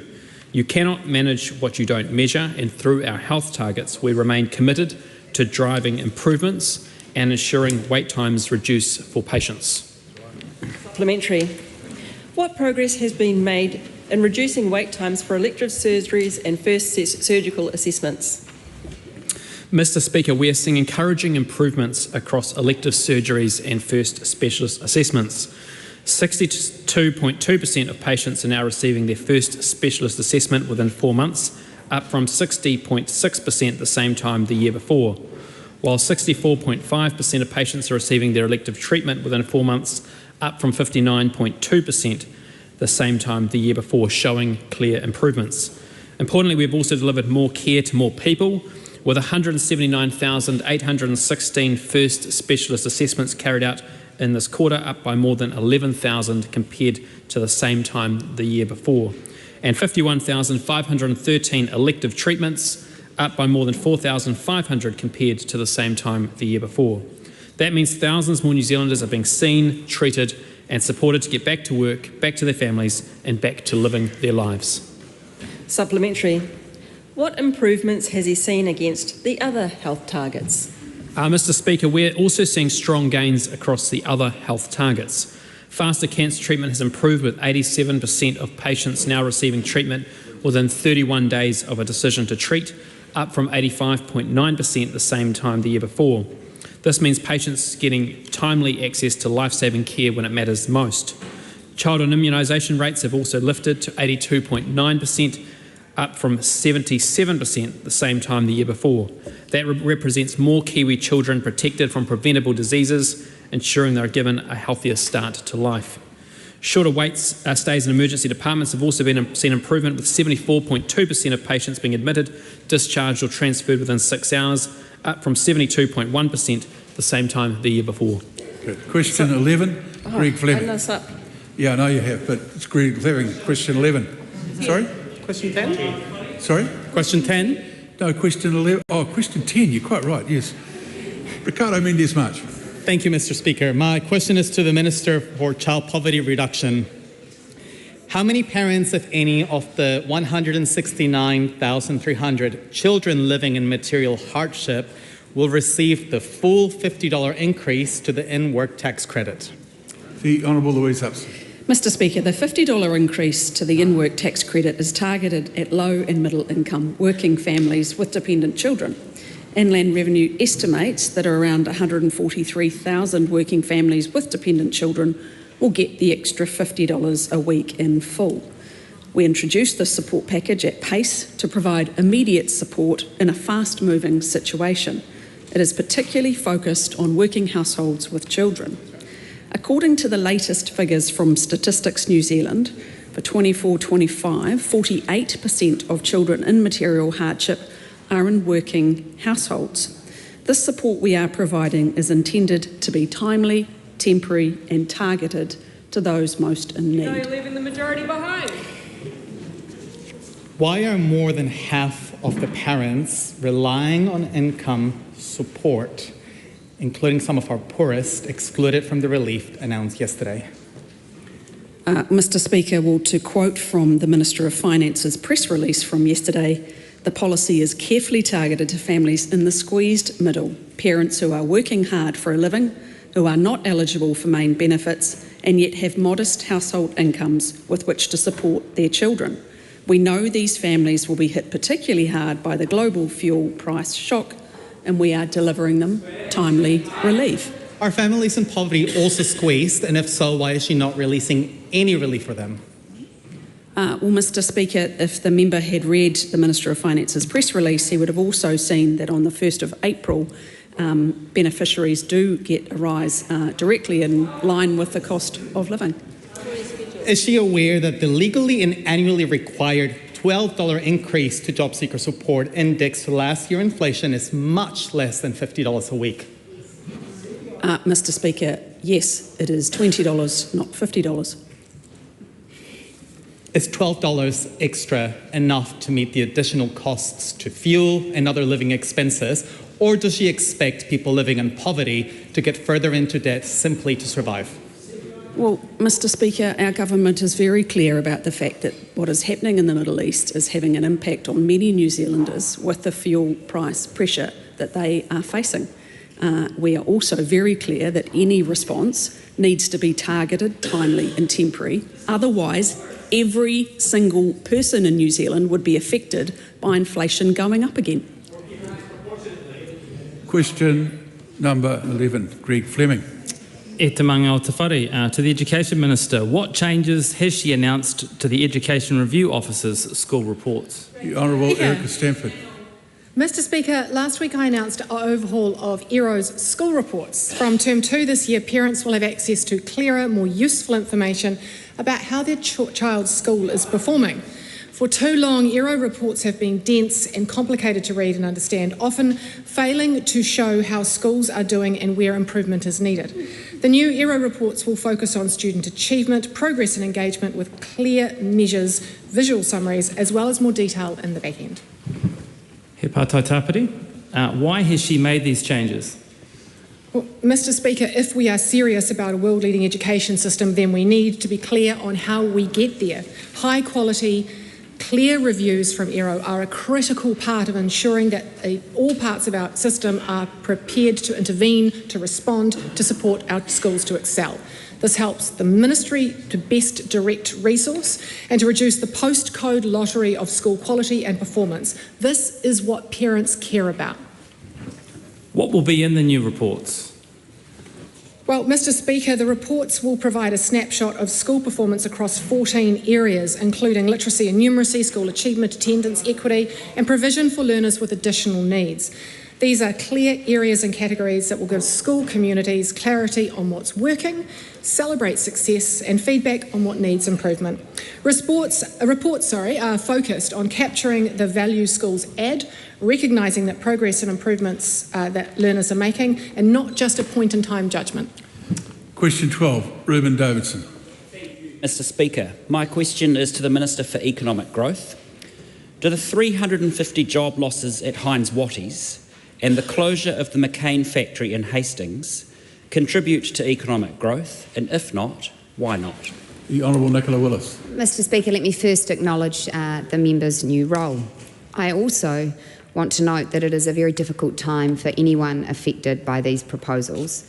[SPEAKER 13] You cannot manage what you don't measure, and through our health targets, we remain committed to driving improvements and ensuring wait times reduce for patients.
[SPEAKER 2] Supplementary. What progress has been made in reducing wait times for elective surgeries and first surgical assessments?
[SPEAKER 13] Mr. Speaker, we are seeing encouraging improvements across elective surgeries and first specialist assessments. 62.2% of patients are now receiving their first specialist assessment within 4 months, up from 60.6% the same time the year before, while 64.5% of patients are receiving their elective treatment within 4 months, up from 59.2% the same time the year before, showing clear improvements. Importantly, we've also delivered more care to more people, with 179,816 first specialist assessments carried out in this quarter, up by more than 11,000 compared to the same time the year before, and 51,513 elective treatments, up by more than 4,500 compared to the same time the year before. That means thousands more New Zealanders are being seen, treated and supported to get back to work, back to their families and back to living their lives.
[SPEAKER 2] Supplementary. What improvements has he seen against the other health targets?
[SPEAKER 13] Mr. Speaker, we're also seeing strong gains across the other health targets. Faster cancer treatment has improved, with 87% of patients now receiving treatment within 31 days of a decision to treat, up from 85.9% the same time the year before. This means patients getting timely access to life-saving care when it matters most. Child and immunisation rates have also lifted to 82.9%, up from 77% the same time the year before. That represents more Kiwi children protected from preventable diseases, ensuring they are given a healthier start to life. Shorter stays in emergency departments have also seen improvement, with 74.2% of patients being admitted, discharged or transferred within 6 hours, up from 72.1% the same time the year before.
[SPEAKER 1] Good. Question 11, Greg Fleming. Yeah, I know you have, but it's Greg Fleming. Question 11. Sorry?
[SPEAKER 15] Question 10?
[SPEAKER 1] Sorry?
[SPEAKER 15] Question 10?
[SPEAKER 1] No, question 11. Oh, question 10, you're quite right, yes. Ricardo Mendes March.
[SPEAKER 15] Thank you, Mr. Speaker. My question is to the Minister for Child Poverty Reduction. How many parents, if any, of the 169,300 children living in material hardship will receive the full $50 increase to the in-work tax credit?
[SPEAKER 1] The Honourable Louise Hudson.
[SPEAKER 23] Mr. Speaker, the $50 increase to the in-work tax credit is targeted at low and middle income working families with dependent children. Inland Revenue estimates that around 143,000 working families with dependent children will get the extra $50 a week in full. We introduced this support package at pace to provide immediate support in a fast-moving situation. It is particularly focused on working households with children. According to the latest figures from Statistics New Zealand, for 24-25, 48% of children in material hardship are in working households. This support we are providing is intended to be timely, temporary and targeted to those most in need.
[SPEAKER 18] Now you're leaving the majority behind.
[SPEAKER 15] Why are more than half of the parents relying on income support, including some of our poorest, excluded from the relief announced yesterday?
[SPEAKER 23] Mr. Speaker, well, to quote from the Minister of Finance's press release from yesterday, the policy is carefully targeted to families in the squeezed middle, parents who are working hard for a living, who are not eligible for main benefits and yet have modest household incomes with which to support their children. We know these families will be hit particularly hard by the global fuel price shock, and we are delivering them timely relief.
[SPEAKER 15] Are families in poverty also squeezed, and if so, why is she not releasing any relief for them?
[SPEAKER 23] Well, Mr. Speaker, if the member had read the Minister of Finance's press release, he would have also seen that on the 1st of April, beneficiaries do get a rise directly in line with the cost of living.
[SPEAKER 15] Is she aware that the legally and annually required $12 increase to job seeker support indexed to last year inflation is much less than $50 a week?
[SPEAKER 23] Mr. Speaker, yes, it is $20, not $50.
[SPEAKER 15] Is $12 extra enough to meet the additional costs to fuel and other living expenses, or does she expect people living in poverty to get further into debt simply to survive?
[SPEAKER 23] Well, Mr. Speaker, our government is very clear about the fact that what is happening in the Middle East is having an impact on many New Zealanders with the fuel price pressure that they are facing. We are also very clear that any response needs to be targeted, timely and temporary. Otherwise, every single person in New Zealand would be affected by inflation going up again.
[SPEAKER 1] Question number 11, Greg Fleming.
[SPEAKER 11] E te manga o te whare, to the Education Minister, what changes has she announced to the Education Review Office's school reports?
[SPEAKER 1] The Honourable Erica Stanford.
[SPEAKER 17] Mr. Speaker, last week I announced an overhaul of ERO's school reports. From Term 2 this year, parents will have access to clearer, more useful information about how their child's school is performing. For too long, ERO reports have been dense and complicated to read and understand, often failing to show how schools are doing and where improvement is needed. The new ERO reports will focus on student achievement, progress and engagement with clear measures, visual summaries, as well as more detail in the back end.
[SPEAKER 11] He pātai tāpiri, why has she made these changes?
[SPEAKER 17] Well, Mr. Speaker, if we are serious about a world-leading education system, then we need to be clear on how we get there. High quality, clear reviews from ERO are a critical part of ensuring that all parts of our system are prepared to intervene, to respond, to support our schools to excel. This helps the Ministry to best direct resource and to reduce the postcode lottery of school quality and performance. This is what parents care about.
[SPEAKER 11] What will be in the new reports?
[SPEAKER 17] Well, Mr. Speaker, the reports will provide a snapshot of school performance across 14 areas, including literacy and numeracy, school achievement, attendance, equity, and provision for learners with additional needs. These are clear areas and categories that will give school communities clarity on what's working, celebrate success, and feedback on what needs improvement. Reports are focused on capturing the value schools add, recognising that progress and improvements that learners are making, and not just a point-in-time judgment.
[SPEAKER 1] Question 12, Reuben Davidson.
[SPEAKER 16] Mr. Speaker, my question is to the Minister for Economic Growth. Do the 350 job losses at Heinz Watties and the closure of the McCain factory in Hastings contribute to economic growth, and if not, why not?
[SPEAKER 1] The Honourable Nicola Willis.
[SPEAKER 20] Mr. Speaker, let me first acknowledge the member's new role. I also want to note that it is a very difficult time for anyone affected by these proposals,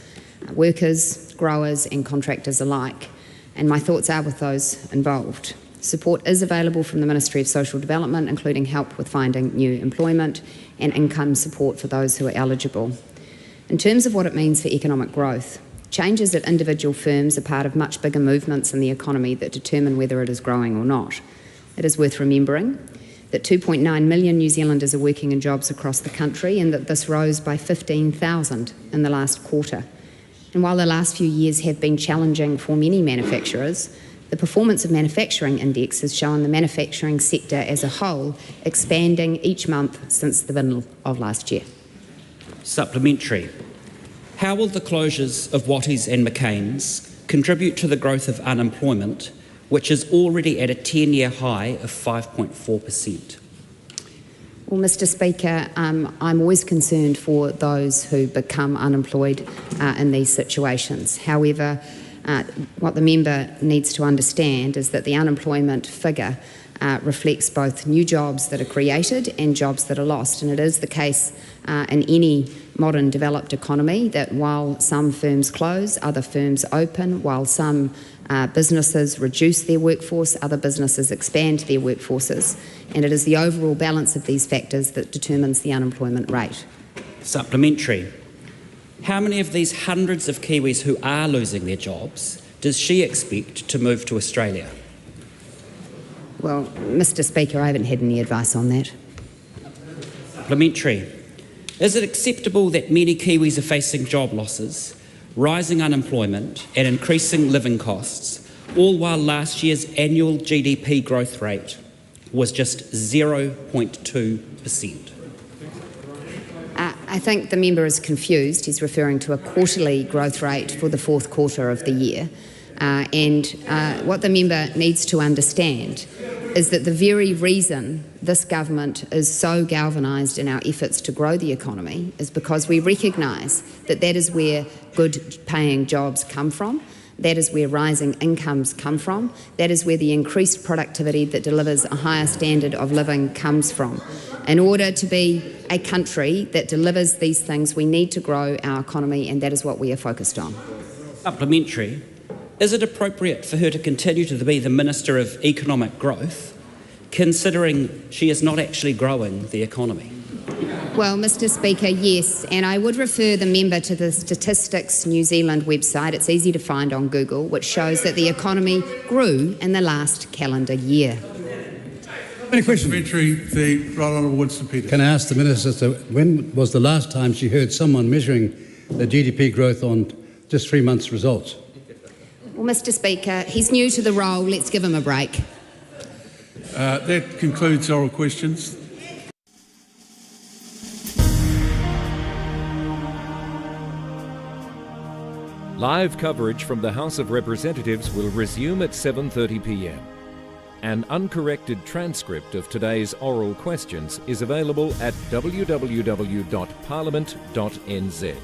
[SPEAKER 20] workers, growers and contractors alike, and my thoughts are with those involved. Support is available from the Ministry of Social Development, including help with finding new employment and income support for those who are eligible. In terms of what it means for economic growth, changes at individual firms are part of much bigger movements in the economy that determine whether it is growing or not. It is worth remembering that 2.9 million New Zealanders are working in jobs across the country and that this rose by 15,000 in the last quarter. And while the last few years have been challenging for many manufacturers, the performance of manufacturing index has shown the manufacturing sector as a whole expanding each month since the middle of last year.
[SPEAKER 16] Supplementary. How will the closures of Watties and McCain's contribute to the growth of unemployment, which is already at a 10-year high of 5.4%?
[SPEAKER 20] Well, Mr. Speaker, I'm always concerned for those who become unemployed in these situations. However, what the member needs to understand is that the unemployment figure reflects both new jobs that are created and jobs that are lost. And it is the case in any modern developed economy that while some firms close, other firms open, while some businesses reduce their workforce, other businesses expand their workforces. And it is the overall balance of these factors that determines the unemployment rate.
[SPEAKER 16] Supplementary. How many of these hundreds of Kiwis who are losing their jobs does she expect to move to Australia?
[SPEAKER 20] Well, Mr. Speaker, I haven't had any advice on that.
[SPEAKER 16] Supplementary. Is it acceptable that many Kiwis are facing job losses, rising unemployment and increasing living costs, all while last year's annual GDP growth rate was just 0.2%?
[SPEAKER 20] I think the member is confused. He's referring to a quarterly growth rate for the fourth quarter of the year. What the member needs to understand is that the very reason this government is so galvanised in our efforts to grow the economy is because we recognise that that is where good paying jobs come from, that is where rising incomes come from, that is where the increased productivity that delivers a higher standard of living comes from. In order to be a country that delivers these things, we need to grow our economy, and that is what we are focused on.
[SPEAKER 16] Supplementary. Is it appropriate for her to continue to be the Minister of Economic Growth, considering she is not actually growing the economy?
[SPEAKER 20] Well, Mr. Speaker, yes, and I would refer the member to the Statistics New Zealand website. It's easy to find on Google, which shows that the economy grew in the last calendar year.
[SPEAKER 1] Any questions? The Right Honourable Winston Peters.
[SPEAKER 10] Can I ask the Minister, when was the last time she heard someone measuring the GDP growth on just 3 months' results?
[SPEAKER 20] Well, Mr. Speaker, he's new to the role. Let's give him a break.
[SPEAKER 1] That concludes oral questions.
[SPEAKER 3] Live coverage from the House of Representatives will resume at 7:30 p.m. An uncorrected transcript of today's oral questions is available at www.parliament.nz.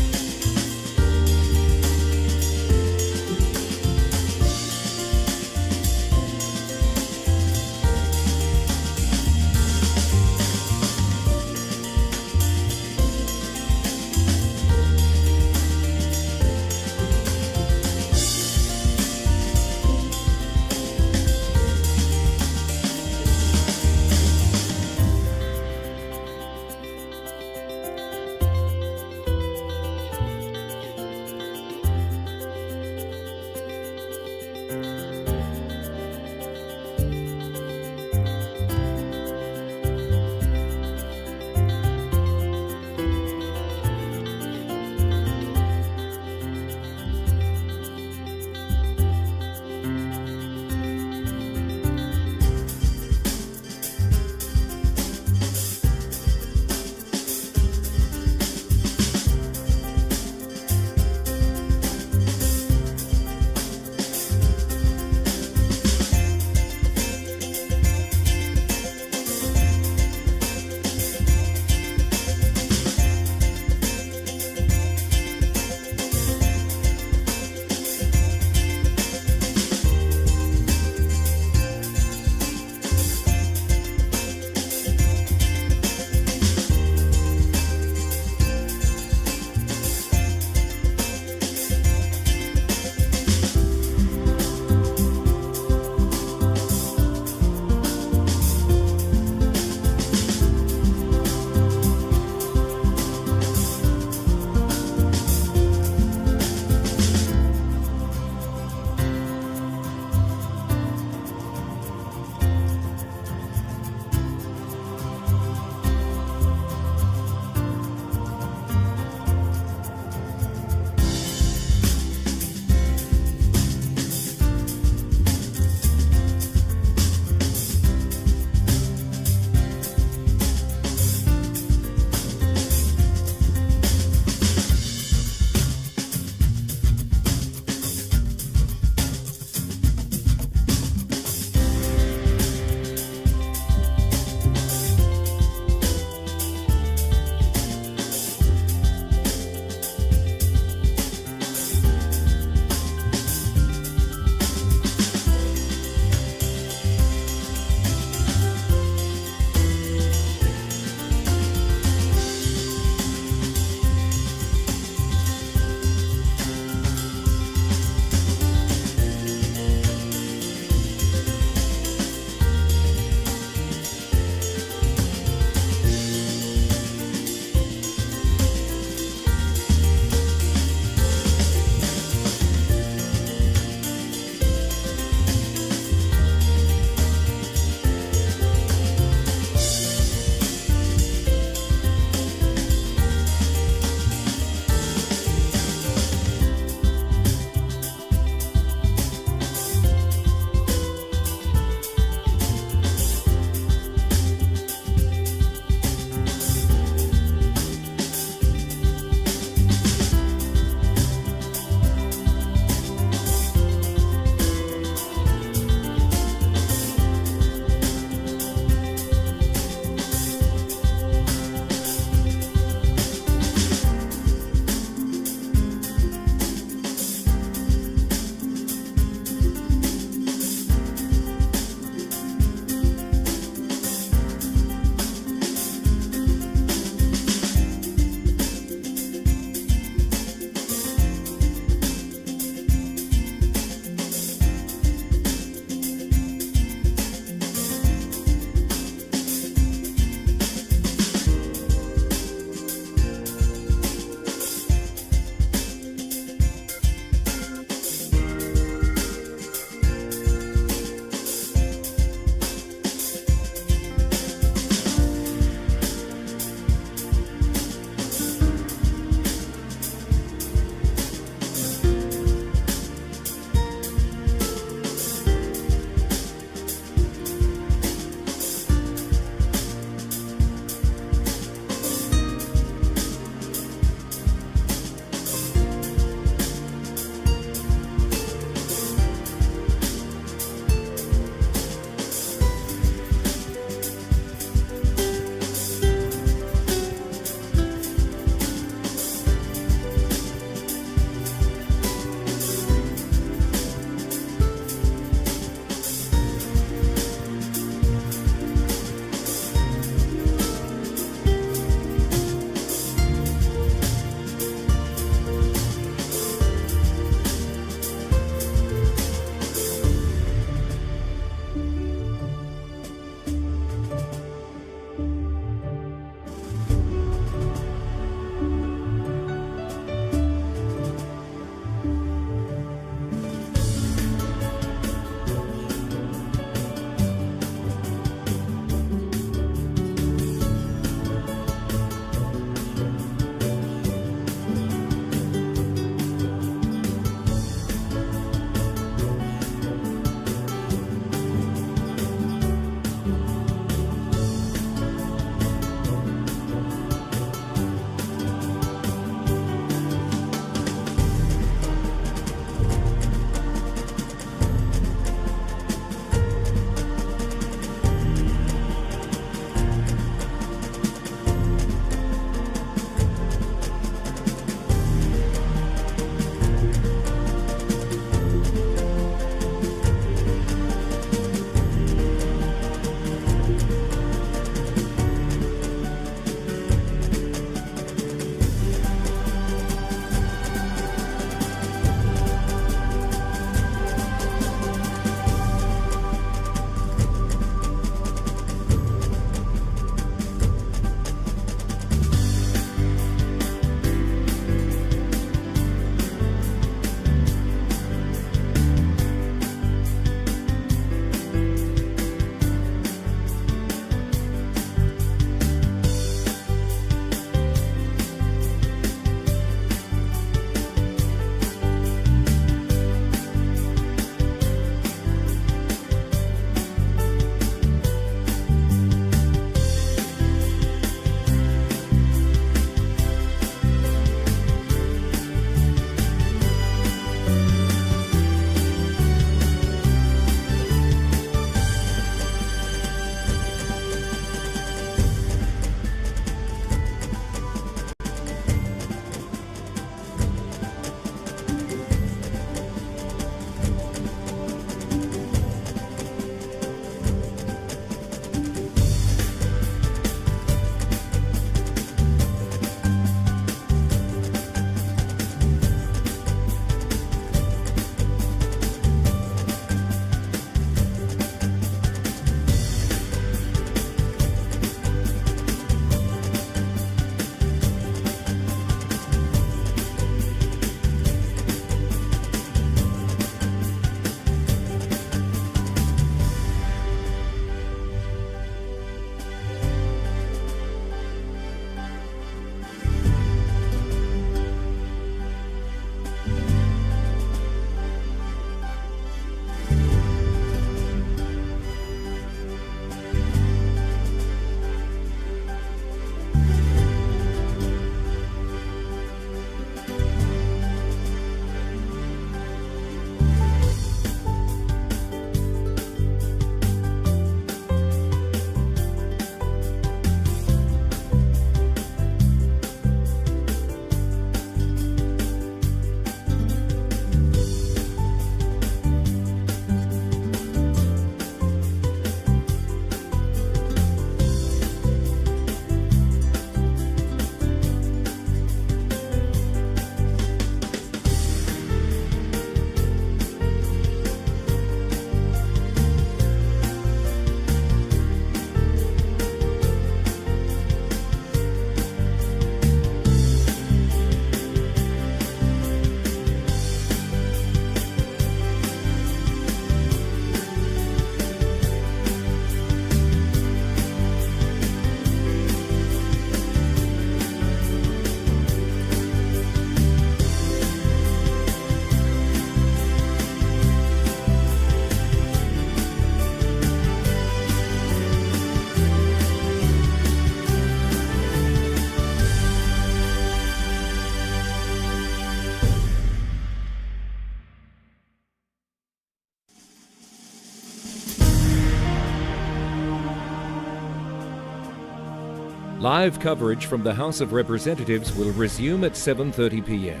[SPEAKER 3] Live coverage from the House of Representatives will resume at 7:30 p.m.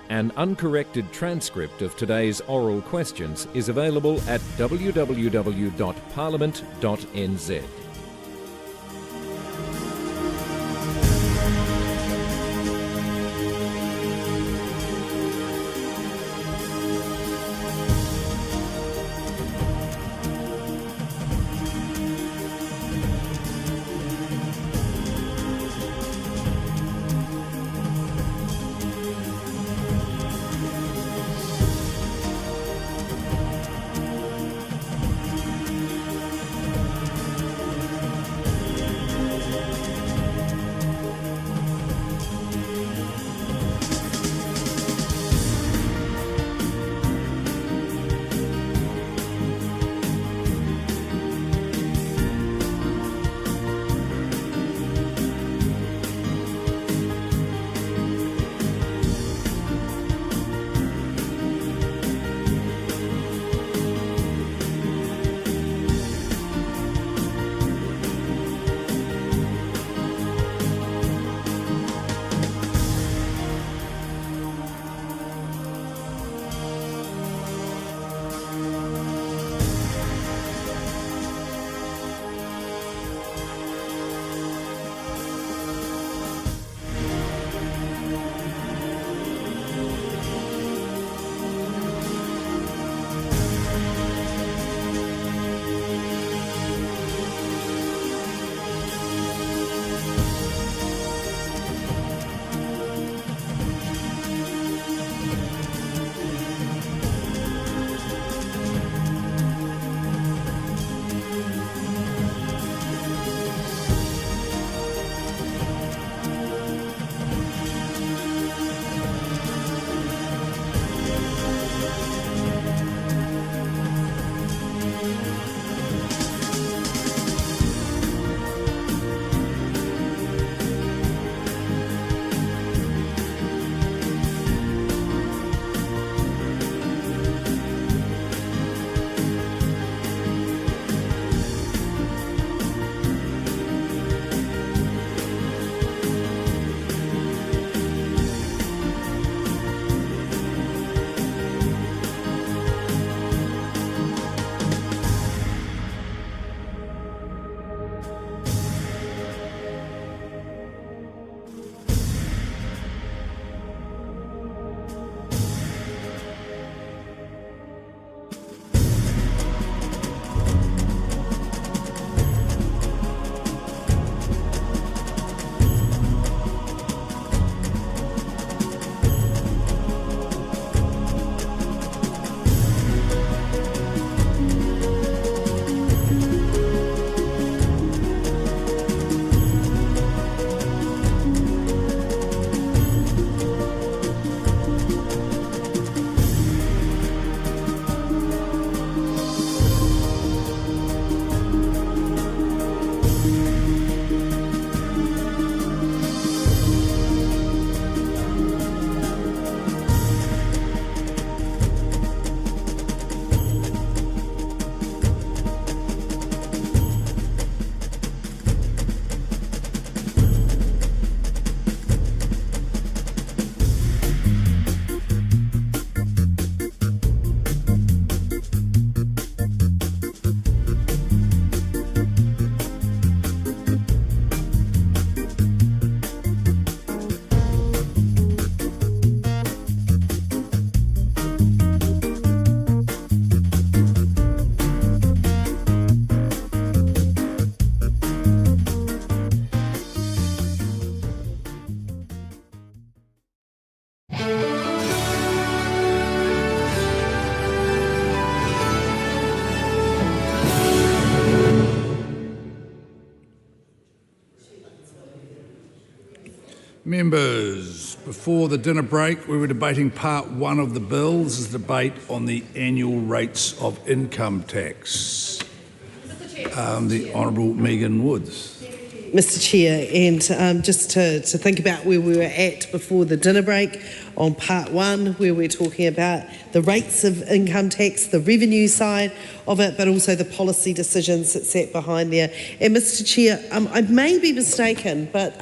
[SPEAKER 3] An uncorrected transcript of today's oral questions is available at www.parliament.nz.
[SPEAKER 6] Members, before the dinner break, we were debating part one of the bill. This is a debate on the annual rates of income tax. The Honourable Megan Woods.
[SPEAKER 4] Mr Chair, and just to think about where we were at before the dinner break on part one, where we're talking about the rates of income tax, the revenue side of it, but also the policy decisions that sat behind there. And Mr Chair, I may be mistaken, but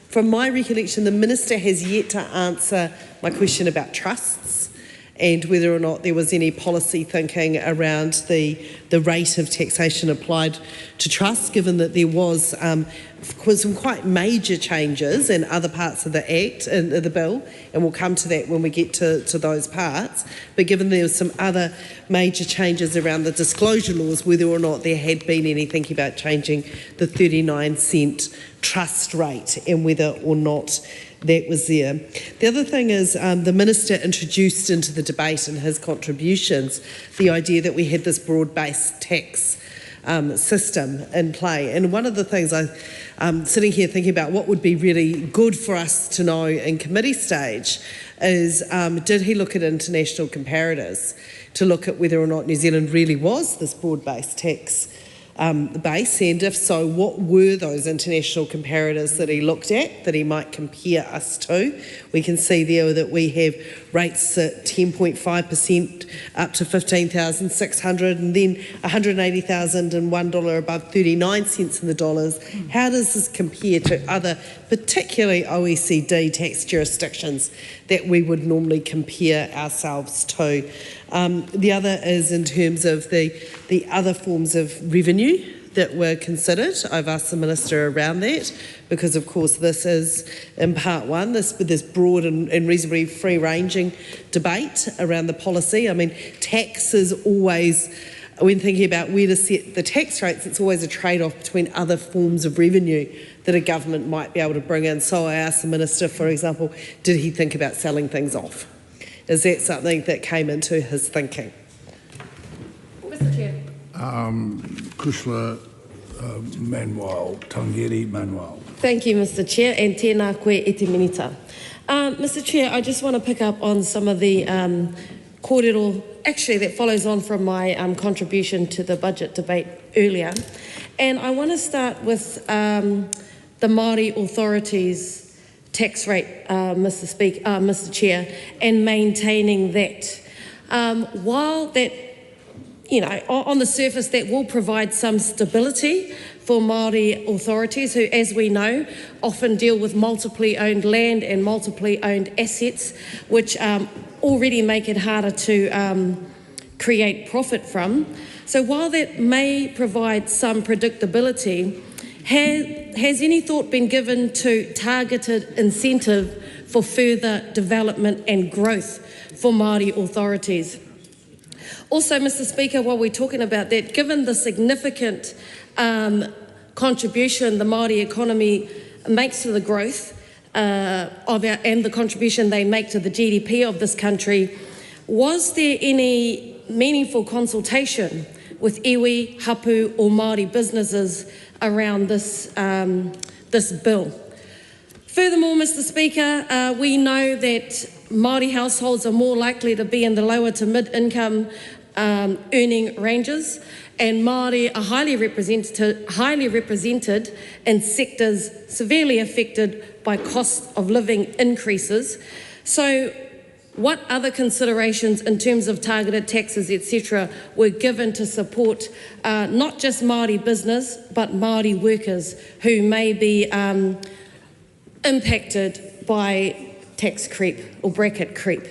[SPEAKER 4] from my recollection, the Minister has yet to answer my question about trusts and whether or not there was any policy thinking around the rate of taxation applied to trusts, given that there was some quite major changes in other parts of the Act and the bill, and we'll come to that when we get to those parts, but given there was some other major changes around the disclosure laws, whether or not there had been any thinking about changing the 39-cent trust rate and whether or not that was there. The other thing is the Minister introduced into the debate in his contributions the idea that we had this broad-based tax system in play. And one of the things I'm sitting here thinking about what would be really good for us to know in committee stage is did he look at international comparators to look at whether or not New Zealand really was this broad-based tax base, and if so, what were those international comparators that he looked at that he might compare us to? We can see there that we have rates at 10.5% up to $15,600 and then $180,000 and $1 above 39 cents in the dollars. How does this compare to other, particularly OECD tax jurisdictions that we would normally compare ourselves to? The other is in terms of the other forms of revenue that were considered. I've asked the Minister around that because, of course, this is in part one, this broad and reasonably free-ranging debate around the policy. I mean, tax is always, when thinking about where to set the tax rates, it's always a trade-off between other forms of revenue that a government might be able to bring in. So I asked the Minister, for example, did he think about selling things off? Is that something that came into his thinking?
[SPEAKER 2] Mr Chair.
[SPEAKER 6] Chrysler Manuel, Tangeri Manuel.
[SPEAKER 8] Thank you, Mr Chair, and tēnā koe e te minita. Mr Chair, I just want to pick up on some of the kōrero, actually that follows on from my contribution to the budget debate earlier. And I want to start with the Māori authorities tax rate, Mr Chair, and maintaining that. While that, you know, on the surface that will provide some stability for Māori authorities who, as we know, often deal with multiply owned land and multiply owned assets, which already make it harder to create profit from. So while that may provide some predictability, has any thought been given to targeted incentive for further development and growth for Māori authorities? Also, Mr Speaker, while we're talking about that, given the significant contribution the Māori economy makes to the growth and the contribution they make to the GDP of this country, was there any meaningful consultation with iwi, hapu or Māori businesses around this bill? Furthermore, Mr Speaker, we know that Māori households are more likely to be in the lower to mid-income earning ranges, and Māori are highly represented in sectors severely affected by cost of living increases. So what other considerations in terms of targeted taxes, etc., were given to support not just Māori business, but Māori workers who may be impacted by tax creep or bracket creep?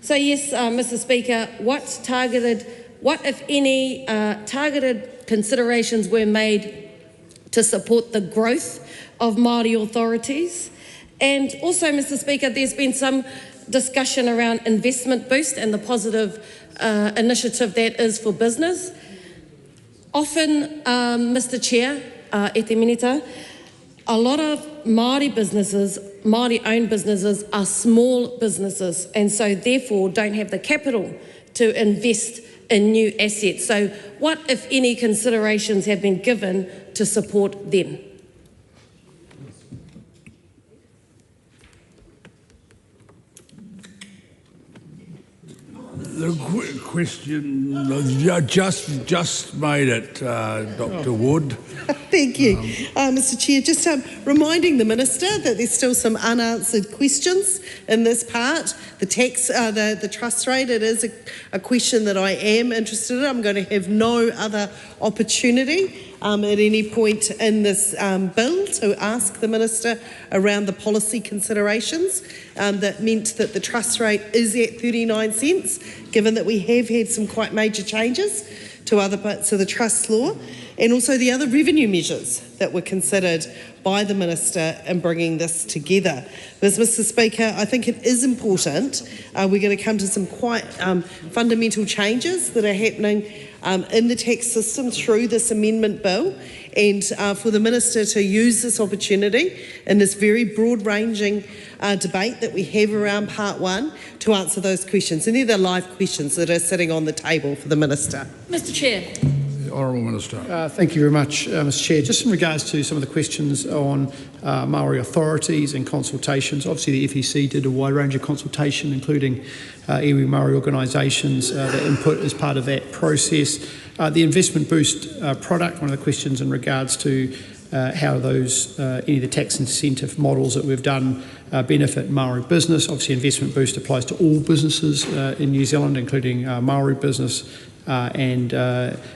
[SPEAKER 8] So yes, Mr Speaker, what if any targeted considerations were made to support the growth of Māori authorities? And also, Mr Speaker, there's been some discussion around investment boost and the positive initiative that is for business. Often, Mr Chair, e te minita, a lot of Māori businesses, Māori-owned businesses, are small businesses and so therefore don't have the capital to invest in new assets. So what, if any, considerations have been given to support them?
[SPEAKER 6] The question, just made it, Dr. Wood.
[SPEAKER 4] Thank you, Mr. Chair. Just reminding the Minister that there's still some unanswered questions in this part. The tax, the trust rate, it is a question that I am interested in. I'm going to have no other opportunity at any point in this bill to ask the Minister around the policy considerations that meant that the trust rate is at 39 cents, given that we have had some quite major changes to other parts of the trust law, and also the other revenue measures that were considered by the Minister in bringing this together. But, Mr. Speaker, I think it is important. We're going to come to some quite fundamental changes that are happening in the tax system through this amendment bill, and for the Minister to use this opportunity in this very broad-ranging debate that we have around Part 1 to answer those questions. And they're the live questions that are sitting on the table for the Minister.
[SPEAKER 23] Mr. Chair.
[SPEAKER 6] The Honourable Minister.
[SPEAKER 5] Thank you very much, Mr. Chair. Just in regards to some of the questions on Maori authorities and consultations, obviously the FEC did a wide range of consultation, including iwi Maori organisations that input as part of that process. The investment boost product, one of the questions in regards to how those any of the tax incentive models that we've done benefit Maori business. Obviously, investment boost applies to all businesses in New Zealand, including Maori business. And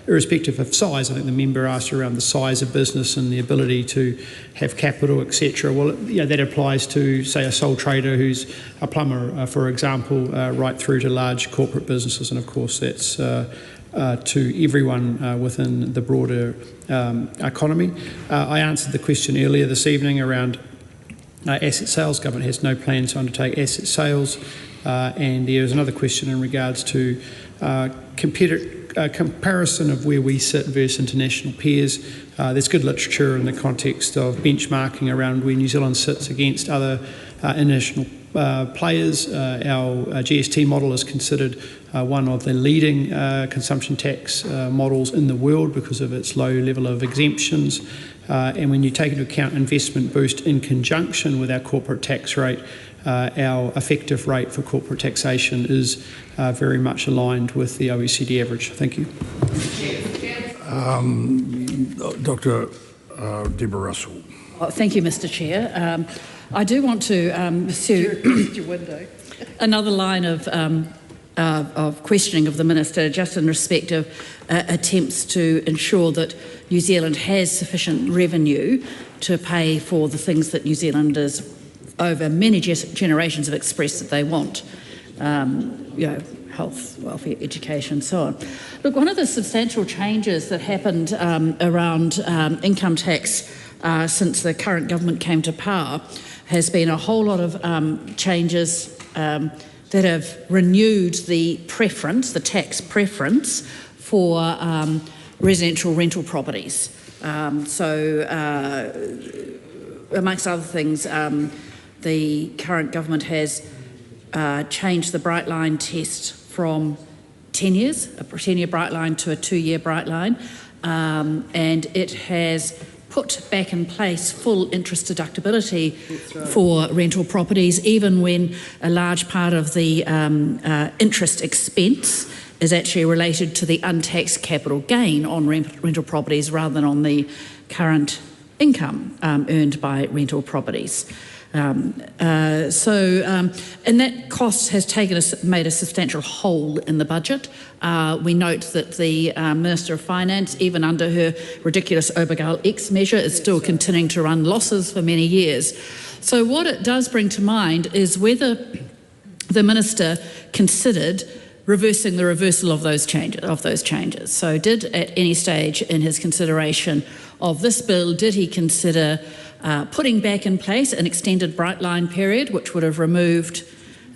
[SPEAKER 5] irrespective of size, I think the member asked around the size of business and the ability to have capital, etc. Well, you know, that applies to, say, a sole trader who's a plumber, for example, right through to large corporate businesses. And of course, that's to everyone within the broader economy. I answered the question earlier this evening around asset sales. Government has no plans to undertake asset sales. And there was another question in regards to comparison of where we sit versus international peers. There's good literature in the context of benchmarking around where New Zealand sits against other international players. Our GST model is considered one of the leading consumption tax models in the world because of its low level of exemptions. And when you take into account investment boost in conjunction with our corporate tax rate, our effective rate for corporate taxation is very much aligned with the OECD average. Thank you.
[SPEAKER 6] Dr. Deborah Russell.
[SPEAKER 23] Thank you, Mr. Chair. I do want to pursue another line of questioning of the Minister, just in respect of attempts to ensure that New Zealand has sufficient revenue to pay for the things that New Zealanders over many generations have expressed that they want, you know, health, welfare, education, so on. Look, one of the substantial changes that happened around income tax since the current government came to power has been a whole lot of changes that have renewed the preference, the tax preference for residential rental properties. So, amongst other things, the current government has changed the bright line test from 10 years, a 10-year bright line, to a 2-year bright line, and it has put back in place full interest deductibility for rental properties, even when a large part of the interest expense is actually related to the untaxed capital gain on rental properties rather than on the current income earned by rental properties. And that cost has made a substantial hole in the budget. We note that the Minister of Finance, even under her ridiculous Obergall X measure, is still continuing to run losses for many years. So what it does bring to mind is whether the Minister considered reversing the reversal of those changes. So did at any stage in his consideration of this bill, did he consider putting back in place an extended bright line period, which would have removed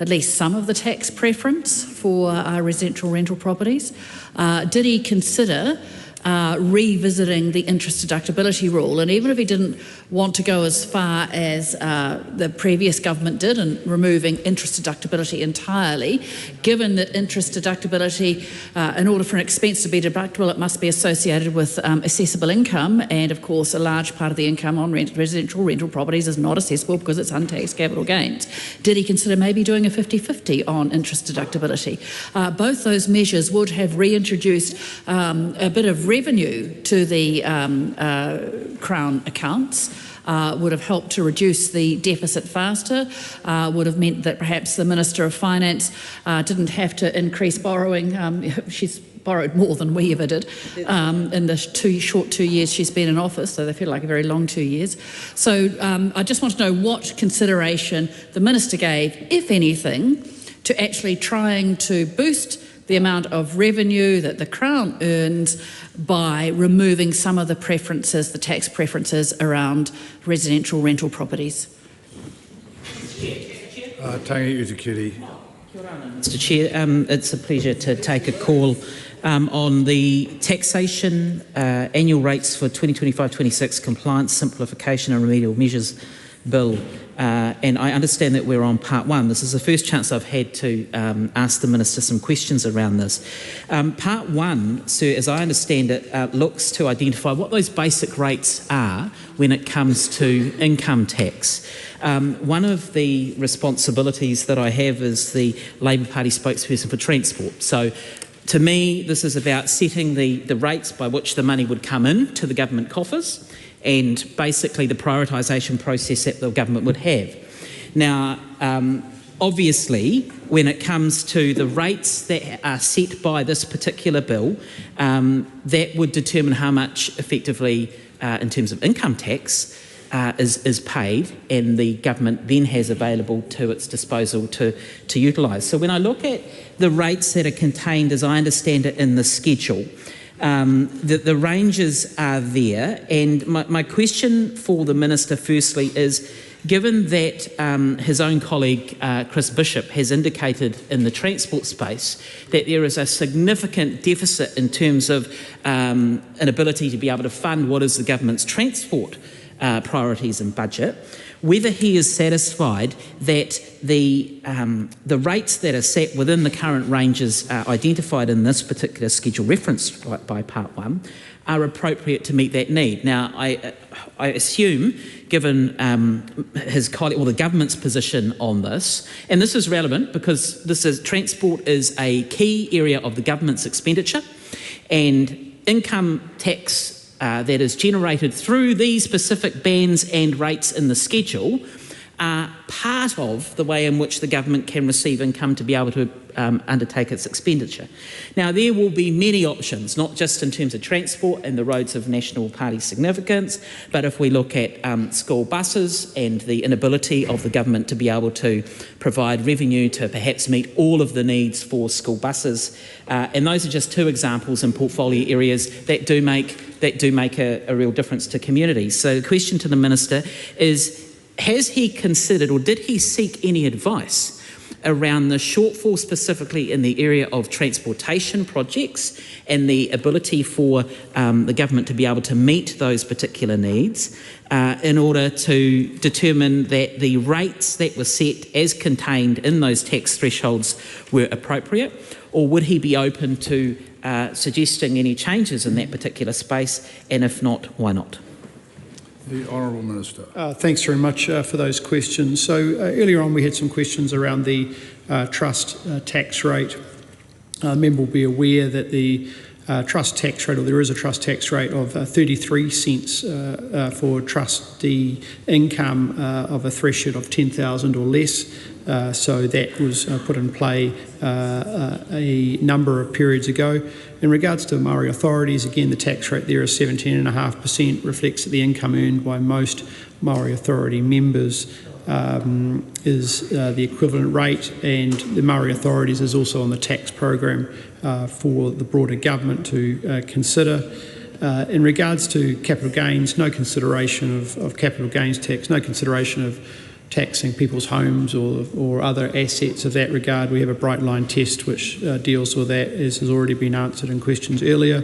[SPEAKER 23] at least some of the tax preference for residential rental properties? Did he consider revisiting the interest deductibility rule. And even if he didn't want to go as far as the previous government did in removing interest deductibility entirely, given that interest deductibility, in order for an expense to be deductible, it must be associated with assessable income, and of course a large part of the income on residential rental properties is not assessable because it's untaxed capital gains. Did he consider maybe doing a 50-50 on interest deductibility? Both those measures would have reintroduced a bit of revenue to the Crown accounts, would have helped to reduce the deficit faster, would have meant that perhaps the Minister of Finance didn't have to increase borrowing. She's borrowed more than we ever did in the short 2 years she's been in office, so they feel like a very long 2 years. So I just want to know what consideration the Minister gave, if anything, to actually trying to boost the amount of revenue that the Crown earns by removing some of the preferences, the tax preferences around residential rental properties.
[SPEAKER 12] Mr. Chair, it's a pleasure to take a call on the taxation annual rates for 2025-26 compliance, simplification and remedial measures bill. And I understand that we're on part one. This is the first chance I've had to ask the Minister some questions around this. Part one, sir, as I understand it, looks to identify what those basic rates are when it comes to income tax. One of the responsibilities that I have is the Labour Party spokesperson for transport. So to me, this is about setting the rates by which the money would come in to the government coffers, and basically the prioritisation process that the government would have. Now, obviously, when it comes to the rates that are set by this particular bill, that would determine how much effectively, in terms of income tax, is paid, and the government then has available to its disposal to utilise. So when I look at the rates that are contained, as I understand it, in the schedule, the ranges are there, and my question for the Minister firstly is, given that his own colleague Chris Bishop has indicated in the transport space that there is a significant deficit in terms of an ability to be able to fund what is the government's transport priorities and budget, whether he is satisfied that the rates that are set within the current ranges identified in this particular schedule referenced by Part 1 are appropriate to meet that need. Now, I assume, given his colleague or the government's position on this, and this is relevant because transport is a key area of the government's expenditure, and income tax that is generated through these specific bands and rates in the schedule are part of the way in which the government can receive income to be able to undertake its expenditure. Now, there will be many options, not just in terms of transport and the roads of national party significance, but if we look at school buses and the inability of the government to be able to provide revenue to perhaps meet all of the needs for school buses, and those are just two examples in portfolio areas that do make a real difference to communities. So the question to the Minister is, has he considered or did he seek any advice around the shortfall specifically in the area of transportation projects and the ability for the government to be able to meet those particular needs in order to determine that the rates that were set as contained in those tax thresholds were appropriate? Or would he be open to suggesting any changes in that particular space, and if not, why not?
[SPEAKER 6] The Honourable Minister.
[SPEAKER 5] Thanks very much for those questions. So earlier on we had some questions around the trust tax rate. A member will be aware that the trust tax rate, or there is a trust tax rate of 33 cents for trustee income of a threshold of 10,000 or less. So that was put in play a number of periods ago. In regards to Maori authorities, again, the tax rate there is 17.5%, reflects that the income earned by most Maori authority members is the equivalent rate, and the Maori authorities is also on the tax program for the broader government to consider. In regards to capital gains, no consideration of capital gains tax, no consideration of taxing people's homes or other assets of that regard. We have a bright line test which deals with that, as has already been answered in questions earlier.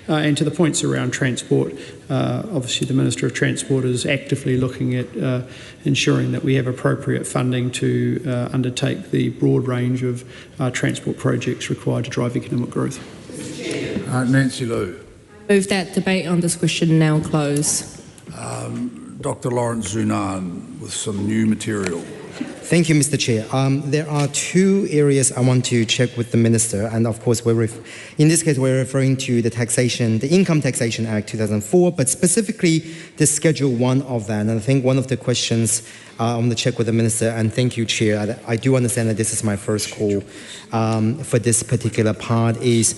[SPEAKER 5] And to the points around transport, obviously the Minister of Transport is actively looking at ensuring that we have appropriate funding to undertake the broad range of transport projects required to drive economic growth.
[SPEAKER 6] Nancy Liu.
[SPEAKER 7] Move that debate on this question now close.
[SPEAKER 6] Dr. Lawrence Zunan with some new material.
[SPEAKER 19] Thank you, Mr. Chair. There are two areas I want to check with the Minister, and of course, in this case, we're referring to the taxation, the Income Taxation Act 2004, but specifically the Schedule 1 of that. And I think one of the questions I want to check with the Minister, and thank you, Chair. I do understand that this is my first call for this particular part is,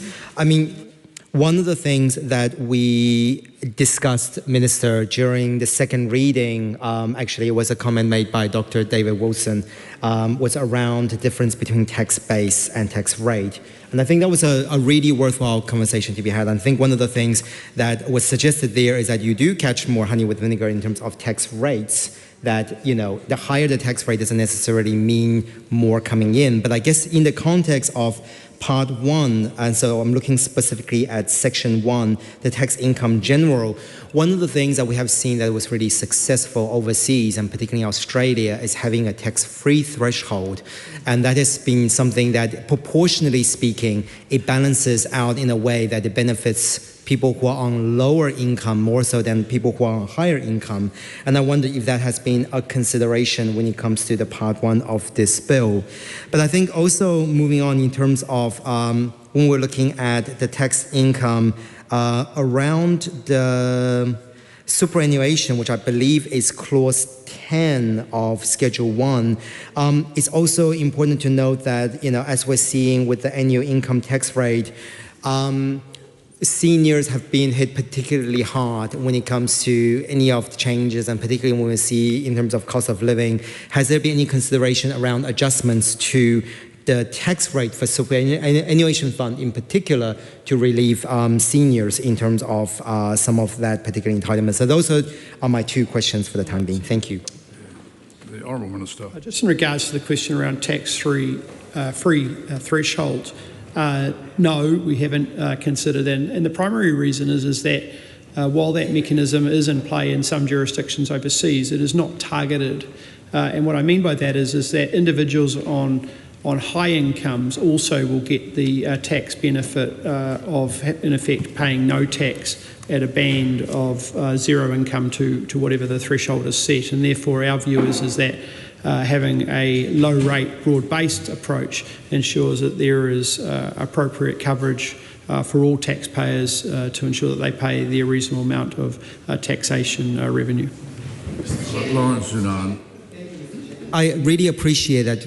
[SPEAKER 19] one of the things that we discussed, Minister, during the second reading, actually it was a comment made by Dr. David Wilson, was around the difference between tax base and tax rate. And I think that was a really worthwhile conversation to be had. I think one of the things that was suggested there is that you do catch more honey with vinegar in terms of tax rates, that, the higher the tax rate doesn't necessarily mean more coming in. But I guess in the context of Part 1, and so I'm looking specifically at Section 1, the tax income general. One of the things that we have seen that was really successful overseas, and particularly Australia, is having a tax-free threshold. And that has been something that, proportionally speaking, it balances out in a way that it benefits people who are on lower income more so than people who are on higher income. And I wonder if that has been a consideration when it comes to the Part 1 of this bill. But I think also moving on in terms of when we're looking at the tax income around the superannuation, which I believe is Clause 10 of Schedule 1, it's also important to note that, as we're seeing with the annual income tax rate, seniors have been hit particularly hard when it comes to any of the changes, and particularly when we see in terms of cost of living. Has there been any consideration around adjustments to the tax rate for superannuation fund in particular to relieve seniors in terms of some of that particular entitlement? So those are my two questions for the time being. Thank you.
[SPEAKER 6] The Honourable Minister.
[SPEAKER 5] Just in regards to the question around tax-free thresholds, no, we haven't considered, and the primary reason is that while that mechanism is in play in some jurisdictions overseas, it is not targeted. And what I mean by that is that individuals on high incomes also will get the tax benefit of, in effect, paying no tax at a band of zero income to whatever the threshold is set. And therefore our view is that having a low rate broad-based approach ensures that there is appropriate coverage for all taxpayers to ensure that they pay their reasonable amount of taxation revenue.
[SPEAKER 6] Lawrence Zunan.
[SPEAKER 19] I really appreciate that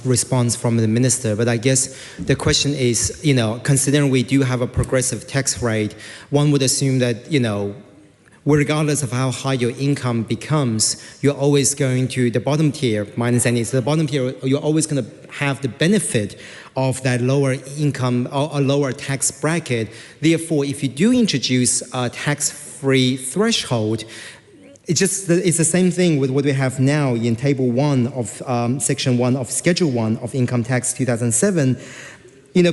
[SPEAKER 19] response from the Minister, but I guess the question is, considering we do have a progressive tax rate, one would assume that, regardless of how high your income becomes, you're always going to the bottom tier. My understanding is the bottom tier, you're always going to have the benefit of that lower income or a lower tax bracket. Therefore, if you do introduce a tax-free threshold, it's the same thing with what we have now in Table 1 of Section 1 of Schedule 1 of Income Tax 2007.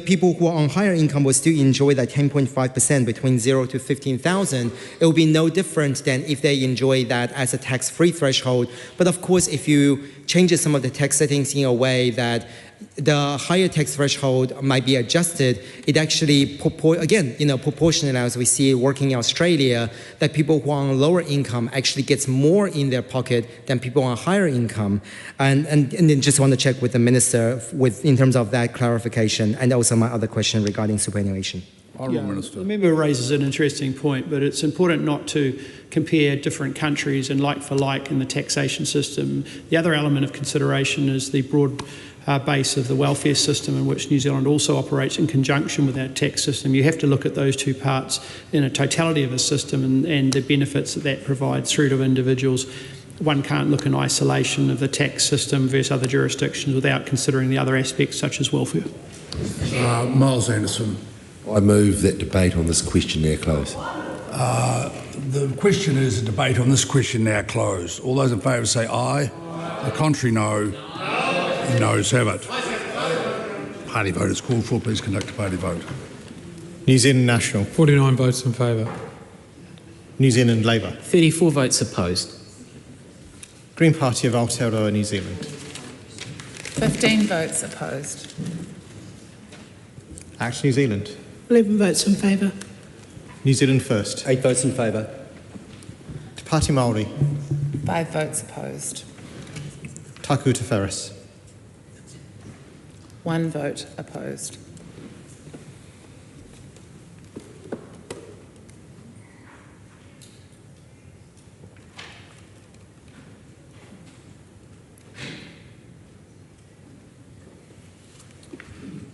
[SPEAKER 19] People who are on higher income will still enjoy that 10.5% between 0 to 15,000. It will be no different than if they enjoy that as a tax-free threshold. But of course, if you change some of the tax settings in a way that the higher tax threshold might be adjusted, it actually, proportionally, as we see working in Australia, that people who are on lower income actually gets more in their pocket than people on higher income. And then just want to check with the Minister in terms of that clarification, and also my other question regarding superannuation.
[SPEAKER 6] Honourable Minister.
[SPEAKER 5] The member raises an interesting point, but it's important not to compare different countries and like for like in the taxation system. The other element of consideration is the broad base of the welfare system in which New Zealand also operates in conjunction with our tax system. You have to look at those two parts in a totality of a system and the benefits that provides through to individuals. One can't look in isolation of the tax system versus other jurisdictions without considering the other aspects such as welfare.
[SPEAKER 6] Miles Anderson.
[SPEAKER 21] I move that debate on this question now close.
[SPEAKER 6] The question is, a debate on this question now closed. All those in favour say aye. The contrary, no. The noes have it. Party vote is called for. Please conduct a party vote.
[SPEAKER 9] New Zealand National.
[SPEAKER 14] 49 votes in favour.
[SPEAKER 9] New Zealand Labour.
[SPEAKER 12] 34 votes opposed.
[SPEAKER 9] Green Party of Aotearoa, New Zealand.
[SPEAKER 21] 15 votes opposed.
[SPEAKER 9] Act New Zealand.
[SPEAKER 24] 11 votes in favour.
[SPEAKER 9] New Zealand First.
[SPEAKER 25] 8 votes in favour.
[SPEAKER 9] Te Pāti Māori.
[SPEAKER 21] 5 votes opposed.
[SPEAKER 9] Taku Te Wharis.
[SPEAKER 21] 1 vote opposed.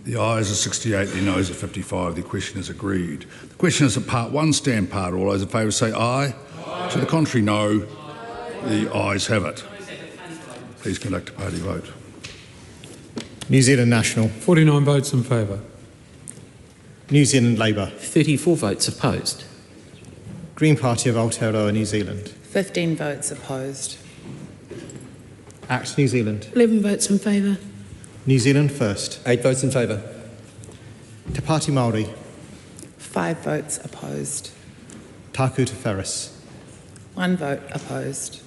[SPEAKER 6] The ayes are 68, the noes are 55. The question is agreed. The question is that part 1 stand part. All those in favour say aye. Aye. To the contrary, no. Aye. The ayes have it. Please conduct a party vote.
[SPEAKER 9] New Zealand National.
[SPEAKER 14] 49 votes in favour.
[SPEAKER 9] New Zealand Labour.
[SPEAKER 12] 34 votes opposed.
[SPEAKER 9] Green Party of Aotearoa, New Zealand.
[SPEAKER 21] 15 votes opposed.
[SPEAKER 9] Act New Zealand.
[SPEAKER 24] 11 votes in favour.
[SPEAKER 9] New Zealand First.
[SPEAKER 25] 8 votes in favour.
[SPEAKER 9] Te Pāti Māori.
[SPEAKER 21] 5 votes opposed.
[SPEAKER 9] Taku Te Wharis.
[SPEAKER 21] 1 vote opposed.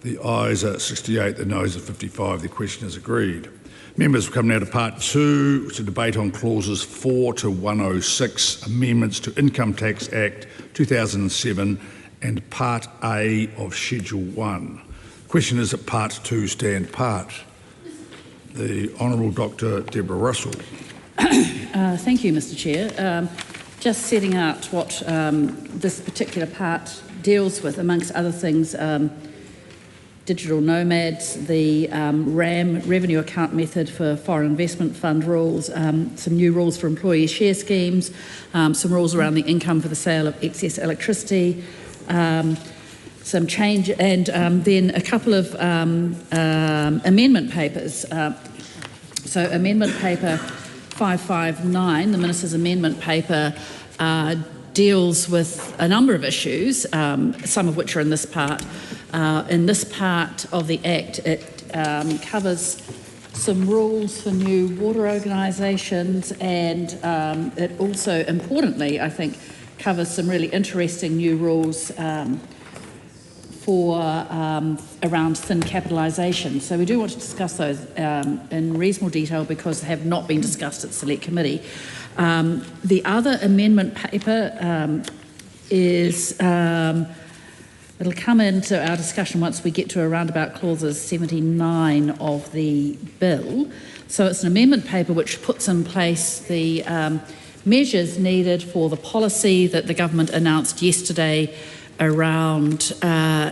[SPEAKER 6] The ayes are 68, the noes are 55. The question is agreed. Members, we come now to part 2, to debate on clauses 4 to 106, amendments to Income Tax Act 2007 and part A of Schedule 1. The question is that part 2 stand part. The Honourable Dr Deborah Russell.
[SPEAKER 23] Thank you, Mr Chair. Just setting out what this particular part deals with, amongst other things, digital nomads, the RAM, revenue account method for foreign investment fund rules, some new rules for employee share schemes, some rules around the income for the sale of excess electricity, some change, and then a couple of amendment papers. So Amendment Paper 559, the Minister's Amendment Paper, deals with a number of issues, some of which are in this part. In this part of the Act, it covers some rules for new water organisations, and it also, importantly, I think, covers some really interesting new rules for around thin capitalisation. So we do want to discuss those in reasonable detail because they have not been discussed at Select Committee. The other amendment paper is, it'll come into our discussion once we get to around about clauses 79 of the bill. So it's an amendment paper which puts in place the measures needed for the policy that the government announced yesterday around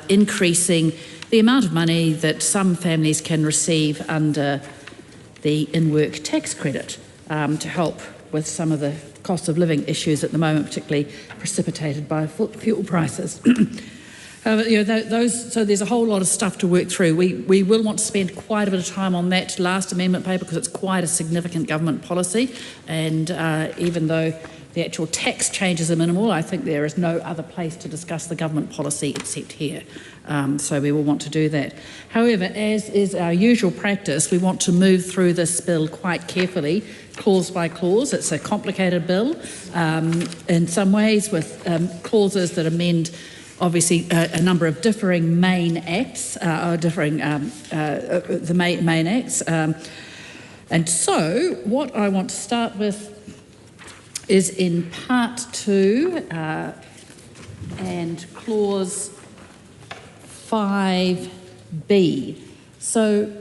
[SPEAKER 23] increasing the amount of money that some families can receive under the in-work tax credit to help with some of the cost of living issues at the moment, particularly precipitated by fuel prices. So there's a whole lot of stuff to work through. We will want to spend quite a bit of time on that last amendment paper because it's quite a significant government policy, and even though the actual tax changes are minimal, I think there is no other place to discuss the government policy except here. So we will want to do that. However, as is our usual practice, we want to move through this bill quite carefully, clause by clause. It's a complicated bill in some ways, with clauses that amend obviously a number of differing main acts, the main acts. And so what I want to start with is in part 2 and clause 5B. So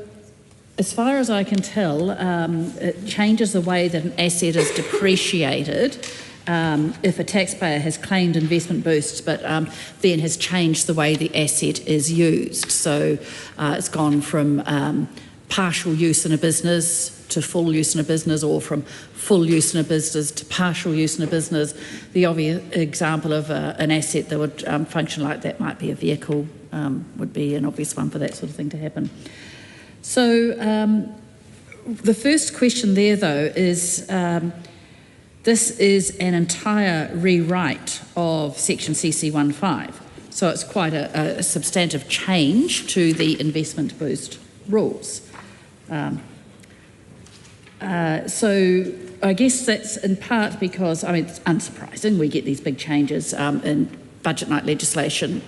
[SPEAKER 23] as far as I can tell, it changes the way that an asset is depreciated if a taxpayer has claimed investment boosts, but then has changed the way the asset is used. So it's gone from partial use in a business to full use in a business, or from full use in a business to partial use in a business. The obvious example of an asset that would function like that might be a vehicle, would be an obvious one for that sort of thing to happen. So
[SPEAKER 12] The first question there, though, is this is an entire rewrite of Section CC15. So it's quite a substantive change to the investment boost rules. So I guess that's in part because, I mean, it's unsurprising. We get these big changes in budget night legislation.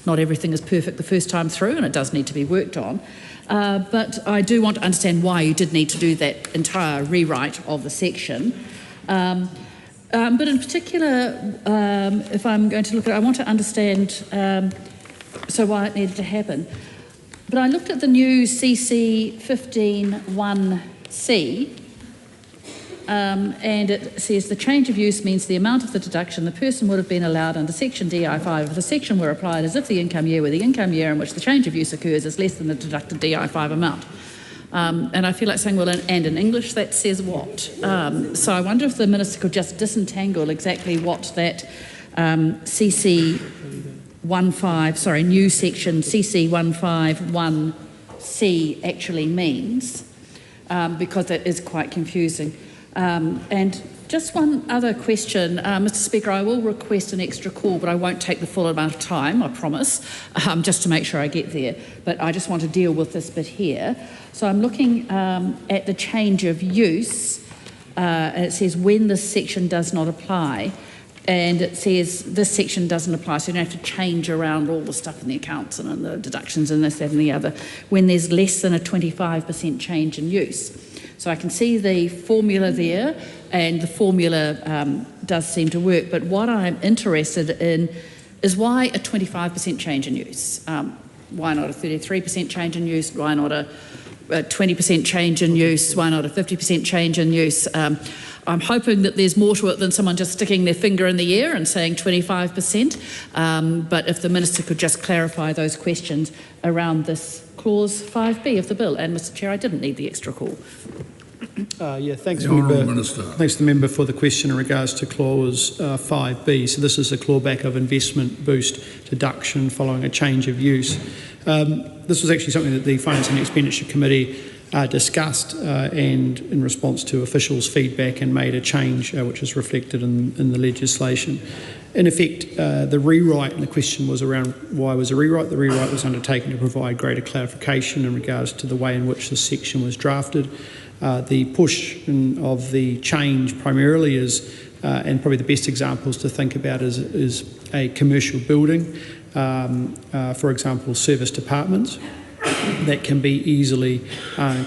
[SPEAKER 12] Not everything is perfect the first time through, and it does need to be worked on. But I do want to understand why you did need to do that entire rewrite of the section. But in particular, if I'm going to look at it, I want to understand so why it needed to happen. But I looked at the new CC 15(1)(c), and it says the change of use means the amount of the deduction the person would have been allowed under Section DI5 if the section were applied as if the income year were the income year in which the change of use occurs is less than the deducted DI5 amount. And I feel like saying, well, and in English that says what? So I wonder if the Minister could just disentangle exactly what that new section CC15(1)(c) actually means, because that is quite confusing. And just one other question, Mr. Speaker, I will request an extra call, but I won't take the full amount of time, I promise, just to make sure I get there. But I just want to deal with this bit here. So I'm looking at the change of use, and it says when this section does not apply, and it says this section doesn't apply, so you don't have to change around all the stuff in the accounts and in the deductions and this, that and the other, when there's less than a 25% change in use. So I can see the formula there, and the formula does seem to work, but what I'm interested in is why a 25% change in use? Why not a 33% change in use? Why not a 20% change in use? Why not a 50% change in use? I'm hoping that there's more to it than someone just sticking their finger in the air and saying 25%, but if the Minister could just clarify those questions around this clause 5B of the bill. And Mr Chair, I didn't need the extra call.
[SPEAKER 5] Thanks,
[SPEAKER 6] the Honourable Minister.
[SPEAKER 5] Thanks to the member for the question in regards to clause 5B. So this is a clawback of investment boost deduction following a change of use. This was actually something that the Finance and Expenditure Committee discussed and in response to officials' feedback and made a change which is reflected in the legislation. In effect, the rewrite, and the question was around why was a rewrite. The rewrite was undertaken to provide greater clarification in regards to the way in which this section was drafted. The push of the change primarily is, and probably the best examples to think about is a commercial building, for example, service departments, that can be easily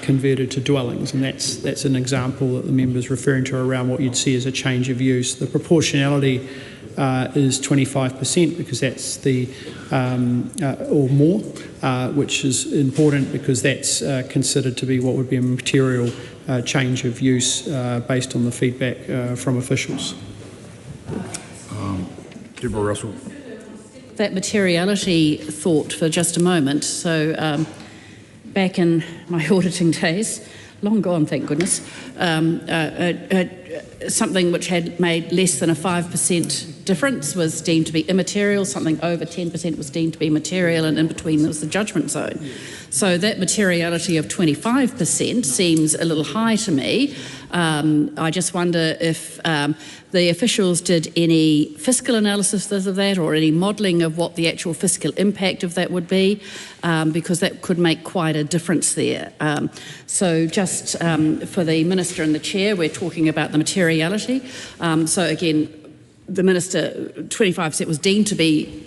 [SPEAKER 5] converted to dwellings, and that's an example that the member is referring to around what you'd see as a change of use. The proportionality is 25% because that's the or more, which is important because that's considered to be what would be a material change of use based on the feedback from officials.
[SPEAKER 6] Deborah Russell.
[SPEAKER 12] That materiality thought for just a moment. So back in my auditing days, long gone, thank goodness, something which had made less than a 5% difference was deemed to be immaterial, something over 10% was deemed to be material, and in between there was the judgment zone. So that materiality of 25% seems a little high to me. I just wonder if the officials did any fiscal analysis of that or any modelling of what the actual fiscal impact of that would be, because that could make quite a difference there. So just for the Minister and the Chair, we're talking about the materiality. So again, the Minister, 25% was deemed to be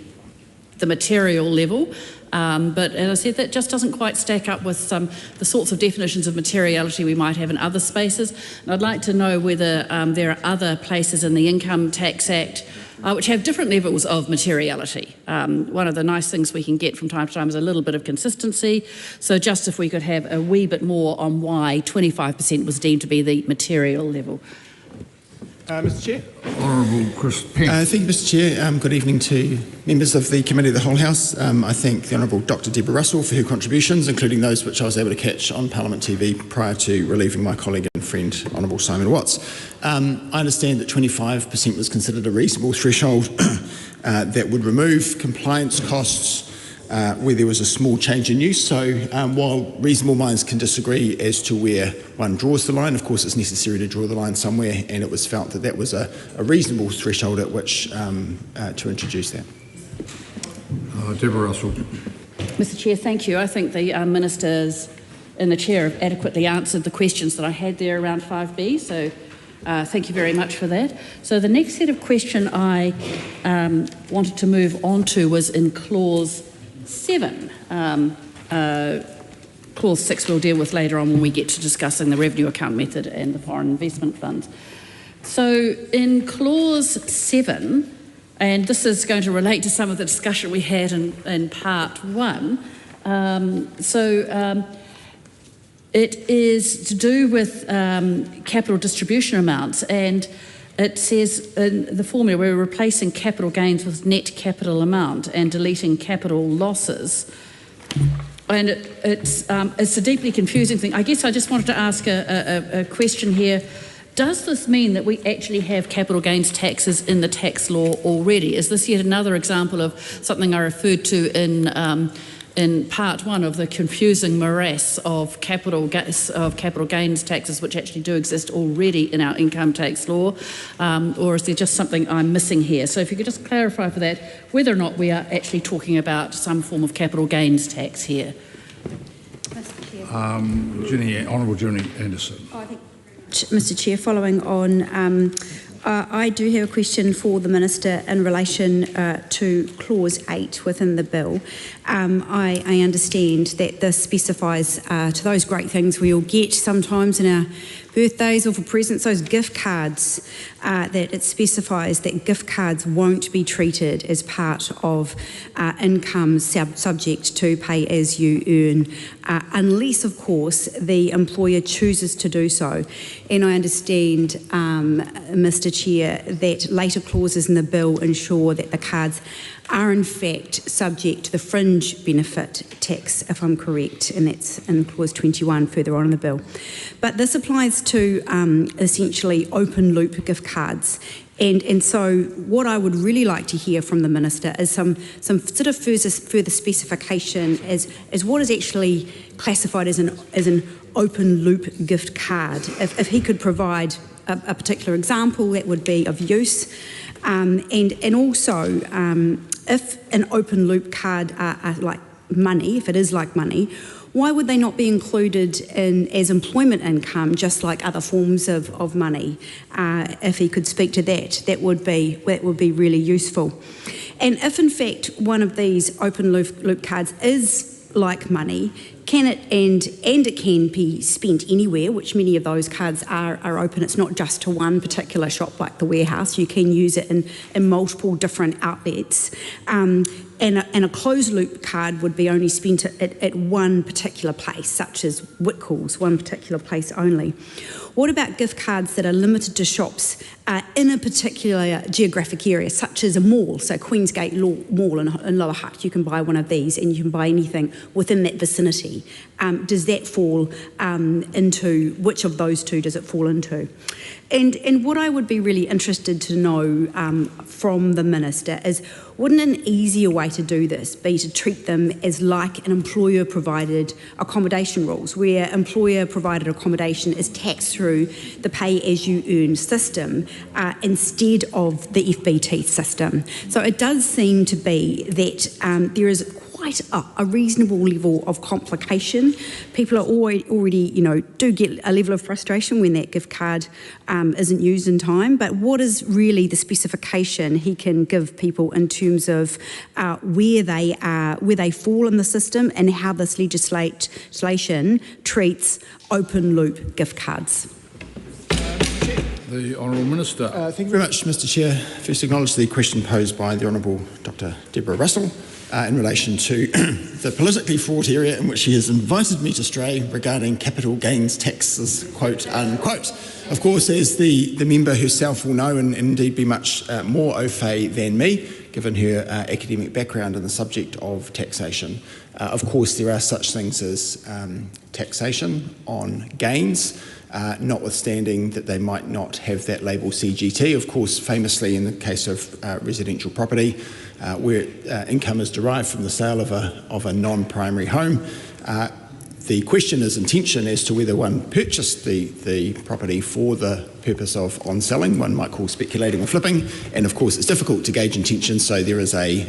[SPEAKER 12] the material level, but as I said, that just doesn't quite stack up with the sorts of definitions of materiality we might have in other spaces. And I'd like to know whether there are other places in the Income Tax Act which have different levels of materiality. One of the nice things we can get from time to time is a little bit of consistency. So just if we could have a wee bit more on why 25% was deemed to be the material level.
[SPEAKER 5] Mr Chair.
[SPEAKER 6] Honourable Chris Pence.
[SPEAKER 13] Thank you, Mr Chair. Good evening to members of the Committee of the Whole House. I thank the Honourable Dr Deborah Russell for her contributions, including those which I was able to catch on Parliament TV prior to relieving my colleague and friend, Honourable Simon Watts. I understand that 25% was considered a reasonable threshold that would remove compliance costs where there was a small change in use. So while reasonable minds can disagree as to where one draws the line, of course it's necessary to draw the line somewhere, and it was felt that that was a reasonable threshold at which to introduce that.
[SPEAKER 6] Deborah Russell.
[SPEAKER 11] Mr Chair, thank you. I think the Ministers and the Chair have adequately answered the questions that I had there around 5B, so thank you very much for that. So the next set of question I wanted to move on to was in Clause 7. Clause 6 we'll deal with later on when we get to discussing the revenue account method and the foreign investment funds. So in Clause 7, and this is going to relate to some of the discussion we had in Part 1, it is to do with capital distribution amounts, and it says in the formula we're replacing capital gains with net capital amount and deleting capital losses. And it's a deeply confusing thing. I guess I just wanted to ask a question here. Does this mean that we actually have capital gains taxes in the tax law already? Is this yet another example of something I referred to in Part 1 of the confusing morass of capital gains taxes, which actually do exist already in our income tax law, or is there just something I'm missing here? So if you could just clarify for that whether or not we are actually talking about some form of capital gains tax here.
[SPEAKER 6] Honourable Jenny Anderson.
[SPEAKER 15] Mr Chair, following on, I do have a question for the Minister in relation to Clause 8 within the bill. I understand that this specifies to those great things we all get sometimes in our birthdays or for presents, those gift cards, that it specifies that gift cards won't be treated as part of income subject to pay as you earn, unless, of course, the employer chooses to do so. And I understand, Mr Chair, that later clauses in the bill ensure that the cards are in fact subject to the fringe benefit tax, if I'm correct, and that's in Clause 21 further on in the bill. But this applies to essentially open loop gift cards. And so what I would really like to hear from the Minister is some sort of further specification as what is actually classified as an open loop gift card. If he could provide a particular example, that would be of use. And also, if an open loop card are like money, if it is like money, why would they not be included as employment income, just like other forms of money? If he could speak to that, that would be really useful. And if in fact one of these open loop cards is like money, can it and it can be spent anywhere, which many of those cards are open. It's not just to one particular shop like the warehouse. You can use it in multiple different outlets. And a closed loop card would be only spent at one particular place, such as Whitcoulls, one particular place only. What about gift cards that are limited to shops in a particular geographic area, such as a mall, so Queensgate Mall in Lower Hutt? You can buy one of these and you can buy anything within that vicinity. Does that fall into, which of those two does it fall into? And what I would be really interested to know from the Minister is, wouldn't an easier way to do this be to treat them as like an employer-provided accommodation rules, where employer-provided accommodation is taxed through the pay-as-you-earn system instead of the FBT system? So it does seem to be that there is quite a reasonable level of complication. People are already, do get a level of frustration when that gift card isn't used in time. But what is really the specification he can give people in terms of where they fall in the system and how this legislation treats open loop gift cards?
[SPEAKER 6] The Honourable Minister.
[SPEAKER 13] Thank you very much, Mr Chair. First, acknowledge the question posed by the Honourable Dr Deborah Russell in relation to the politically fraught area in which she has invited me to stray regarding capital gains taxes, quote unquote. Of course, as the member herself will know, and indeed be much more au fait than me, given her academic background in the subject of taxation, of course there are such things as taxation on gains, notwithstanding that they might not have that label CGT. Of course, famously in the case of residential property, where income is derived from the sale of a non-primary home. The question is intention as to whether one purchased the property for the purpose of on-selling, one might call speculating or flipping, and of course it's difficult to gauge intention, so there is a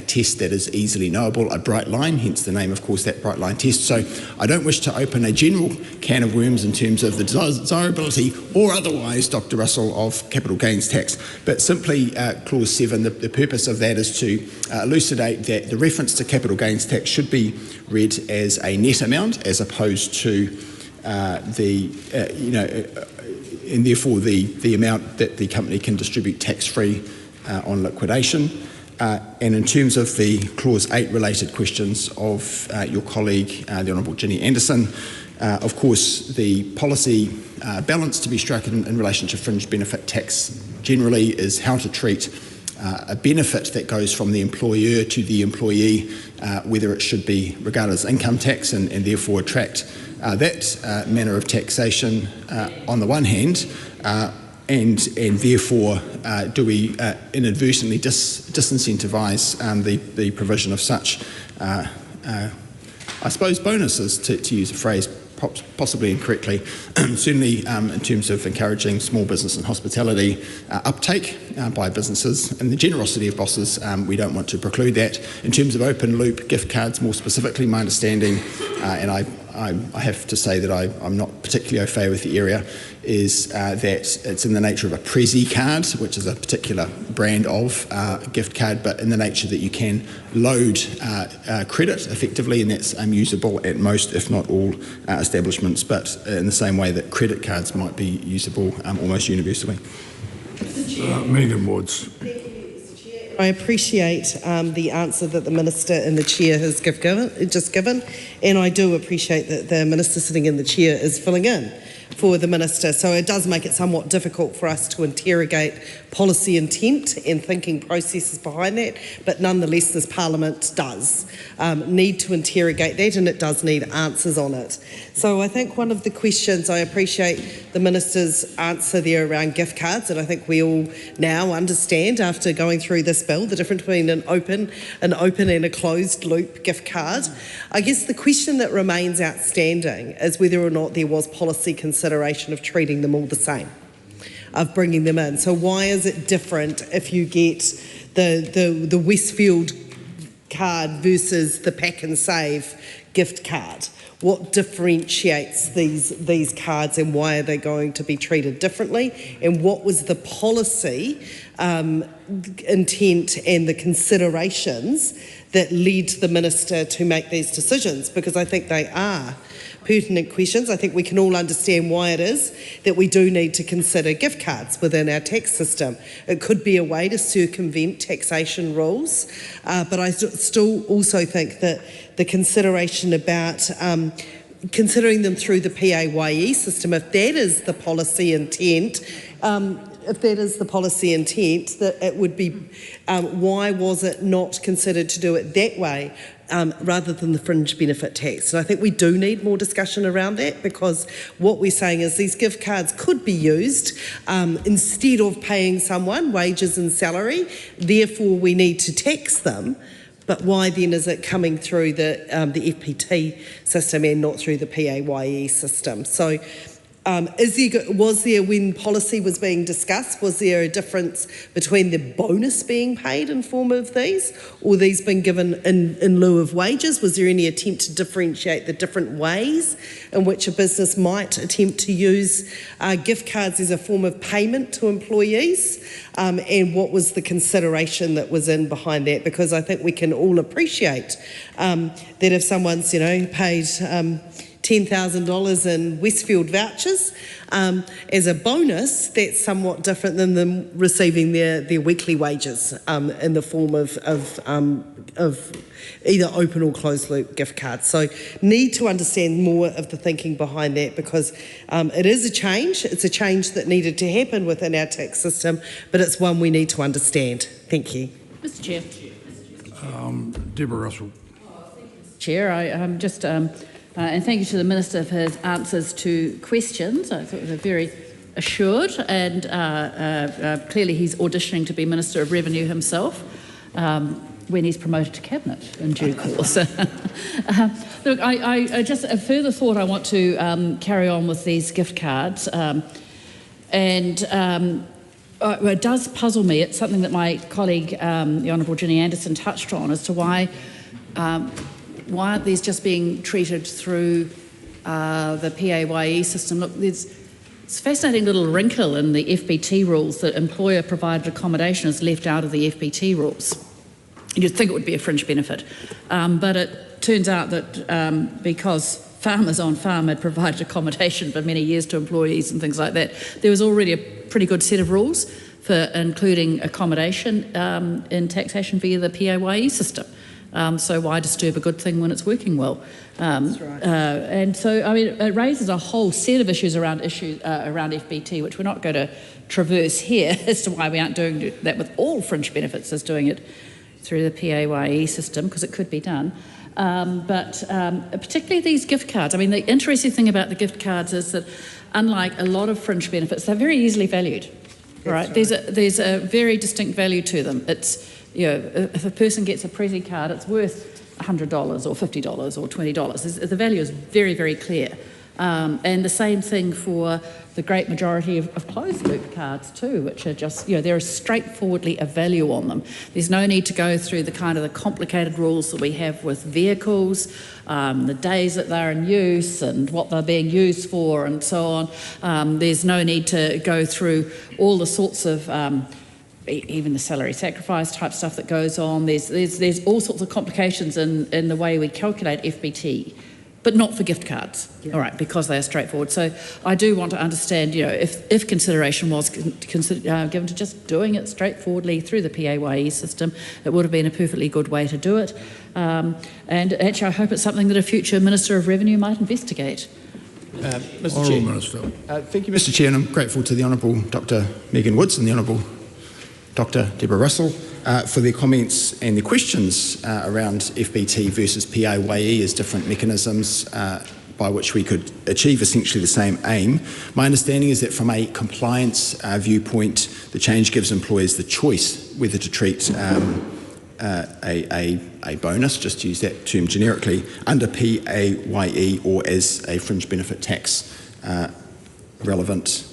[SPEAKER 13] test that is easily knowable, a bright line, hence the name, of course, that bright line test. So I don't wish to open a general can of worms in terms of the desirability or otherwise, Dr. Russell, of capital gains tax, but simply clause 7, the purpose of that is to elucidate that the reference to capital gains tax should be read as a net amount as opposed to and therefore the amount that the company can distribute tax-free on liquidation. And in terms of the clause 8 related questions of your colleague, the Honourable Ginny Anderson, of course the policy balance to be struck in relation to fringe benefit tax generally is how to treat a benefit that goes from the employer to the employee, whether it should be regarded as income tax and therefore attract that manner of taxation on the one hand, and therefore do we inadvertently disincentivise the provision of such, I suppose, bonuses, to use a phrase possibly incorrectly, certainly in terms of encouraging small business and hospitality uptake by businesses and the generosity of bosses, we don't want to preclude that. In terms of open loop gift cards, more specifically, my understanding, and I have to say that I'm not particularly au fait with the area, is that it's in the nature of a Prezi card, which is a particular brand of gift card, but in the nature that you can load credit effectively, and that's usable at most, if not all, establishments, but in the same way that credit cards might be usable almost universally.
[SPEAKER 6] Megan Woods.
[SPEAKER 4] I appreciate the answer that the Minister and the Chair has just given, and I do appreciate that the Minister sitting in the Chair is filling in for the Minister. So it does make it somewhat difficult for us to interrogate policy intent and thinking processes behind that, but nonetheless this Parliament does need to interrogate that, and it does need answers on it. So I think one of the questions, I appreciate the Minister's answer there around gift cards, and I think we all now understand after going through this bill the difference between an open and a closed loop gift card. I guess the question that remains outstanding is whether or not there was policy consideration of treating them all the same, of bringing them in. So why is it different if you get the Westfield card versus the Pack and Save gift card? What differentiates these cards, and why are they going to be treated differently? And what was the policy intent and the considerations that led the Minister to make these decisions? Because I think they are pertinent questions. I think we can all understand why it is that we do need to consider gift cards within our tax system. It could be a way to circumvent taxation rules, but I still also think that the consideration about considering them through the PAYE system, if that is the policy intent, that it would be, why was it not considered to do it that way rather than the fringe benefit tax? And I think we do need more discussion around that, because what we're saying is these gift cards could be used instead of paying someone wages and salary, therefore we need to tax them. But why then is it coming through the FPT system and not through the PAYE system? So was there, when policy was being discussed, was there a difference between the bonus being paid in form of these, or these being given in lieu of wages? Was there any attempt to differentiate the different ways in which a business might attempt to use gift cards as a form of payment to employees? And what was the consideration that was in behind that? Because I think we can all appreciate that if someone's, paid $10,000 in Westfield vouchers as a bonus, that's somewhat different than them receiving their weekly wages in the form of either open or closed loop gift cards. So need to understand more of the thinking behind that, because it is a change. It's a change that needed to happen within our tax system, but it's one we need to understand. Thank you.
[SPEAKER 11] Mr. Chair.
[SPEAKER 6] Deborah Russell.
[SPEAKER 11] Chair, I'm just... and thank you to the Minister for his answers to questions. I thought they were very assured, and clearly he's auditioning to be Minister of Revenue himself. when he's promoted to cabinet in due course. Look, I just a further thought I want to carry on with these gift cards, it does puzzle me. It's something that my colleague, the Honourable Ginny Anderson, touched on as to why aren't these just being treated through the PAYE system? Look, it's a fascinating little wrinkle in the FBT rules that employer-provided accommodation is left out of the FBT rules. You'd think it would be a fringe benefit, but it turns out that because farmers on farm had provided accommodation for many years to employees and things like that, there was already a pretty good set of rules for including accommodation in taxation via the PAYE system. So why disturb a good thing when it's working well?
[SPEAKER 2] That's right.
[SPEAKER 11] And so, I mean, it raises a whole set of issues around FBT, which we're not going to traverse here as to why we aren't doing that with all fringe benefits as doing it through the PAYE system, because it could be done. But particularly these gift cards. I mean, the interesting thing about the gift cards is that unlike a lot of fringe benefits, they're very easily valued. Right? There's a very distinct value to them. It's, you know, if a person gets a Prezi card, it's worth $100 or $50 or $20. The value is very, very clear. And the same thing for the great majority of closed loop cards too, which are just, you know, there is straightforwardly a value on them. There's no need to go through the kind of the complicated rules that we have with vehicles, the days that they're in use and what they're being used for and so on. There's no need to go through all the sorts of even the salary sacrifice type stuff that goes on. There's all sorts of complications in the way we calculate FBT, but not for gift cards, all right, because they are straightforward. So I do want to understand, you know, if consideration was given to just doing it straightforwardly through the PAYE system, it would have been a perfectly good way to do it. And actually, I hope it's something that a future Minister of Revenue might investigate.
[SPEAKER 13] Mr. Chair.
[SPEAKER 6] Minister.
[SPEAKER 13] Thank you, Mr. Chair, and I'm grateful to the Honourable Dr. Megan Woods and the Honourable Dr. Deborah Russell for their comments and their questions around FBT versus PAYE as different mechanisms by which we could achieve essentially the same aim. My understanding is that from a compliance viewpoint, the change gives employers the choice whether to treat a bonus, just to use that term generically, under PAYE or as a fringe benefit tax relevant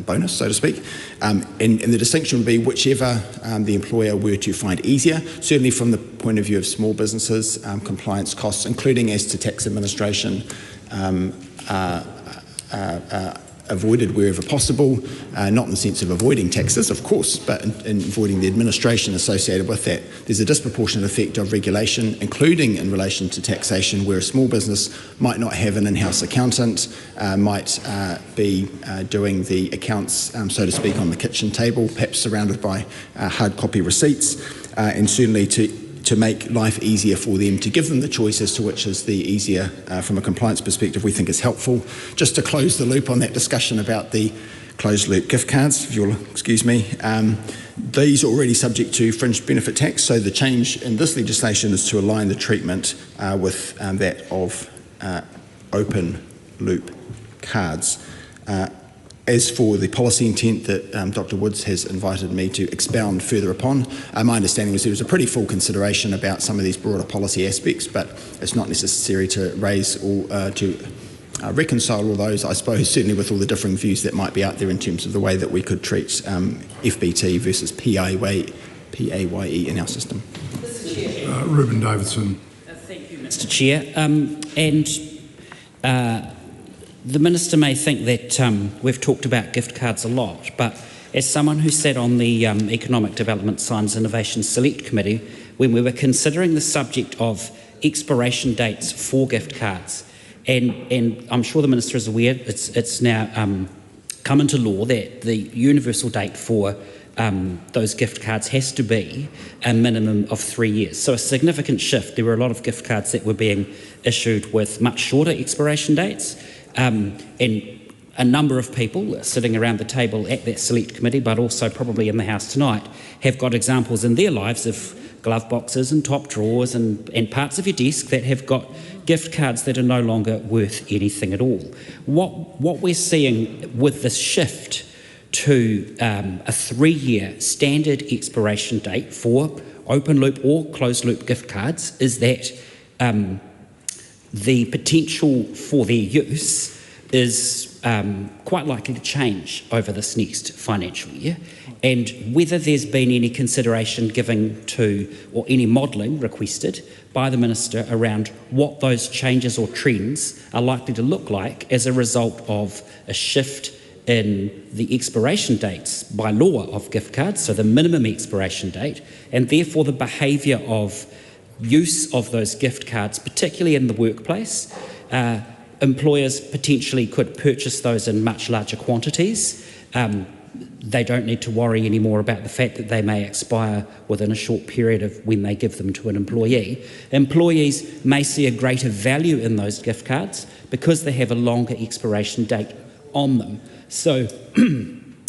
[SPEAKER 13] bonus, so to speak. And the distinction would be whichever the employer were to find easier, certainly from the point of view of small businesses, compliance costs, including as to tax administration, avoided wherever possible, not in the sense of avoiding taxes, of course, but in avoiding the administration associated with that. There's a disproportionate effect of regulation, including in relation to taxation, where a small business might not have an in-house accountant, might be doing the accounts, so to speak, on the kitchen table, perhaps surrounded by hard copy receipts, and certainly to make life easier for them, to give them the choice as to which is the easier from a compliance perspective, we think is helpful. Just to close the loop on that discussion about the closed loop gift cards, if you'll excuse me, these are already subject to fringe benefit tax, so the change in this legislation is to align the treatment with that of open loop cards. As for the policy intent that Dr. Woods has invited me to expound further upon, my understanding was there was a pretty full consideration about some of these broader policy aspects, but it's not necessary to raise or to reconcile all those, I suppose, certainly with all the differing views that might be out there in terms of the way that we could treat FBT versus PAYE in our system.
[SPEAKER 6] Ruben Davidson.
[SPEAKER 16] Thank you, Mr. Chair. The Minister may think that we've talked about gift cards a lot, but as someone who sat on the Economic Development Science Innovation Select Committee, when we were considering the subject of expiration dates for gift cards, and I'm sure the Minister is aware, it's now come into law that the universal date for those gift cards has to be a minimum of 3 years. So a significant shift. There were a lot of gift cards that were being issued with much shorter expiration dates. And a number of people sitting around the table at that select committee, but also probably in the House tonight, have got examples in their lives of glove boxes and top drawers and parts of your desk that have got gift cards that are no longer worth anything at all. What we're seeing with this shift to a 3-year standard expiration date for open loop or closed loop gift cards is that the potential for their use is quite likely to change over this next financial year, and whether there's been any consideration given to or any modelling requested by the Minister around what those changes or trends are likely to look like as a result of a shift in the expiration dates by law of gift cards, so the minimum expiration date, and therefore the behaviour of use of those gift cards, particularly in the workplace. Employers potentially could purchase those in much larger quantities. They don't need to worry anymore about the fact that they may expire within a short period of when they give them to an employee. Employees may see a greater value in those gift cards because they have a longer expiration date on them. So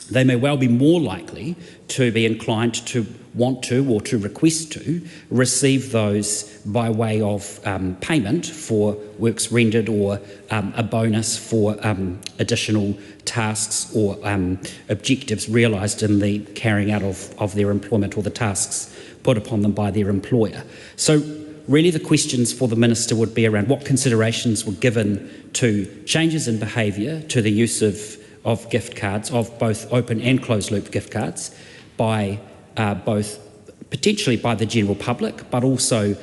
[SPEAKER 16] they may well be more likely to be inclined to want to or to request to receive those by way of payment for works rendered or a bonus for additional tasks or objectives realised in the carrying out of their employment or the tasks put upon them by their employer. So really the questions for the Minister would be around what considerations were given to changes in behaviour, to the use of gift cards, of both open and closed loop gift cards, by both potentially by the general public, but also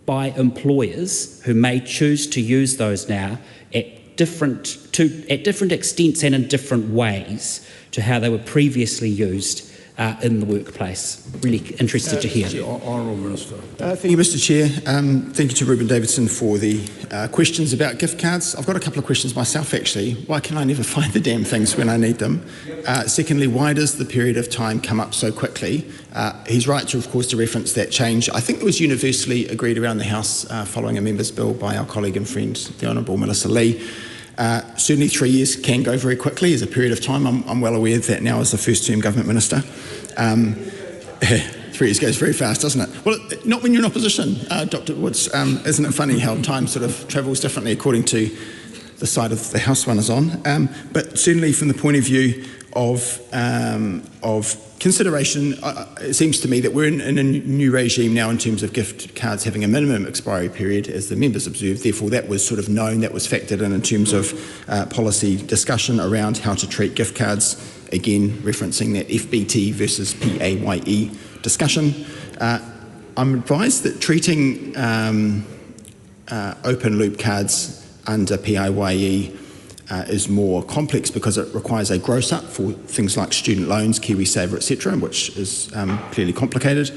[SPEAKER 16] by employers who may choose to use those now at different extents and in different ways to how they were previously used in the workplace. Really interested to hear.
[SPEAKER 6] Honourable Minister.
[SPEAKER 13] Thank you, Mr Chair. Thank you to Ruben Davidson for the questions about gift cards. I've got a couple of questions myself, actually. Why can I never find the damn things when I need them? Secondly, why does the period of time come up so quickly? He's right, to, of course, to reference that change. I think it was universally agreed around the House following a member's bill by our colleague and friend, the Honourable Melissa Lee. Certainly 3 years can go very quickly as a period of time. I'm well aware of that now as the first-term government minister. 3 years goes very fast, doesn't it? Well, not when you're in opposition, Dr Woods. Isn't it funny how time sort of travels differently according to the side of the House one is on? But certainly from the point of view of consideration, it seems to me that we're in a new regime now in terms of gift cards having a minimum expiry period, as the members observed. Therefore, that was sort of known, that was factored in terms of policy discussion around how to treat gift cards, again referencing that FBT versus PAYE discussion. I'm advised that treating open loop cards under PAYE is more complex because it requires a gross up for things like student loans, KiwiSaver, etc., which is clearly complicated.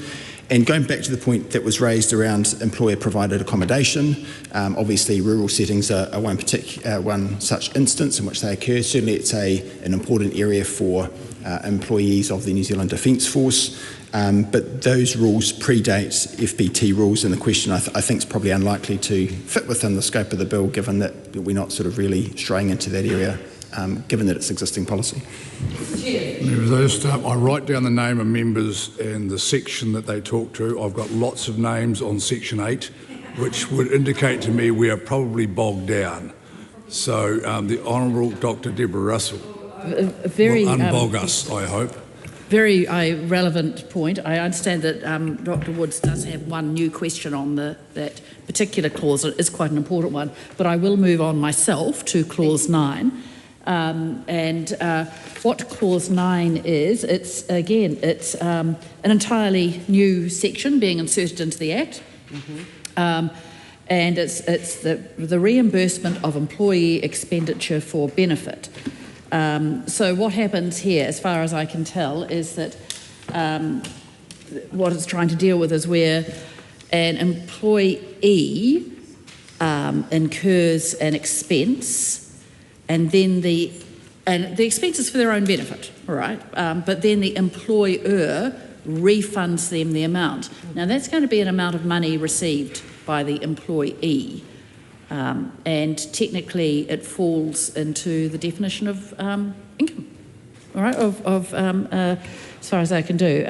[SPEAKER 13] And going back to the point that was raised around employer-provided accommodation, obviously rural settings are one such instance in which they occur. Certainly it's an important area for employees of the New Zealand Defence Force, but those rules predate FBT rules, and the question I think is probably unlikely to fit within the scope of the bill, given that we're not sort of really straying into that area, given that it's existing policy.
[SPEAKER 6] Members, I write down the name of members and the section that they talk to. I've got lots of names on section 8, which would indicate to me we are probably bogged down. So the Honourable Dr Deborah Russell will unbog us, I hope.
[SPEAKER 11] Very relevant point. I understand that Dr Woods does have one new question on that particular clause. It is quite an important one, but I will move on myself to clause 9. What clause 9 is, it's an entirely new section being inserted into the Act. And it's the reimbursement of employee expenditure for benefit. So what happens here, as far as I can tell, is that what it's trying to deal with is where an employee incurs an expense, and then the expense is for their own benefit, all right? But then the employer refunds them the amount. Now that's going to be an amount of money received by the employee. And technically it falls into the definition of income, all right, as far as I can do.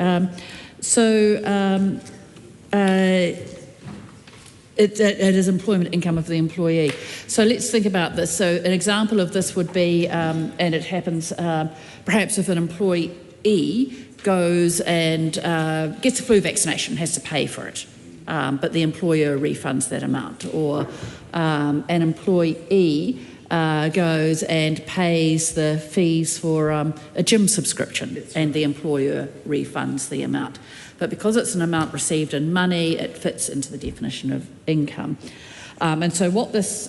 [SPEAKER 11] It is employment income of the employee. So let's think about this. So an example of this would be, and it happens perhaps if an employee goes and gets a flu vaccination, has to pay for it, but the employer refunds that amount. Or an employee goes and pays the fees for a gym subscription, and the employer refunds the amount. But because it's an amount received in money, it fits into the definition of income. And so what this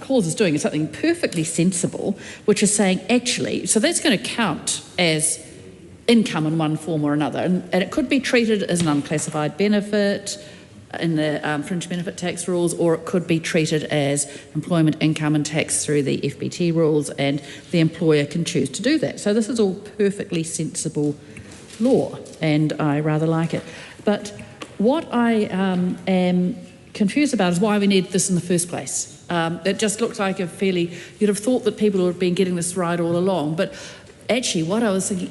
[SPEAKER 11] clause is doing is something perfectly sensible, which is saying, actually, so that's going to count as income in one form or another. And it could be treated as an unclassified benefit in the fringe benefit tax rules, or it could be treated as employment income and tax through the FBT rules, and the employer can choose to do that. So this is all perfectly sensible law, and I rather like it. But what I am confused about is why we need this in the first place. It just looks like you'd have thought that people would have been getting this right all along, but actually what I was thinking,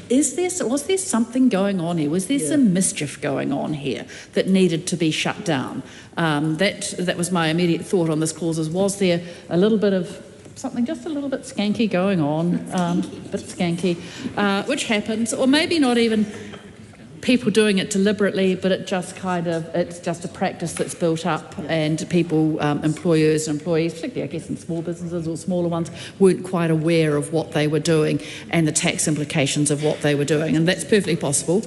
[SPEAKER 11] was there something going on here? Was there some mischief going on here that needed to be shut down? That was my immediate thought on this clause, is was there a little bit of something just a little bit skanky going on, which happens, or maybe not even people doing it deliberately, but it's just a practice that's built up, and people, employers and employees, particularly I guess in small businesses or smaller ones, weren't quite aware of what they were doing and the tax implications of what they were doing, and that's perfectly possible.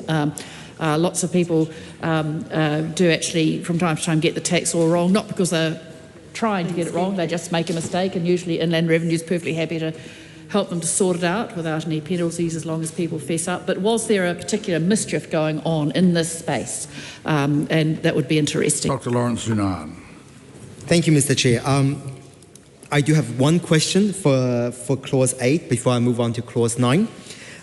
[SPEAKER 11] Lots of people do actually from time to time get the tax law wrong, not because they're trying to get it wrong, they just make a mistake, and usually Inland Revenue is perfectly happy to help them to sort it out without any penalties as long as people fess up. But was there a particular mischief going on in this space? And that would be interesting.
[SPEAKER 6] Dr. Lawrence Zunan.
[SPEAKER 19] Thank you, Mr. Chair. I do have one question for Clause 8 before I move on to Clause 9.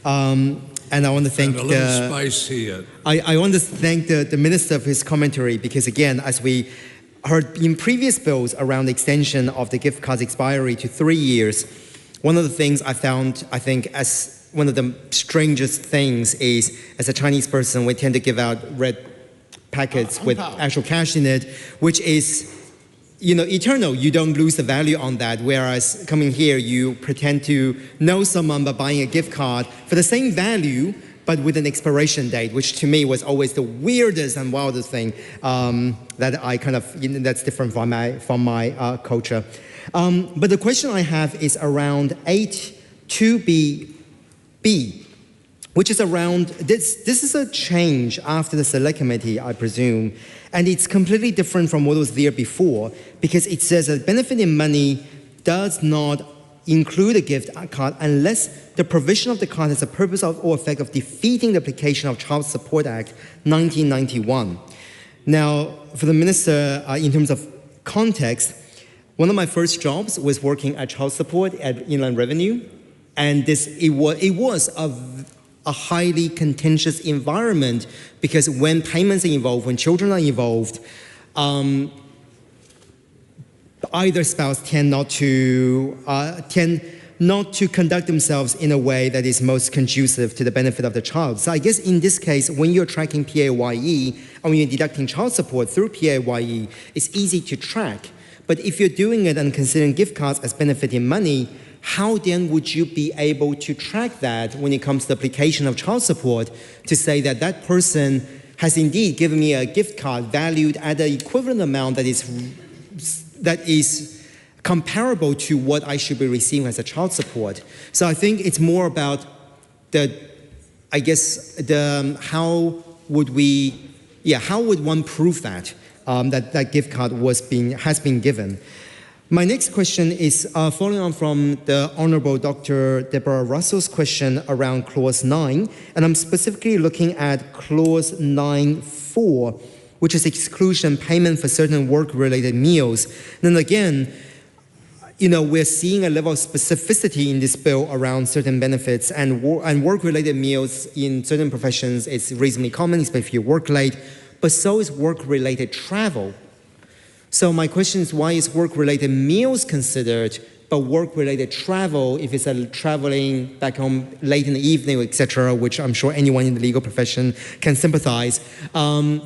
[SPEAKER 19] And I want to thank
[SPEAKER 6] space here.
[SPEAKER 19] I want to thank the Minister for his commentary, because again, as we heard in previous bills around the extension of the gift card's expiry to 3 years, one of the things I found, I think, as one of the strangest things is, as a Chinese person, we tend to give out red packets with actual cash in it, which is, eternal. You don't lose the value on that, whereas coming here, you pretend to know someone by buying a gift card for the same value, but with an expiration date, which to me was always the weirdest and wildest thing that I kind of, that's different from my culture. But the question I have is around 8.2b, which is around, this is a change after the Select Committee, I presume, and it's completely different from what was there before, because it says that benefit in money does not include a gift card unless the provision of the card has a purpose or effect of defeating the application of Child Support Act 1991. Now, for the Minister, in terms of context, one of my first jobs was working at Child Support at Inland Revenue, and it was a highly contentious environment, because when payments are involved, when children are involved, either spouse tend not to conduct themselves in a way that is most conducive to the benefit of the child. So I guess in this case, when you're tracking PAYE and when you're deducting child support through PAYE, it's easy to track. But if you're doing it and considering gift cards as benefit in money, how then would you be able to track that when it comes to the application of child support, to say that that person has indeed given me a gift card valued at the equivalent amount that is comparable to what I should be receiving as a child support? So I think it's more about how would one prove that that gift card has been given? My next question is following on from the Honourable Dr. Deborah Russell's question around Clause 9, and I'm specifically looking at Clause 9.4, which is exclusion payment for certain work-related meals. And again, we're seeing a level of specificity in this bill around certain benefits, and work-related meals in certain professions is reasonably common, especially if you work late, but so is work-related travel. So my question is, why is work-related meals considered, but work-related travel, if it's traveling back home late in the evening, etc., which I'm sure anyone in the legal profession can sympathize, why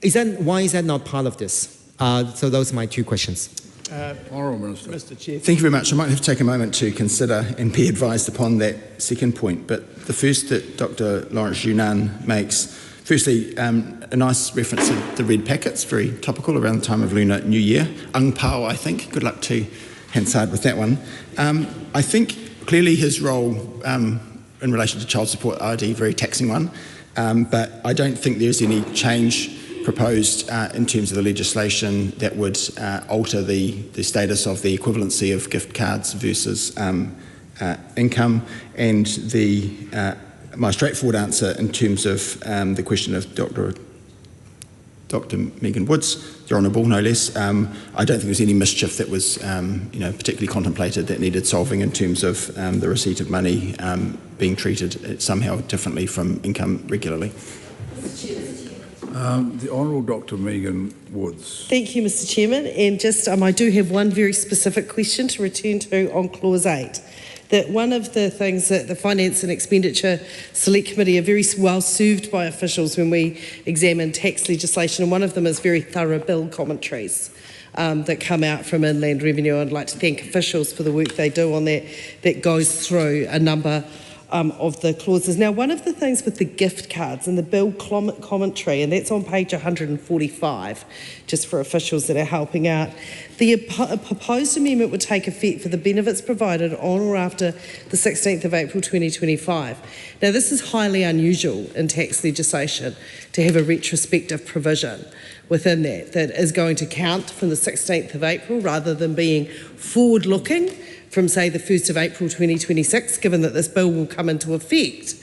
[SPEAKER 19] is that not part of this? So those are my two questions.
[SPEAKER 6] Honourable Minister.
[SPEAKER 13] Mr. Chair, thank you very much. I might have to take a moment to consider and be advised upon that second point, but the first that Dr. Lawrence Yunnan makes, firstly, a nice reference to the red packets, very topical around the time of Lunar New Year. Ang Pao, I think. Good luck to Hansard with that one. I think clearly his role in relation to child support RD, very taxing one, but I don't think there's any change proposed in terms of the legislation that would alter the status of the equivalency of gift cards versus income, and my straightforward answer in terms of the question of Dr. Megan Woods, the Honourable, no less. I don't think there's any mischief that was particularly contemplated that needed solving in terms of the receipt of money being treated somehow differently from income regularly.
[SPEAKER 6] The Honourable Dr. Megan Woods.
[SPEAKER 4] Thank you, Mr. Chairman. And just I do have one very specific question to return to on Clause 8. That one of the things that the Finance and Expenditure Select Committee are very well served by officials when we examine tax legislation, and one of them is very thorough bill commentaries that come out from Inland Revenue. I'd like to thank officials for the work they do on that goes through a number of the clauses. Now, one of the things with the gift cards and the bill commentary, and that's on page 145, just for officials that are helping out, the proposed amendment would take effect for the benefits provided on or after the 16th of April 2025. Now, this is highly unusual in tax legislation to have a retrospective provision within that is going to count from the 16th of April rather than being forward-looking from, say, the 1st of April 2026, given that this bill will come into effect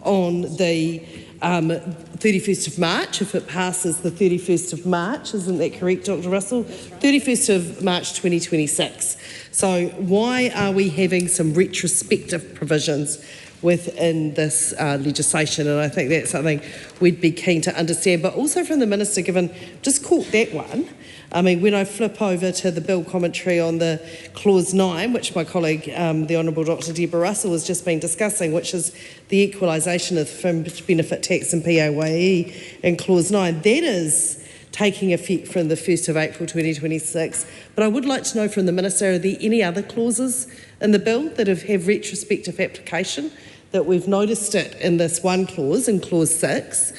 [SPEAKER 4] on the 31st of March, if it passes the 31st of March. Isn't that correct, Dr. Russell? 31st of March 2026. So why are we having some retrospective provisions within this legislation? And I think that's something we'd be keen to understand. But also from the Minister, given, just caught that one, I mean, when I flip over to the bill commentary on the Clause 9, which my colleague, the Honourable Dr. Deborah Russell, has just been discussing, which is the equalisation of fringe benefit tax and PAYE in Clause 9, that is taking effect from the 1st of April 2026. But I would like to know from the Minister, are there any other clauses in the bill that have retrospective application? That we've noticed it in this one clause, in Clause 6,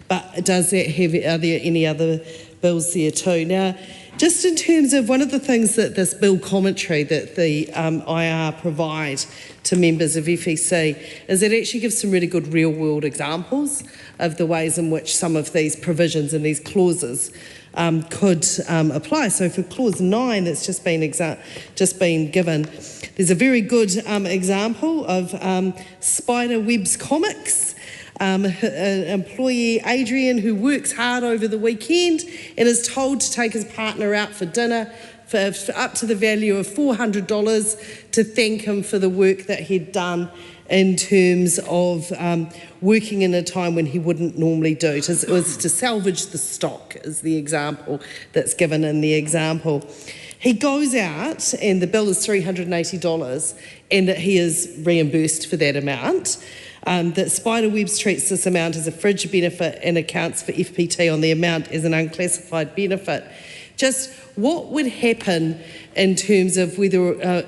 [SPEAKER 4] but does that have, are there any other bills there too? Now, just in terms of one of the things that this bill commentary that the IR provide to members of FEC is it actually gives some really good real world examples of the ways in which some of these provisions and these clauses could apply. So for Clause 9 that's just been given, there's a very good example of Spider Webs Comics. Employee Adrian, who works hard over the weekend and is told to take his partner out for dinner for up to the value of $400 to thank him for the work that he'd done in terms of working in a time when he wouldn't normally do. It was to salvage the stock is the example that's given in the example. He goes out and the bill is $380 and that he is reimbursed for that amount. That Spiderwebs treats this amount as a fringe benefit and accounts for FPT on the amount as an unclassified benefit. Just what would happen in terms of whether,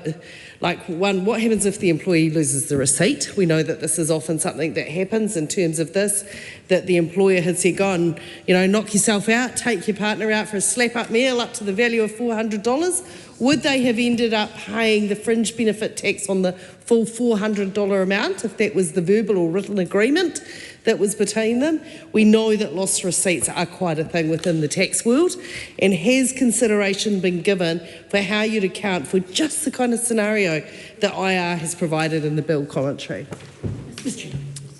[SPEAKER 4] what happens if the employee loses the receipt? We know that this is often something that happens in terms of this, that the employer had said, go and, knock yourself out, take your partner out for a slap-up meal up to the value of $400. Would they have ended up paying the fringe benefit tax on the full $400 amount if that was the verbal or written agreement that was between them? We know that lost receipts are quite a thing within the tax world, and has consideration been given for how you'd account for just the kind of scenario that IR has provided in the bill commentary?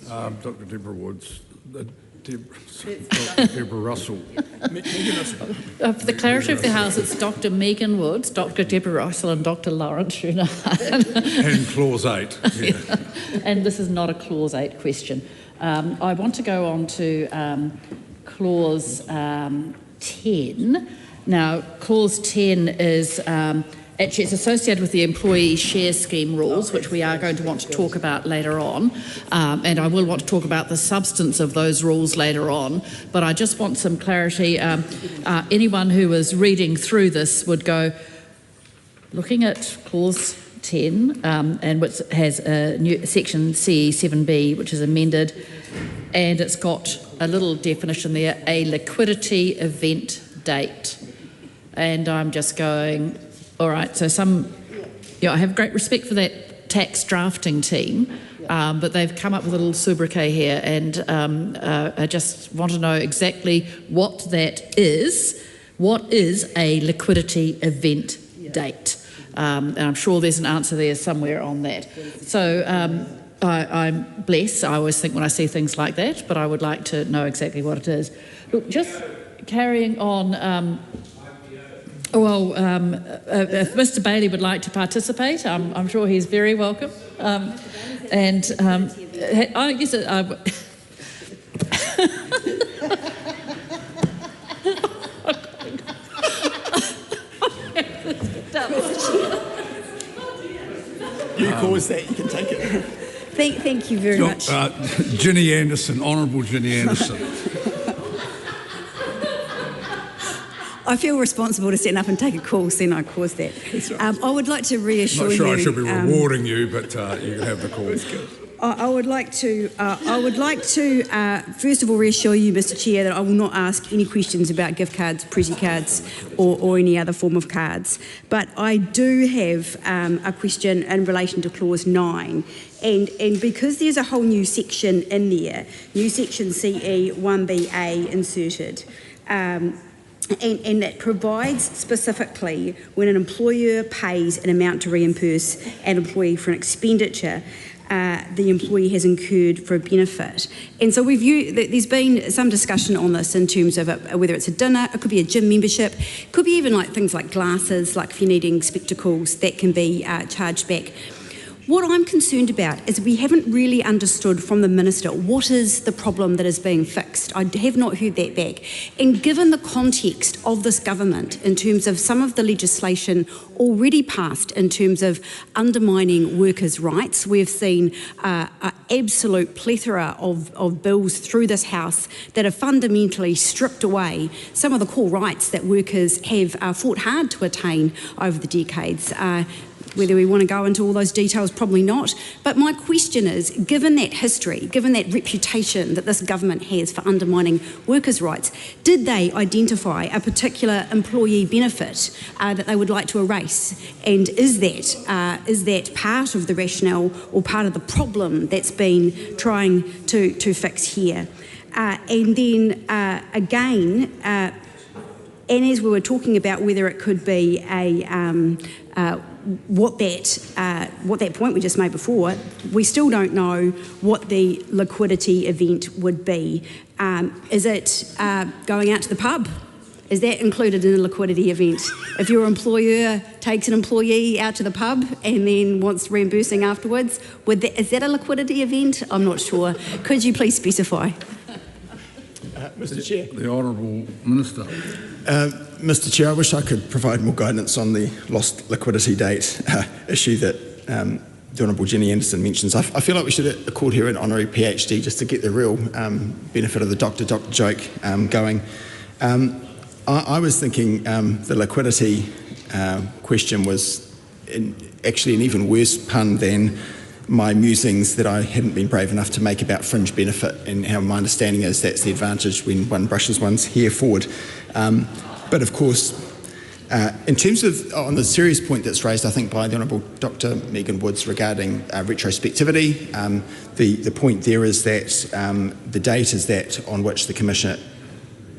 [SPEAKER 6] Dr. Deborah Woods. Dr. Deborah Russell.
[SPEAKER 11] For the clarity of the House, it's Dr. Megan Woods, Dr. Deborah Russell and Dr. Lawrence Yunnan.
[SPEAKER 6] And Clause 8. Yeah.
[SPEAKER 11] And this is not a Clause 8 question. I want to go on to Clause 10. Now, Clause 10 is Actually, it's associated with the employee share scheme rules, which we are going to want to talk about later on, and I will want to talk about the substance of those rules later on, but I just want some clarity. Anyone who is reading through this would go, looking at clause 10, and which has a new section CE7B, which is amended, and it's got a little definition there, a liquidity event date. And I'm just going, all right, so I have great respect for that tax drafting team, but they've come up with a little sobriquet here, and I just want to know exactly what that is. What is a liquidity event date? And I'm sure there's an answer there somewhere on that. So I'm blessed. I always think when I see things like that, but I would like to know exactly what it is. Look, just carrying on. If Mr. Bailey would like to participate, I'm sure he's very welcome. I guess
[SPEAKER 13] you caused that, you can take it.
[SPEAKER 15] Thank you very much.
[SPEAKER 6] Ginny Anderson, Honourable Ginny Anderson.
[SPEAKER 15] I feel responsible to stand up and take a call, seeing I caused that. I would like to reassure you.
[SPEAKER 6] I'm not sure I should be rewarding you, but you can have the call.
[SPEAKER 15] I would like to first of all reassure you, Mr. Chair, that I will not ask any questions about gift cards, Prezi cards, or any other form of cards. But I do have a question in relation to clause 9. And because there's a whole new section in there, new section CE 1BA inserted, and that provides specifically when an employer pays an amount to reimburse an employee for an expenditure the employee has incurred for a benefit. And so there's been some discussion on this in terms of whether it's a dinner, it could be a gym membership, it could be even like things like glasses, like if you're needing spectacles, that can be charged back. What I'm concerned about is we haven't really understood from the Minister what is the problem that is being fixed. I have not heard that back. And given the context of this government in terms of some of the legislation already passed in terms of undermining workers' rights, we've seen an absolute plethora of bills through this House that have fundamentally stripped away some of the core rights that workers have fought hard to attain over the decades. Whether we want to go into all those details, probably not. But my question is, given that history, given that reputation that this government has for undermining workers' rights, did they identify a particular employee benefit that they would like to erase? And is that part of the rationale or part of the problem that's been trying to fix here? And then again, and as we were talking about whether it could be what that point we just made before, we still don't know what the liquidity event would be. Is it going out to the pub? Is that included in a liquidity event? If your employer takes an employee out to the pub and then wants reimbursing afterwards, is that a liquidity event? I'm not sure. Could you please specify?
[SPEAKER 13] Mr. Chair.
[SPEAKER 6] The Honourable Minister.
[SPEAKER 13] Mr. Chair, I wish I could provide more guidance on the lost liquidity date issue that the Honourable Ginny Anderson mentions. I feel like we should accord her an honorary PhD just to get the real benefit of the doctor joke going. I was thinking the liquidity question was actually an even worse pun than my musings that I hadn't been brave enough to make about fringe benefit, and how my understanding is that's the advantage when one brushes one's hair forward. But of course, in terms of, on the serious point that's raised, I think, by the Honourable Dr. Megan Woods regarding retrospectivity, the point there is that the date is that on which the Commissioner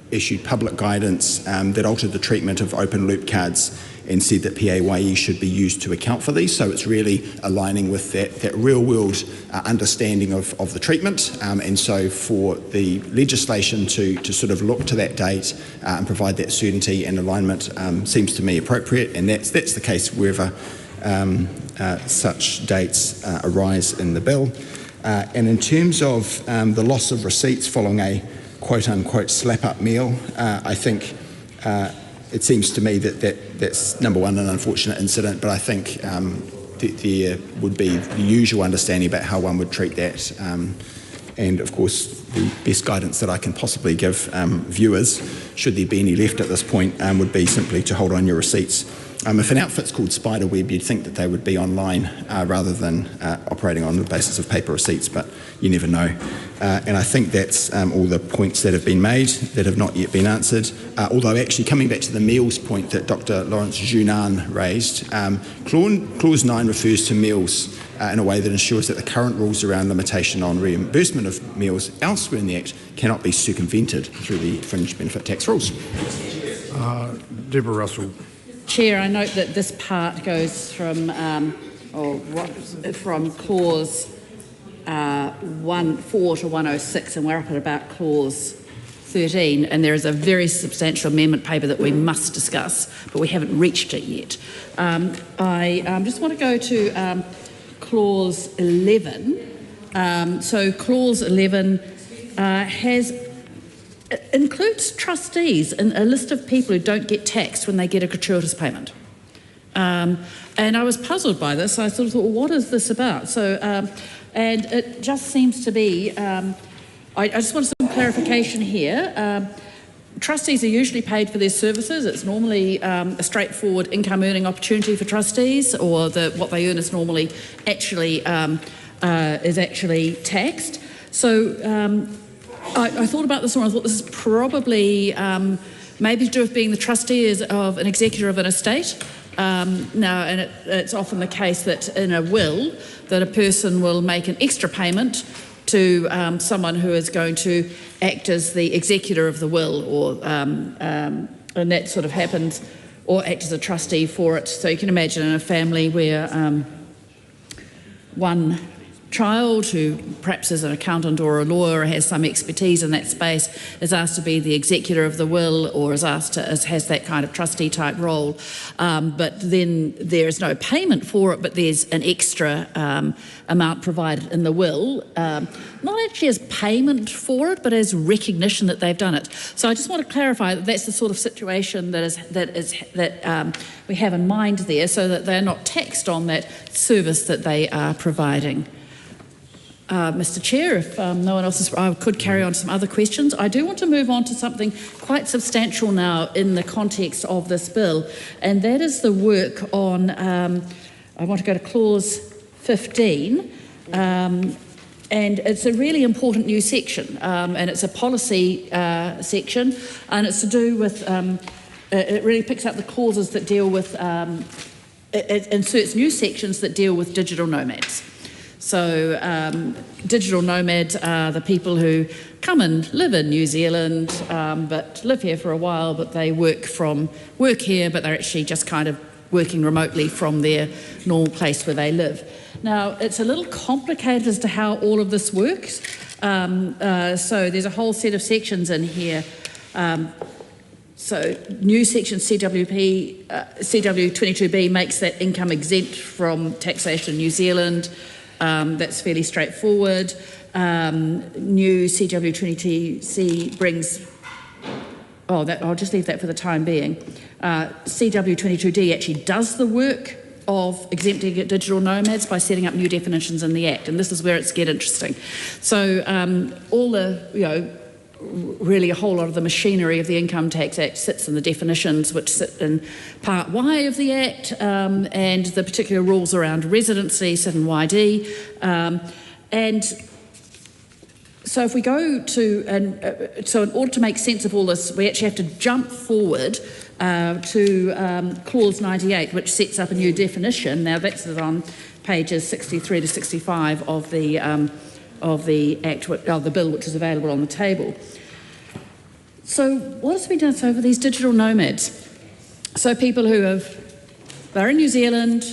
[SPEAKER 13] issued public guidance that altered the treatment of open loop cards and said that PAYE should be used to account for these. So it's really aligning with that real world understanding of the treatment. And so for the legislation to sort of look to that date and provide that certainty and alignment seems to me appropriate. And that's the case wherever such dates arise in the bill. And in terms of the loss of receipts following a quote-unquote slap-up meal, I think it seems to me that's number one, an unfortunate incident, but I think there would be the usual understanding about how one would treat that. And of course, the best guidance that I can possibly give viewers, should there be any left at this point, would be simply to hold on your receipts. If an outfit's called Spiderweb, you'd think that they would be online rather than operating on the basis of paper receipts, but you never know. And I think that's all the points that have been made that have not yet been answered. Although actually coming back to the meals point that Dr. Lawrence Junan raised, Clause 9 refers to meals in a way that ensures that the current rules around limitation on reimbursement of meals elsewhere in the Act cannot be circumvented through the fringe benefit tax rules.
[SPEAKER 6] Deborah Russell.
[SPEAKER 11] Chair, I note that this part goes from clause 1.4 to 106, and we're up at about clause 13, and there is a very substantial amendment paper that we must discuss, but we haven't reached it yet. I just want to go to clause 11. So clause 11 includes trustees in a list of people who don't get taxed when they get a gratuitous payment. And I was puzzled by this. I sort of thought, well, what is this about? So, and it just seems to be, I just want some clarification here. Trustees are usually paid for their services. It's normally a straightforward income earning opportunity for trustees, or what they earn is normally actually taxed. So I thought about this one. I thought this is probably maybe to do with being the trustee of an executor of an estate. And it's often the case that in a will that a person will make an extra payment to someone who is going to act as the executor of the will, or and that sort of happens, or act as a trustee for it. So you can imagine in a family where one child who perhaps is an accountant or a lawyer or has some expertise in that space is asked to be the executor of the will, or is asked to has that kind of trustee type role, but then there is no payment for it, but there's an extra amount provided in the will, not actually as payment for it, but as recognition that they've done it. So I just want to clarify that that's the sort of situation that we have in mind there, so that they're not taxed on that service that they are providing. Mr. Chair, if no one else is, I could carry on to some other questions. I do want to move on to something quite substantial now in the context of this bill, and that is the work on, I want to go to clause 15, and it's a really important new section, and it's a policy section, and it's to do with, it really picks up the clauses that deal with, it inserts new sections that deal with digital nomads. So digital nomads are the people who come and live in New Zealand, but live here for a while, but they work here, but they're actually just kind of working remotely from their normal place where they live. Now, it's a little complicated as to how all of this works. So there's a whole set of sections in here. So new section CW22B makes that income exempt from taxation in New Zealand. That's fairly straightforward. New CW22C brings, I'll just leave that for the time being. CW22D actually does the work of exempting digital nomads by setting up new definitions in the Act, and this is where it's get interesting. So all the, really a whole lot of the machinery of the Income Tax Act sits in the definitions, which sit in Part Y of the Act, and the particular rules around residency sit in YD. And so if we go to, so in order to make sense of all this, we actually have to jump forward to Clause 98, which sets up a new definition. Now that's on pages 63 to 65 of the Act, of the bill, which is available on the table. So what has been done for these digital nomads? So people who they're in New Zealand,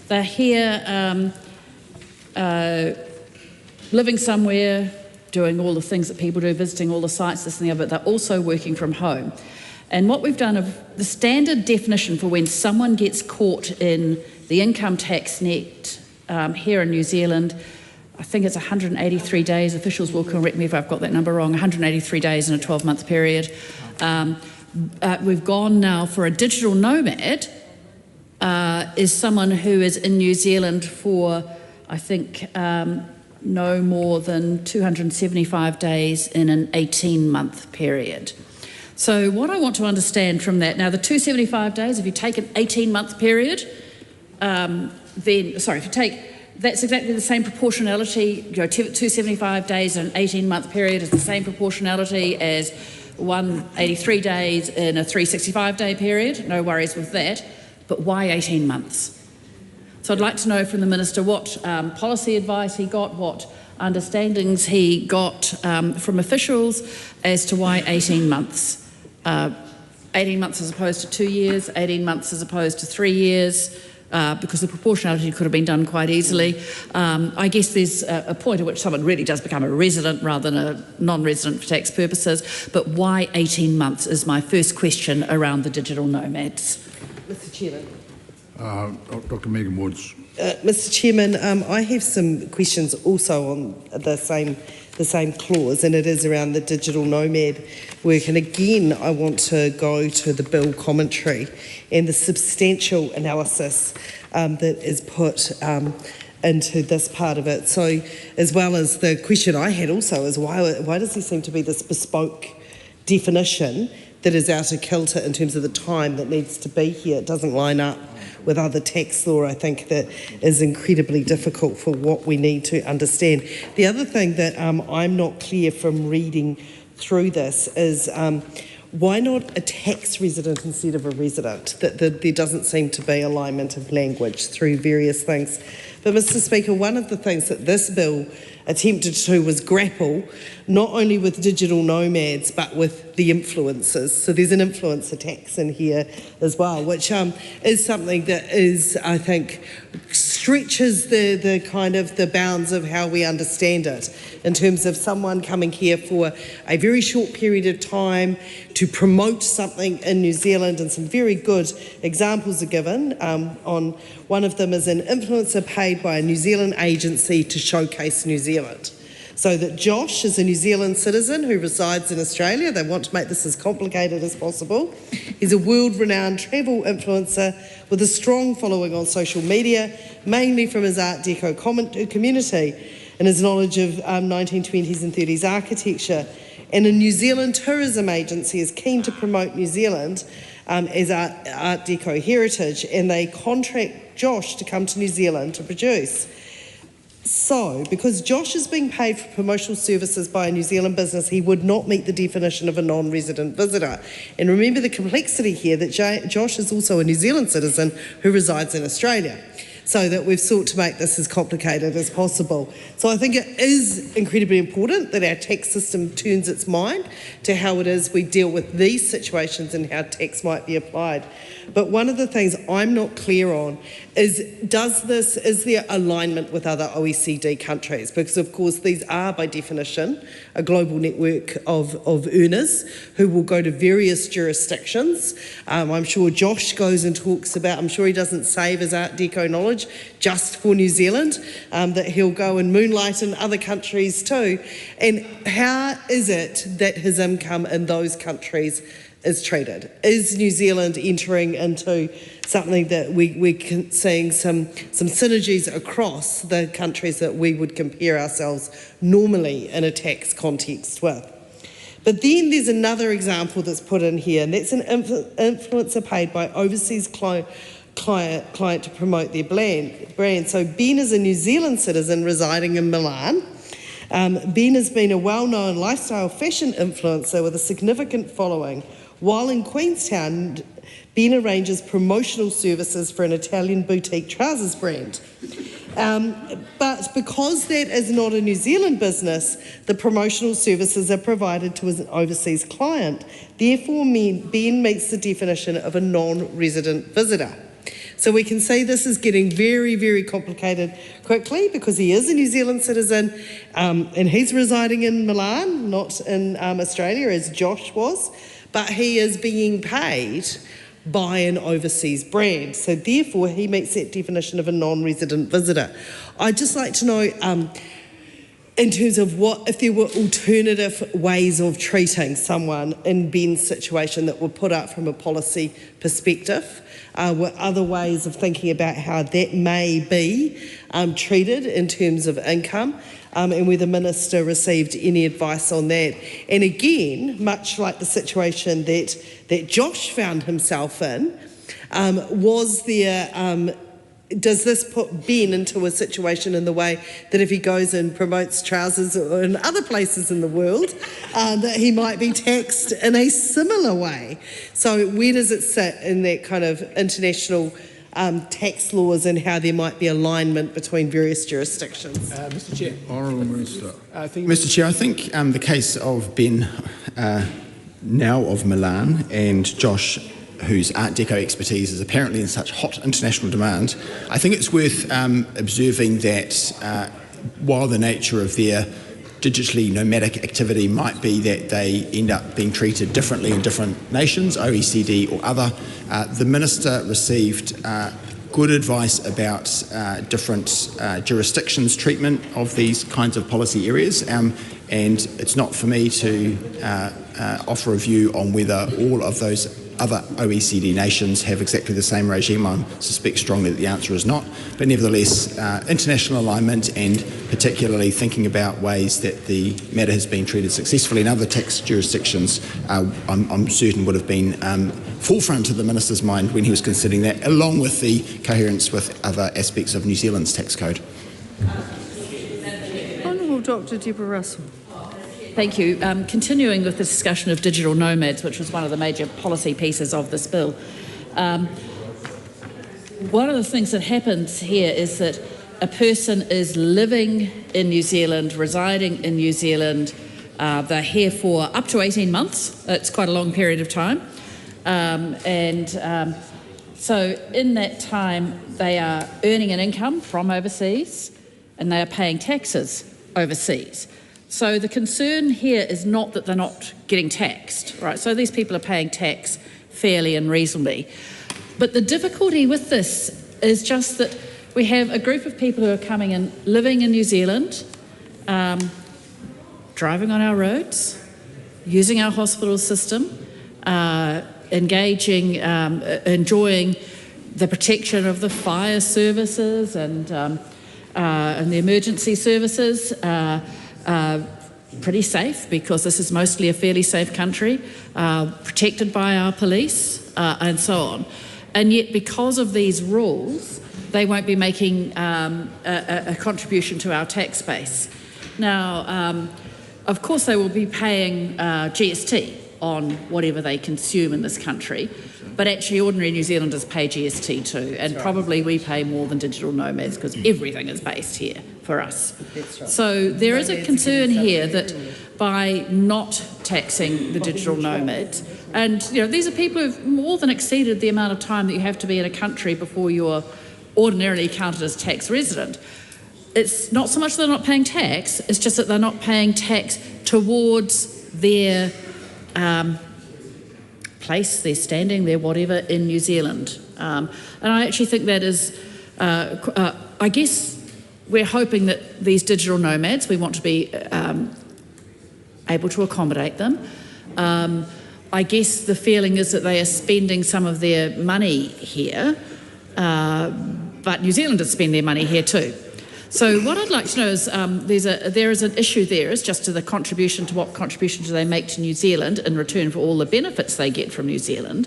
[SPEAKER 11] they're here living somewhere, doing all the things that people do, visiting all the sites, this and the other, but they're also working from home. And what we've done, the standard definition for when someone gets caught in the income tax net here in New Zealand, I think it's 183 days, officials will correct me if I've got that number wrong, 183 days in a 12-month period. we've gone now for a digital nomad is someone who is in New Zealand for, I think, no more than 275 days in an 18-month period. So what I want to understand from that, now the 275 days, if you take an 18-month period, if you take, that's exactly the same proportionality, 275 days in an 18-month period is the same proportionality as 183 days in a 365-day period, no worries with that, but why 18 months? So I'd like to know from the Minister what policy advice he got, what understandings he got from officials as to why 18 months. 18 months as opposed to 2 years, 18 months as opposed to 3 years, because the proportionality could have been done quite easily. I guess there's a point at which someone really does become a resident rather than a non-resident for tax purposes, but why 18 months is my first question around the digital nomads.
[SPEAKER 4] Mr Chairman.
[SPEAKER 6] Dr Megan Woods.
[SPEAKER 4] Mr Chairman, I have some questions also on the same clause, and it is around the digital nomad work. And again, I want to go to the bill commentary and the substantial analysis that is put into this part of it. So, as well as the question I had also is why does there seem to be this bespoke definition that is out of kilter in terms of the time that needs to be here? It doesn't line up with other tax law, I think, that is incredibly difficult for what we need to understand. The other thing that I'm not clear from reading through this is why not a tax resident instead of a resident? That there doesn't seem to be alignment of language through various things. But Mr Speaker, one of the things that this bill attempted to was grapple not only with digital nomads but with the influencers. So there's an influencer tax in here as well, which is something that is, I think, stretches the kind of the bounds of how we understand it in terms of someone coming here for a very short period of time to promote something in New Zealand, and some very good examples are given. On one of them is an influencer paid by a New Zealand agency to showcase New Zealand. So that Josh is a New Zealand citizen who resides in Australia. They want to make this as complicated as possible. He's a world-renowned travel influencer with a strong following on social media, mainly from his Art Deco community and his knowledge of 1920s and 30s architecture. And a New Zealand tourism agency is keen to promote New Zealand as Art Deco heritage, and they contract Josh to come to New Zealand to produce. So, because Josh is being paid for promotional services by a New Zealand business, he would not meet the definition of a non-resident visitor. And remember the complexity here that Josh is also a New Zealand citizen who resides in Australia. So that we've sought to make this as complicated as possible. So I think it is incredibly important that our tax system turns its mind to how it is we deal with these situations and how tax might be applied. But one of the things I'm not clear on is is there alignment with other OECD countries? Because of course these are by definition a global network of earners who will go to various jurisdictions. I'm sure Josh goes and talks about, I'm sure he doesn't save his Art Deco knowledge just for New Zealand, that he'll go and moonlight in other countries too. And how is it that his income in those countries is treated? Is New Zealand entering into something that we're seeing some synergies across the countries that we would compare ourselves normally in a tax context with? But then there's another example that's put in here, and that's an influencer paid by overseas client to promote their brand. So Ben is a New Zealand citizen residing in Milan. Ben has been a well-known lifestyle fashion influencer with a significant following. While in Queenstown, Ben arranges promotional services for an Italian boutique trousers brand. But because that is not a New Zealand business, the promotional services are provided to an overseas client. Therefore, Ben meets the definition of a non-resident visitor. So we can see this is getting very, very complicated quickly because he is a New Zealand citizen and he's residing in Milan, not in Australia as Josh was, but he is being paid by an overseas brand. So therefore he meets that definition of a non-resident visitor. I'd just like to know, in terms of what if there were alternative ways of treating someone in Ben's situation that were put up from a policy perspective, were other ways of thinking about how that may be treated in terms of income, and whether the Minister received any advice on that. And again, much like the situation that Josh found himself in, was there does this put Ben into a situation in the way that if he goes and promotes trousers or in other places in the world, that he might be taxed in a similar way? So where does it sit in that kind of international tax laws and how there might be alignment between various jurisdictions?
[SPEAKER 5] Mr Chair.
[SPEAKER 6] Honourable Minister.
[SPEAKER 13] Mr Chair, I think the case of Ben, now of Milan, and Josh, whose Art Deco expertise is apparently in such hot international demand, I think it's worth observing that while the nature of their digitally nomadic activity might be that they end up being treated differently in different nations, OECD or other, the Minister received good advice about different jurisdictions' treatment of these kinds of policy areas, and it's not for me to offer a view on whether all of those other OECD nations have exactly the same regime. I suspect strongly that the answer is not. But nevertheless, international alignment and particularly thinking about ways that the matter has been treated successfully in other tax jurisdictions, I'm certain would have been forefront of the Minister's mind when he was considering that, along with the coherence with other aspects of New Zealand's tax code.
[SPEAKER 11] Honourable Dr. Deborah Russell. Thank you. Continuing with the discussion of digital nomads, which was one of the major policy pieces of this bill, one of the things that happens here is that a person is living in New Zealand, residing in New Zealand, they're here for up to 18 months. It's quite a long period of time. So in that time, they are earning an income from overseas and they are paying taxes overseas. So the concern here is not that they're not getting taxed, right? So these people are paying tax fairly and reasonably. But the difficulty with this is just that we have a group of people who are coming in, living in New Zealand, driving on our roads, using our hospital system, engaging, enjoying the protection of the fire services and the emergency services, pretty safe because this is mostly a fairly safe country, protected by our police and so on. And yet because of these rules, they won't be making a contribution to our tax base. Now, of course they will be paying GST on whatever they consume in this country, but actually ordinary New Zealanders pay GST too, and probably we pay more than digital nomads because everything is based here for us. So there is a concern here that by not taxing the digital nomads, and these are people who've more than exceeded the amount of time that you have to be in a country before you're ordinarily counted as tax resident. It's not so much that they're not paying tax, it's just that they're not paying tax towards their place, their standing, their whatever in New Zealand. And I actually think that is, I guess we're hoping that these digital nomads, we want to be able to accommodate them. I guess the feeling is that they are spending some of their money here, but New Zealanders spend their money here too. So what I'd like to know is there is an issue there as just to the contribution, to what contribution do they make to New Zealand in return for all the benefits they get from New Zealand.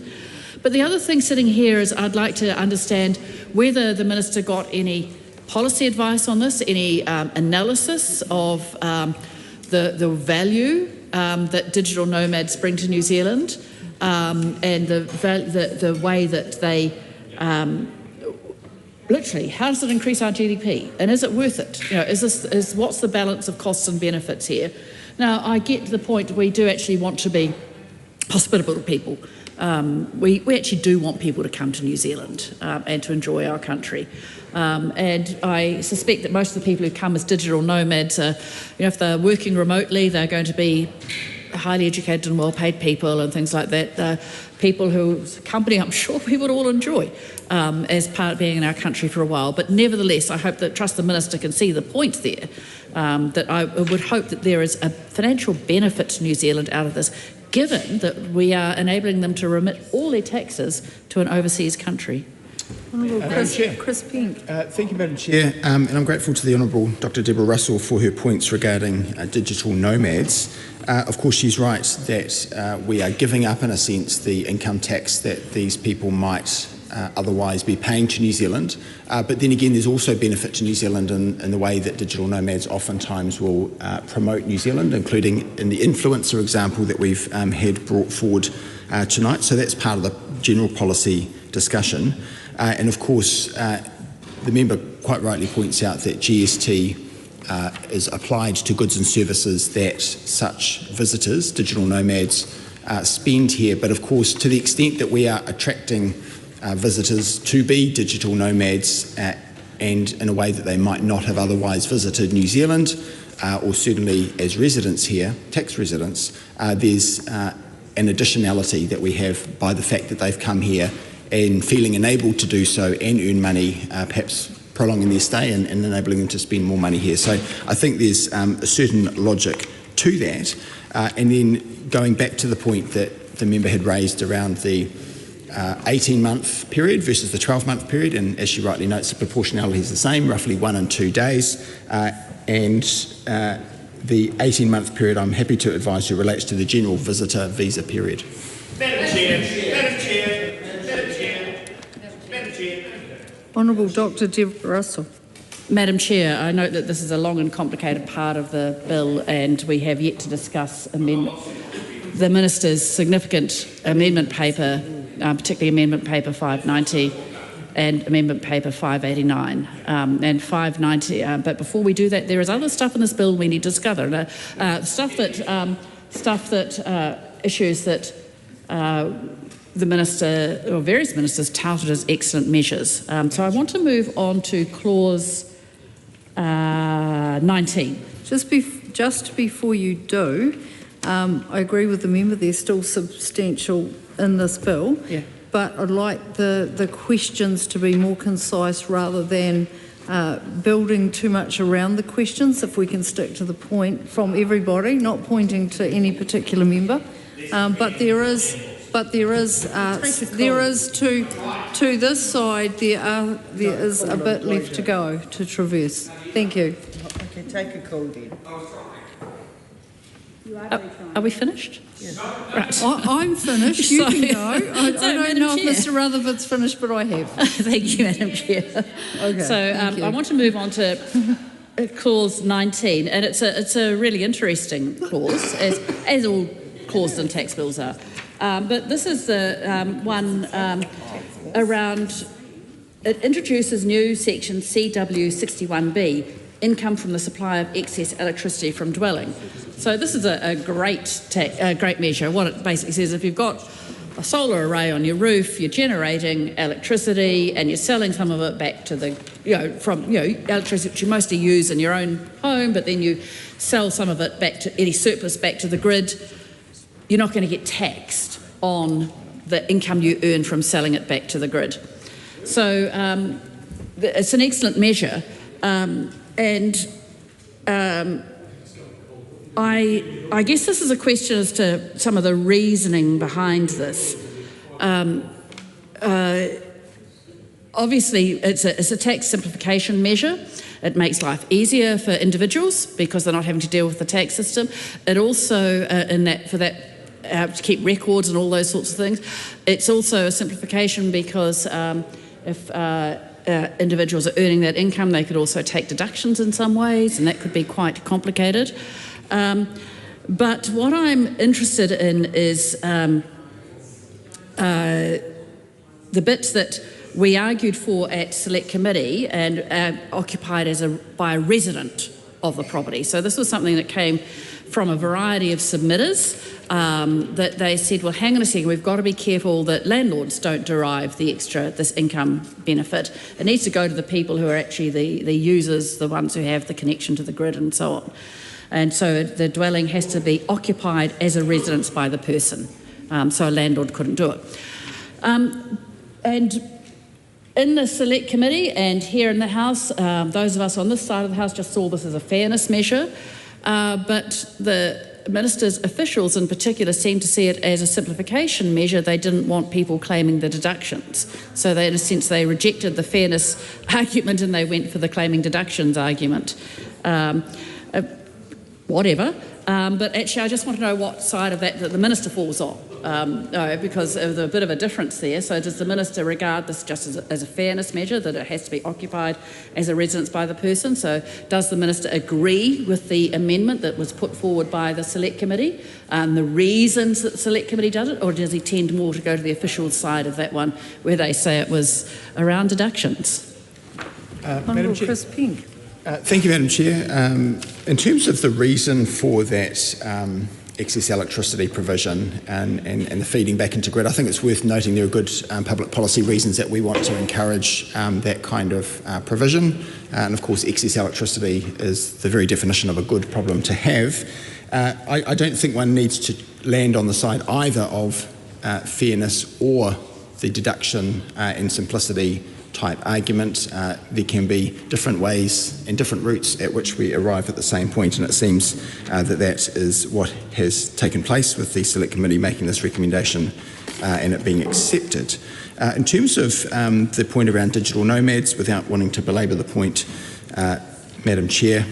[SPEAKER 11] But the other thing sitting here is I'd like to understand whether the Minister got any policy advice on this, any analysis of the value that digital nomads bring to New Zealand, and the way that they literally, how does it increase our GDP? And is it worth it? What's the balance of costs and benefits here? Now, I get the point, we do actually want to be hospitable to people. We actually do want people to come to New Zealand and to enjoy our country. And I suspect that most of the people who come as digital nomads are, if they're working remotely, they're going to be highly educated and well-paid people and things like that, people whose company I'm sure we would all enjoy as part of being in our country for a while. But nevertheless, I hope that Trust the Minister can see the point there, that I would hope that there is a financial benefit to New Zealand out of this, given that we are enabling them to remit all their taxes to an overseas country.
[SPEAKER 4] Chris Pink.
[SPEAKER 13] Thank you, Madam Chair, and I'm grateful to the Honourable Dr Deborah Russell for her points regarding digital nomads. Of course, she's right that we are giving up, in a sense, the income tax that these people might otherwise be paying to New Zealand. But then again, there's also benefit to New Zealand in the way that digital nomads oftentimes will promote New Zealand, including in the influencer example that we've had brought forward tonight. So that's part of the general policy discussion. And of course, the member quite rightly points out that GST is applied to goods and services that such visitors, digital nomads, spend here. But of course, to the extent that we are attracting visitors to be digital nomads and in a way that they might not have otherwise visited New Zealand, or certainly as residents here, tax residents, there's an additionality that we have by the fact that they've come here and feeling enabled to do so and earn money, perhaps prolonging their stay and enabling them to spend more money here. So I think there's a certain logic to that. And then going back to the point that the member had raised around the 18-month period versus the 12-month period, and as she rightly notes, the proportionality is the same, roughly 1 and 2 days. And the 18-month period, I'm happy to advise you, relates to the general visitor visa period.
[SPEAKER 10] Madam Chair.
[SPEAKER 4] Honourable Dr Deborah Russell.
[SPEAKER 11] Madam Chair, I note that this is a long and complicated part of the bill, and we have yet to discuss the Minister's significant amendment paper, particularly Amendment Paper 590 and Amendment Paper 589 and 590. But before we do that, there is other stuff in this bill we need to discover. Issues that the Minister, or various ministers, touted as excellent measures. So I want to move on to clause 19.
[SPEAKER 4] Just before you do, I agree with the member, there's still substantial in this bill, but I'd like the questions to be more concise rather than building too much around the questions, if we can stick to the point from everybody, not pointing to any particular member. But there is to this side, there is a bit left to go to traverse. Thank you.
[SPEAKER 17] Okay, take a call then.
[SPEAKER 11] Are we finished?
[SPEAKER 17] Yes.
[SPEAKER 11] Right.
[SPEAKER 4] I'm finished. You can go. I don't know if Mr. Rutherford's finished, but I have.
[SPEAKER 11] Thank you, Madam Chair.
[SPEAKER 4] Okay.
[SPEAKER 11] So I want to move on to clause 19, and it's a really interesting clause, as all clauses in tax bills are. But this is the one around. It introduces new section CW61B, income from the supply of excess electricity from dwelling. So this is a great measure. What it basically says, if you've got a solar array on your roof, you're generating electricity and you're selling some of it back to the, electricity which you mostly use in your own home, but then you sell some of it back to any surplus back to the grid, you're not going to get taxed on the income you earn from selling it back to the grid. So it's an excellent measure. I guess this is a question as to some of the reasoning behind this. Obviously, it's a tax simplification measure. It makes life easier for individuals because they're not having to deal with the tax system. It also, to keep records and all those sorts of things. It's also a simplification because if individuals are earning that income, they could also take deductions in some ways, and that could be quite complicated. But what I'm interested in is the bits that we argued for at Select Committee and occupied by a resident of the property. So this was something that came from a variety of submitters that they said, well, hang on a second, we've got to be careful that landlords don't derive this income benefit. It needs to go to the people who are actually the users, the ones who have the connection to the grid and so on. And so the dwelling has to be occupied as a residence by the person. So a landlord couldn't do it. And in the select committee and here in the House, those of us on this side of the House just saw this as a fairness measure, but the Minister's officials in particular seem to see it as a simplification measure. They didn't want people claiming the deductions. So they, in a sense, they rejected the fairness argument and they went for the claiming deductions argument. Whatever. But actually, I just want to know what side of that the Minister falls on, because there's a bit of a difference there. So does the Minister regard this just as a fairness measure, that it has to be occupied as a residence by the person? So does the Minister agree with the amendment that was put forward by the Select Committee and the reasons that the Select Committee does it, or does he tend more to go to the official side of that one where they say it was around deductions?
[SPEAKER 21] Honourable Chris Pink.
[SPEAKER 13] Thank you, Madam Chair. In terms of the reason for that excess electricity provision and the feeding back into grid, I think it's worth noting there are good public policy reasons that we want to encourage that kind of provision. And of course, excess electricity is the very definition of a good problem to have. I don't think one needs to land on the side either of fairness or the deduction and simplicity type argument. There can be different ways and different routes at which we arrive at the same point, and it seems that is what has taken place with the Select Committee making this recommendation and it being accepted. In terms of the point around digital nomads, without wanting to belabour the point, Madam Chair,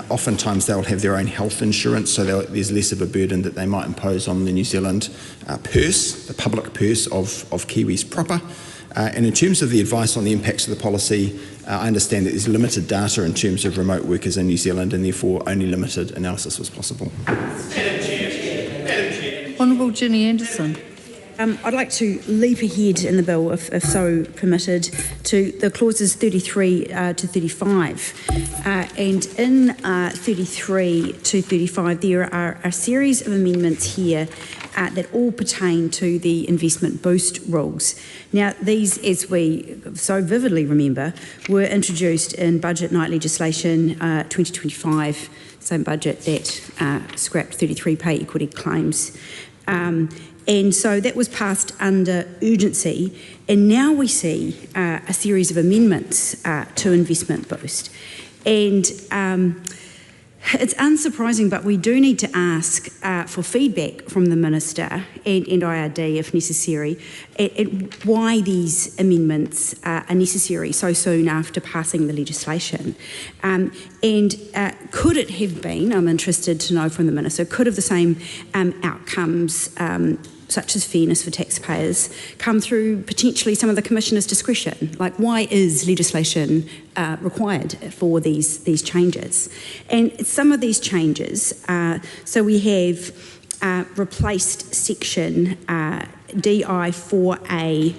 [SPEAKER 13] oftentimes they'll have their own health insurance, so there's less of a burden that they might impose on the New Zealand purse, the public purse of Kiwis proper. And in terms of the advice on the impacts of the policy, I understand that there's limited data in terms of remote workers in New Zealand, and therefore only limited analysis was possible.
[SPEAKER 21] Honourable Ginny Anderson.
[SPEAKER 15] I'd like to leap ahead in the bill, if so permitted, to the clauses 33 to 35. And in 33 to 35, there are a series of amendments here that all pertain to the investment boost rules. Now, these, as we so vividly remember, were introduced in budget night legislation 2025, same budget that scrapped 33 pay equity claims. And so that was passed under urgency, and now we see a series of amendments to investment boost. And it's unsurprising, but we do need to ask for feedback from the Minister and IRD, if necessary, at why these amendments are necessary so soon after passing the legislation. And could it have been, I'm interested to know from the Minister, could have the same outcomes such as fairness for taxpayers, come through potentially some of the Commissioner's discretion? Like, why is legislation required for these changes? And some of these changes, so we have replaced section DI4A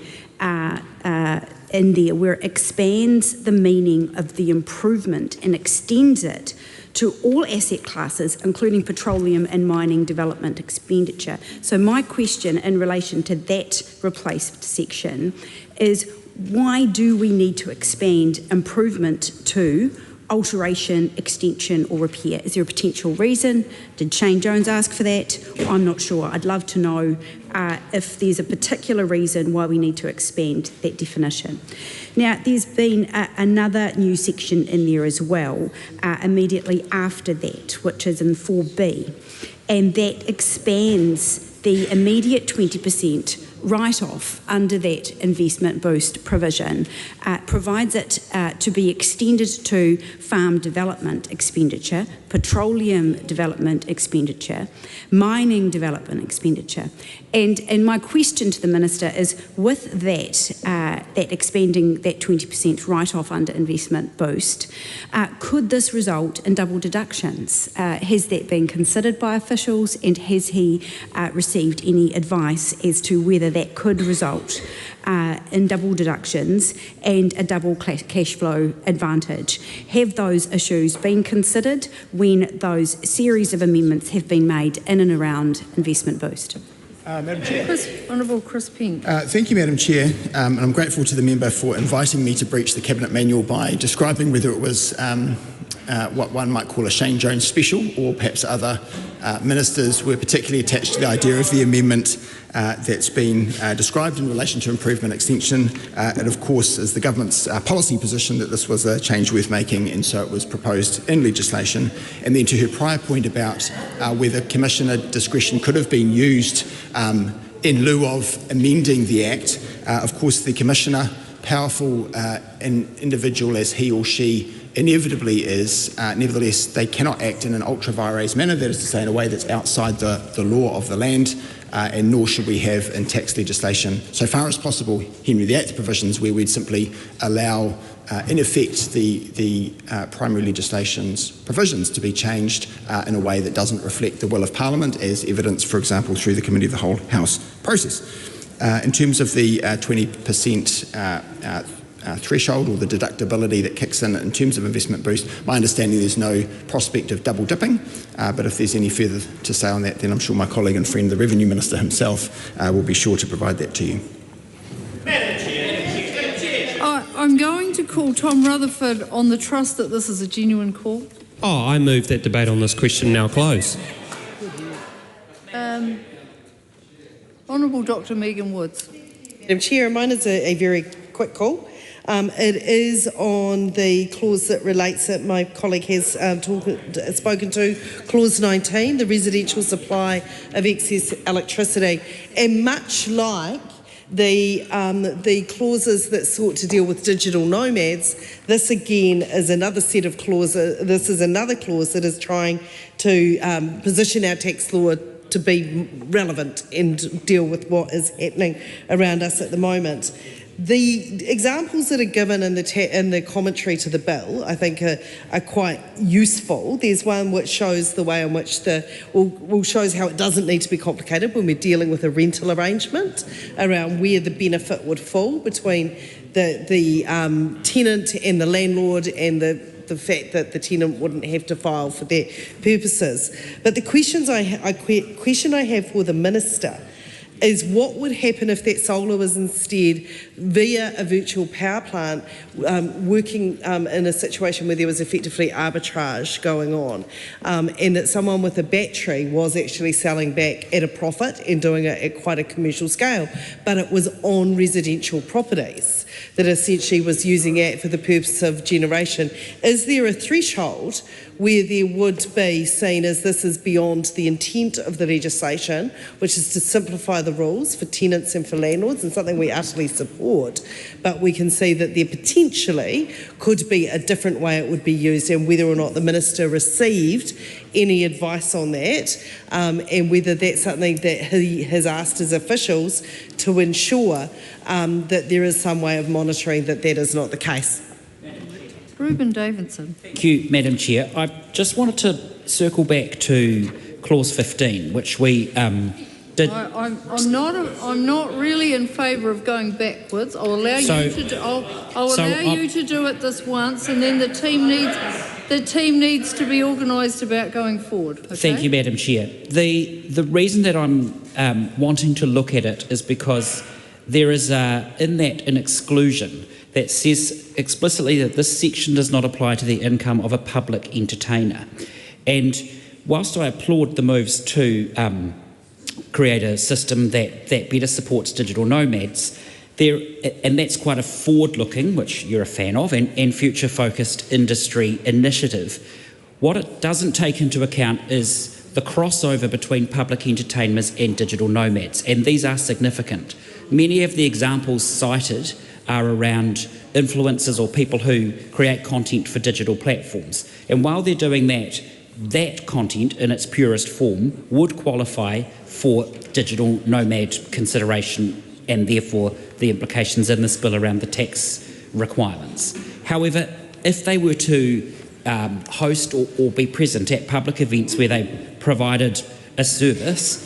[SPEAKER 15] in there, where it expands the meaning of the improvement and extends it to all asset classes, including petroleum and mining development expenditure. So my question in relation to that replaced section is, why do we need to expand improvement to alteration, extension or repair? Is there a potential reason? Did Shane Jones ask for that? I'm not sure. I'd love to know if there's a particular reason why we need to expand that definition. Now, there's been another new section in there as well, immediately after that, which is in 4B, and that expands the immediate 20% write-off under that investment boost provision, provides it to be extended to farm development expenditure, petroleum development expenditure, mining development expenditure. And my question to the Minister is, with that expanding that 20% write-off under investment boost, could this result in double deductions? Has that been considered by officials, and has he received any advice as to whether that could result in double deductions and a double cash flow advantage? Have those issues been considered when those series of amendments have been made in and around investment boost?
[SPEAKER 21] Madam Chair. Honourable Chris Pink.
[SPEAKER 13] Thank you, Madam Chair. And I'm grateful to the member for inviting me to breach the Cabinet Manual by describing whether it was what one might call a Shane Jones special, or perhaps other ministers were particularly attached to the idea of the amendment that's been described in relation to improvement extension. It of course is the government's policy position that this was a change worth making, and so it was proposed in legislation. And then to her prior point about whether Commissioner discretion could have been used in lieu of amending the Act, of course the Commissioner, powerful individual as he or she inevitably is, nevertheless they cannot act in an ultra vires manner, that is to say in a way that's outside the law of the land, and nor should we have in tax legislation, so far as possible, Henry VIII provisions where we'd simply allow in effect the primary legislation's provisions to be changed in a way that doesn't reflect the will of Parliament, as evidenced, for example, through the Committee of the Whole House process. In terms of the 20% threshold or the deductibility that kicks in terms of investment boost, my understanding there's no prospect of double dipping, but if there's any further to say on that, then I'm sure my colleague and friend, the Revenue Minister himself, will be sure to provide that to you.
[SPEAKER 21] I'm going to call Tom Rutherford on the trust that this is a genuine call.
[SPEAKER 1] I move that debate on this question now close.
[SPEAKER 21] Honourable Dr Megan Woods.
[SPEAKER 4] Madam Chair, mine is a very quick call. It is on the clause that relates that my colleague has spoken to, clause 19, the residential supply of excess electricity. And much like the clauses that sought to deal with digital nomads, this again is another set of clauses. This is another clause that is trying to position our tax law to be relevant and deal with what is happening around us at the moment. The examples that are given in the commentary to the bill, I think, are quite useful. There's one which shows the way in which shows how it doesn't need to be complicated when we're dealing with a rental arrangement around where the benefit would fall between the tenant and the landlord, and the fact that the tenant wouldn't have to file for their purposes. But the question I have for the Minister is what would happen if that solar was instead via a virtual power plant working in a situation where there was effectively arbitrage going on, and that someone with a battery was actually selling back at a profit and doing it at quite a commercial scale, but it was on residential properties that essentially was using it for the purpose of generation. Is there a threshold where there would be seen as this is beyond the intent of the legislation, which is to simplify the rules for tenants and for landlords, and something we utterly support, but we can see that there potentially could be a different way it would be used, and whether or not the Minister received any advice on that, and whether that's something that he has asked his officials to ensure that there is some way of monitoring that that is not the case.
[SPEAKER 21] Reuben Davidson.
[SPEAKER 16] Thank you, Madam Chair. I just wanted to circle back to clause 15, which we did.
[SPEAKER 21] I'm not really in favour of going backwards. I'll allow you to do. I'll allow you to do it this once, and then the team needs to be organised about going forward. Okay?
[SPEAKER 16] Thank you, Madam Chair. The reason that I'm wanting to look at it is because there is in that an exclusion that says explicitly that this section does not apply to the income of a public entertainer. And whilst I applaud the moves to create a system that better supports digital nomads, and that's quite a forward-looking, which you're a fan of, and future-focused industry initiative. What it doesn't take into account is the crossover between public entertainers and digital nomads, and these are significant. Many of the examples cited are around influencers or people who create content for digital platforms. And while they're doing that content in its purest form would qualify for digital nomad consideration, and therefore the implications in this bill around the tax requirements. However, if they were to host or be present at public events where they provided a service,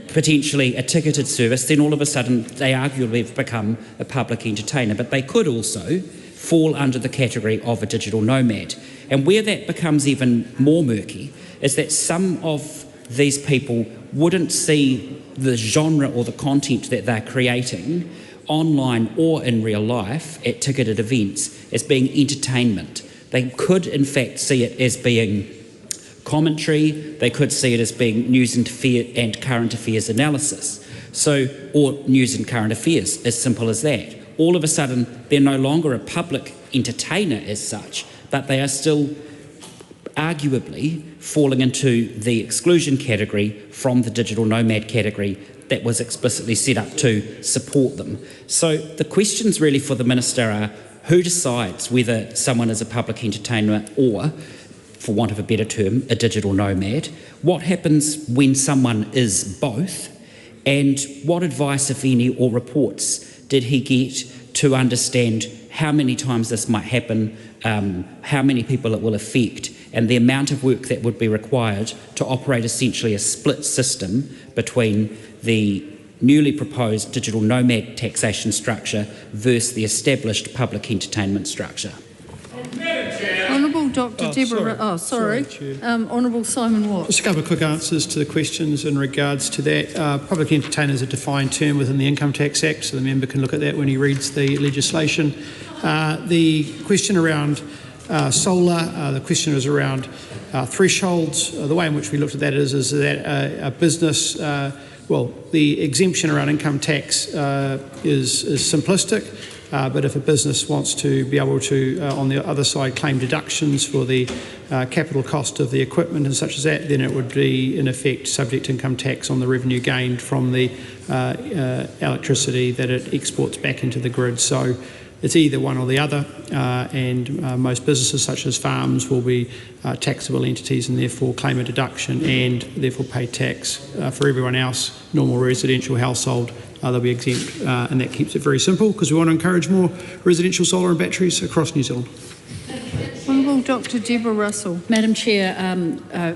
[SPEAKER 16] potentially a ticketed service, then all of a sudden they arguably have become a public entertainer, but they could also fall under the category of a digital nomad. And where that becomes even more murky is that some of these people wouldn't see the genre or the content that they're creating online or in real life at ticketed events as being entertainment. They could, in fact, see it as being commentary. They could see it as being news and current affairs analysis. Or news and current affairs, as simple as that. All of a sudden, they're no longer a public entertainer as such, but they are still arguably falling into the exclusion category from the digital nomad category that was explicitly set up to support them. So the questions really for the Minister are, who decides whether someone is a public entertainer or, for want of a better term, a digital nomad? What happens when someone is both? And what advice, if any, or reports did he get to understand how many times this might happen, how many people it will affect, and the amount of work that would be required to operate essentially a split system between the newly proposed digital nomad taxation structure versus the established public entertainment structure?
[SPEAKER 21] Honourable Dr. Deborah. Honourable Simon Watt.
[SPEAKER 5] Just a couple of quick answers to the questions in regards to that. Public entertainer is a defined term within the Income Tax Act, so the member can look at that when he reads the legislation. The question around solar, the question is around thresholds. The way in which we looked at that is that a business, the exemption around income tax is simplistic. But if a business wants to be able to, on the other side, claim deductions for the capital cost of the equipment and such as that, then it would be, in effect, subject to income tax on the revenue gained from the electricity that it exports back into the grid. So it's either one or the other, and most businesses, such as farms, will be taxable entities and therefore claim a deduction and therefore pay tax. For everyone else, normal residential household, they'll be exempt, and that keeps it very simple because we want to encourage more residential solar and batteries across New Zealand.
[SPEAKER 21] Honourable Dr. Deborah Russell.
[SPEAKER 11] Madam Chair,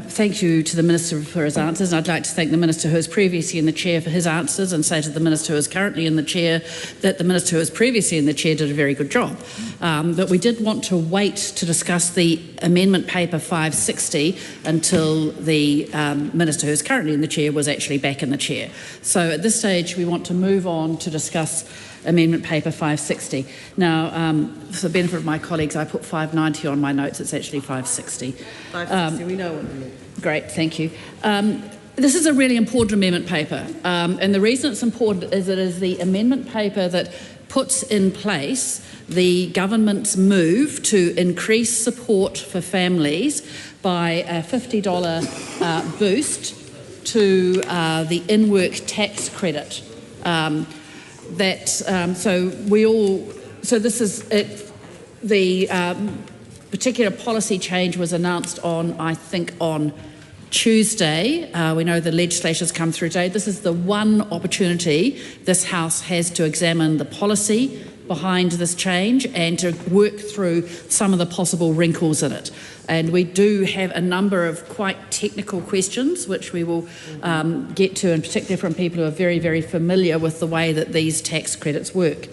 [SPEAKER 11] thank you to the Minister for his answers. I'd like to thank the Minister who was previously in the chair for his answers and say to the Minister who is currently in the chair that the Minister who was previously in the chair did a very good job. But we did want to wait to discuss the amendment paper 560 until the Minister who is currently in the chair was actually back in the chair. So at this stage we want to move on to discuss Amendment Paper 560. Now, for the benefit of my colleagues, I put 590 on my notes. It's actually 560.
[SPEAKER 4] 560, we know what you mean.
[SPEAKER 11] Great, thank you. This is a really important amendment paper, and the reason it's important is it is the amendment paper that puts in place the government's move to increase support for families by a $50 boost to the in-work tax credit. So this is it. The particular policy change was announced on, I think, on Tuesday. We know the legislation has come through today. This is the one opportunity this House has to examine the policy behind this change and to work through some of the possible wrinkles in it. And we do have a number of quite technical questions which we will get to, in particular from people who are very, very familiar with the way that these tax credits work.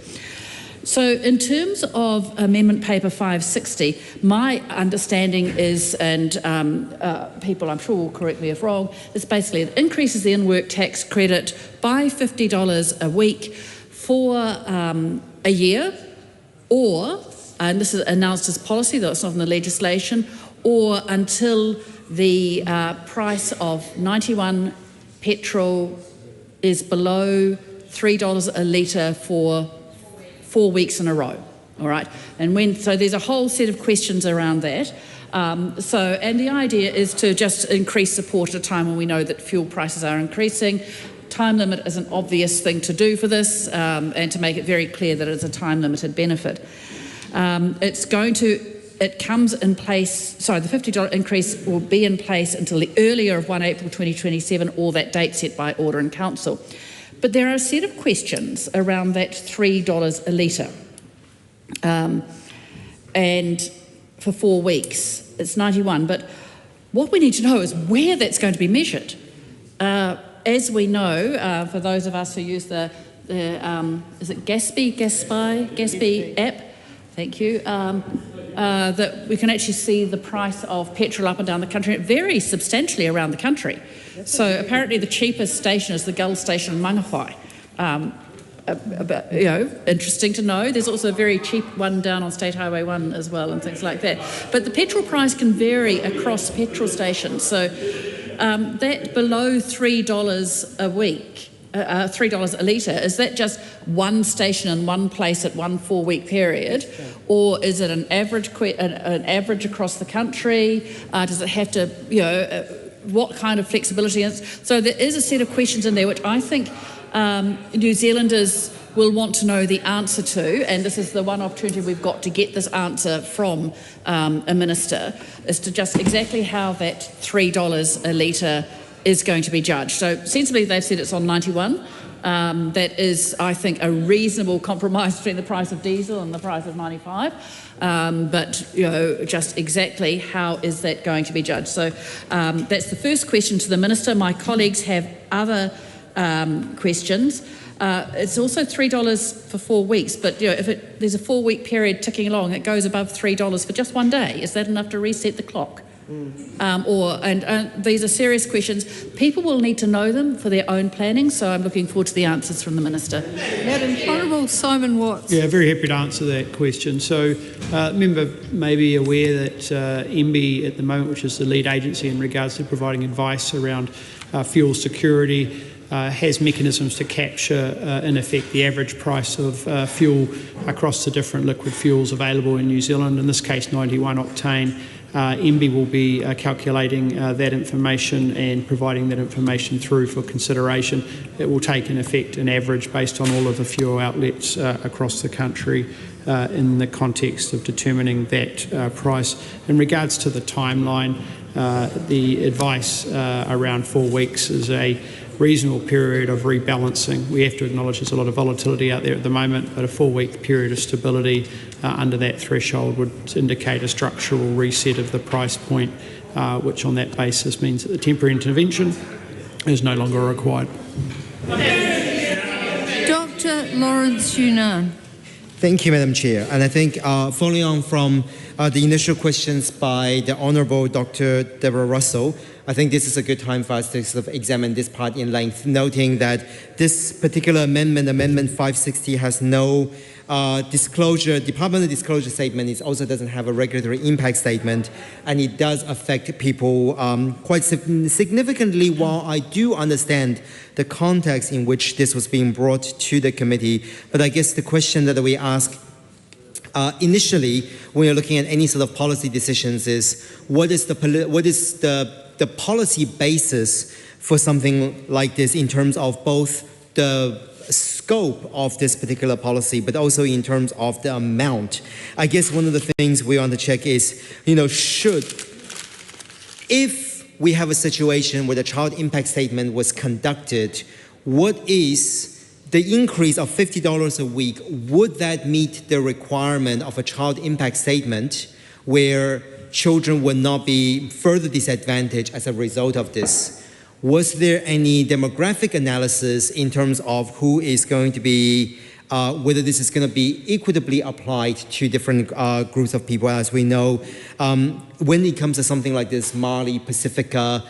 [SPEAKER 11] So in terms of Amendment Paper 560, my understanding is, and people I'm sure will correct me if wrong, it's basically it increases the in-work tax credit by $50 a week for a year, or, and this is announced as policy, though it's not in the legislation, or until the price of 91 petrol is below $3 a litre for 4 weeks in a row. All right, and so there's a whole set of questions around that. And the idea is to just increase support at a time when we know that fuel prices are increasing. Time limit is an obvious thing to do for this, and to make it very clear that it's a time-limited benefit. It comes in place, sorry, the $50 increase will be in place until the earlier of 1 April 2027, or that date set by Order in Council. But there are a set of questions around that $3 a litre. And for 4 weeks, it's 91. But what we need to know is where that's going to be measured. As we know, for those of us who use the is it Gatsby app? Thank you. That we can actually see the price of petrol up and down the country. It varies substantially around the country. So apparently the cheapest station is the Gull station in Mangawhai. interesting to know. There's also a very cheap one down on State Highway 1 as well and things like that. But the petrol price can vary across petrol stations. So that below $3 a week, $3 a litre, is that just one station in one place at one 4-week period, or is it an average across the country? Does it have to, what kind of flexibility is? So there is a set of questions in there which I think New Zealanders will want to know the answer to, and this is the one opportunity we've got to get this answer from a minister, is to just exactly how that $3 a litre is going to be judged. So sensibly they've said it's on 91. That is, I think, a reasonable compromise between the price of diesel and the price of 95. But, just exactly how is that going to be judged? So that's the first question to the Minister. My colleagues have other questions. It's also $3 for 4 weeks, but if there's a 4-week period ticking along, it goes above $3 for just one day. Is that enough to reset the clock? These are serious questions. People will need to know them for their own planning, so I'm looking forward to the answers from the Minister.
[SPEAKER 21] Honourable Simon Watts.
[SPEAKER 5] Yeah, very happy to answer that question. So, member may be aware that MB at the moment, which is the lead agency in regards to providing advice around fuel security, has mechanisms to capture, in effect, the average price of fuel across the different liquid fuels available in New Zealand, in this case 91 octane. MB will be calculating that information and providing that information through for consideration. It will take in effect an average based on all of the fuel outlets across the country in the context of determining that price. In regards to the timeline, the advice around 4 weeks is a reasonable period of rebalancing. We have to acknowledge there's a lot of volatility out there at the moment, but a 4-week period of stability under that threshold would indicate a structural reset of the price point, which on that basis means that the temporary intervention is no longer required.
[SPEAKER 21] Dr. Lawrence Yunnan.
[SPEAKER 19] Thank you, Madam Chair. And I think following on from the initial questions by the Honourable Dr. Deborah Russell, I think this is a good time for us to sort of examine this part in length, noting that this particular amendment, Amendment 560, has no disclosure, Department disclosure statement. It also doesn't have a regulatory impact statement, and it does affect people quite significantly. While I do understand the context in which this was being brought to the committee, but I guess the question that we ask initially when you're looking at any sort of policy decisions is what is the policy basis for something like this in terms of both the scope of this particular policy, but also in terms of the amount. I guess one of the things we want to check is, if we have a situation where the child impact statement was conducted, what is the increase of $50 a week? Would that meet the requirement of a child impact statement where children would not be further disadvantaged as a result of this? Was there any demographic analysis in terms of who is going to be, whether this is going to be equitably applied to different groups of people? As we know, when it comes to something like this, Mali, Pacifica,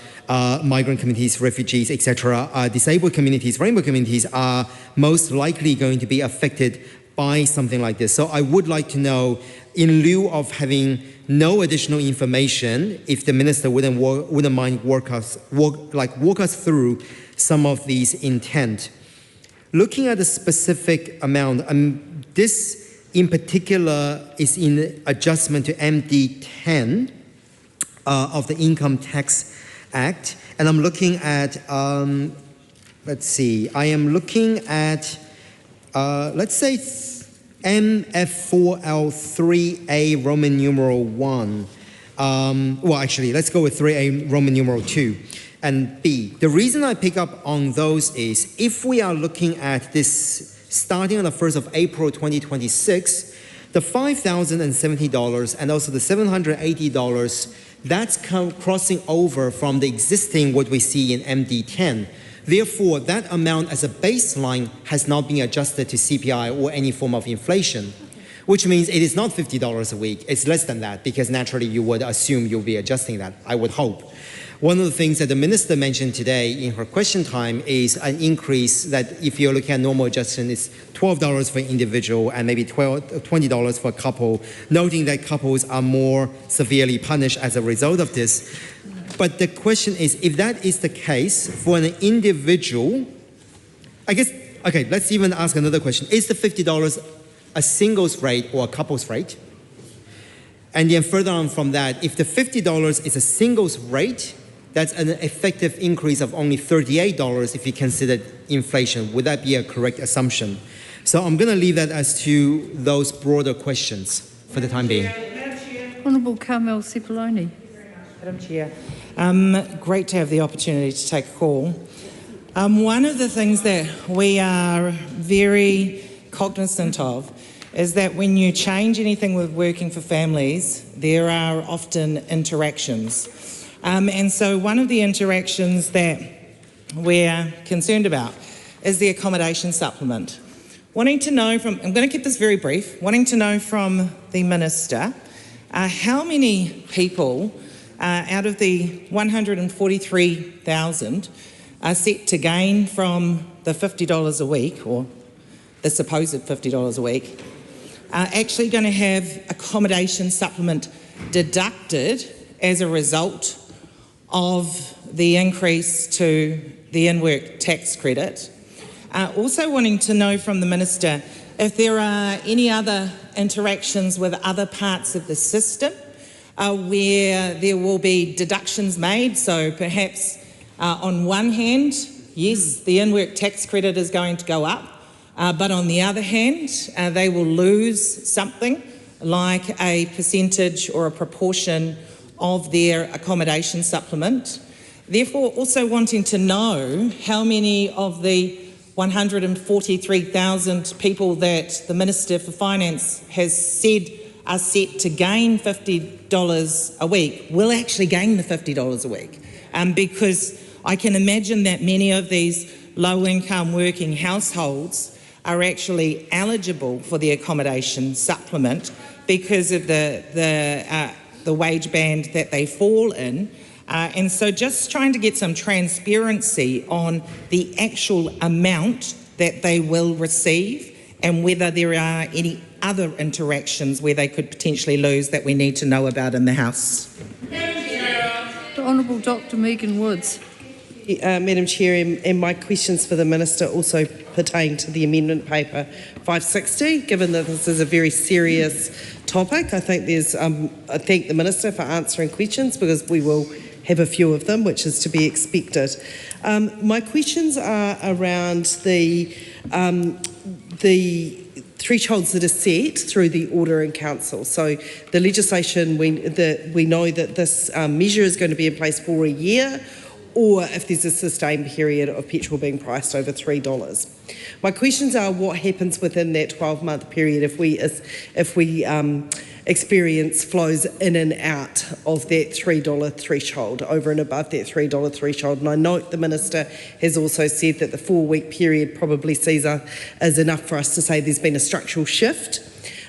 [SPEAKER 19] migrant communities, refugees, etc., disabled communities, rainbow communities are most likely going to be affected by something like this. So I would like to know, in lieu of having no additional information, if the minister wouldn't mind walk us through some of these intent. Looking at the specific amount, this in particular is in adjustment to MD10 of the Income Tax Act, and I'm looking at, let's see, I am looking at, let's say, MF4L3A Roman numeral 1. Well, actually, let's go with 3A Roman numeral 2 and B. The reason I pick up on those is if we are looking at this starting on the 1st of April 2026, the $5,070 and also the $780, that's crossing over from the existing what we see in MD10. Therefore, that amount as a baseline has not been adjusted to CPI or any form of inflation, which means it is not $50 a week. It's less than that because naturally you would assume you'll be adjusting that, I would hope. one of the things that the Minister mentioned today in her question time is an increase that if you're looking at normal adjustment is $12 for individual and maybe $20 for a couple, noting that couples are more severely punished as a result of this. But the question is, if that is the case for an individual, I guess, okay, let's even ask another question. Is the $50 a singles rate or a couples rate? And then further on from that, if the $50 is a singles rate, that's an effective increase of only $38 if you consider inflation. Would that be a correct assumption? So I'm going to leave that as to those broader questions for the time being.
[SPEAKER 21] Honourable Carmel Sepuloni.
[SPEAKER 12] Madam Chair, great to have the opportunity to take a call. One of the things that we are very cognizant of is that when you change anything with working for families, there are often interactions. And so one of the interactions that we're concerned about is the accommodation supplement. Wanting to know from, I'm going to keep this very brief, wanting to know from the Minister how many people out of the 143,000 are set to gain from the $50 a week, or the supposed $50 a week, are actually going to have accommodation supplement deducted as a result of the increase to the in-work tax credit. Also wanting to know from the Minister if there are any other interactions with other parts of the system where there will be deductions made. So perhaps on one hand, yes, the in-work tax credit is going to go up, but on the other hand, they will lose something like a percentage or a proportion of their accommodation supplement. Therefore, also wanting to know how many of the 143,000 people that the Minister for Finance has said are set to gain $50 a week will actually gain the $50 a week. Because I can imagine that many of these low-income working households are actually eligible for the accommodation supplement because of the wage band that they fall in. And so just trying to get some transparency on the actual amount that they will receive and whether there are any other interactions where they could potentially lose that we need to know about in the House.
[SPEAKER 21] The Honourable Dr Megan Woods.
[SPEAKER 4] Madam Chair, and my questions for the Minister also pertain to the amendment paper 560. Given that this is a very serious topic, I think I thank the Minister for answering questions because we will have a few of them, which is to be expected. My questions are around the thresholds that are set through the Order in Council. So the legislation, we know that this measure is going to be in place for a year, or if there's a sustained period of petrol being priced over $3. My questions are what happens within that 12-month period if we experience flows in and out of that $3 threshold, over and above that $3 threshold. And I note the Minister has also said that the 4-week period probably sees as enough for us to say there's been a structural shift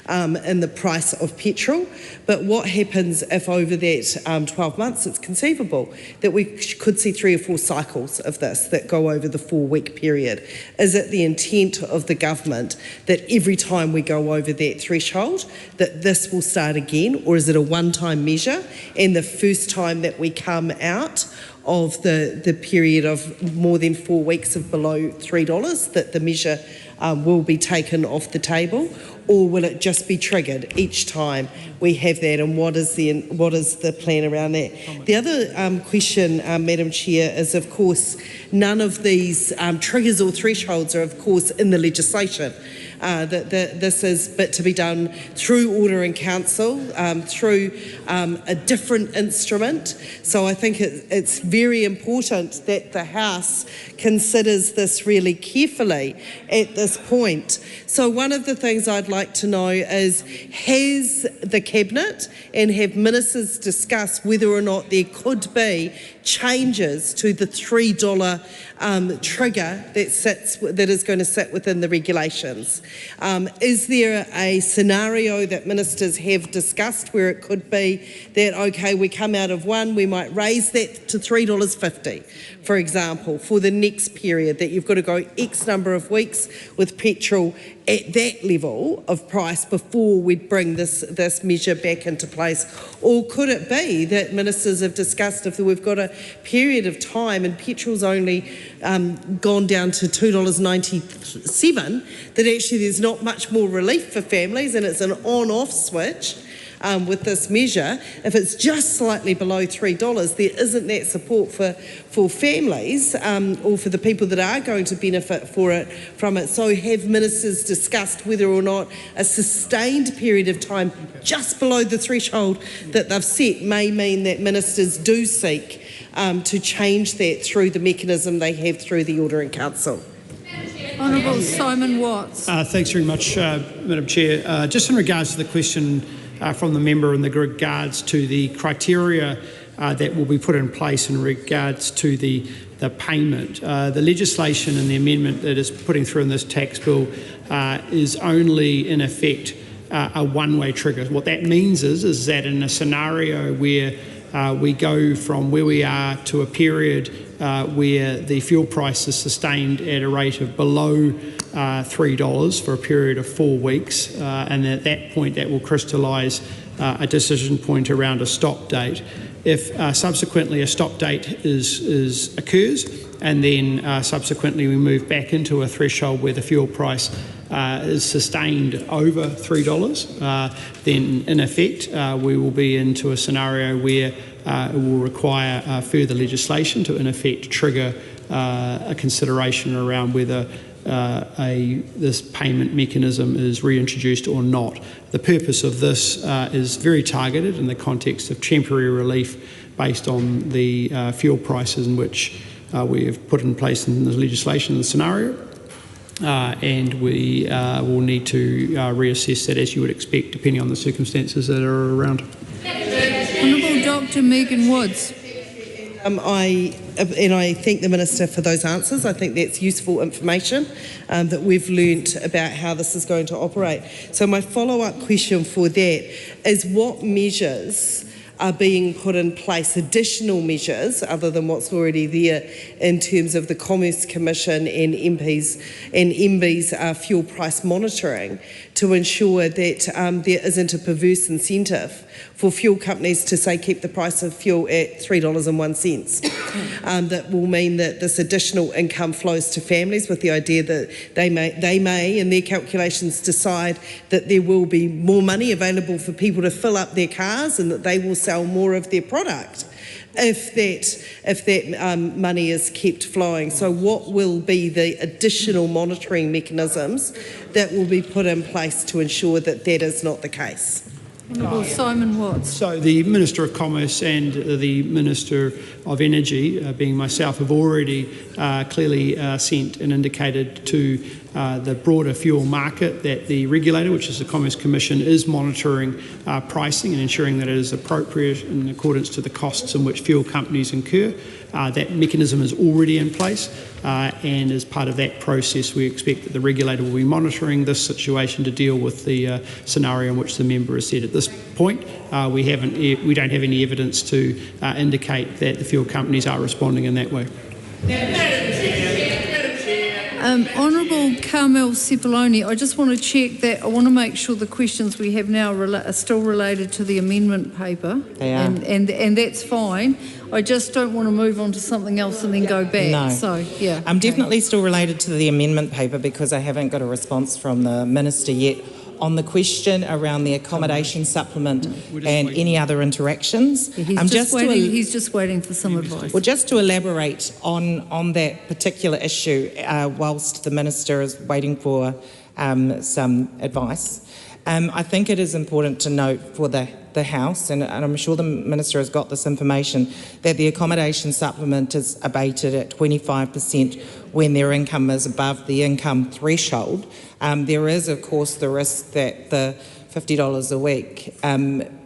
[SPEAKER 4] in the price of petrol. But what happens if over that 12 months it's conceivable that we could see 3 or 4 cycles of this that go over the 4-week period? Is it the intent of the government that every time we go over that threshold that this will start again, or is it a one-time measure and the first time that we come out of the period of more than 4 weeks of below $3 that the measure will be taken off the table? Or will it just be triggered each time we have that, and what is the plan around that? The other question, Madam Chair, is of course none of these triggers or thresholds are of course in the legislation. This is but to be done through Order in Council, through a different instrument. So I think it's very important that the House considers this really carefully at this point. So one of the things I'd like to know is, has the Cabinet and have ministers discussed whether or not there could be changes to the $3 trigger that is going to sit within the regulations? Is there a scenario that ministers have discussed where it could be that, okay, we come out of one, we might raise that to $3.50, for example, for the next period, that you've got to go X number of weeks with petrol at that level of price before we bring this measure back into place? Or could it be that ministers have discussed, if we've got a period of time and petrol's only gone down to $2.97, that actually there's not much more relief for families and it's an on-off switch with this measure? If it's just slightly below $3, there isn't that support for families or for the people that are going to benefit from it. So have ministers discussed whether or not a sustained period of time just below the threshold that they've set may mean that ministers do seek to change that through the mechanism they have through the Order in Council?
[SPEAKER 21] Honourable Simon Watts.
[SPEAKER 5] Thanks very much, Madam Chair. Just in regards to the question from the member in regards to the criteria that will be put in place in regards to the payment. The legislation and the amendment that is putting through in this tax bill is only in effect a one-way trigger. What that means is that in a scenario where we go from where we are to a period where the fuel price is sustained at a rate of below $3 for a period of 4 weeks, and at that point that will crystallise a decision point around a stop date. If subsequently a stop date occurs and then subsequently we move back into a threshold where the fuel price is sustained over $3, then in effect we will be into a scenario where it will require further legislation to in effect trigger a consideration around whether this payment mechanism is reintroduced or not. The purpose of this is very targeted in the context of temporary relief based on the fuel prices in which we have put in place in the legislation in the scenario. And we will need to reassess that, as you would expect, depending on the circumstances that are around.
[SPEAKER 21] Honourable Dr Megan Woods.
[SPEAKER 4] I thank the Minister for those answers. I think that's useful information that we've learnt about how this is going to operate. So my follow-up question for that is, what measures are being put in place, additional measures other than what's already there in terms of the Commerce Commission and MB's fuel price monitoring, to ensure that there isn't a perverse incentive for fuel companies to, say, keep the price of fuel at $3.01. That will mean that this additional income flows to families with the idea that they may, in their calculations, decide that there will be more money available for people to fill up their cars and that they will sell more of their product if that money is kept flowing. So what will be the additional monitoring mechanisms that will be put in place to ensure that that is not the case?
[SPEAKER 21] Honourable Simon Watts.
[SPEAKER 5] So the Minister of Commerce and the Minister of Energy, being myself, have already clearly sent and indicated to the broader fuel market that the regulator, which is the Commerce Commission, is monitoring pricing and ensuring that it is appropriate in accordance to the costs in which fuel companies incur. That mechanism is already in place, and as part of that process we expect that the regulator will be monitoring this situation to deal with the scenario in which the member has said. At this point we don't have any evidence to indicate that the fuel companies are responding in that way.
[SPEAKER 21] Honourable Carmel Cepoloni, I just want to check that. I want to make sure the questions we have now are still related to the amendment paper.
[SPEAKER 12] They are.
[SPEAKER 21] And that's fine. I just don't want to move on to something else and then go back.
[SPEAKER 12] No.
[SPEAKER 21] So, yeah.
[SPEAKER 12] I'm definitely still related to the amendment paper because I haven't got a response from the Minister yet on the question around the accommodation supplement and any other interactions.
[SPEAKER 21] He's just waiting for some advice.
[SPEAKER 12] Well, just to elaborate on that particular issue, whilst the Minister is waiting for some advice, I think it is important to note for the House, and I'm sure the Minister has got this information, that the accommodation supplement is abated at 25% when their income is above the income threshold. There is, of course, the risk that the $50 a week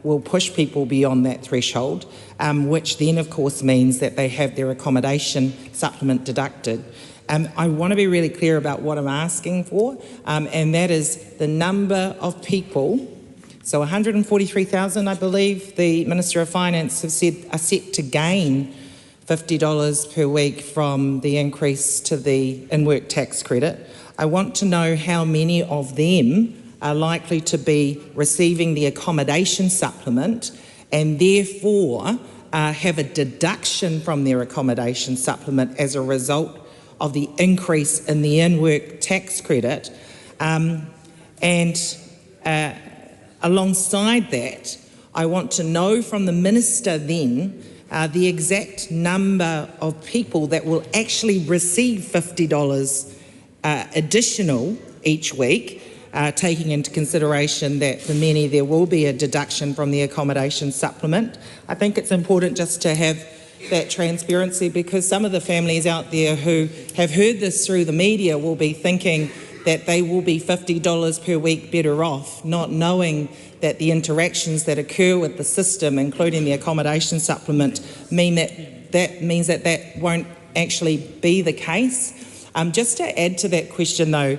[SPEAKER 12] will push people beyond that threshold, which then, of course, means that they have their accommodation supplement deducted. I want to be really clear about what I'm asking for, and that is the number of people. So 143,000, I believe, the Minister of Finance have said are set to gain $50 per week from the increase to the in-work tax credit. I want to know how many of them are likely to be receiving the accommodation supplement and therefore have a deduction from their accommodation supplement as a result of the increase in the in-work tax credit. Alongside that, I want to know from the Minister then the exact number of people that will actually receive $50 additional each week, taking into consideration that for many there will be a deduction from the accommodation supplement. I think it's important just to have that transparency, because some of the families out there who have heard this through the media will be thinking that they will be $50 per week better off, not knowing that the interactions that occur with the system, including the accommodation supplement, means that won't actually be the case. Just to add to that question though,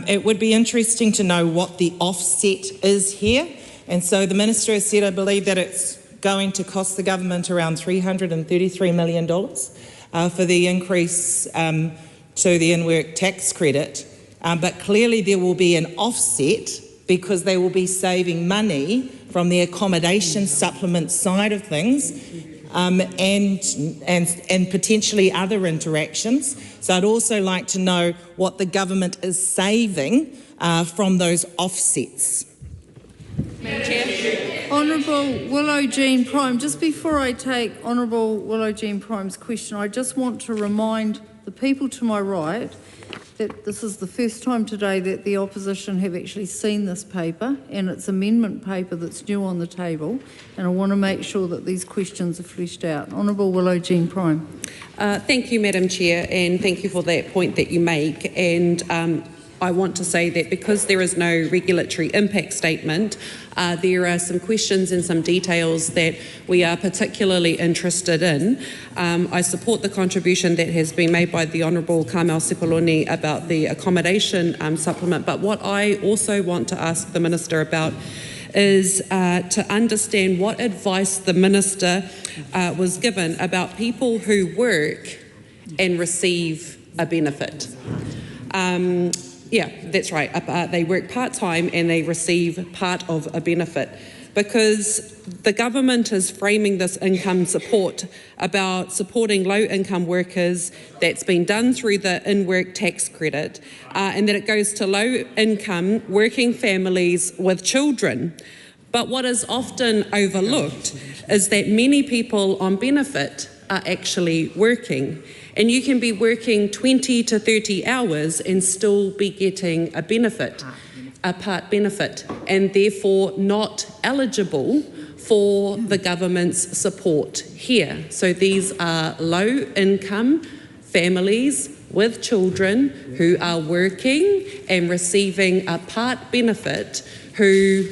[SPEAKER 12] it would be interesting to know what the offset is here. And so the Minister has said, I believe, that it's going to cost the government around $333 million for the increase to the in-work tax credit. But clearly there will be an offset because they will be saving money from the accommodation supplement side of things and potentially other interactions. So I'd also like to know what the government is saving from those offsets.
[SPEAKER 21] Madam Chair. Honourable Willow Jean Prime, just before I take Honourable Willow Jean Prime's question, I just want to remind the people to my right that this is the first time today that the opposition have actually seen this paper, and it's amendment paper that's new on the table, and I want to make sure that these questions are fleshed out. Honourable Willow Jean Prime.
[SPEAKER 3] Thank you, Madam Chair, and thank you for that point that you make. And I want to say that because there is no regulatory impact statement, there are some questions and some details that we are particularly interested in. I support the contribution that has been made by the Honourable Carmel Sepuloni about the accommodation supplement, but what I also want to ask the Minister about is to understand what advice the Minister was given about people who work and receive a benefit. Yeah, that's right. They work part-time and they receive part of a benefit, because the government is framing this income support about supporting low-income workers. That's been done through the in-work tax credit, and that it goes to low-income working families with children. But what is often overlooked is that many people on benefit are actually working. And you can be working 20 to 30 hours and still be getting a benefit, a part benefit, and therefore not eligible for the government's support here. So these are low-income families with children who are working and receiving a part benefit who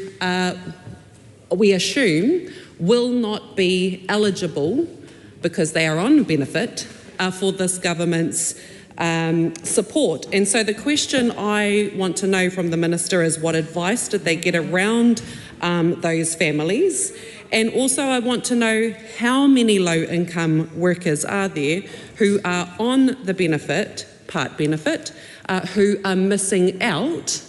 [SPEAKER 3] we assume will not be eligible because they are on benefit for this government's support. And so the question I want to know from the Minister is what advice did they get around those families? And also I want to know how many low-income workers are there who are on the benefit, part benefit, who are missing out.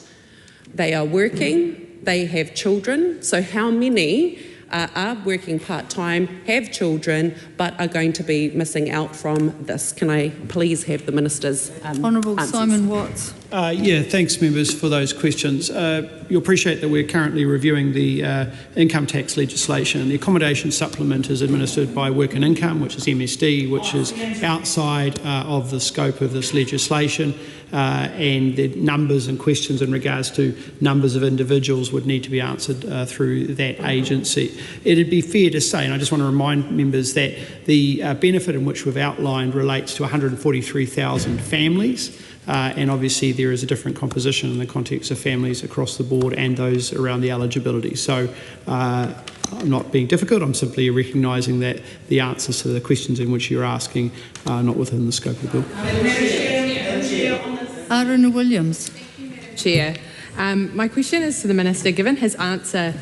[SPEAKER 3] They are working, they have children, so how many are working part-time, have children, but are going to be missing out from this? Can I please have the Minister's
[SPEAKER 21] Honourable
[SPEAKER 3] answers?
[SPEAKER 21] Simon Watts.
[SPEAKER 5] Yeah, thanks members for those questions. You'll appreciate that we're currently reviewing the income tax legislation. The accommodation supplement is administered by Work and Income, which is MSD, which is outside of the scope of this legislation, and the numbers and questions in regards to numbers of individuals would need to be answered through that agency. It'd be fair to say, and I just want to remind members, that the benefit in which we've outlined relates to 143,000 families. And obviously there is a different composition in the context of families across the board and those around the eligibility. So I'm not being difficult, I'm simply recognising that the answers to the questions in which you're asking are not within the scope of the bill.
[SPEAKER 21] Aruna Williams.
[SPEAKER 8] Chair. My question is to the Minister. Given his answer,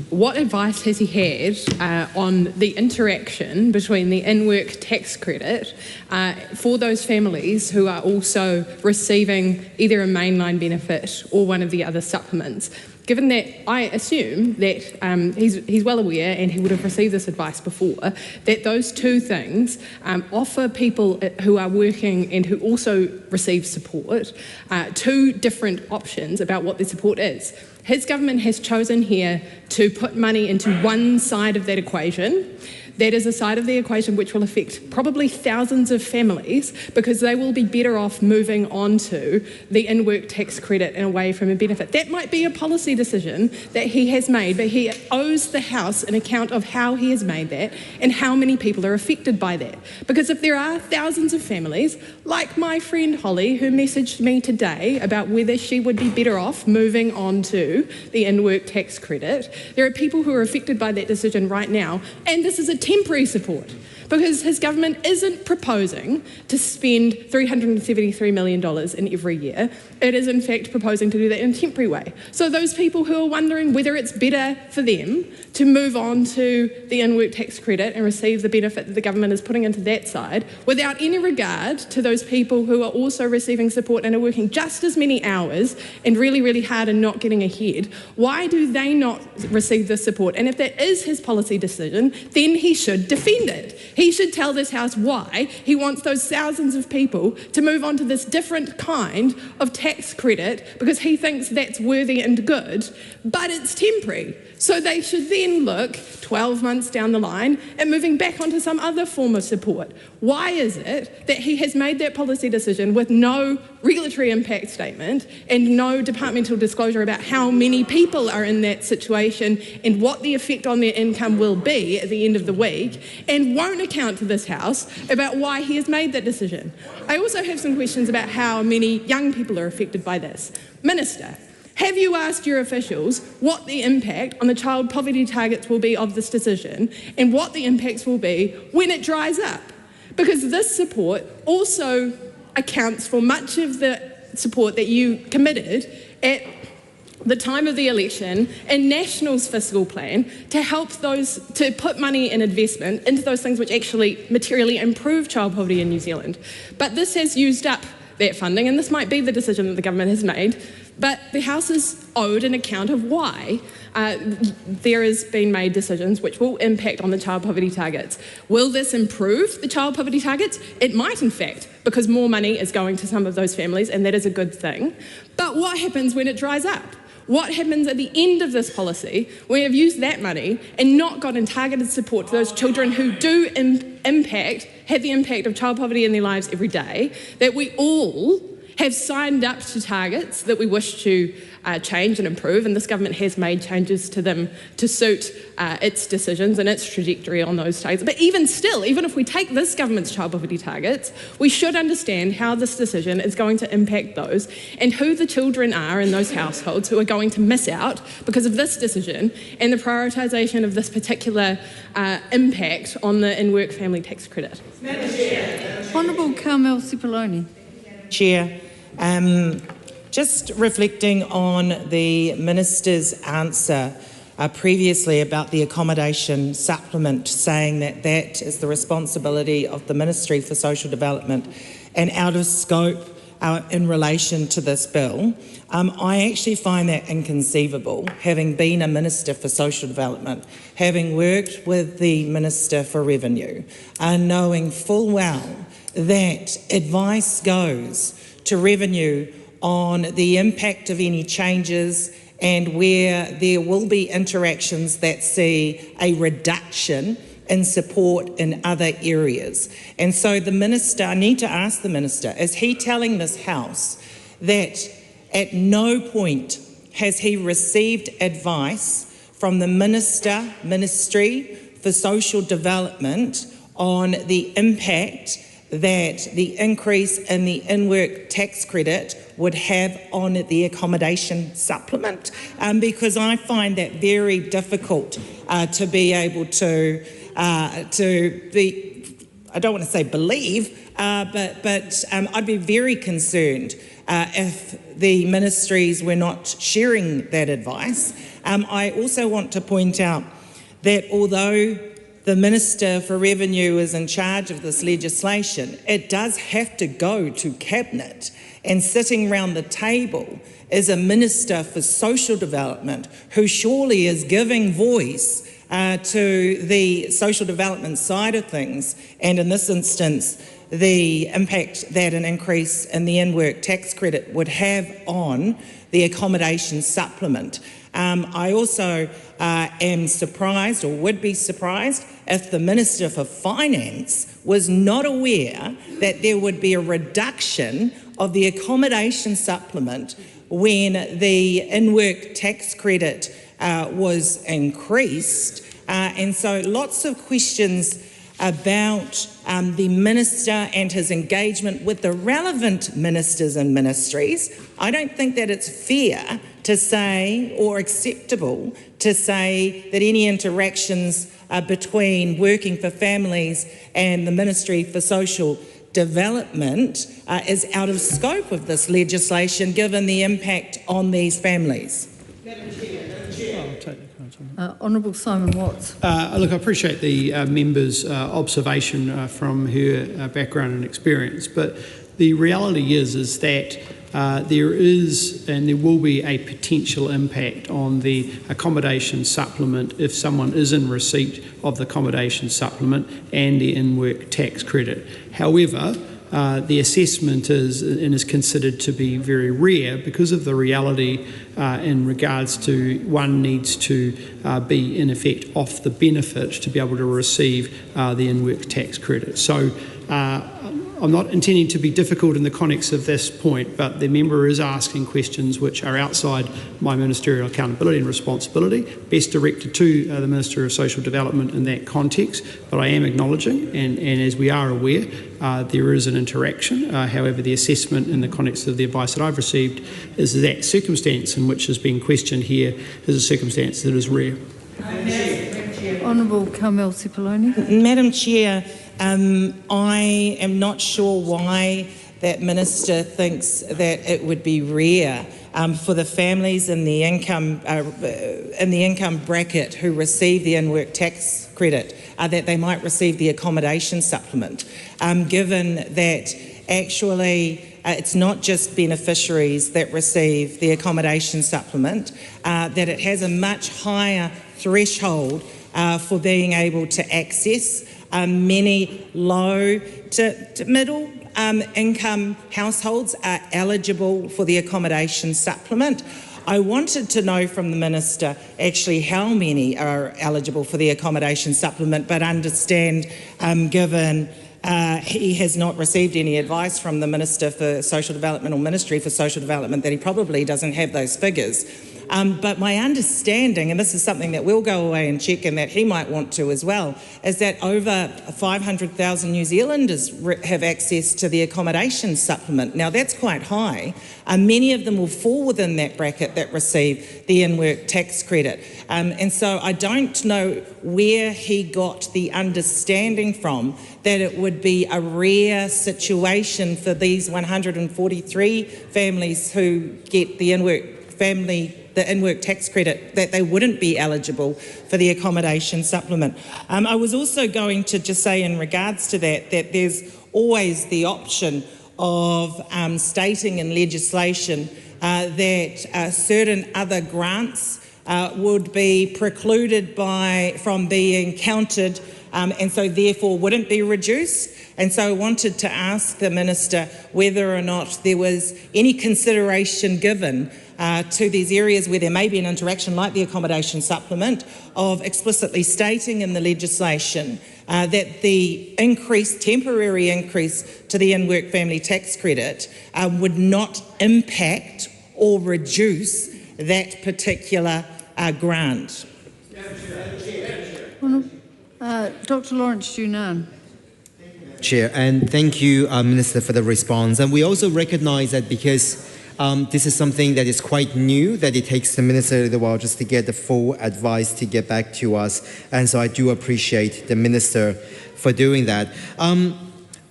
[SPEAKER 8] what advice has he had on the interaction between the in-work tax credit for those families who are also receiving either a mainline benefit or one of the other supplements? Given that I assume that he's well aware, and he would have received this advice before, that those two things offer people who are working and who also receive support two different options about what their support is. His government has chosen here to put money into one side of that equation. That is a side of the equation which will affect probably thousands of families, because they will be better off moving on to the in-work tax credit and away from a benefit. That might be a policy decision that he has made, but he owes the House an account of how he has made that and how many people are affected by that. Because if there are thousands of families, like my friend Holly, who messaged me today about whether she would be better off moving on to the in-work tax credit, there are people who are affected by that decision right now, and this is a temporary support, because his government isn't proposing to spend $373 million in every year. It is in fact proposing to do that in a temporary way. So those people who are wondering whether it's better for them to move on to the in-work tax credit and receive the benefit that the government is putting into that side, without any regard to those people who are also receiving support and are working just as many hours and really, really hard and not getting ahead, why do they not receive this support? And if that is his policy decision, then he should defend it. He should tell this House why he wants those thousands of people to move on to this different kind of tax credit, because he thinks that's worthy and good, but it's temporary. So they should then look 12 months down the line at moving back onto some other form of support. Why is it that he has made that policy decision with no regulatory impact statement and no departmental disclosure about how many people are in that situation and what the effect on their income will be at the end of the week, and won't account to this House about why he has made that decision? I also have some questions about how many young people are affected by this. Minister, have you asked your officials what the impact on the child poverty targets will be of this decision, and what the impacts will be when it dries up? Because this support also accounts for much of the support that you committed at the time of the election in National's fiscal plan to help those, to put money in investment into those things which actually materially improve child poverty in New Zealand. But this has used up that funding, and this might be the decision that the government has made, but the House is owed an account of why there has been made decisions which will impact on the child poverty targets. Will this improve the child poverty targets? It might, in fact, because more money is going to some of those families, and that is a good thing. But what happens when it dries up? What happens at the end of this policy when we have used that money and not gotten targeted support to those children who do have the impact of child poverty in their lives every day, that we all have signed up to targets that we wish to change and improve, and this government has made changes to them to suit its decisions and its trajectory on those targets. But even still, even if we take this government's child poverty targets, we should understand how this decision is going to impact those, and who the children are in those households who are going to miss out because of this decision and the prioritisation of this particular impact on the in-work family tax credit.
[SPEAKER 21] Honourable Carmel Cipollone.
[SPEAKER 12] Chair, just reflecting on the Minister's answer previously about the accommodation supplement, saying that that is the responsibility of the Ministry for Social Development and out of scope in relation to this bill, I actually find that inconceivable, having been a Minister for Social Development, having worked with the Minister for Revenue, and knowing full well that advice goes to Revenue on the impact of any changes and where there will be interactions that see a reduction in support in other areas. And so the Minister, I need to ask the Minister, is he telling this House that at no point has he received advice from the Ministry for Social Development on the impact that the increase in the in-work tax credit would have on the accommodation supplement? Because I find that very difficult to be able to be
[SPEAKER 7] I don't want to say believe, but I'd be very concerned if the ministries were not sharing that advice. I also want to point out that although the Minister for Revenue is in charge of this legislation, it does have to go to Cabinet, and sitting around the table is a Minister for Social Development who surely is giving voice to the social development side of things, and in this instance the impact that an increase in the in-work tax credit would have on the accommodation supplement. I also am surprised, or would be surprised, if the Minister for Finance was not aware that there would be a reduction of the accommodation supplement when the in-work tax credit was increased. And so lots of questions about the Minister and his engagement with the relevant ministers and ministries. I don't think that it's fair to say, or acceptable to say, that any interactions between Working for Families and the Ministry for Social Development is out of scope of this legislation, given the impact on these families.
[SPEAKER 21] Honourable Simon Watts.
[SPEAKER 5] Look, I appreciate the member's observation from her background and experience, but the reality is that there is and there will be a potential impact on the accommodation supplement if someone is in receipt of the accommodation supplement and the in-work tax credit. However, the assessment is considered to be very rare because of the reality in regards to one needs to be in effect off the benefit to be able to receive the in-work tax credit. So I'm not intending to be difficult in the context of this point, but the member is asking questions which are outside my ministerial accountability and responsibility, best directed to the Minister of Social Development in that context. But I am acknowledging, and as we are aware, there is an interaction. However, the assessment in the context of the advice that I've received is that circumstance in which is being questioned here is a circumstance that is rare.
[SPEAKER 21] Honourable Carmel Cipollone.
[SPEAKER 7] Madam Chair, I am not sure why that Minister thinks that it would be rare for the families in the income bracket who receive the in-work tax credit that they might receive the accommodation supplement, given that actually it's not just beneficiaries that receive the accommodation supplement, that it has a much higher threshold for being able to access. Many low to middle income households are eligible for the accommodation supplement. I wanted to know from the Minister actually how many are eligible for the accommodation supplement, but understand, given he has not received any advice from the Minister for Social Development or Ministry for Social Development, that he probably doesn't have those figures. But my understanding, and this is something that we'll go away and check and that he might want to as well, is that over 500,000 New Zealanders have access to the accommodation supplement. Now that's quite high. Many of them will fall within that bracket that receive the in-work tax credit. And so I don't know where he got the understanding from that it would be a rare situation for these 143 families who get the in-work tax credit, that they wouldn't be eligible for the accommodation supplement. I was also going to just say in regards to that there's always the option of stating in legislation that certain other grants would be precluded from being counted and so therefore wouldn't be reduced. And so I wanted to ask the Minister whether or not there was any consideration given to these areas where there may be an interaction like the accommodation supplement, of explicitly stating in the legislation that the temporary increase to the in-work family tax credit would not impact or reduce that particular grant.
[SPEAKER 21] Dr. Lawrence Junan.
[SPEAKER 19] Chair, and thank you, Minister, for the response. And we also recognise that because This is something that is quite new, that it takes the minister a little while just to get the full advice to get back to us. And so I do appreciate the minister for doing that.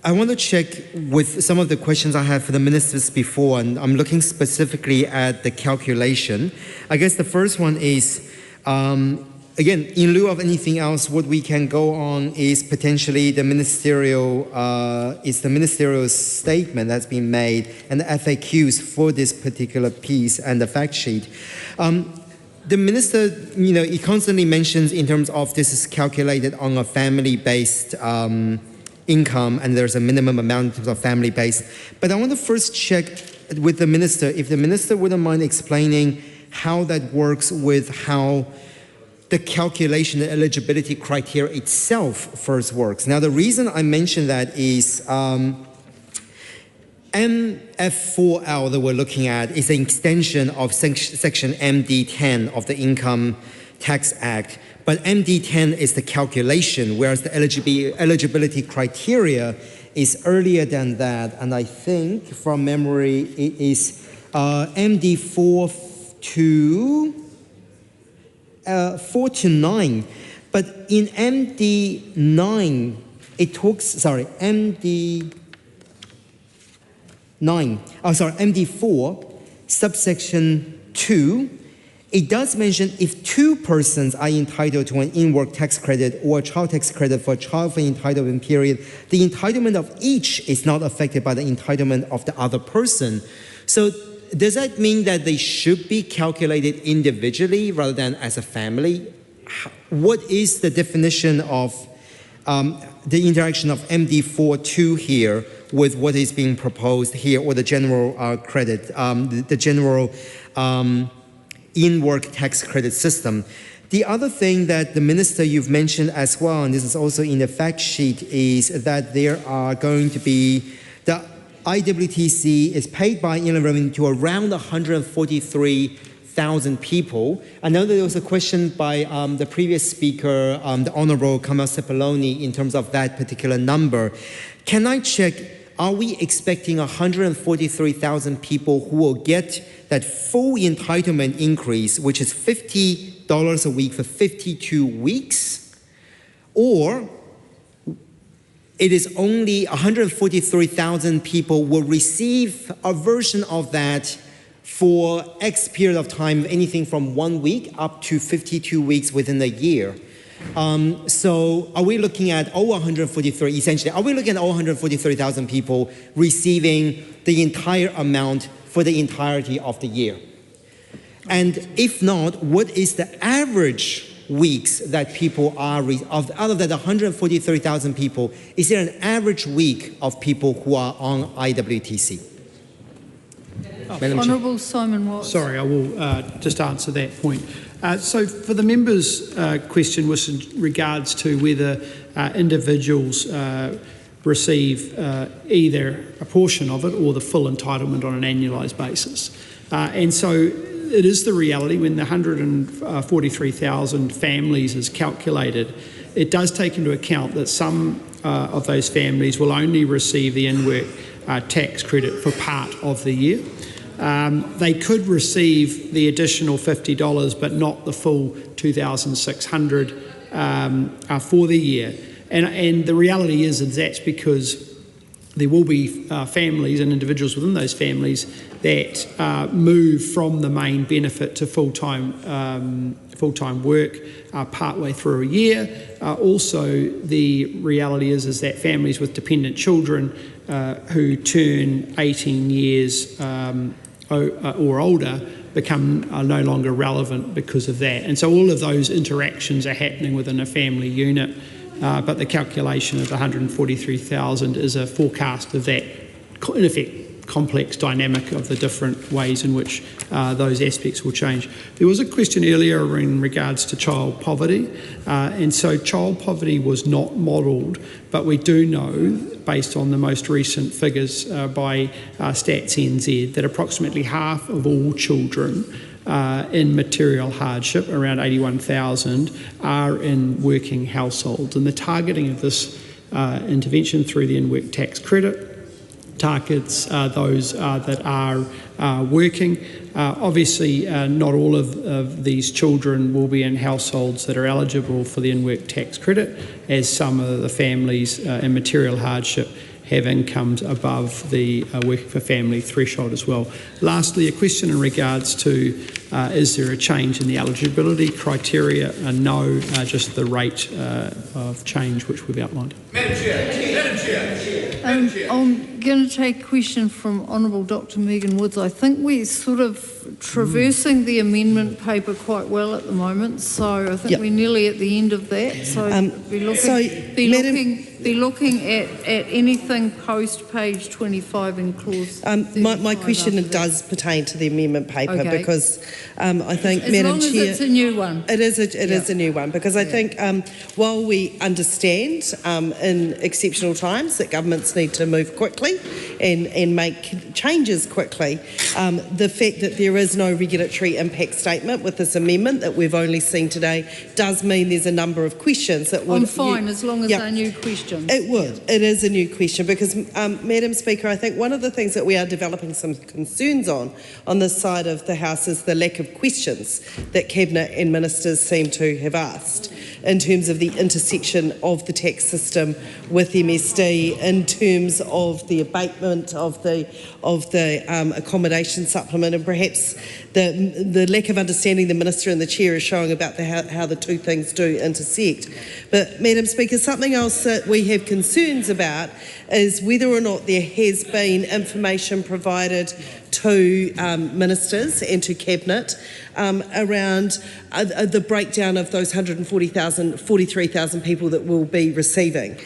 [SPEAKER 19] I want to check with some of the questions I had for the ministers before, and I'm looking specifically at the calculation. I guess the first one is, again, in lieu of anything else, what we can go on is potentially the ministerial statement that's been made and the FAQs for this particular piece and the fact sheet. The minister, he constantly mentions in terms of this is calculated on a family-based income, and there's a minimum amount in terms of family-based. But I want to first check with the minister, if the minister wouldn't mind explaining how that works with how the calculation, the eligibility criteria itself first works. Now, the reason I mention that is MF4L that we're looking at is an extension of section MD10 of the Income Tax Act. But MD10 is the calculation, whereas the eligibility criteria is earlier than that. And I think, from memory, it is MD4 to 9. But in MD9, it talks, MD4, subsection 2, it does mention if two persons are entitled to an in-work tax credit or a child tax credit for a child for entitlement period, the entitlement of each is not affected by the entitlement of the other person. So does that mean that they should be calculated individually rather than as a family? What is the definition of the interaction of MD4.2 here with what is being proposed here, or the general credit, the general in-work tax credit system? The other thing that the minister you've mentioned as well, and this is also in the fact sheet, is that there are going to be, the IWTC is paid by Inland Revenue to around 143,000 people. I know that there was a question by the previous speaker, the Honourable Kamal Sepuloni, in terms of that particular number. Can I check, are we expecting 143,000 people who will get that full entitlement increase, which is $50 a week for 52 weeks? Or it is only 143,000 people will receive a version of that for X period of time, anything from 1 week up to 52 weeks within a year? So are we looking at all 143, essentially, are we looking at all 143,000 people receiving the entire amount for the entirety of the year? And if not, what is the average weeks that people are, out of that 143,000 people, is there an average week of people who are on IWTC?
[SPEAKER 21] Honourable Simon Watts.
[SPEAKER 5] Sorry, I will just answer that point. So for the member's question was in regards to whether individuals receive either a portion of it or the full entitlement on an annualised basis. And so it is the reality when the 143,000 families is calculated, it does take into account that some of those families will only receive the in-work tax credit for part of the year. They could receive the additional $50 but not the full $2,600 for the year. And the reality is that that's because there will be families and individuals within those families that move from the main benefit to full-time work partway through a year. Also, the reality is that families with dependent children who turn 18 years or older become no longer relevant because of that. And so all of those interactions are happening within a family unit, but the calculation of 143,000 is a forecast of that, in effect, complex dynamic of the different ways in which those aspects will change. There was a question earlier in regards to child poverty, and so child poverty was not modelled, but we do know, based on the most recent figures by Stats NZ, that approximately half of all children in material hardship, around 81,000, are in working households. And the targeting of this intervention through the in-work tax credit targets those that are working. Obviously, not all of these children will be in households that are eligible for the in-work tax credit, as some of the families in material hardship have incomes above the working for family threshold as well. Lastly, a question in regards to is there a change in the eligibility criteria? No, just the rate of change which we've outlined.
[SPEAKER 10] Madam Chair.
[SPEAKER 21] I'm going to take a question from Honourable Dr Megan Woods. I think we're sort of traversing the amendment paper quite well at the moment, so I think we're nearly at the end of that. So be looking at anything post page 25 in clause.
[SPEAKER 4] My question does pertain to the amendment paper because I think,
[SPEAKER 21] as
[SPEAKER 4] Madam
[SPEAKER 21] long as
[SPEAKER 4] Chair,
[SPEAKER 21] it's a new one.
[SPEAKER 4] It is a new one because I think while we understand in exceptional times that governments need to move quickly and make changes quickly, the fact that there is no regulatory impact statement with this amendment that we've only seen today does mean there's a number of questions that would...
[SPEAKER 21] I'm fine as long as they're new questions.
[SPEAKER 4] It would. It is a new question because, Madam Speaker, I think one of the things that we are developing some concerns on this side of the House is the lack of questions that Cabinet and Ministers seem to have asked in terms of the intersection of the tax system with MSD, in terms of the abatement of the accommodation supplement, and perhaps the lack of understanding the Minister and the Chair is showing about how the two things do intersect. But, Madam Speaker, something else that we have concerns about is whether or not there has been information provided to ministers and to Cabinet around the breakdown of those 43,000 people that will be receiving.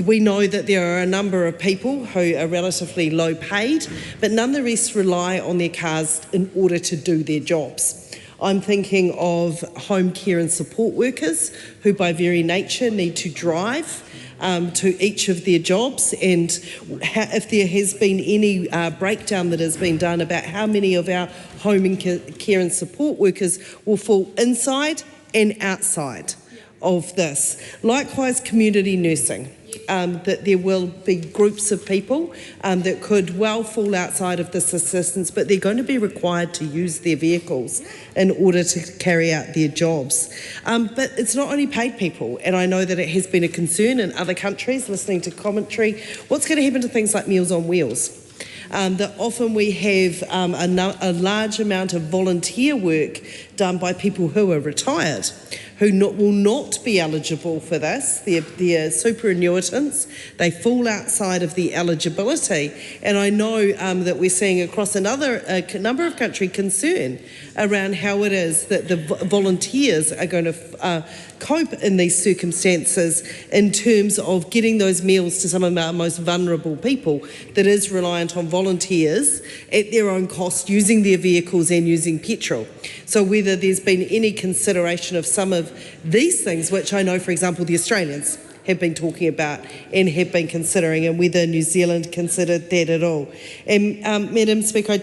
[SPEAKER 4] We know that there are a number of people who are relatively low paid, but nonetheless rely on their cars in order to do their jobs. I'm thinking of home care and support workers who by very nature need to drive to each of their jobs, and if there has been any breakdown that has been done about how many of our home and care and support workers will fall inside and outside of this. Likewise, community nursing. That there will be groups of people that could well fall outside of this assistance, but they're going to be required to use their vehicles in order to carry out their jobs. But it's not only paid people, and I know that it has been a concern in other countries, listening to commentary. What's going to happen to things like Meals on Wheels? That often we have a large amount of volunteer work done by people who are retired, who will not be eligible for this. They're superannuitants. They fall outside of the eligibility. And I know that we're seeing across a number of country concern around how it is that the volunteers are going to cope in these circumstances in terms of getting those meals to some of our most vulnerable people that is reliant on volunteers at their own cost, using their vehicles and using petrol. So whether there's been any consideration of some of these things, which I know, for example, the Australians have been talking about and have been considering, and whether New Zealand considered that at all. And Madam Speaker,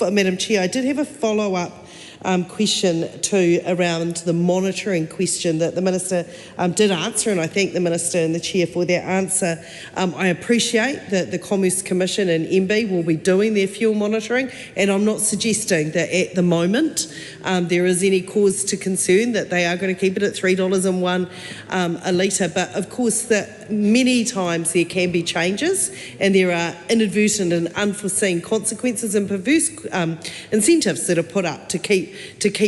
[SPEAKER 4] Madam Chair, I did have a follow-up question too around the monitoring question that the Minister did answer, and I thank the Minister and the Chair for their answer. I appreciate that the Commerce Commission and MB will be doing their fuel monitoring, and I'm not suggesting that at the moment there is any cause to concern that they are going to keep it at $3.01 a litre, but of course that many times there can be changes and there are inadvertent and unforeseen consequences and perverse incentives that are put up to keep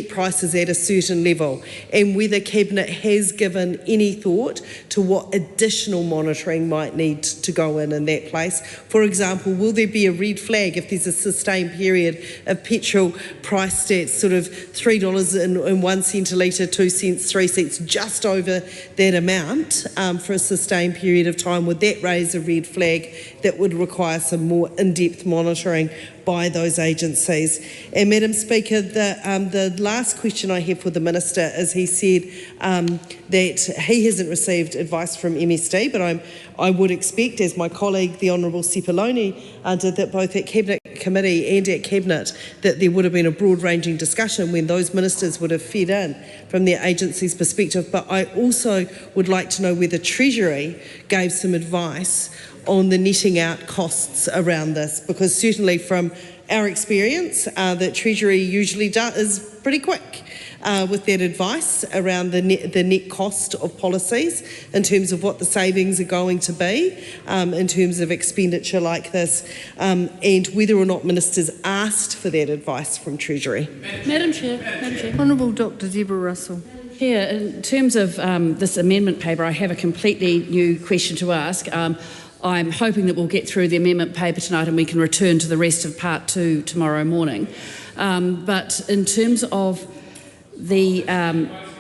[SPEAKER 4] prices at a certain level, and whether Cabinet has given any thought to what additional monitoring might need to go in that place. For example, will there be a red flag if there's a sustained period of petrol priced at sort of $3.01 a litre, 2 cents, 3 cents, just over that amount for a sustained period of time? Would that raise a red flag that would require some more in-depth monitoring by those agencies? And Madam Speaker, the last question I have for the Minister is he said that he hasn't received advice from MSD, but I would expect, as my colleague, the Honourable Sepuloni, did, that both at Cabinet committee and at Cabinet that there would have been a broad-ranging discussion when those ministers would have fed in from their agency's perspective. But I also would like to know whether Treasury gave some advice on the netting out costs around this, because certainly from our experience, that Treasury usually is pretty quick with that advice around the net cost of policies in terms of what the savings are going to be in terms of expenditure like this, and whether or not ministers asked for that advice from Treasury.
[SPEAKER 23] Madam Chair.
[SPEAKER 21] Honourable Dr Deborah Russell.
[SPEAKER 23] Here, in terms of this amendment paper, I have a completely new question to ask. I'm hoping that we'll get through the amendment paper tonight and we can return to the rest of part 2 tomorrow morning. But in terms of the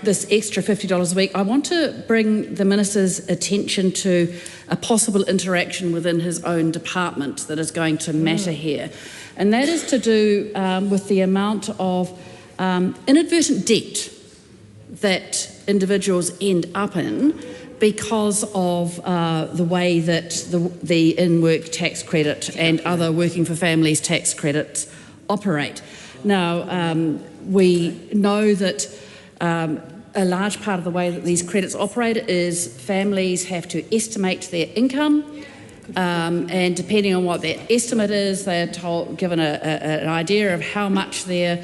[SPEAKER 23] this extra $50 a week, I want to bring the Minister's attention to a possible interaction within his own department that is going to matter here. And that is to do with the amount of inadvertent debt that individuals end up in because of the way that the in-work tax credit and other working for families tax credits operate. Now, we know that a large part of the way that these credits operate is families have to estimate their income, and depending on what their estimate is, they're given an idea of how much their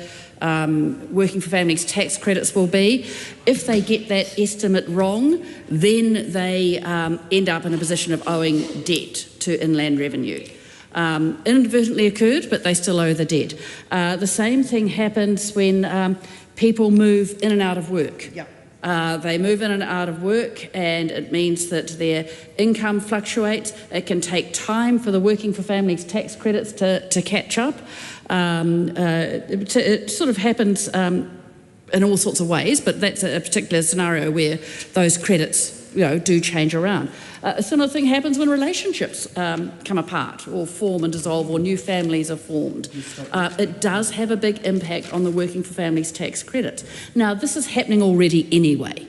[SPEAKER 23] working for families tax credits will be. If they get that estimate wrong, then they end up in a position of owing debt to Inland Revenue. Inadvertently occurred, but they still owe the debt. The same thing happens when people move in and out of work.
[SPEAKER 4] Yep.
[SPEAKER 23] They move in and out of work, and it means that their income fluctuates. It can take time for the working for families tax credits to catch up. It sort of happens in all sorts of ways, but that's a particular scenario where those credits, do change around. A similar thing happens when relationships come apart or form and dissolve, or new families are formed. It does have a big impact on the working for families tax credit. Now, this is happening already anyway,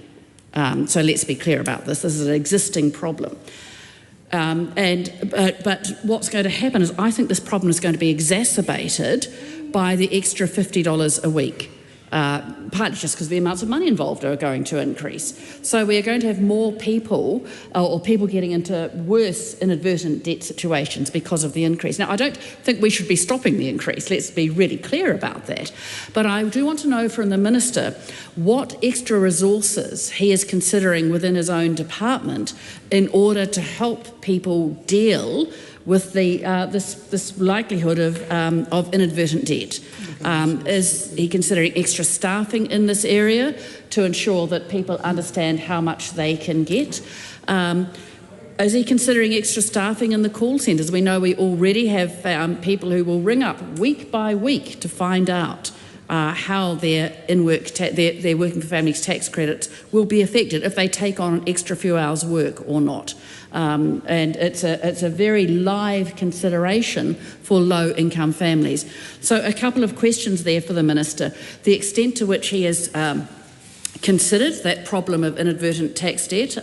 [SPEAKER 23] so let's be clear about this. This is an existing problem. But what's going to happen is I think this problem is going to be exacerbated by the extra $50 a week, partly just because the amounts of money involved are going to increase. So we are going to have more people, or people getting into worse inadvertent debt situations because of the increase. Now, I don't think we should be stopping the increase. Let's be really clear about that. But I do want to know from the Minister what extra resources he is considering within his own department in order to help people deal with the this likelihood of inadvertent debt. Is he considering extra staffing in this area to ensure that people understand how much they can get? Is he considering extra staffing in the call centres? We know we already have people who will ring up week by week to find out how their their working for families tax credits will be affected if they take on an extra few hours work or not. And it's a very live consideration for low-income families. So a couple of questions there for the Minister. The extent to which he has considered that problem of inadvertent tax debt,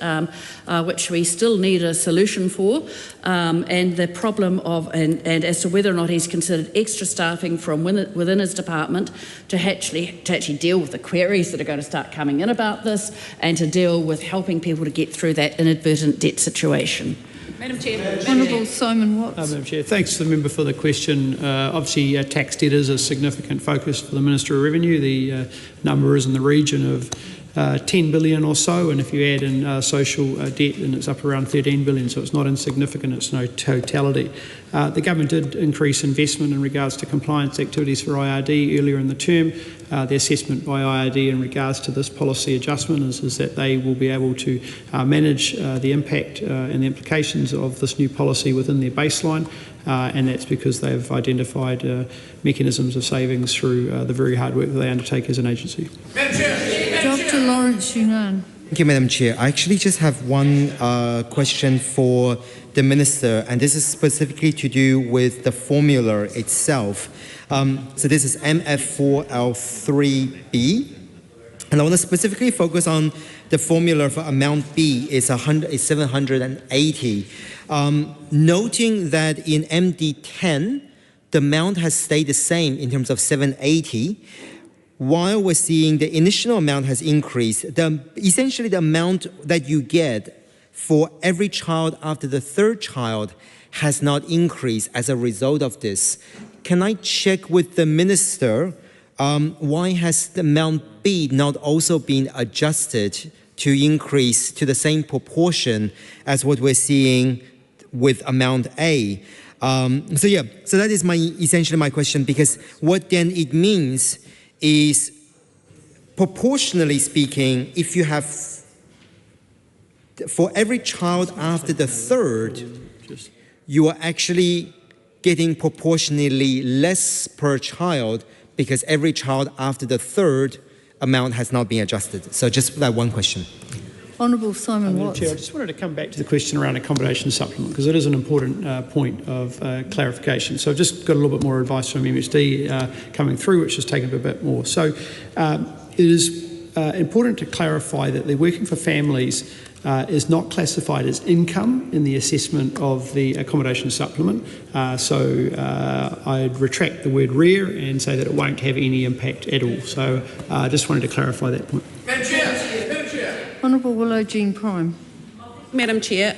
[SPEAKER 23] which we still need a solution for, and the problem of, and as to whether or not he's considered extra staffing from within his department to actually deal with the queries that are going to start coming in about this, and to deal with helping people to get through that inadvertent debt situation.
[SPEAKER 21] Madam Chair. Honourable Simon Watts.
[SPEAKER 5] Madam Chair, thanks to the member for the question. Obviously, tax debt is a significant focus for the Minister of Revenue. The number is in the region of 10 billion or so, and if you add in social debt, then it's up around 13 billion, so it's not insignificant, it's no totality. The government did increase investment in regards to compliance activities for IRD earlier in the term. The assessment by IRD in regards to this policy adjustment is that they will be able to manage the impact and the implications of this new policy within their baseline, and that's because they've identified mechanisms of savings through the very hard work that they undertake as an agency.
[SPEAKER 21] Dr. Lawrence Yunnan.
[SPEAKER 19] Thank you, Madam Chair. I actually just have one question for the Minister, and this is specifically to do with the formula itself. So this is MF4L3B, and I want to specifically focus on the formula for amount B is 780. Noting that in MD10, the amount has stayed the same in terms of 780, while we're seeing the initial amount has increased. Essentially, the amount that you get for every child after the third child has not increased as a result of this. Can I check with the minister, why has the amount B not also been adjusted to increase to the same proportion as what we're seeing with amount A? So that is essentially my question, because what then it means is, proportionally speaking, if you have, for every child after the third, you are actually getting proportionally less per child, because every child after the third amount has not been adjusted. So just that one question.
[SPEAKER 21] Honourable Simon Watts.
[SPEAKER 5] Chair, I just wanted to come back to the question around accommodation supplement, because it is an important point of clarification. So I've just got a little bit more advice from MSD coming through, which has taken a bit more. So it is important to clarify that the working for families is not classified as income in the assessment of the accommodation supplement. So I'd retract the word rare and say that it won't have any impact at all. So I just wanted to clarify that point.
[SPEAKER 10] Madam Chair.
[SPEAKER 21] Honourable Willow Jean Prime.
[SPEAKER 3] Madam Chair,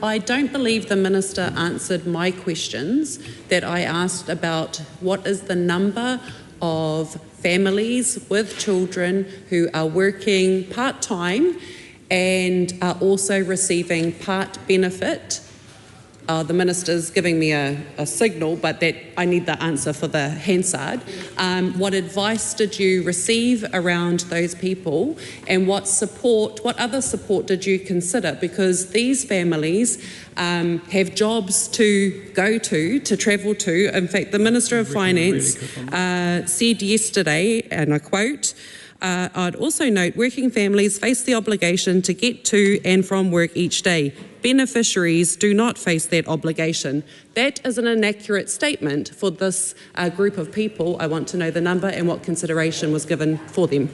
[SPEAKER 3] I don't believe the Minister answered my questions that I asked about what is the number of families with children who are working part-time and are also receiving part benefit. The Minister's giving me a signal, but that I need the answer for the Hansard. What advice did you receive around those people, and what other support did you consider? Because these families have jobs to go to travel to. In fact, the Minister of Finance said yesterday, and I quote, I'd also note working families face the obligation to get to and from work each day. Beneficiaries do not face that obligation. That is an inaccurate statement for this group of people. I want to know the number and what consideration was given for them.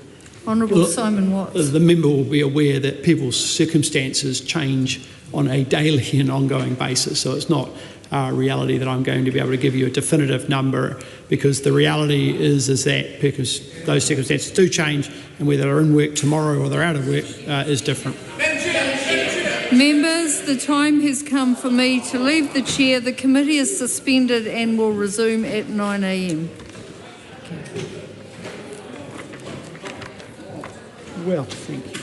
[SPEAKER 21] Honourable Simon Watts.
[SPEAKER 5] The member will be aware that people's circumstances change on a daily and ongoing basis, so it's not a reality that I'm going to be able to give you a definitive number, because the reality is that because those circumstances do change, and whether they're in work tomorrow or they're out of work is different.
[SPEAKER 21] Members, the time has come for me to leave the chair. The committee is suspended and will resume at 9 a.m.
[SPEAKER 5] Well, thank you.